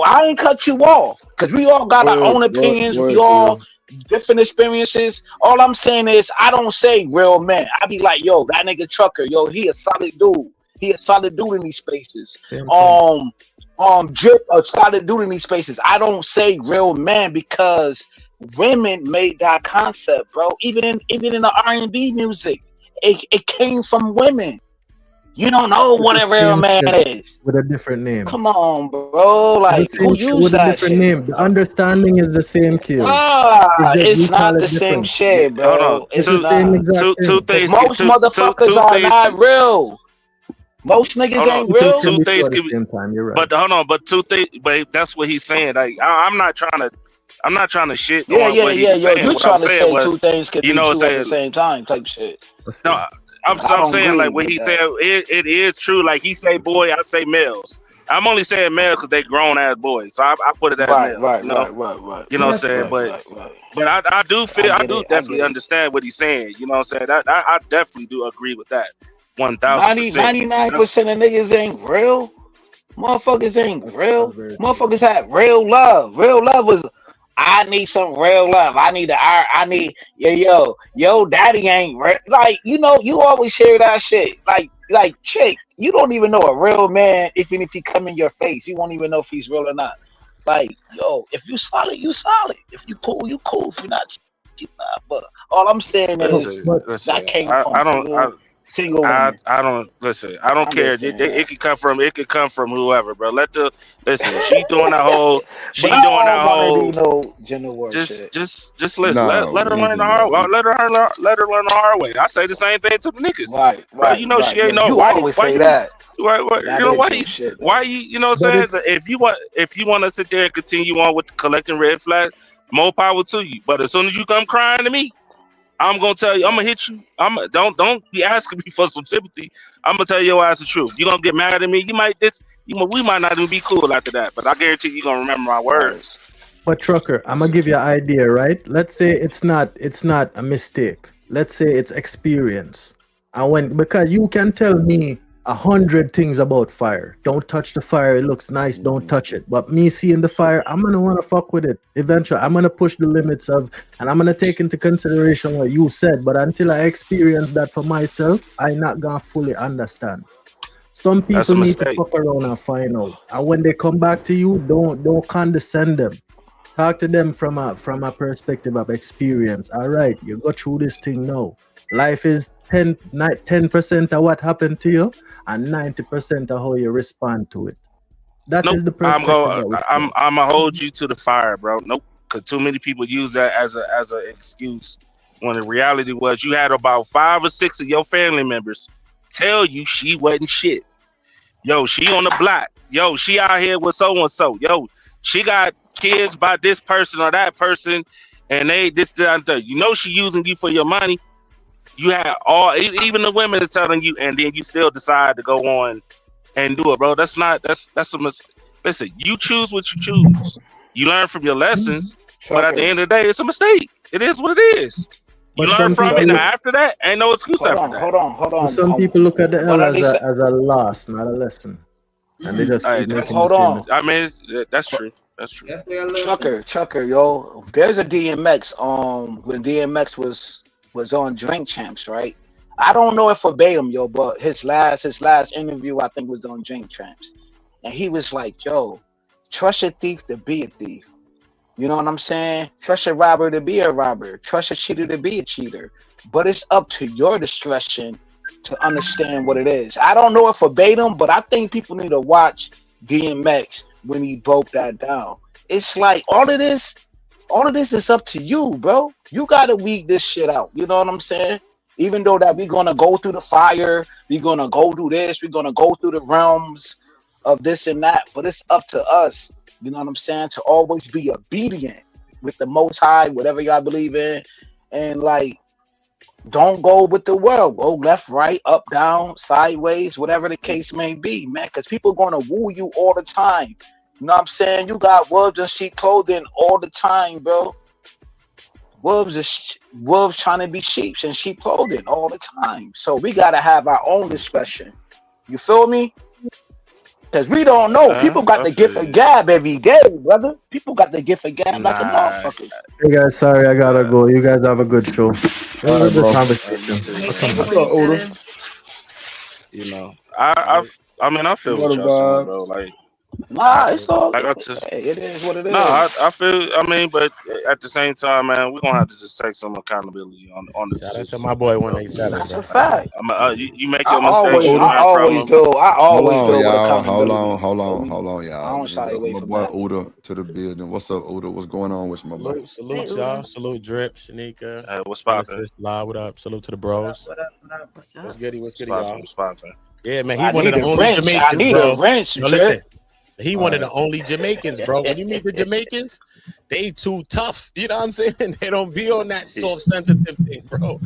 I ain't cut you off because we all got our own opinions. We all different experiences. All I'm saying is, I don't say real man. I be like, yo, that nigga Trucker, yo, he a solid dude. He a solid dude in these spaces. Drip a solid dude in these spaces. I don't say real man because women made that concept, bro. Even in the R&B music, it came from women. You don't know It's what the a real same man shit is. with a different name. Come on, bro. Like, It's the who same shit used with a that different shit? name. The understanding is the same, Kill. Ah, It's just it's we call not it the same different. shit, hold on. bro. It's It's the same not. exact Two thing. things. Most motherfuckers Two are things. not real. Most niggas Hold on. ain't real. Two things At the can be. same time, you're right. But hold on. But two things. But that's what he's saying. Like, I'm not trying to shit Yeah, on what he was yo, saying. you What I'm trying to saying say was, two things could you be know, true at the saying same time type shit. no. I'm I don't saying agree like what with he that. said. It is true. Like he say boy, I say males. I'm only saying males because they grown ass boys. So I put it as Right. males. You know what I'm saying. But I do feel I do definitely understand what he's saying. You know what I'm saying. I definitely do agree with that. 1,000%. 99% of niggas ain't real. Motherfuckers ain't real. Motherfuckers have real love. Real love was, I need some real love. I need yo, daddy ain't real. Like, you know, you always hear that shit. Like, chick, you don't even know a real man, even if he come in your face. You won't even know if he's real or not. Like, yo, if you solid, you solid. If you cool, you cool. If you're not, you not. But all I'm saying is that came from single women. I don't listen. I don't care. It could come from whoever, bro. Listen. She doing that whole. She But doing that I don't whole. want to be no gender war shit. Just listen. Nah, Let her we ain't learn the doing hard. that. Let her learn the hard way. I say the same thing to the niggas. Bro, you know she ain't Yeah, no. you Why always you? say that. Why, That you know is why? some shit, though. Why you? You know what I'm saying? If you want to sit there and continue on with the collecting red flags, more power to you. But as soon as you come crying to me, I'm gonna tell you. I'm gonna hit you. Don't be asking me for some sympathy. I'm gonna tell your ass the truth. You gonna get mad at me. We might not even be cool after that. But I guarantee you gonna remember my words. But Trucker, I'm gonna give you an idea, right? Let's say it's not a mistake. Let's say it's experience. Because you can tell me 100 things about fire. Don't touch the fire. It looks nice. Don't touch it. But me seeing the fire, I'm gonna want to fuck with it. Eventually, I'm gonna push the limits and I'm gonna take into consideration what you said. But until I experience that for myself, I'm not gonna fully understand. Some people need to fuck around and find out. And when they come back to you, don't condescend them. Talk to them from a perspective of experience. All right, you go through this thing now. Life is 10% of what happened to you and 90% of how you respond to it. That is the perspective. I'm gonna hold you to the fire, bro. Nope, because too many people use that as an excuse. When the reality was, you had about 5 or 6 of your family members tell you she wasn't shit. Yo, she on the block. Yo, she out here with so and so. Yo, she got kids by this person or that person, and they this that. You know she using you for your money. You have even the women are telling you, and then you still decide to go on and do it, bro. That's a mistake. Listen, you choose what you choose. You learn from your lessons, but at the end of the day, it's a mistake. It is what it is. You learn from it. Now after that, ain't no excuse after that. Hold on. But some people look at the L as a loss, not a lesson, and they just keep making hold on. I mean, that's true. That's true. Chucker, yo. There's a DMX. When DMX was on Drink Champs, right? I don't know if verbatim, yo, but his last interview I think was on Jane Tramps, and he was like, "Yo, trust a thief to be a thief." You know what I'm saying? Trust a robber to be a robber. Trust a cheater to be a cheater. But it's up to your discretion to understand what it is. I don't know if verbatim, but I think people need to watch DMX when he broke that down. It's like all of this is up to you, bro. You gotta weed this shit out. You know what I'm saying? Even though that we're gonna go through the fire, we're gonna go through this, we're gonna go through the realms of this and that, but it's up to us. You know what I'm saying? To always be obedient with the Most High, whatever y'all believe in, and like, don't go with the world. Go left, right, up, down, sideways, whatever the case may be, man. Because people gonna woo you all the time. You know what I'm saying? You got wolves in sheep clothing all the time, bro. Wolves trying to be sheep in sheep clothing all the time. So we gotta have our own discretion. You feel me? Because we don't know. People got the gift of gab every day, brother. People got the gift of gab like a motherfucker. Hey guys, sorry I gotta go. You guys have a good show. It was a good conversation. What's up, Oda? You know, I mean, I feel what y'all saying, bro. Like, nah, it's all like it is what it is. No, I feel. I mean, but at the same time, man, we're gonna have to just take some accountability on the. Shout out to my boy 187. That's a fact. You make your mistakes. I always do. I always do. Y'all. Hold on, I y'all. don't shy away My from boy that. Oda to the building. What's up, Oda? What's going on with my boy? Salute y'all. Salute Drip, Shanika. What's poppin'? What up? Salute to the bros. What up? What's up? What's goody, What's y'all? poppin'? Yeah, man, I he one of need the a only wrench. Jamaicans, I need bro. a wrench, No, Drip. listen. He one of the only Jamaicans, bro. When you meet the Jamaicans, they too tough. You know what I'm saying? They don't be on that soft, sensitive thing, bro.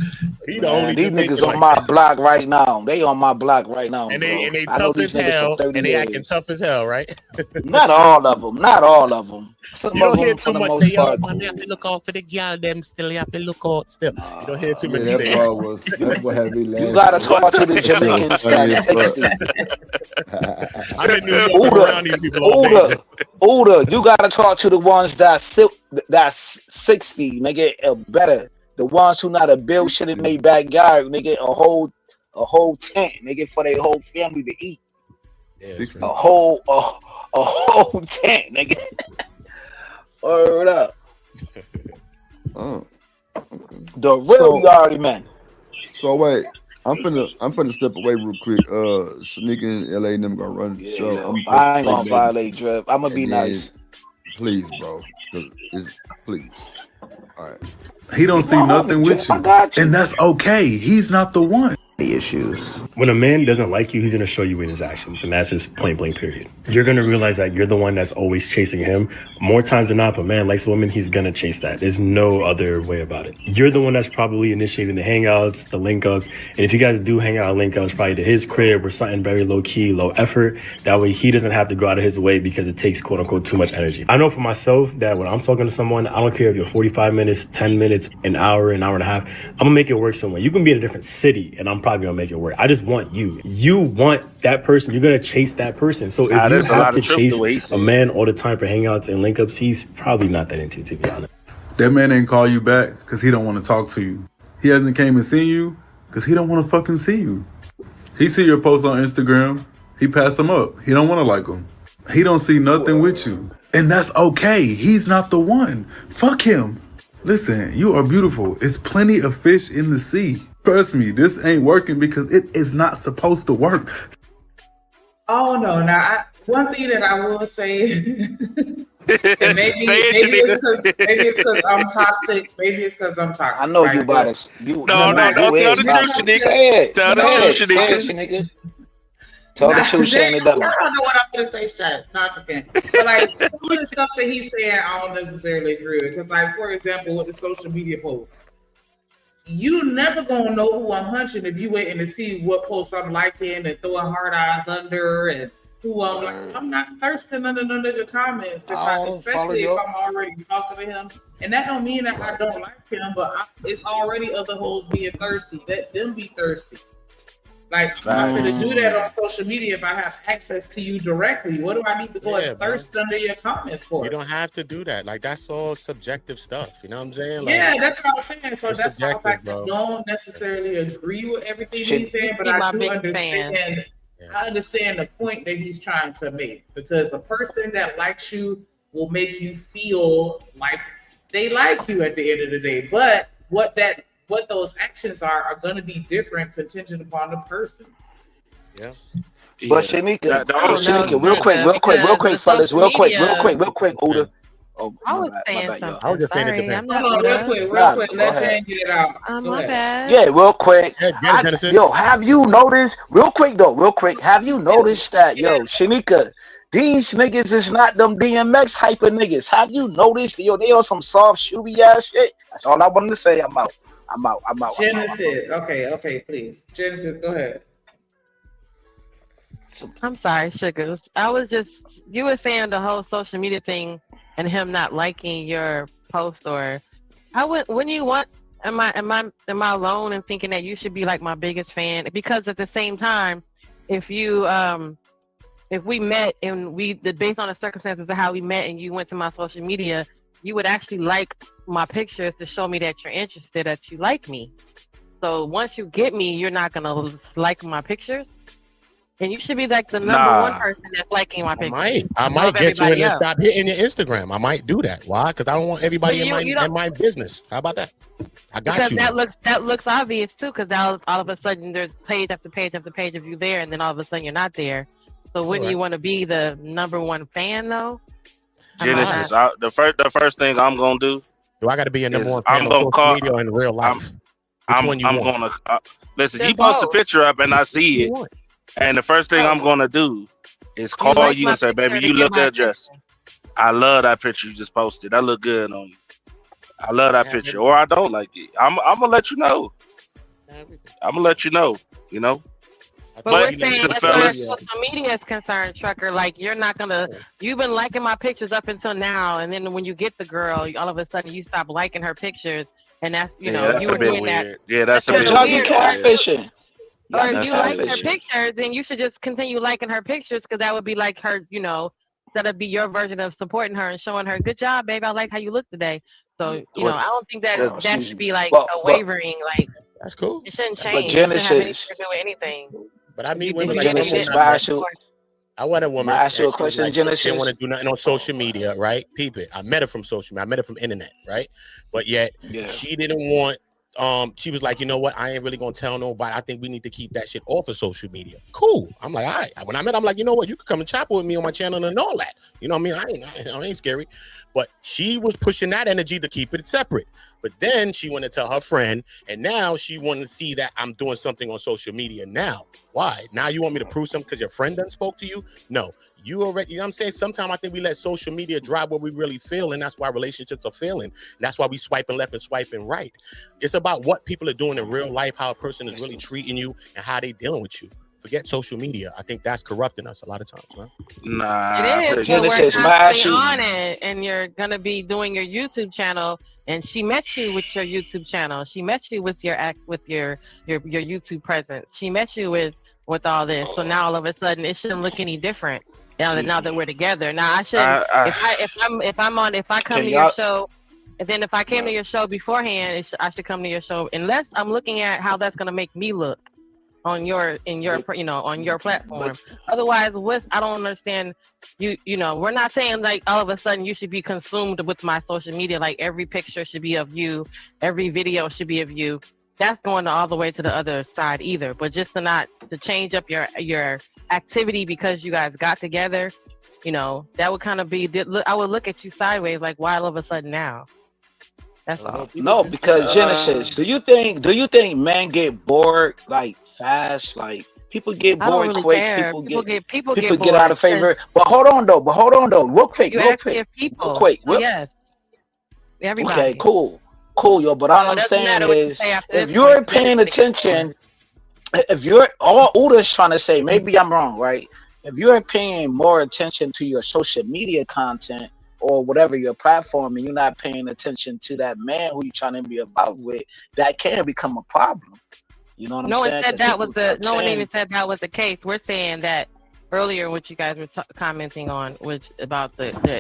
He the only These Jamaican niggas on like my that. block right now. They on my block right now, And bro. they I know tough as these niggas hell, for 30 and they acting years. tough as hell, right? Not all of them. Not all of them. Some You of don't hear them, too for the much most say, yo, part, man, you cool. have to look out for the girl, them still, you have to look out still. You don't hear too Yeah, many that say boy that. that boy had me laughing. You gotta talk to the That shit was Jamaicans funny that's as 60. fuck. I'm in New York, I'm around these people all day. Older, you gotta talk to the ones that's 60, nigga, better. The ones who not to build shit in their backyard, nigga, a whole tent, nigga, for their whole family to eat. A whole tent, nigga. Word up. Oh. The real we already man. So wait, I'm finna step away real quick. Shanika and LA and them gonna run the show. I ain't gonna violate Drip. I'm gonna be nice. Please, bro. Please. All right. He don't see nothing with you, and that's okay. He's not the one. Issues. When a man doesn't like you, he's going to show you in his actions, and that's just point blank period. You're going to realize that you're the one that's always chasing him. More times than not, if a man likes a woman, he's going to chase that. There's no other way about it. You're the one that's probably initiating the hangouts, the link ups, and if you guys do hang out and link ups, probably to his crib or something very low key, low effort. That way he doesn't have to go out of his way because it takes quote unquote too much energy. I know for myself that when I'm talking to someone, I don't care if you're 45 minutes, 10 minutes, an hour and a half, I'm gonna make it work somewhere. You can be in a different city and I'm probably gonna make it work. I just want you. You want that person. You're gonna chase that person. So if you have to chase a man all the time for hangouts and link ups, he's probably not that into it, to be honest. That man ain't call you back because he don't want to talk to you. He hasn't came and seen you because he don't want to fucking see you. He see your post on Instagram. He pass them up. He don't want to like them. He don't see nothing with you. And that's okay. He's not the one. Fuck him. Listen, you are beautiful. It's plenty of fish in the sea. Trust me, this ain't working because it is not supposed to work. Oh no! Now, one thing that I will say, and maybe it's because I'm toxic. Maybe it's because I'm toxic. I know right? you about to. No, tell the truth, Shanika. Tell the truth, Shanika. Tell the truth, Shannon. I don't know what I'm gonna say, Shaq. Not just kidding. But like some of the stuff that he's saying, I don't necessarily agree with. Because, like, for example, with the social media posts, you never gonna know who I'm hunching if you waiting to see what posts I'm liking and throwing hard eyes under and who I'm like. I'm not thirsting under none of the comments, especially if I'm already talking to him. And that don't mean that I don't like him, but it's already other hoes being thirsty. Let them be thirsty. Like, I'm not going to do that on social media if I have access to you directly. What do I need to go and thirst under your comments for? You don't have to do that. Like, that's all subjective stuff. You know what I'm saying? Like, Yeah, that's what I'm saying. So it's that's why I was like, I bro. don't necessarily agree with everything Should- he's saying, You but be I my do big understand. fan. I understand the point that he's trying to make, because a person that likes you will make you feel like they like you at the end of the day. But what those actions are going to be different contingent upon the person. Yeah. But Shanika, Shanika, real quick, fellas, real quick, Uda. Oh, I my was bad, saying my bad, yo. something. I was just saying it Sorry, depends. I'm not Hold on, real quick. Nah, Let go ahead. Jen get it out. Go my ahead. bad. Yeah, real quick. Yeah, Genesis. Yo, have you noticed? Real quick, have you noticed that, yo, Shanika, these niggas is not them DMX type of niggas? Have you noticed? Yo, they on some soft, shooby ass shit. That's all I wanted to say. I'm out. Genesis. Okay, please. Genesis, go ahead. I'm sorry, Sugars. You were saying the whole social media thing and him not liking your post, or when you want, am I alone in thinking that you should be like my biggest fan? Because at the same time, if we met and based on the circumstances of how we met and you went to my social media, you would actually like my pictures to show me that you're interested, that you like me. So once you get me, you're not gonna like my pictures. And you should be like the number one person that's liking my pictures. I might get you in to stop hitting your Instagram. I might do that. Why? Because I don't want everybody in my business. How about that? I got because you. that looks obvious too. Because now all of a sudden there's page after page after page of you there, and then all of a sudden you're not there. So wouldn't you want to be the number one fan though? Genesis, the first thing I'm gonna do. Do I got to be a number one I'm fan gonna on call social media in real life? I'm gonna listen. You post a picture up and I see it. And the first thing I'm gonna do is call you and say, "Baby, you look good dressed. I love that picture you just posted. That look good on you. I love that picture." Or I don't like it. I'm gonna let you know. I'm gonna let you know. You know. But we're saying as far as social media is concerned, Trucker, like you've been liking my pictures up until now, and then when you get the girl, all of a sudden you stop liking her pictures, and that's that's you were doing weird. that. Yeah, that's a bit weird. Catfishing. Or if you like her pictures, then you should just continue liking her pictures, because that would be like her, that'd be your version of supporting her and showing her, good job, babe, I like how you look today. So, I don't think that should be like a wavering, like, that's cool. It shouldn't change. But It shouldn't have anything Genesis, to do with anything. But I meet women Genesis, I want a woman. I ask you a and she was question, like, Genesis. She didn't want to do nothing on social media, right? Peep it. I met her from social media. I met her from internet, right? But yet she didn't want. She was like, you know what? I ain't really gonna tell nobody. I think we need to keep that shit off of social media. Cool. I'm like, all right. When I met her, I'm like, you know what? You could come and chop with me on my channel and all that. You know what I mean? I ain't scary. But she was pushing that energy to keep it separate. But then she wanted to tell her friend, and now she wanted to see that I'm doing something on social media now. Why? Now you want me to prove something because your friend done spoke to you? No. You already, you know what I'm saying? Sometimes I think we let social media drive what we really feel, and that's why relationships are failing. That's why we swiping left and swiping right. It's about what people are doing in real life, how a person is really treating you, and how they dealing with you. Forget social media. I think that's corrupting us a lot of times, man. Nah. It is. But we're constantly on it, and you're gonna be doing your YouTube channel. And she met you with your YouTube channel. She met you with your YouTube presence. She met you with all this. So now all of a sudden it shouldn't look any different. Now that we're together. Now I should if I come to your show, and then if I came to your show beforehand, I should come to your show unless I'm looking at how that's gonna make me look on your platform. Otherwise, I don't understand. We're not saying like all of a sudden you should be consumed with my social media. Like every picture should be of you, every video should be of you. That's going all the way to the other side either. But just to change up your activity because you guys got together, that would kind of be. I would look at you sideways, like why all of a sudden now? That's all. No, because Genesis. Do you think men get bored like fast? Like people get bored really quick. care. People get get out of favor. But hold on though. Real quick. Real quick. Yes. Everybody. Okay. Cool, yo. But all I'm saying is, if you're paying attention, if you're all Uda's trying to say, maybe I'm wrong, right? If you're paying more attention to your social media content or whatever your platform, and you're not paying attention to that man who you're trying to be about with, that can become a problem. You know what No I'm one saying? said 'Cause that was people the. kept No one saying- even said that was the case. We're saying that earlier, what you guys were commenting on, which about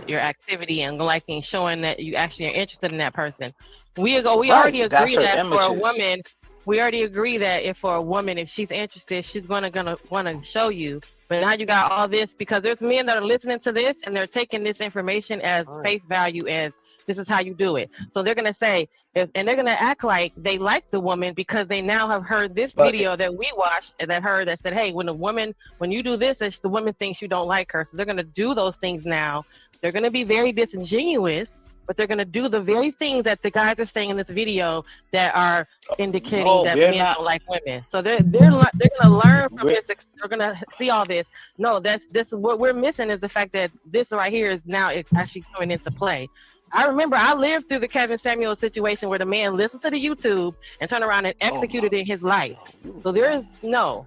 your activity and liking, showing that you actually are interested in that person. We already agree that for a woman, we already agree that if for a woman, if she's interested, she's gonna want to show you. But now you got all this because there's men that are listening to this and they're taking this information as face value, as this is how you do it. So they're gonna say, and they're gonna act like they like the woman because they now have heard this video that we watched and that said, hey, when you do this, the woman thinks you don't like her. So they're gonna do those things now. They're gonna be very disingenuous, but they're gonna do the very things that the guys are saying in this video that are indicating that men don't like women. So they're gonna learn from this. They're gonna see all this. No, this what we're missing is the fact that this right here is now actually coming into play. I remember I lived through the Kevin Samuel situation where the man listened to the YouTube and turned around and executed in his life. So there's no.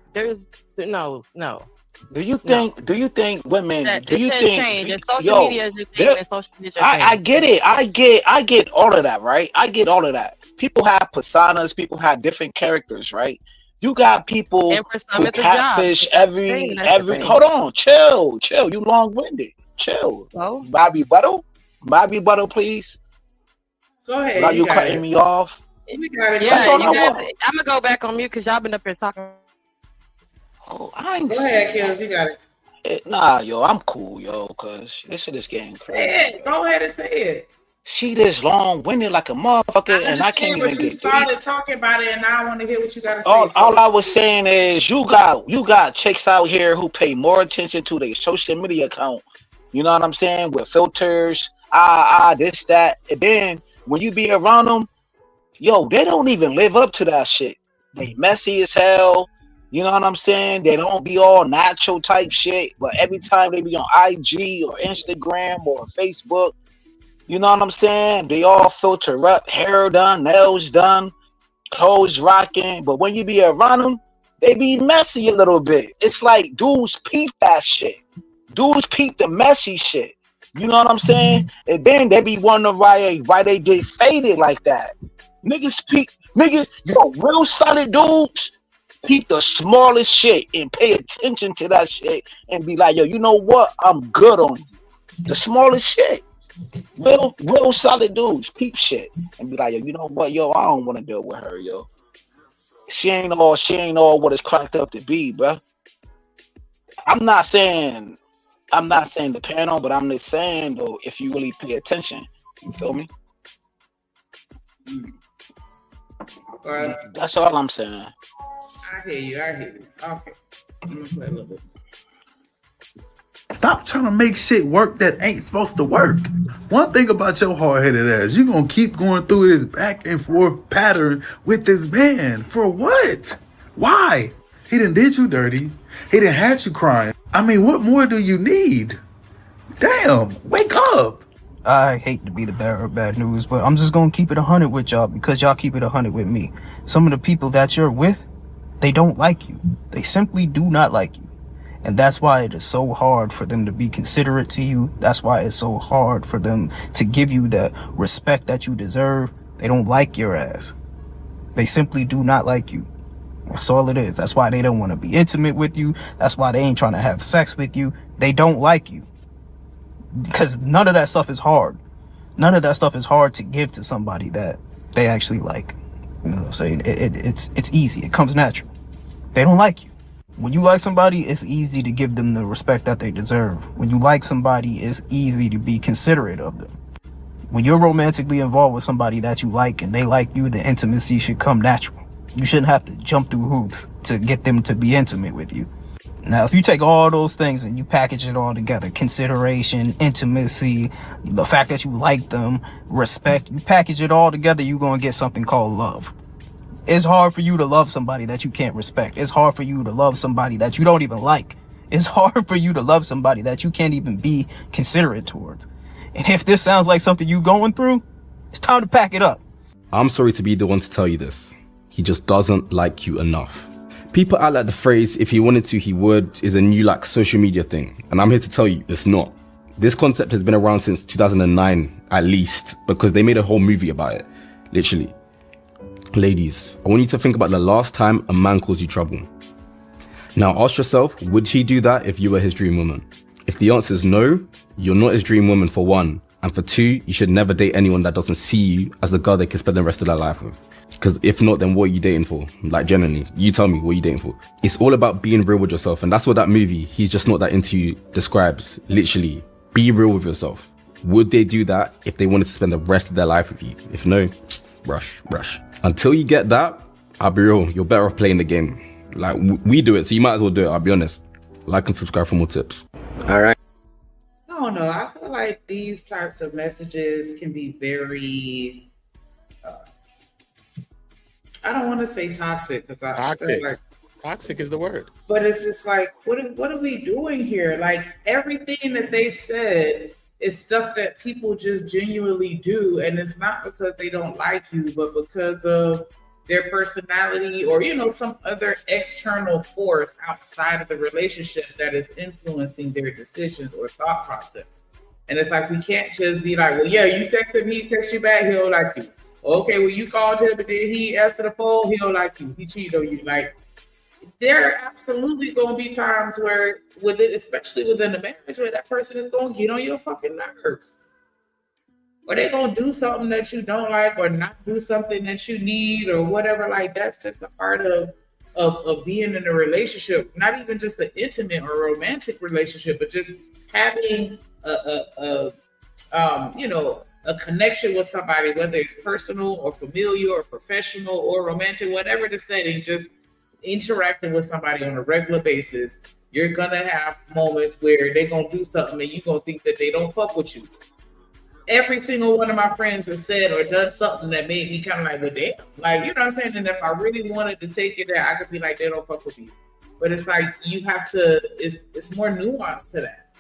Do you think women? Do you think? Change and social media is your thing, and social media is your I thing. get it. I get all of that, right? I get all of that. People have personas. People have different characters, right? You got people And for some, who it's a job. catfish That's the every. thing, that's the thing. Hold on, chill. You long-winded. Chill. Oh. Bobby Buttle, please. Go ahead. Now you got cutting it. me off. You got it. Yeah, all you I guys, want. I'm gonna go back on mute because y'all been up here talking. Oh, I ain't Go ahead, Kills. You got it. Nah, yo, I'm cool, yo, cause this shit is getting crazy. Say it. Go ahead and say it. She this long-winded like a motherfucker, and I can't even But you get started talking about it, and now I want to hear what you got to say. all I was saying is you got chicks out here who pay more attention to their social media account. You know what I'm saying? With filters, this, that, and then when you be around them, yo, they don't even live up to that shit. They messy as hell. You know what I'm saying? They don't be all natural type shit, but every time they be on IG or Instagram or Facebook, you know what I'm saying? They all filter up, hair done, nails done, clothes rocking. But when you be around them, they be messy a little bit. It's like dudes peep that shit. Dudes peep the messy shit. You know what I'm saying? And then they be wondering why they get faded like that. Niggas, real solid dudes peep the smallest shit and pay attention to that shit and be like, yo, you know what? I'm good on you. The smallest shit. Real solid dudes peep shit and be like, yo, you know what, yo, I don't want to deal with her, yo. She ain't all what it's cracked up to be, bro. I'm not saying depend on, but I'm just saying though, if you really pay attention, you feel me? That's all I'm saying. I hear you. Okay. I'm gonna play a little bit. Stop trying to make shit work that ain't supposed to work. One thing about your hard-headed ass, you gonna keep going through this back and forth pattern with this man. For what? Why? He done did you dirty. He done had you crying. I mean, what more do you need? Damn, wake up. I hate to be the bearer of bad news, but I'm just gonna keep it 100 with y'all because y'all keep it 100 with me. Some of the people that you're with, they don't like you. They simply do not like you. And that's why it is so hard for them to be considerate to you. That's why it's so hard for them to give you the respect that you deserve. They don't like your ass. They simply do not like you. That's all it is. That's why they don't want to be intimate with you. That's why they ain't trying to have sex with you. They don't like you. Because none of that stuff is hard. None of that stuff is hard to give to somebody that they actually like. You know what I'm saying? It's easy. It comes natural. They don't like you. When you like somebody, it's easy to give them the respect that they deserve. When you like somebody, it's easy to be considerate of them. When you're romantically involved with somebody that you like and they like you, the intimacy should come natural. You shouldn't have to jump through hoops to get them to be intimate with you. Now, if you take all those things and you package it all together, consideration, intimacy, the fact that you like them, respect, you package it all together, you're going to get something called love. It's hard for you to love somebody that you can't respect. It's hard for you to love somebody that you don't even like. It's hard for you to love somebody that you can't even be considerate towards. And if this sounds like something you're going through, it's time to pack it up. I'm sorry to be the one to tell you this. He just doesn't like you enough. People act like the phrase, if he wanted to, he would, is a new like social media thing. And I'm here to tell you, it's not. This concept has been around since 2009, at least, because they made a whole movie about it, literally. Ladies, I want you to think about the last time a man caused you trouble. Now ask yourself, would he do that if you were his dream woman? If the answer is no, you're not his dream woman for one. And for two, you should never date anyone that doesn't see you as the girl they can spend the rest of their life with. Because if not, then what are you dating for? Like, genuinely, you tell me, what are you dating for? It's all about being real with yourself. And that's what that movie, He's Just Not That Into You, describes. Literally, be real with yourself. Would they do that if they wanted to spend the rest of their life with you? If no, brush. Until you get that, I'll be real, you're better off playing the game. Like, we do it, so you might as well do it, I'll be honest. Like and subscribe for more tips. All right. I don't know. I feel like these types of messages can be very, I don't want to say toxic, because I feel like toxic is the word. But it's just like, what are we doing here? Like, everything that they said is stuff that people just genuinely do, and it's not because they don't like you, but because of their personality or, you know, some other external force outside of the relationship that is influencing their decisions or thought process. And it's like, we can't just be like, well, yeah, you texted me, he text you back, he don't like you. Okay, well, you called him, but then he answered the phone, he don't like you, he cheated on you. Like, there are absolutely going to be times where, especially within a marriage, where that person is going to get on your fucking nerves. Or they're going to do something that you don't like, or not do something that you need, or whatever. Like, that's just a part of being in a relationship. Not even just the intimate or romantic relationship, but just having a connection with somebody, whether it's personal or familiar or professional or romantic, whatever the setting, just interacting with somebody on a regular basis. You're gonna have moments where they're gonna do something and you're gonna think that they don't fuck with you. Every single one of my friends has said or done something that made me kind of like, well, damn. Like, you know what I'm saying? And if I really wanted to take it there, I could be like, they don't fuck with me. But it's like, you have to, it's more nuanced to that.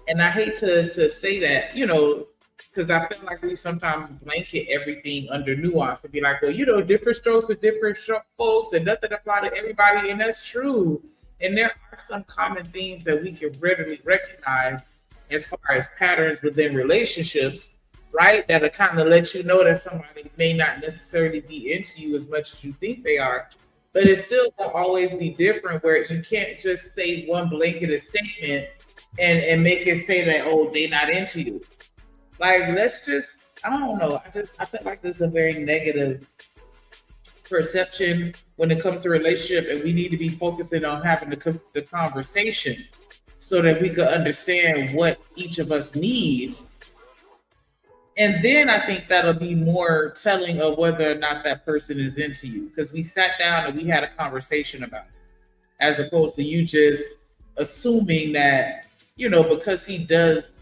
And I hate to say that, you know, because I feel like we sometimes blanket everything under nuance and be like, well, you know, different strokes for different folks and nothing apply to everybody. And that's true. And there are some common themes that we can readily recognize as far as patterns within relationships, right? That'll kind of let you know that somebody may not necessarily be into you as much as you think they are. But it still will always be different, where you can't just say one blanketed statement and make it say that, oh, they're not into you. Like, let's just, I don't know. I feel like there's a very negative perception when it comes to relationship, and we need to be focusing on having the conversation so that we could understand what each of us needs. And then I think that'll be more telling of whether or not that person is into you, because we sat down and we had a conversation about it, as opposed to you just assuming that, you know, because he does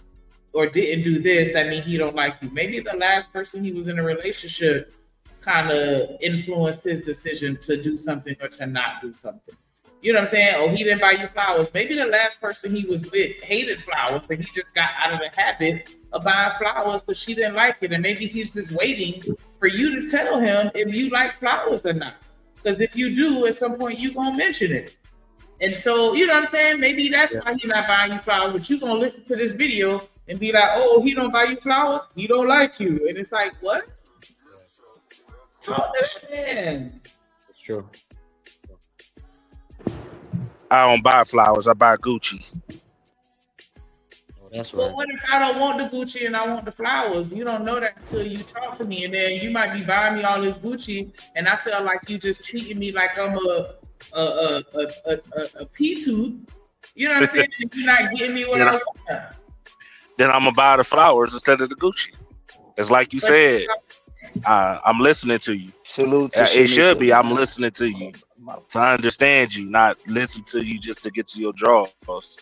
or didn't do this, that means he don't like you. Maybe the last person he was in a relationship kind of influenced his decision to do something or to not do something. You know what I'm saying? Oh, he didn't buy you flowers. Maybe the last person he was with hated flowers and he just got out of the habit of buying flowers because she didn't like it. And maybe he's just waiting for you to tell him if you like flowers or not. Because if you do, at some point, you're going to mention it. And so, you know what I'm saying? Maybe that's why he's not buying you flowers, but you're going to listen to this video and be like, oh, he don't buy you flowers? He don't like you. And it's like, what? Talk to that man. It's true. I don't buy flowers. I buy Gucci. Oh, that's Well, right. what if I don't want the Gucci and I want the flowers? You don't know that until you talk to me, and then you might be buying me all this Gucci, and I feel like you just treating me like I'm a P-tooth. You know what I'm saying? And you're not getting me what I want. Then I'm gonna buy the flowers instead of the Gucci. It's like you said. I'm listening to you. Salute to It Shanika. should be. I'm listening to you to understand you, not listen to you just to get to your draws.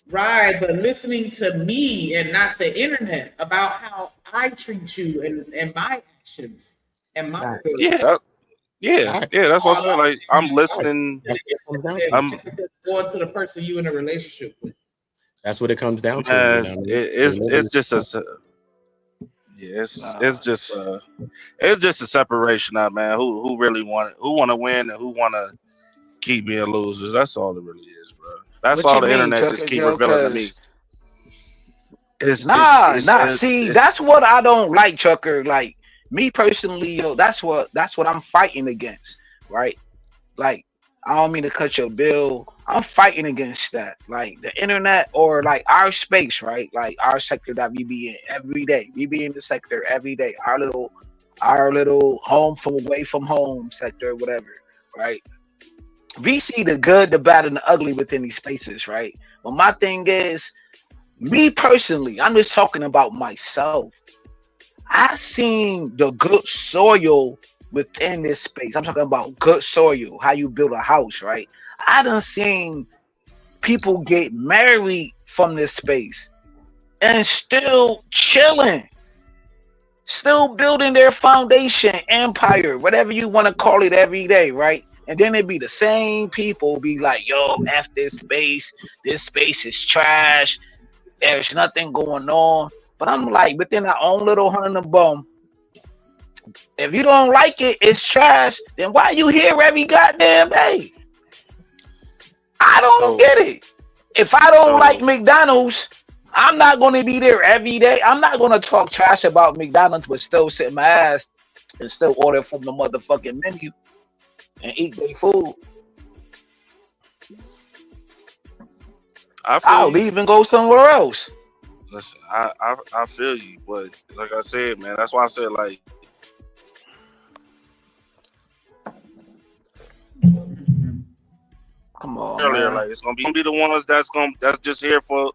Right, but listening to me and not the internet about how I treat you and my actions and my feelings. Yeah. That's what I'm saying. Like, I'm listening. I'm going to the person you in a relationship with. That's what it comes down to. Man, you know? it's just it's just a separation out, man. Who really want to win and who want to keep being losers. That's all it really is, bro. That's What all you the mean, internet Chuck just and keep Joe? revealing to me. See, that's what I don't like, Chucker. Like, me personally, yo, that's what I'm fighting against, right? Like, I don't mean to cut your bill. I'm fighting against that. Like the internet or like our space, right? Like our sector that we be in every day. We be in the sector every day. Our little home from away from home sector, whatever, right? We see the good, the bad, and the ugly within these spaces, right? But my thing is, me personally, I'm just talking about myself. I've seen the good soil within this space. I'm talking about good soil, how you build a house, right? I done seen people get married from this space and still chilling, still building their foundation, empire, whatever you want to call it, every day, right? And then it be the same people be like, yo, F this space is trash, there's nothing going on. But I'm like, within our own little hunt in the bum, if you don't like it, it's trash, then why you here every goddamn day? I don't get it. If I don't like McDonald's, I'm not going to be there every day. I'm not going to talk trash about McDonald's, but still sit my ass and still order from the motherfucking menu and eat their food. I'll leave and go somewhere else. Listen, I feel you, but like I said, man, that's why I said like. Come on, earlier, man. like it's gonna be the ones that's just here for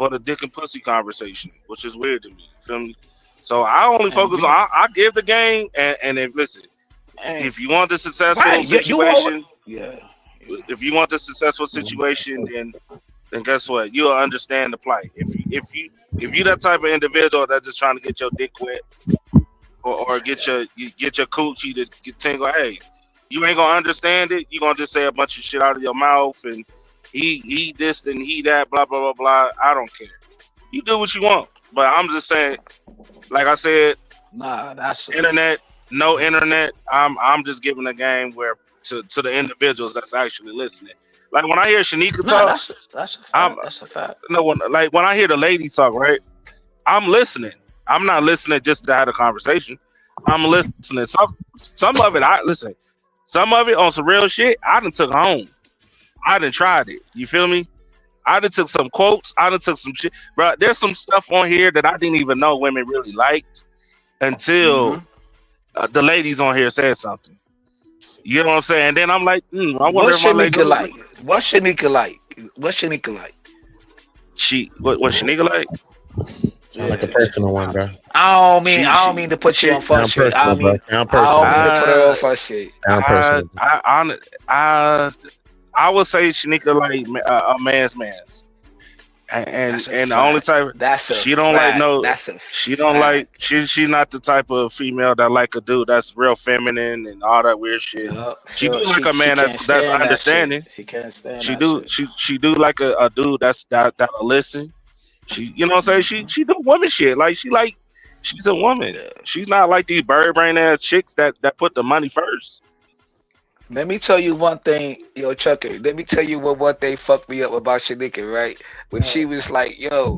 the dick and pussy conversation, which is weird to me. Feel me? So I only focus on I give the game and if listen, if you want the successful situation, if you want the successful situation, then guess what? You'll understand the plight. If you that type of individual that's just trying to get your dick wet or get your coochie to get tingle, hey. You ain't gonna understand it. You gonna just say a bunch of shit out of your mouth and he this and he that, blah blah blah blah. I don't care. You do what you want, but I'm just saying, like I said, that's internet. No internet. I'm just giving a game where to the individuals that's actually listening. Like when I hear Shanika talk, that's a fact. No, when I hear the ladies talk, right? I'm listening. I'm not listening just to have a conversation. I'm listening. Some of it, listen. Some of it on some real shit, I done took home. I done tried it. You feel me? I done took some quotes. I done took some shit. Bro, there's some stuff on here that I didn't even know women really liked until the ladies on here said something. You know what I'm saying? And then I'm like, I wonder What's if my lady like? What's Shanika like? What's Shanika like? What Shanika like? Sound like a personal one, bro. I don't mean to put you on fuck shit. I don't mean to put her on fuck shit. I would say Shanika like a man's man's. And the only type she don't like no she don't like she's not the type of female that like a dude that's real feminine and all that weird shit. She do like a man that's understanding. She can't stand she do like a dude that'll listen. She, you know what I'm saying? She do woman shit. Like she's a woman. She's not like these bird brain ass chicks that put the money first. Let me tell you one thing, yo, Chucker. Let me tell you what they fucked me up about Shanika, right? When she was like, yo,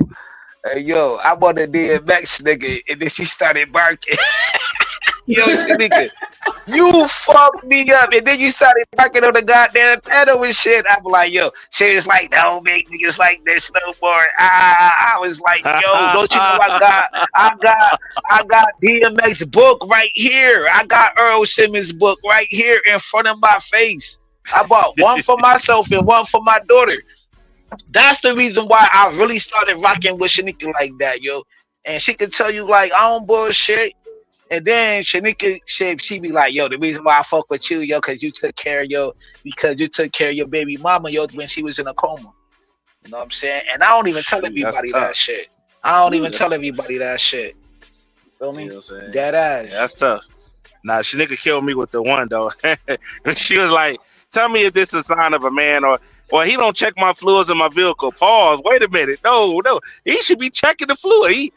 I want a DMX nigga, and then she started barking. Yo, Shanika, you fucked me up, and then you started barking on the goddamn pedal and shit. I'm like, yo, she was like, don't make niggas like this no more. I was like, yo, don't you know I got DMX book right here. I got Earl Simmons book right here in front of my face. I bought one for myself and one for my daughter. That's the reason why I really started rocking with Shanika like that, yo. And she could tell you like, I don't bullshit. And then Shanika, she be like, yo, the reason why I fuck with you, yo, because you took care of your baby mama, yo, when she was in a coma. You know what I'm saying? And I don't even tell everybody that shit. Feel me? You know what I'm saying? Dead ass. Yeah, that's tough. Nah, Shanika killed me with the one though. She was like, tell me if this is a sign of a man or he don't check my fluids in my vehicle. Pause. Wait a minute. No. He should be checking the fluid.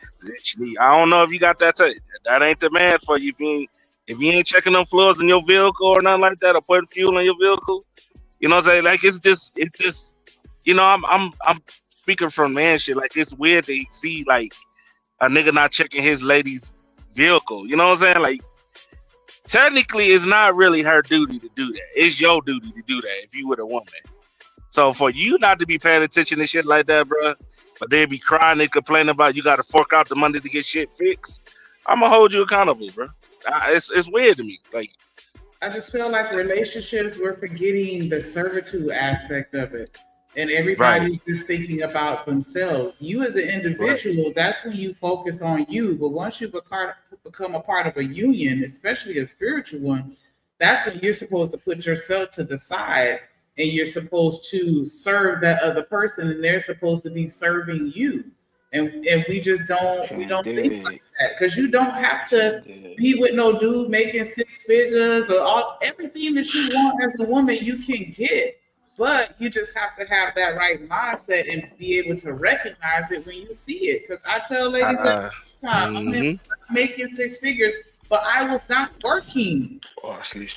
I don't know if you got that. That ain't the man for you. If you ain't checking them fluids in your vehicle or nothing like that, or putting fuel in your vehicle, you know what I'm saying? Like it's just, you know, I'm speaking from man shit. Like it's weird to see like a nigga not checking his lady's vehicle. You know what I'm saying? Like, technically, it's not really her duty to do that. It's your duty to do that if you were a woman. So for you not to be paying attention to shit like that, bro, but they be crying and complaining about you got to fork out the money to get shit fixed, I'm gonna hold you accountable, bro. It's weird to me. Like, I just feel like relationships, we're forgetting the servitude aspect of it. And everybody's just thinking about themselves. You as an individual, that's when you focus on you. But once you become a part of a union, especially a spiritual one, that's when you're supposed to put yourself to the side and you're supposed to serve that other person and they're supposed to be serving you. And we just don't think like that, because you don't have to be with no dude making 6 figures or everything that you want as a woman you can get. But you just have to have that right mindset and be able to recognize it when you see it. Because I tell ladies all the time, I'm making 6 figures, but I was not working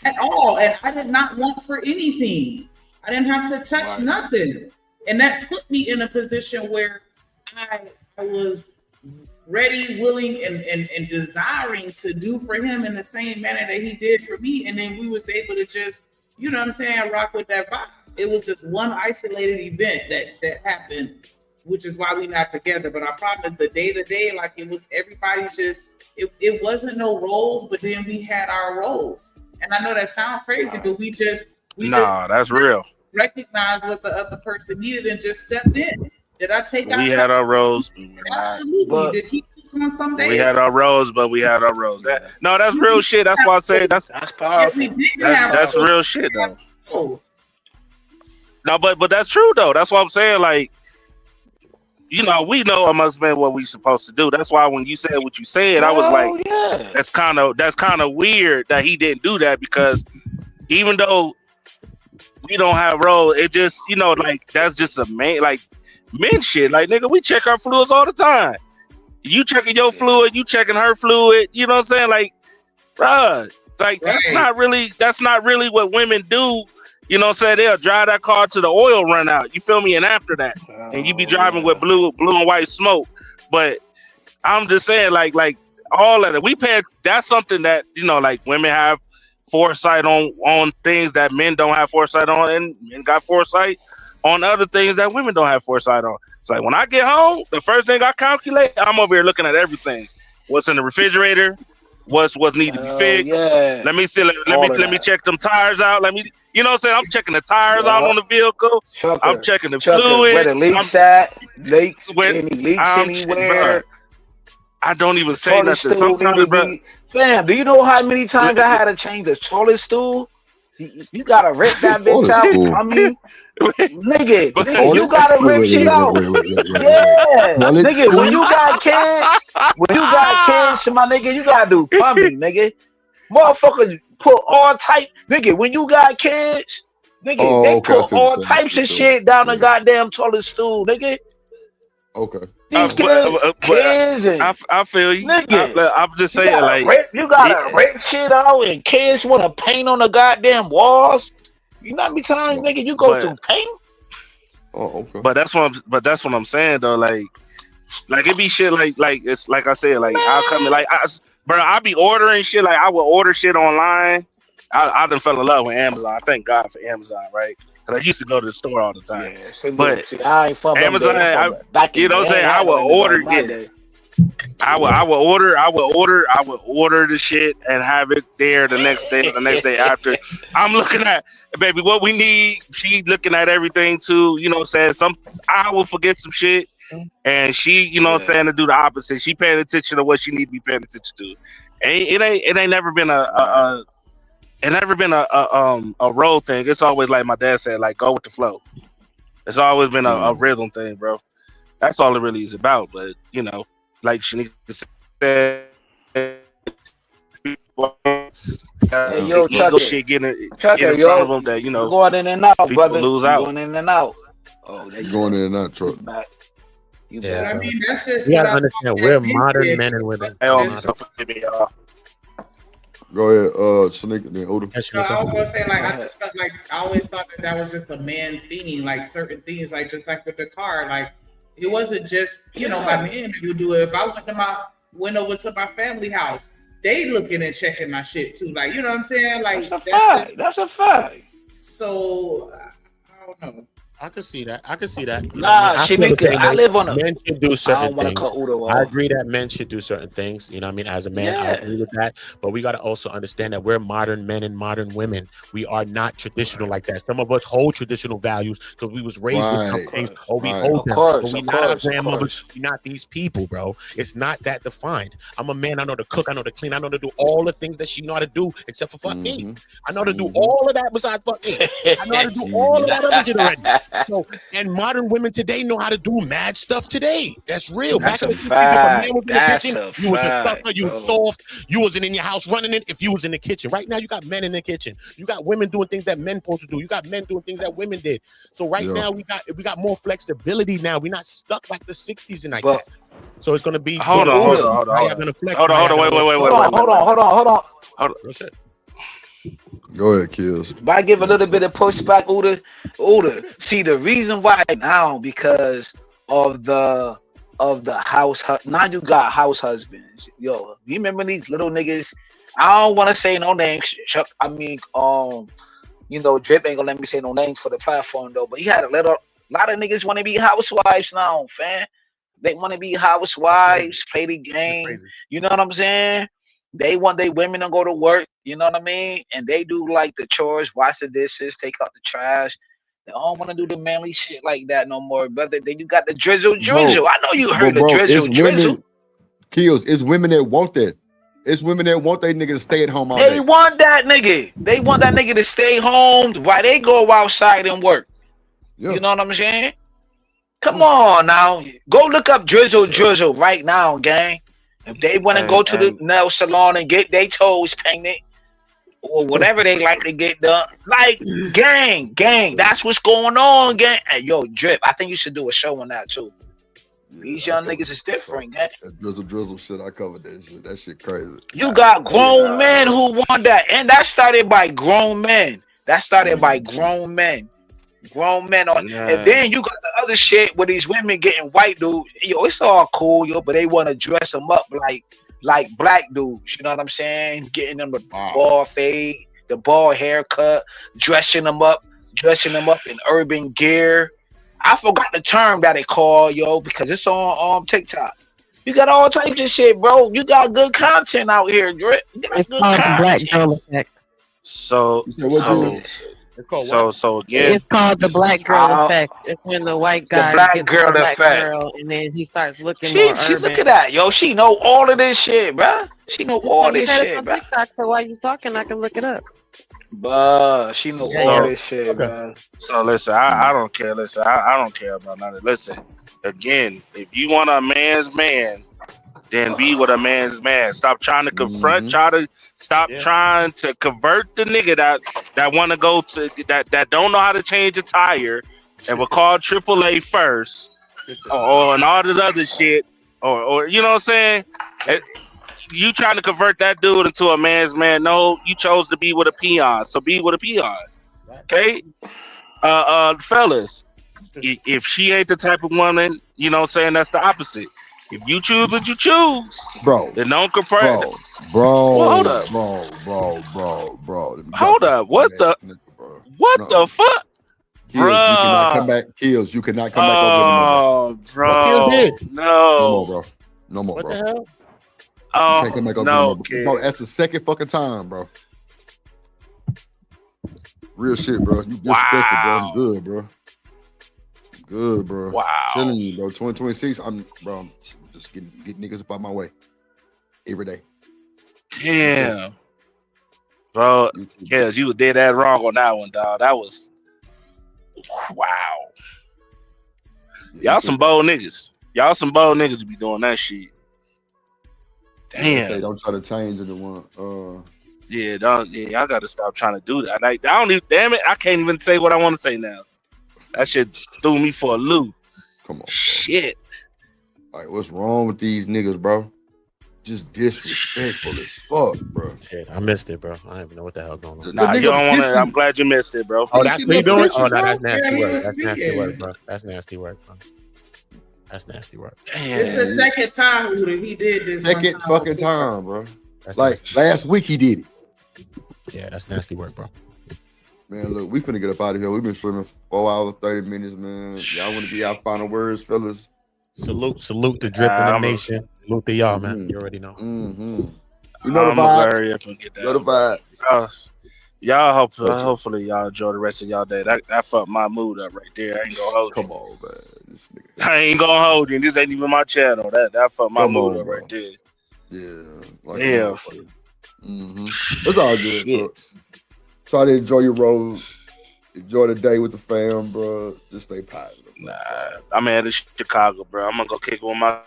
at all. And I did not want for anything. I didn't have to touch nothing. And that put me in a position where I was ready, willing, and desiring to do for him in the same manner that he did for me. And then we was able to just, you know what I'm saying, rock with that vibe. It was just one isolated event that happened, which is why we're not together. But our problem is the day-to-day, like it was everybody just, it wasn't no roles, but then we had our roles. And I know that sounds crazy, but we just that's real. Recognized what the other person needed and just stepped in. Did I take out? We had our roles. Absolutely. Did he cook on some days? We had our roles, but we had our roles. No, that's real shit. That's why I say that's powerful. That's real shit, though. No, but that's true though. That's what I'm saying. Like, you know, we know amongst men what we supposed to do. That's why when you said what you said, I was like, that's kind of weird that he didn't do that, because even though we don't have roles, it just, you know, like that's just a man, like men shit. Like, nigga, we check our fluids all the time. You checking your fluid, you checking her fluid. You know what I'm saying? Like, bruh, like that's not really what women do. You know what I'm saying? They'll drive that car to the oil run out. You feel me? And after that, and you be driving with blue and white smoke. But I'm just saying, like all of it. That's something that, you know, like women have foresight on things that men don't have foresight on, and men got foresight on other things that women don't have foresight on. It's like when I get home, the first thing I calculate, I'm over here looking at everything. What's in the refrigerator? What's need to be fixed? Yeah. Let me see. Let me check them tires out. You know what I'm saying? I'm checking the tires out on the vehicle. I'm checking the fluids. Where the leaks at? Any leaks anywhere? I don't even say nothing. Sometimes, bro. Fam, do you know how many times I had to change the toilet stool? You gotta rip that bitch out. I mean, nigga, you gotta rip shit out. Yeah, nigga, when you got kids, my nigga, you gotta do plumbing, nigga. Motherfuckers put all type, nigga. When you got kids, nigga, they put all types of shit down the goddamn toilet stool, nigga. Okay. These kids and I feel you. Nigga, I'm just saying, you gotta rip shit out, and kids want to paint on the goddamn walls. You know how many times, nigga, you go through paint? Oh, okay. But that's what I'm saying though. Like it be shit like it's like I said, like I'll come in, like I be ordering shit. Like I will order shit online. I done fell in love with Amazon. I thank God for Amazon, right? Because I used to go to the store all the time. Yeah, but I ain't from Amazon, you know what I'm saying? I will order it. I will order the shit and have it there the next day or the next day after. I'm looking at, baby, what we need. She looking at everything too. You know what I'm saying? I will forget some shit. And she, you know what I'm saying, to do the opposite. She paying attention to what she need to be paying attention to. It ain't never been a role thing. It's always like my dad said, like, go with the flow. It's always been a rhythm thing, bro. That's all it really is about. But, you know, like Shanika said, hey, yo, Chuck, shit getting in front of them that, you know, going in and out, brother. Lose out. Going in and out. Oh, they going in and out, truck. Yeah, I mean, that's just. You gotta understand, we're modern men and women. Go ahead, Shanika, then Odom. No, I was gonna say, like, I just felt like I always thought that was just a man thing, like certain things, like just like with the car, like it wasn't just, you know, my man who would do it. If I went to went over to my family house, they looking and checking my shit too. Like, you know what I'm saying? Like, That's a fact. So I don't know. I could see that. I could see that. You know Nah, what I mean? I live on a. Men should do I certain don't want to things. cut Udo I off. agree that men should do certain things. You know what I mean? As a man, I Yeah. agree with that. But we got to also understand that we're modern men and modern women. We are not traditional like that. Some of us hold traditional values because we was raised with some things, or we hold them. But we not our grandmothers. We not these people, bro. It's not that defined. I'm a man. I know to cook. I know to clean. I know to do all the things that she know how to do, except for fuck me. I know to do all of that besides fuck me. I know how to do all of that other shit already. So, and modern women today know how to do mad stuff today. That's real. That's Back in a the 60s, if a man fact. was in the That's kitchen, a you was a fact, sucker, you was bro. soft, you wasn't in your house running it if you was in the kitchen. Right now, you got men in the kitchen. You got women doing things that men supposed to do. You got men doing things that women did. So right now, we got more flexibility now. We're not stuck like the 60s and like that. So it's gonna be Hold on, wait. Hold on. Go ahead, Kills. But I give a little bit of pushback, Uda. See, the reason why now because of the house. Now you got house husbands. Yo, you remember these little niggas? I don't want to say no names. Chuck, I mean, you know, Drip ain't gonna let me say no names for the platform though. But you had a lot of niggas want to be housewives now, fam. They want to be housewives, play the game. You know what I'm saying? They want their women to go to work. You know what I mean? And they do like the chores, wash the dishes, take out the trash. They don't want to do the manly shit like that no more, brother. Then you got the drizzle. I know you heard the drizzle. Women, Kills. It's women that want that. It's women that want their nigga to stay at home all They day. want that nigga. They want that nigga to stay home while they go outside and work. Yeah. You know what I'm saying? Come on now. Go look up drizzle right now, gang. If they want to go to the nail salon and get their toes painted or whatever they like to get done, like gang, that's what's going on, gang. Hey, yo, Drip, I think you should do a show on that too. These young niggas is different, gang. That drizzle shit, I covered that shit. That shit crazy. You got grown men who want that, and that started by grown men. Grown men on, and then you got the other shit where these women getting white dudes. Yo, it's all cool, yo, but they want to dress them up like black dudes. You know what I'm saying? Getting them the ball fade, the ball haircut, dressing them up in urban gear. I forgot the term that they call, yo, because it's on TikTok. You got all types of shit, bro. You got good content out here, Drip. It's called the Black Girl Effect. So again, it's called the Black Girl Effect. It's when the white guy gets the black girl, and then he starts looking more She urban. look at that, yo. She know all of this shit, bro. She know all this shit, bro. TikTok, so while you talking, I can look it up. But she know all this shit, bro. So listen, I don't care. Listen, I don't care about none of it. Listen, again, if you want a man's man, then be with a man's man. Stop trying to confront. Stop trying to convert the nigga that want to go to that don't know how to change a tire and will call AAA first, or and all this other shit, or you know what I'm saying. You trying to convert that dude into a man's man? No, you chose to be with a peon, so be with a peon. Okay, fellas, if she ain't the type of woman, you know what I'm saying, that's the opposite. If you choose what you choose, bro, then don't compare. Bro, well, hold up, bro. Hold up, what the fuck? Kills, you cannot come back. Kills, you cannot come back over him. Bro, what Kills did? No more, what bro. The hell? You can't come back over him. Bro, that's the second fucking time, bro. Real shit, bro. You disrespectful, bro. Good, bro. Good, bro. Wow. Telling you, bro. 2026, I'm just getting niggas up out my way every day. Damn, bro. Yeah, you did that wrong on that one, dog. That was wow. Y'all some bold niggas. Y'all some bold niggas be doing that shit. Damn. Say, don't try to change anyone. Yeah, I gotta stop trying to do that. I don't even. Damn it, I can't even say what I want to say now. That shit threw me for a loop. Come on, bro. Shit. All right, what's wrong with these niggas, bro? Just disrespectful as fuck, bro. Shit, I missed it, bro. I don't even know what the hell going on. Nah, you don't want to. I'm glad you missed it, bro. Oh, that's what you doing? Oh, no, that's nasty work. That's nasty work, bro. That's nasty work, bro. That's nasty work. It's the second time he did this. Second fucking time, bro. That's like nasty. last week he did it. Yeah, that's nasty work, bro. Man, look, we finna get up out of here. We've been swimming 4 hours, 30 minutes, man. Y'all want to be our final words, fellas? Salute the drip in the nation. Salute to y'all, man. You already know. You know the I'm gonna vibes. hurry up and get that. You know the vibes. Y'all hopefully y'all enjoy the rest of y'all day. That fucked my mood up right there. I ain't gonna hold you. Come on, man. This nigga. I ain't gonna hold you. This ain't even my channel. That fucked my Come mood on, up bro. right there. Yeah. Yeah. It's all good. Bro. Try to enjoy your road. Enjoy the day with the fam, bro. Just stay positive. Nah, I'm at Chicago, bro. I'm gonna go kick with my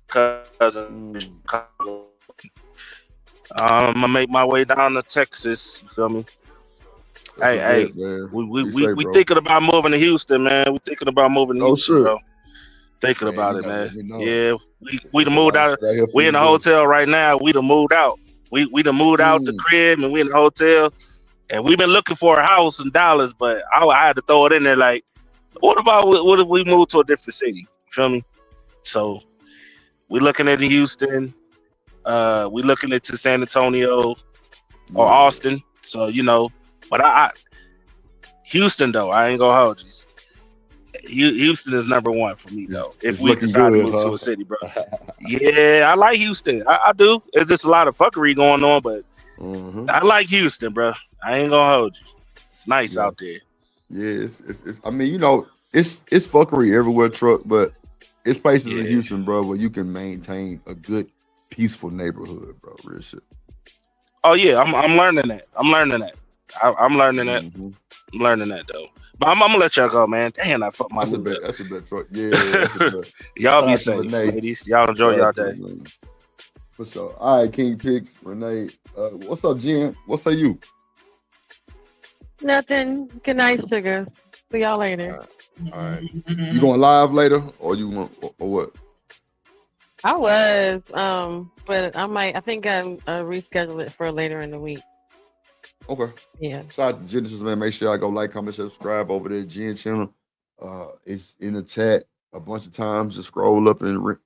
cousin in Chicago. I'm gonna make my way down to Texas. You feel me? Hey, we thinking about moving to Houston, man. We thinking about moving to Houston, bro. Thinking about it, man. Yeah, we done moved out. We in the hotel right now. We done moved out. We done moved out the crib and we in the hotel. And we've been looking for a house in Dallas, but I had to throw it in there. Like, what if we move to a different city? You feel me? So we looking at Houston. We looking into San Antonio or Austin. So but I Houston though, I ain't gonna hold you. Houston is number one for me though. If we decide to move to a city, bro. Yeah, I like Houston. I do. It's just a lot of fuckery going on, but I like Houston, bro. I ain't gonna hold you. It's nice out there. Yeah, it's I mean, it's fuckery everywhere, truck, but it's places in Houston, bro, where you can maintain a good, peaceful neighborhood, bro. Real shit. Oh yeah, I'm learning that. I'm learning that. I'm learning that. I'm learning that though. But I'm gonna let y'all go, man. Damn, I fucked my mood up. That's a bad truck. Yeah. Y'all be safe, ladies. Y'all enjoy y'all day. For sure. All right, King Picks, Renee. What's up, Jen? What say you? Nothing. Good night, sugar. See y'all later. All right. You going live later, or you want, or what? I was, but I think I'm reschedule it for later in the week. Okay. Yeah. Shout out to Genesis, man. Make sure y'all go like, comment, subscribe over there, Jen channel. It's in the chat a bunch of times. Just scroll up and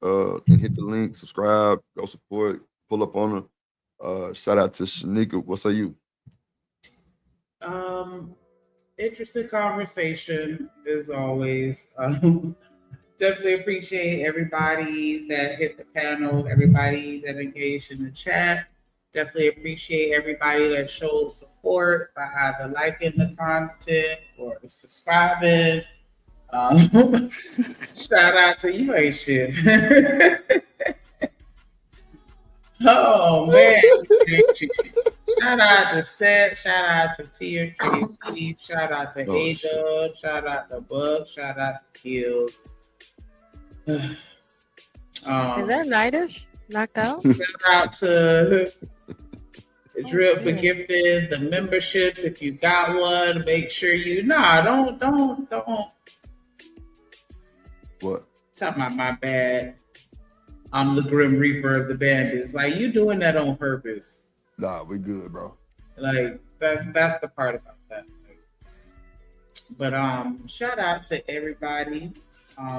hit the link, subscribe, go support, pull up on her. Shout out to Shanika. What say you? Interesting conversation as always. Definitely appreciate everybody that hit the panel, everybody that engaged in the chat. Definitely appreciate everybody that showed support by either liking the content or subscribing. Shout out to you, ain't shit. Oh man. Shout out to Seth, shout out to TRKC, shout out to A-Dub, shout out to Bug, shout out to Kills. Is that Nightish? Knocked out? Shout out to Drip for gifting the memberships. If you got one, make sure you don't. What? Talking about my bad. I'm the Grim Reaper of the Bandits. Like, you doing that on purpose. Nah, we good, bro. Like, that's the part about that. But shout out to everybody.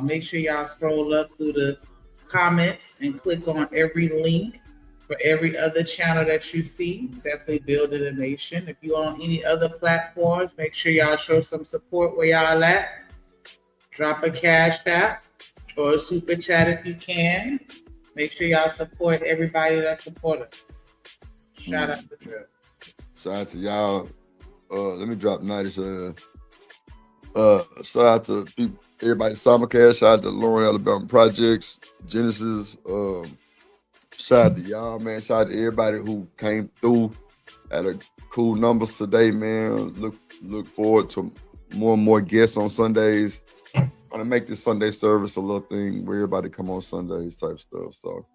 Make sure y'all scroll up through the comments and click on every link for every other channel that you see. Definitely building a nation. If you on any other platforms, make sure y'all show some support where y'all at. Drop a cash app or a super chat if you can. Make sure y'all support everybody that support us. Shout out to Drip. Shout out to y'all. Let me drop 90. Shout out to people, everybody. Simulcast. Shout out to Lauren Alabama Projects, Genesis. Shout out to y'all, man. Shout out to everybody who came through at a cool numbers today, man. Look forward to more and more guests on Sundays. Gonna make this Sunday service a little thing where everybody come on Sundays type stuff. So,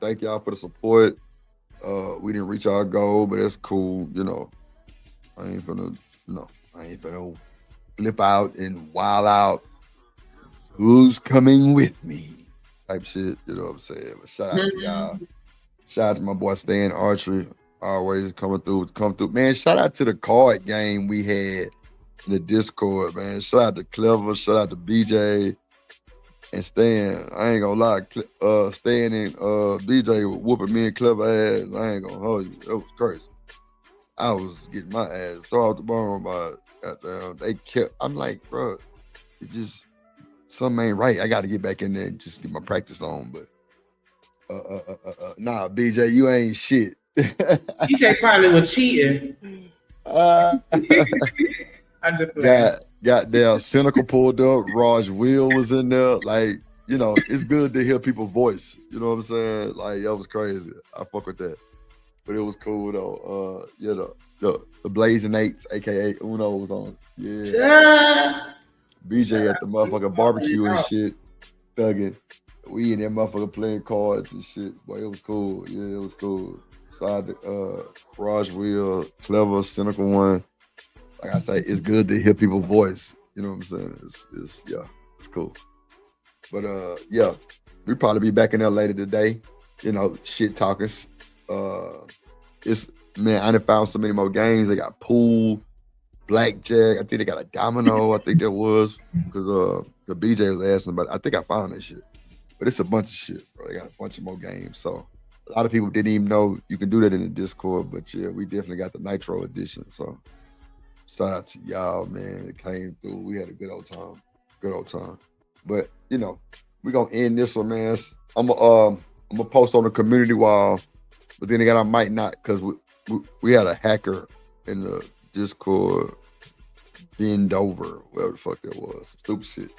thank y'all for the support. We didn't reach our goal, but that's cool. I ain't gonna flip out and wild out. Who's coming with me? Type shit, you know what I'm saying? But shout out to y'all. Shout out to my boy Stan Archery, always coming through. Man, shout out to the card game we had in the Discord, man. Shout out to Clever, shout out to BJ and Stan. I ain't gonna lie, Stan and BJ were whooping me and Clever ass. I ain't gonna hold you. It was crazy. I was getting my ass thrown off the bone by goddamn. They kept. I'm like, bro, it just something ain't right. I got to get back in there and just get my practice on. But nah, BJ, you ain't shit. BJ probably was cheating. I'm just playing. Goddamn, Cynical pulled up. Raj Will was in there. Like, you know, it's good to hear people's voice. You know what I'm saying? Like, that was crazy. I fuck with that. But it was cool though. Yeah, the Blazing Eights, aka Uno, was on. Yeah. BJ at the motherfucking barbecue and shit, thugging. We in that motherfucker playing cards and shit. Boy, it was cool. Yeah, it was cool. So I had Raj Will, Clever, Cynical one. Like I say, it's good to hear people's voice. You know what I'm saying? It's cool. But yeah, we probably be back in there later today. You know, shit talkers. It's man, I done found so many more games. They got pool, blackjack. I think they got a domino. I think that was because the BJ was asking about it. I think I found that shit. But it's a bunch of shit, bro. They got a bunch of more games. So a lot of people didn't even know you can do that in the Discord. But yeah, we definitely got the Nitro edition. So shout out to y'all, man. It came through. We had a good old time. Good old time. But you know, we're gonna end this one, man. I'm gonna post on the community wall. But then again, I might not, because we had a hacker in the Discord bend over, whatever the fuck that was. Stupid shit.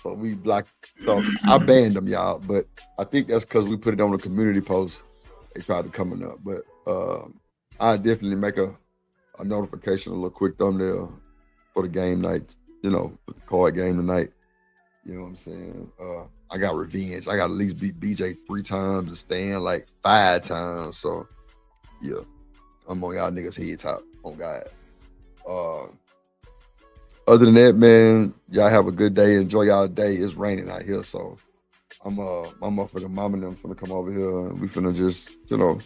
So we blocked. So I banned them, y'all. But I think that's because we put it on the community post. They tried to coming up. But I definitely make a notification, a little quick thumbnail for the game night, you know, for the card game tonight. You know what I'm saying? I got revenge. I got at least beat BJ 3 times and Stan like 5 times. So yeah, I'm on y'all niggas head top on God. Other than that, man, y'all have a good day. Enjoy y'all day. It's raining out here, so my motherfucking mom and them finna come over here and we finna just, you know,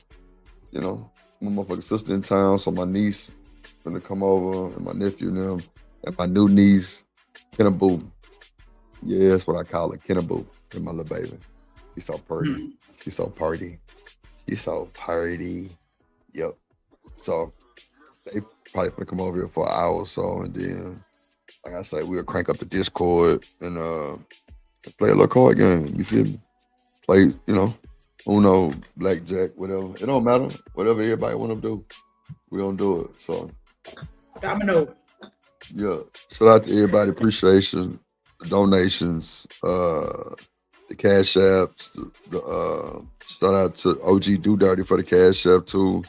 my motherfucking sister in town, so my niece finna come over and my nephew and them and my new niece, Kennaboo. Yeah, that's what I call it, Kennaboo, and my little baby. She's so pretty. She's so party. She's so party. Yep. So they probably gonna come over here for an hour or so, and then, like I say, we'll crank up the Discord and play a little card game. You feel me? Play, you know, Uno, blackjack, whatever. It don't matter. Whatever everybody want to do, we gonna do it. So Domino. Yeah. Shout out to everybody. Appreciation. Donations, the cash apps, the shout out to OG Do Dirty for the cash app too.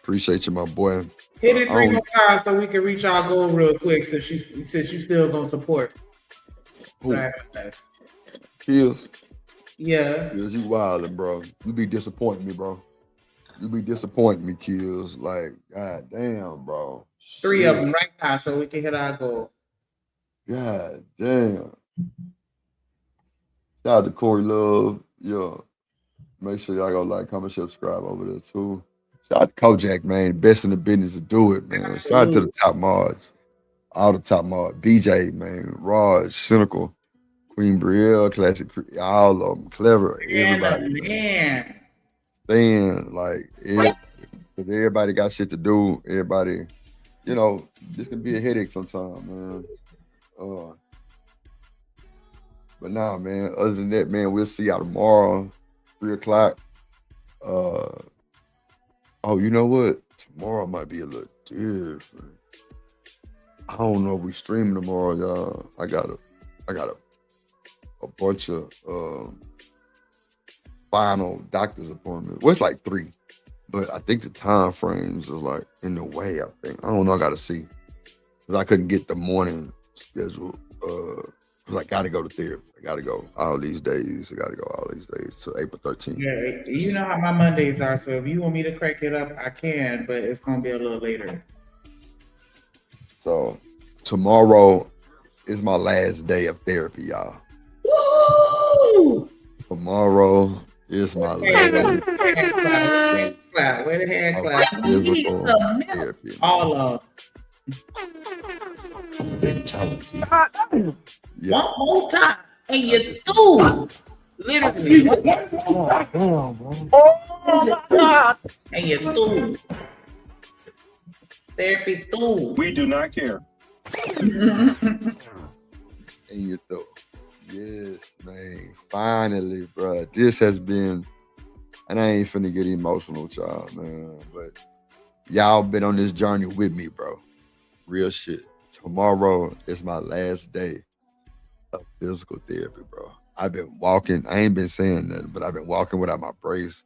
Appreciate you, my boy. Hit it 3 more times so we can reach our goal real quick since you still gonna support. Kills. Yeah. Kills, you wildin', bro. You be disappointing me, bro. You be disappointing me, Kills. Like, god damn, bro. 3 of them right now so we can hit our goal. God damn. Shout out to Corey Love. Yeah. Make sure y'all go like, comment, subscribe over there too. Shout out to Kojak, man. Best in the business to do it, man. Absolutely. Shout out to the top mods. All the top mods. BJ, man. Raj, Cynical, Queen Brielle, Classic, all of them. Clever. Everybody. Man. Staying, like, everybody got shit to do. Everybody, you know, this can be a headache sometimes, man. But nah, man, other than that, man, we'll see y'all tomorrow, 3 o'clock. Oh, you know what? Tomorrow might be a little different. I don't know if we streaming tomorrow, y'all. I got a bunch of final doctor's appointments. Well, it's like 3, but I think the time frames are like in the way, I think. I don't know, I gotta see. Because I couldn't get the morning schedule because I gotta go to therapy. I gotta go all these days. To April 13th. Yeah, you know how my Mondays are, so if you want me to crank it up, I can, but it's gonna be a little later. So tomorrow is my last day of therapy, y'all. Woo! Tomorrow is my last day. Where the hand clap? We need some milk. All of One more time, and you through. Literally. Oh my God. And you through. Therapy through. We do not care. And you throw. Yes, man. Finally, bro. This has been, and I ain't finna get emotional with y'all, man. But y'all been on this journey with me, bro. Real shit. Tomorrow is my last day of physical therapy, bro. I've been walking. I ain't been saying nothing, but I've been walking without my brace.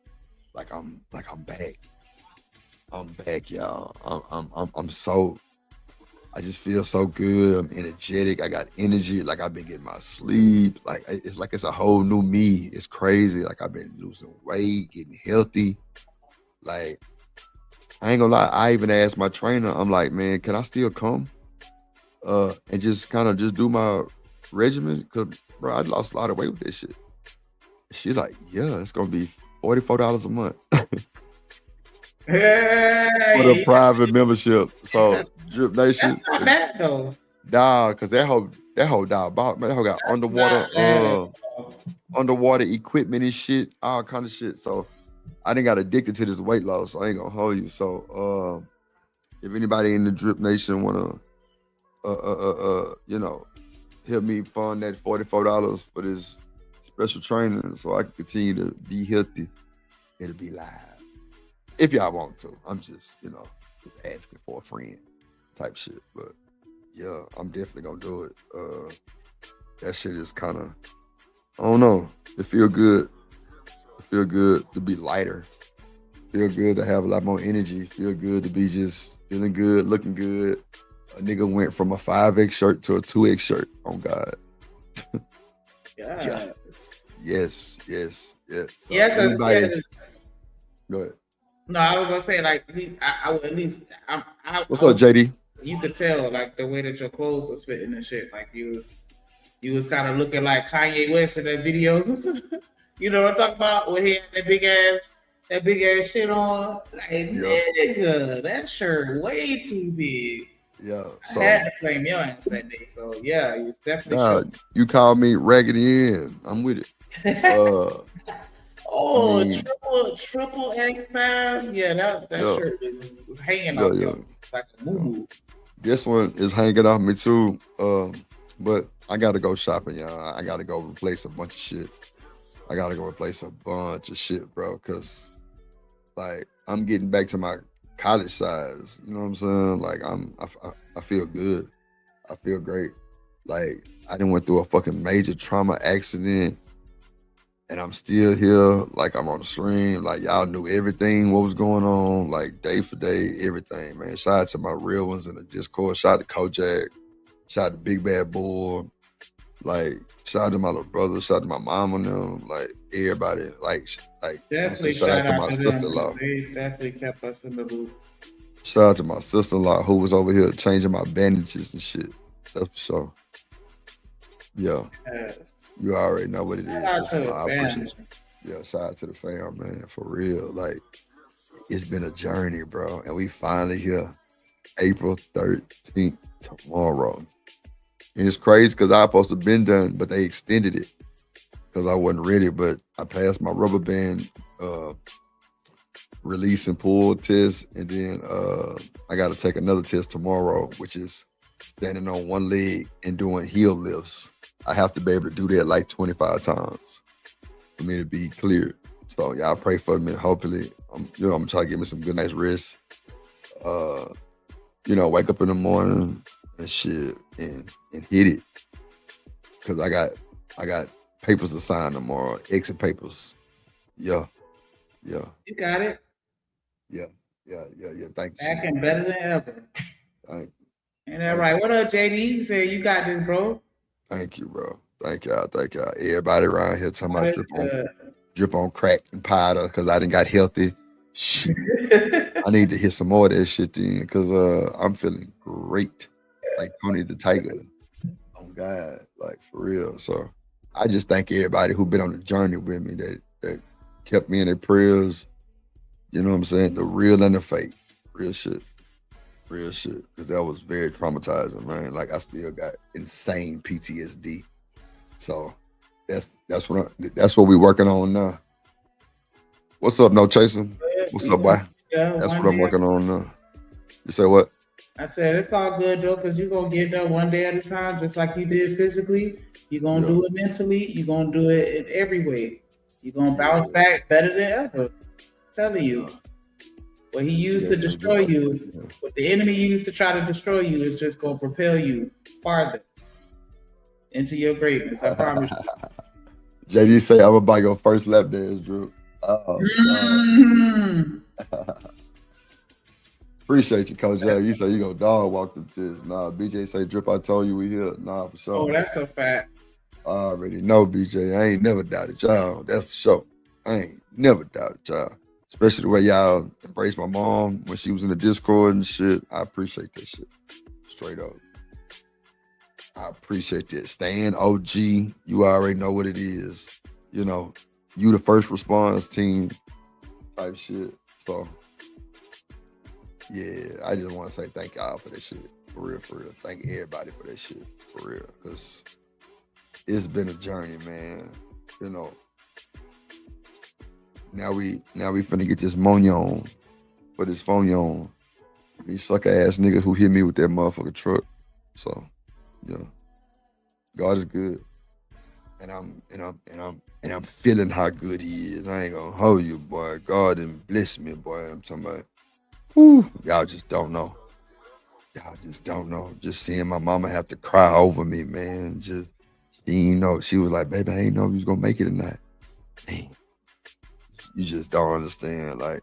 Like I'm back. I'm back, y'all. I'm so. I just feel so good. I'm energetic. I got energy. Like I've been getting my sleep. Like it's a whole new me. It's crazy. Like I've been losing weight, getting healthy. Like I ain't gonna lie. I even asked my trainer. I'm like, man, can I still come? And just kind of just do my regimen? Cause bro, I lost a lot of weight with this shit. She's like, yeah, it's gonna be $44 a month. Hey, For the private membership. So Drip Nation. That's not bad though. Nah, cause that whole diabolical, man. That whole got underwater equipment and shit, all kind of shit. So I didn't got addicted to this weight loss. So I ain't gonna hold you. So if anybody in the Drip Nation wanna help me fund that $44 for this special training so I can continue to be healthy, it'll be live. If y'all want to. I'm just asking for a friend type shit. But yeah, I'm definitely gonna do it. That shit is kind of, I don't know. It feel good. It feel good to be lighter. Feel good to have a lot more energy. Feel good to be just feeling good, looking good. A nigga went from a 5X shirt to a 2X shirt. Oh God. Yes. Yes. So Yeah, because go ahead. no, I was gonna say like I would at least What's up, JD? You could tell like the way that your clothes was fitting and shit. Like you was kind of looking like Kanye West in that video. You know what I'm talking about? When he had that big ass shit on. Like nigga, that shirt way too big. Yeah. I had to flame your ass that day. So yeah, he was definitely. Nah, you call me Raggedy Ann. I'm with it. Triple XL. Yeah, that shirt is hanging off you like a moo. This one is hanging off me too. But I gotta go shopping, y'all. I gotta go replace a bunch of shit. Bro, cause like I'm getting back to my college size. You know what I'm saying? Like I feel good. I feel great. Like I done went through a fucking major trauma accident. And I'm still here, like I'm on the stream, like y'all knew everything, what was going on, like day for day, everything, man. Shout out to my real ones in the Discord. Shout out to Kojak. Shout out to Big Bad Bull. Like, shout out to my little brother. Shout out to my mom and them. Like, everybody. Like definitely shout out to my sister-in-law. They definitely kept us in the loop. Shout out to my sister-in-law who was over here changing my bandages and shit. That's for sure. Yeah. Yes. You already know what it is. I appreciate you. Yeah, shout out to the fam, man. For real. Like, it's been a journey, bro. And we finally here. April 13th, tomorrow. And it's crazy because I was supposed to have been done, but they extended it because I wasn't ready. But I passed my rubber band release and pull test. And then I got to take another test tomorrow, which is standing on one leg and doing heel lifts. I have to be able to do that like 25 times for me to be cleared. So y'all pray for me. Hopefully, I'm gonna try to get me some good night's rest. Wake up in the morning and shit and hit it. Cause I got papers to sign tomorrow, exit papers. Yeah. You got it. Yeah. Thank you. Back and better than ever. Thank you. Ain't that right? What up, JD? He said you got this, bro. Thank you, bro. Thank y'all. Everybody around here talking about drip on crack and powder because I done got healthy. Shit. I need to hit some more of that shit then because I'm feeling great. Like Tony the Tiger. Oh God, like for real. So I just thank everybody who been on the journey with me that kept me in their prayers. You know what I'm saying? The real and the fake. Real shit. Real shit, because that was very traumatizing, man. Like I still got insane PTSD. So that's what we working on now. What's up, No Chaser? What's up, boy? Yeah, that's what I'm working on now. You say what? I said it's all good though, because you're gonna get there one day at a time, just like you did physically. You're gonna do it mentally. You're gonna do it in every way. You're gonna bounce back better than ever. I'm telling you. What he used to destroy you, what the enemy used to try to destroy you, is just gonna propel you farther into your greatness. I promise you. JD say I'm about to go first lap dance, Drew. Appreciate you, Coach. You say you go dog walk them tits. Nah, BJ say Drip. I told you we here. Nah, for sure. Oh, that's a fact. I already know, BJ. I ain't never doubted y'all. That's for sure. I ain't never doubted y'all. Especially the way y'all embraced my mom when she was in the Discord and shit. I appreciate that shit. Straight up. I appreciate that. Staying OG, you already know what it is. You know, you the first response team type shit. So, yeah, I just want to say thank y'all for that shit. For real, for real. Thank everybody for that shit. For real. Because it's been a journey, man. You know. Now we finna get this Mognon for this phone on. These sucker ass niggas who hit me with that motherfucking truck. So, yeah. God is good. And I'm feeling how good he is. I ain't gonna hold you, boy. God done bless me, boy. I'm talking about, whew, y'all just don't know. Y'all just don't know. Just seeing my mama have to cry over me, man. Just, you know, she was like, baby, I ain't know if you was gonna make it or not. Man. You just don't understand. Like,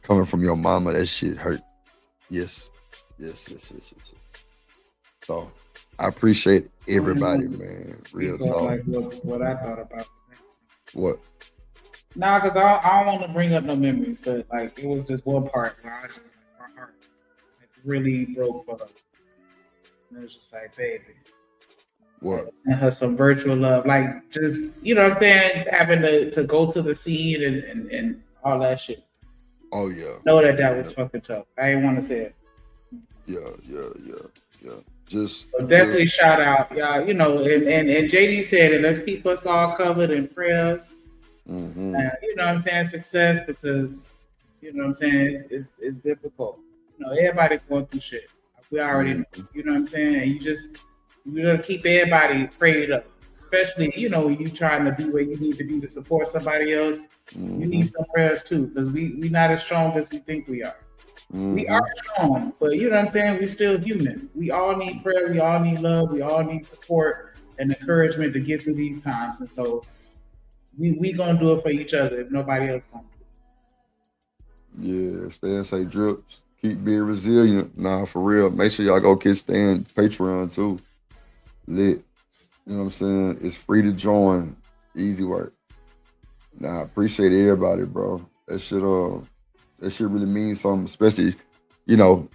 coming from your mama, that shit hurt. Yes. So, I appreciate everybody, man. Real talk. Like what I thought about. What? Nah, because I don't want to bring up no memories, but like it was just one part where I was just like, my heart really broke for her. And it was just like, baby. What? And her some virtual love, like just, you know what I'm saying, having to go to the scene and all that shit. Oh yeah. Know that was fucking tough. I didn't want to say it. Yeah. Just so definitely shout out, y'all. You know, and JD said it. Let's keep us all covered in prayers. Mm-hmm. You know what I'm saying, success, because you know what I'm saying, it's difficult. You know, everybody going through shit. We already know. You know what I'm saying, and you gotta keep everybody prayed up, especially, you know, when you trying to be where you need to be to support somebody else. Mm-hmm. You need some prayers too, because we not as strong as we think we are. Mm-hmm. We are strong, but you know what I'm saying, we still human. We all need prayer, we all need love, we all need support and encouragement to get through these times. And so we gonna do it for each other if nobody else gonna do it. Yeah, stay and say Drips. Keep being resilient. Nah, for real. Make sure y'all go get Stan Patreon too. Lit. You know what I'm saying? It's free to join. Easy work. Nah, I appreciate everybody, bro. That shit really means something, especially, you know,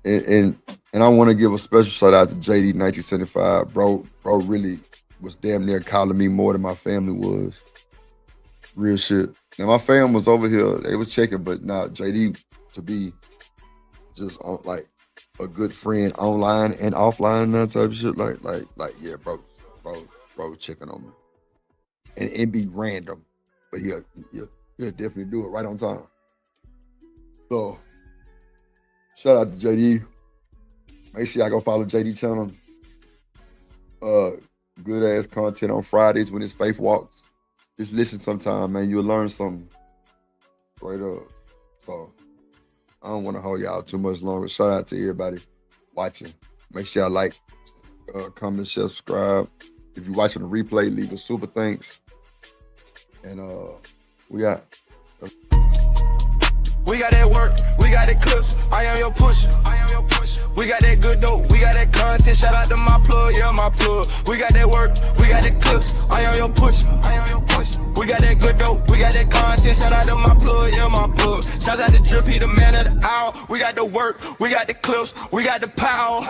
and I want to give a special shout out to JD 1975. Bro really was damn near calling me more than my family was. Real shit. Now my fam was over here, they was checking, but now JD to be just on like a good friend online and offline, that type of shit. Like, yeah, bro checking on me. And it be random, but he'll definitely do it right on time. So, shout out to JD. Make sure y'all go follow JD channel. Good ass content on Fridays when it's Faith Walks. Just listen sometime, man. You'll learn something. Straight up. So, I don't want to hold y'all too much longer. Shout out to everybody watching. Make sure y'all like, comment, share, subscribe. If you're watching the replay, leave a super thanks. And we got that work, we got that clips. I am your pusher. We got that good dope, we got that content. Shout out to my plug, yeah, my plug. We got that work, we got that clips. I am your pusher. We got that good dope, we got that content. Shout out to my plug, yeah, my plug. Shout out to Drip, he the man of the hour. We got the work, we got the clips, we got the power.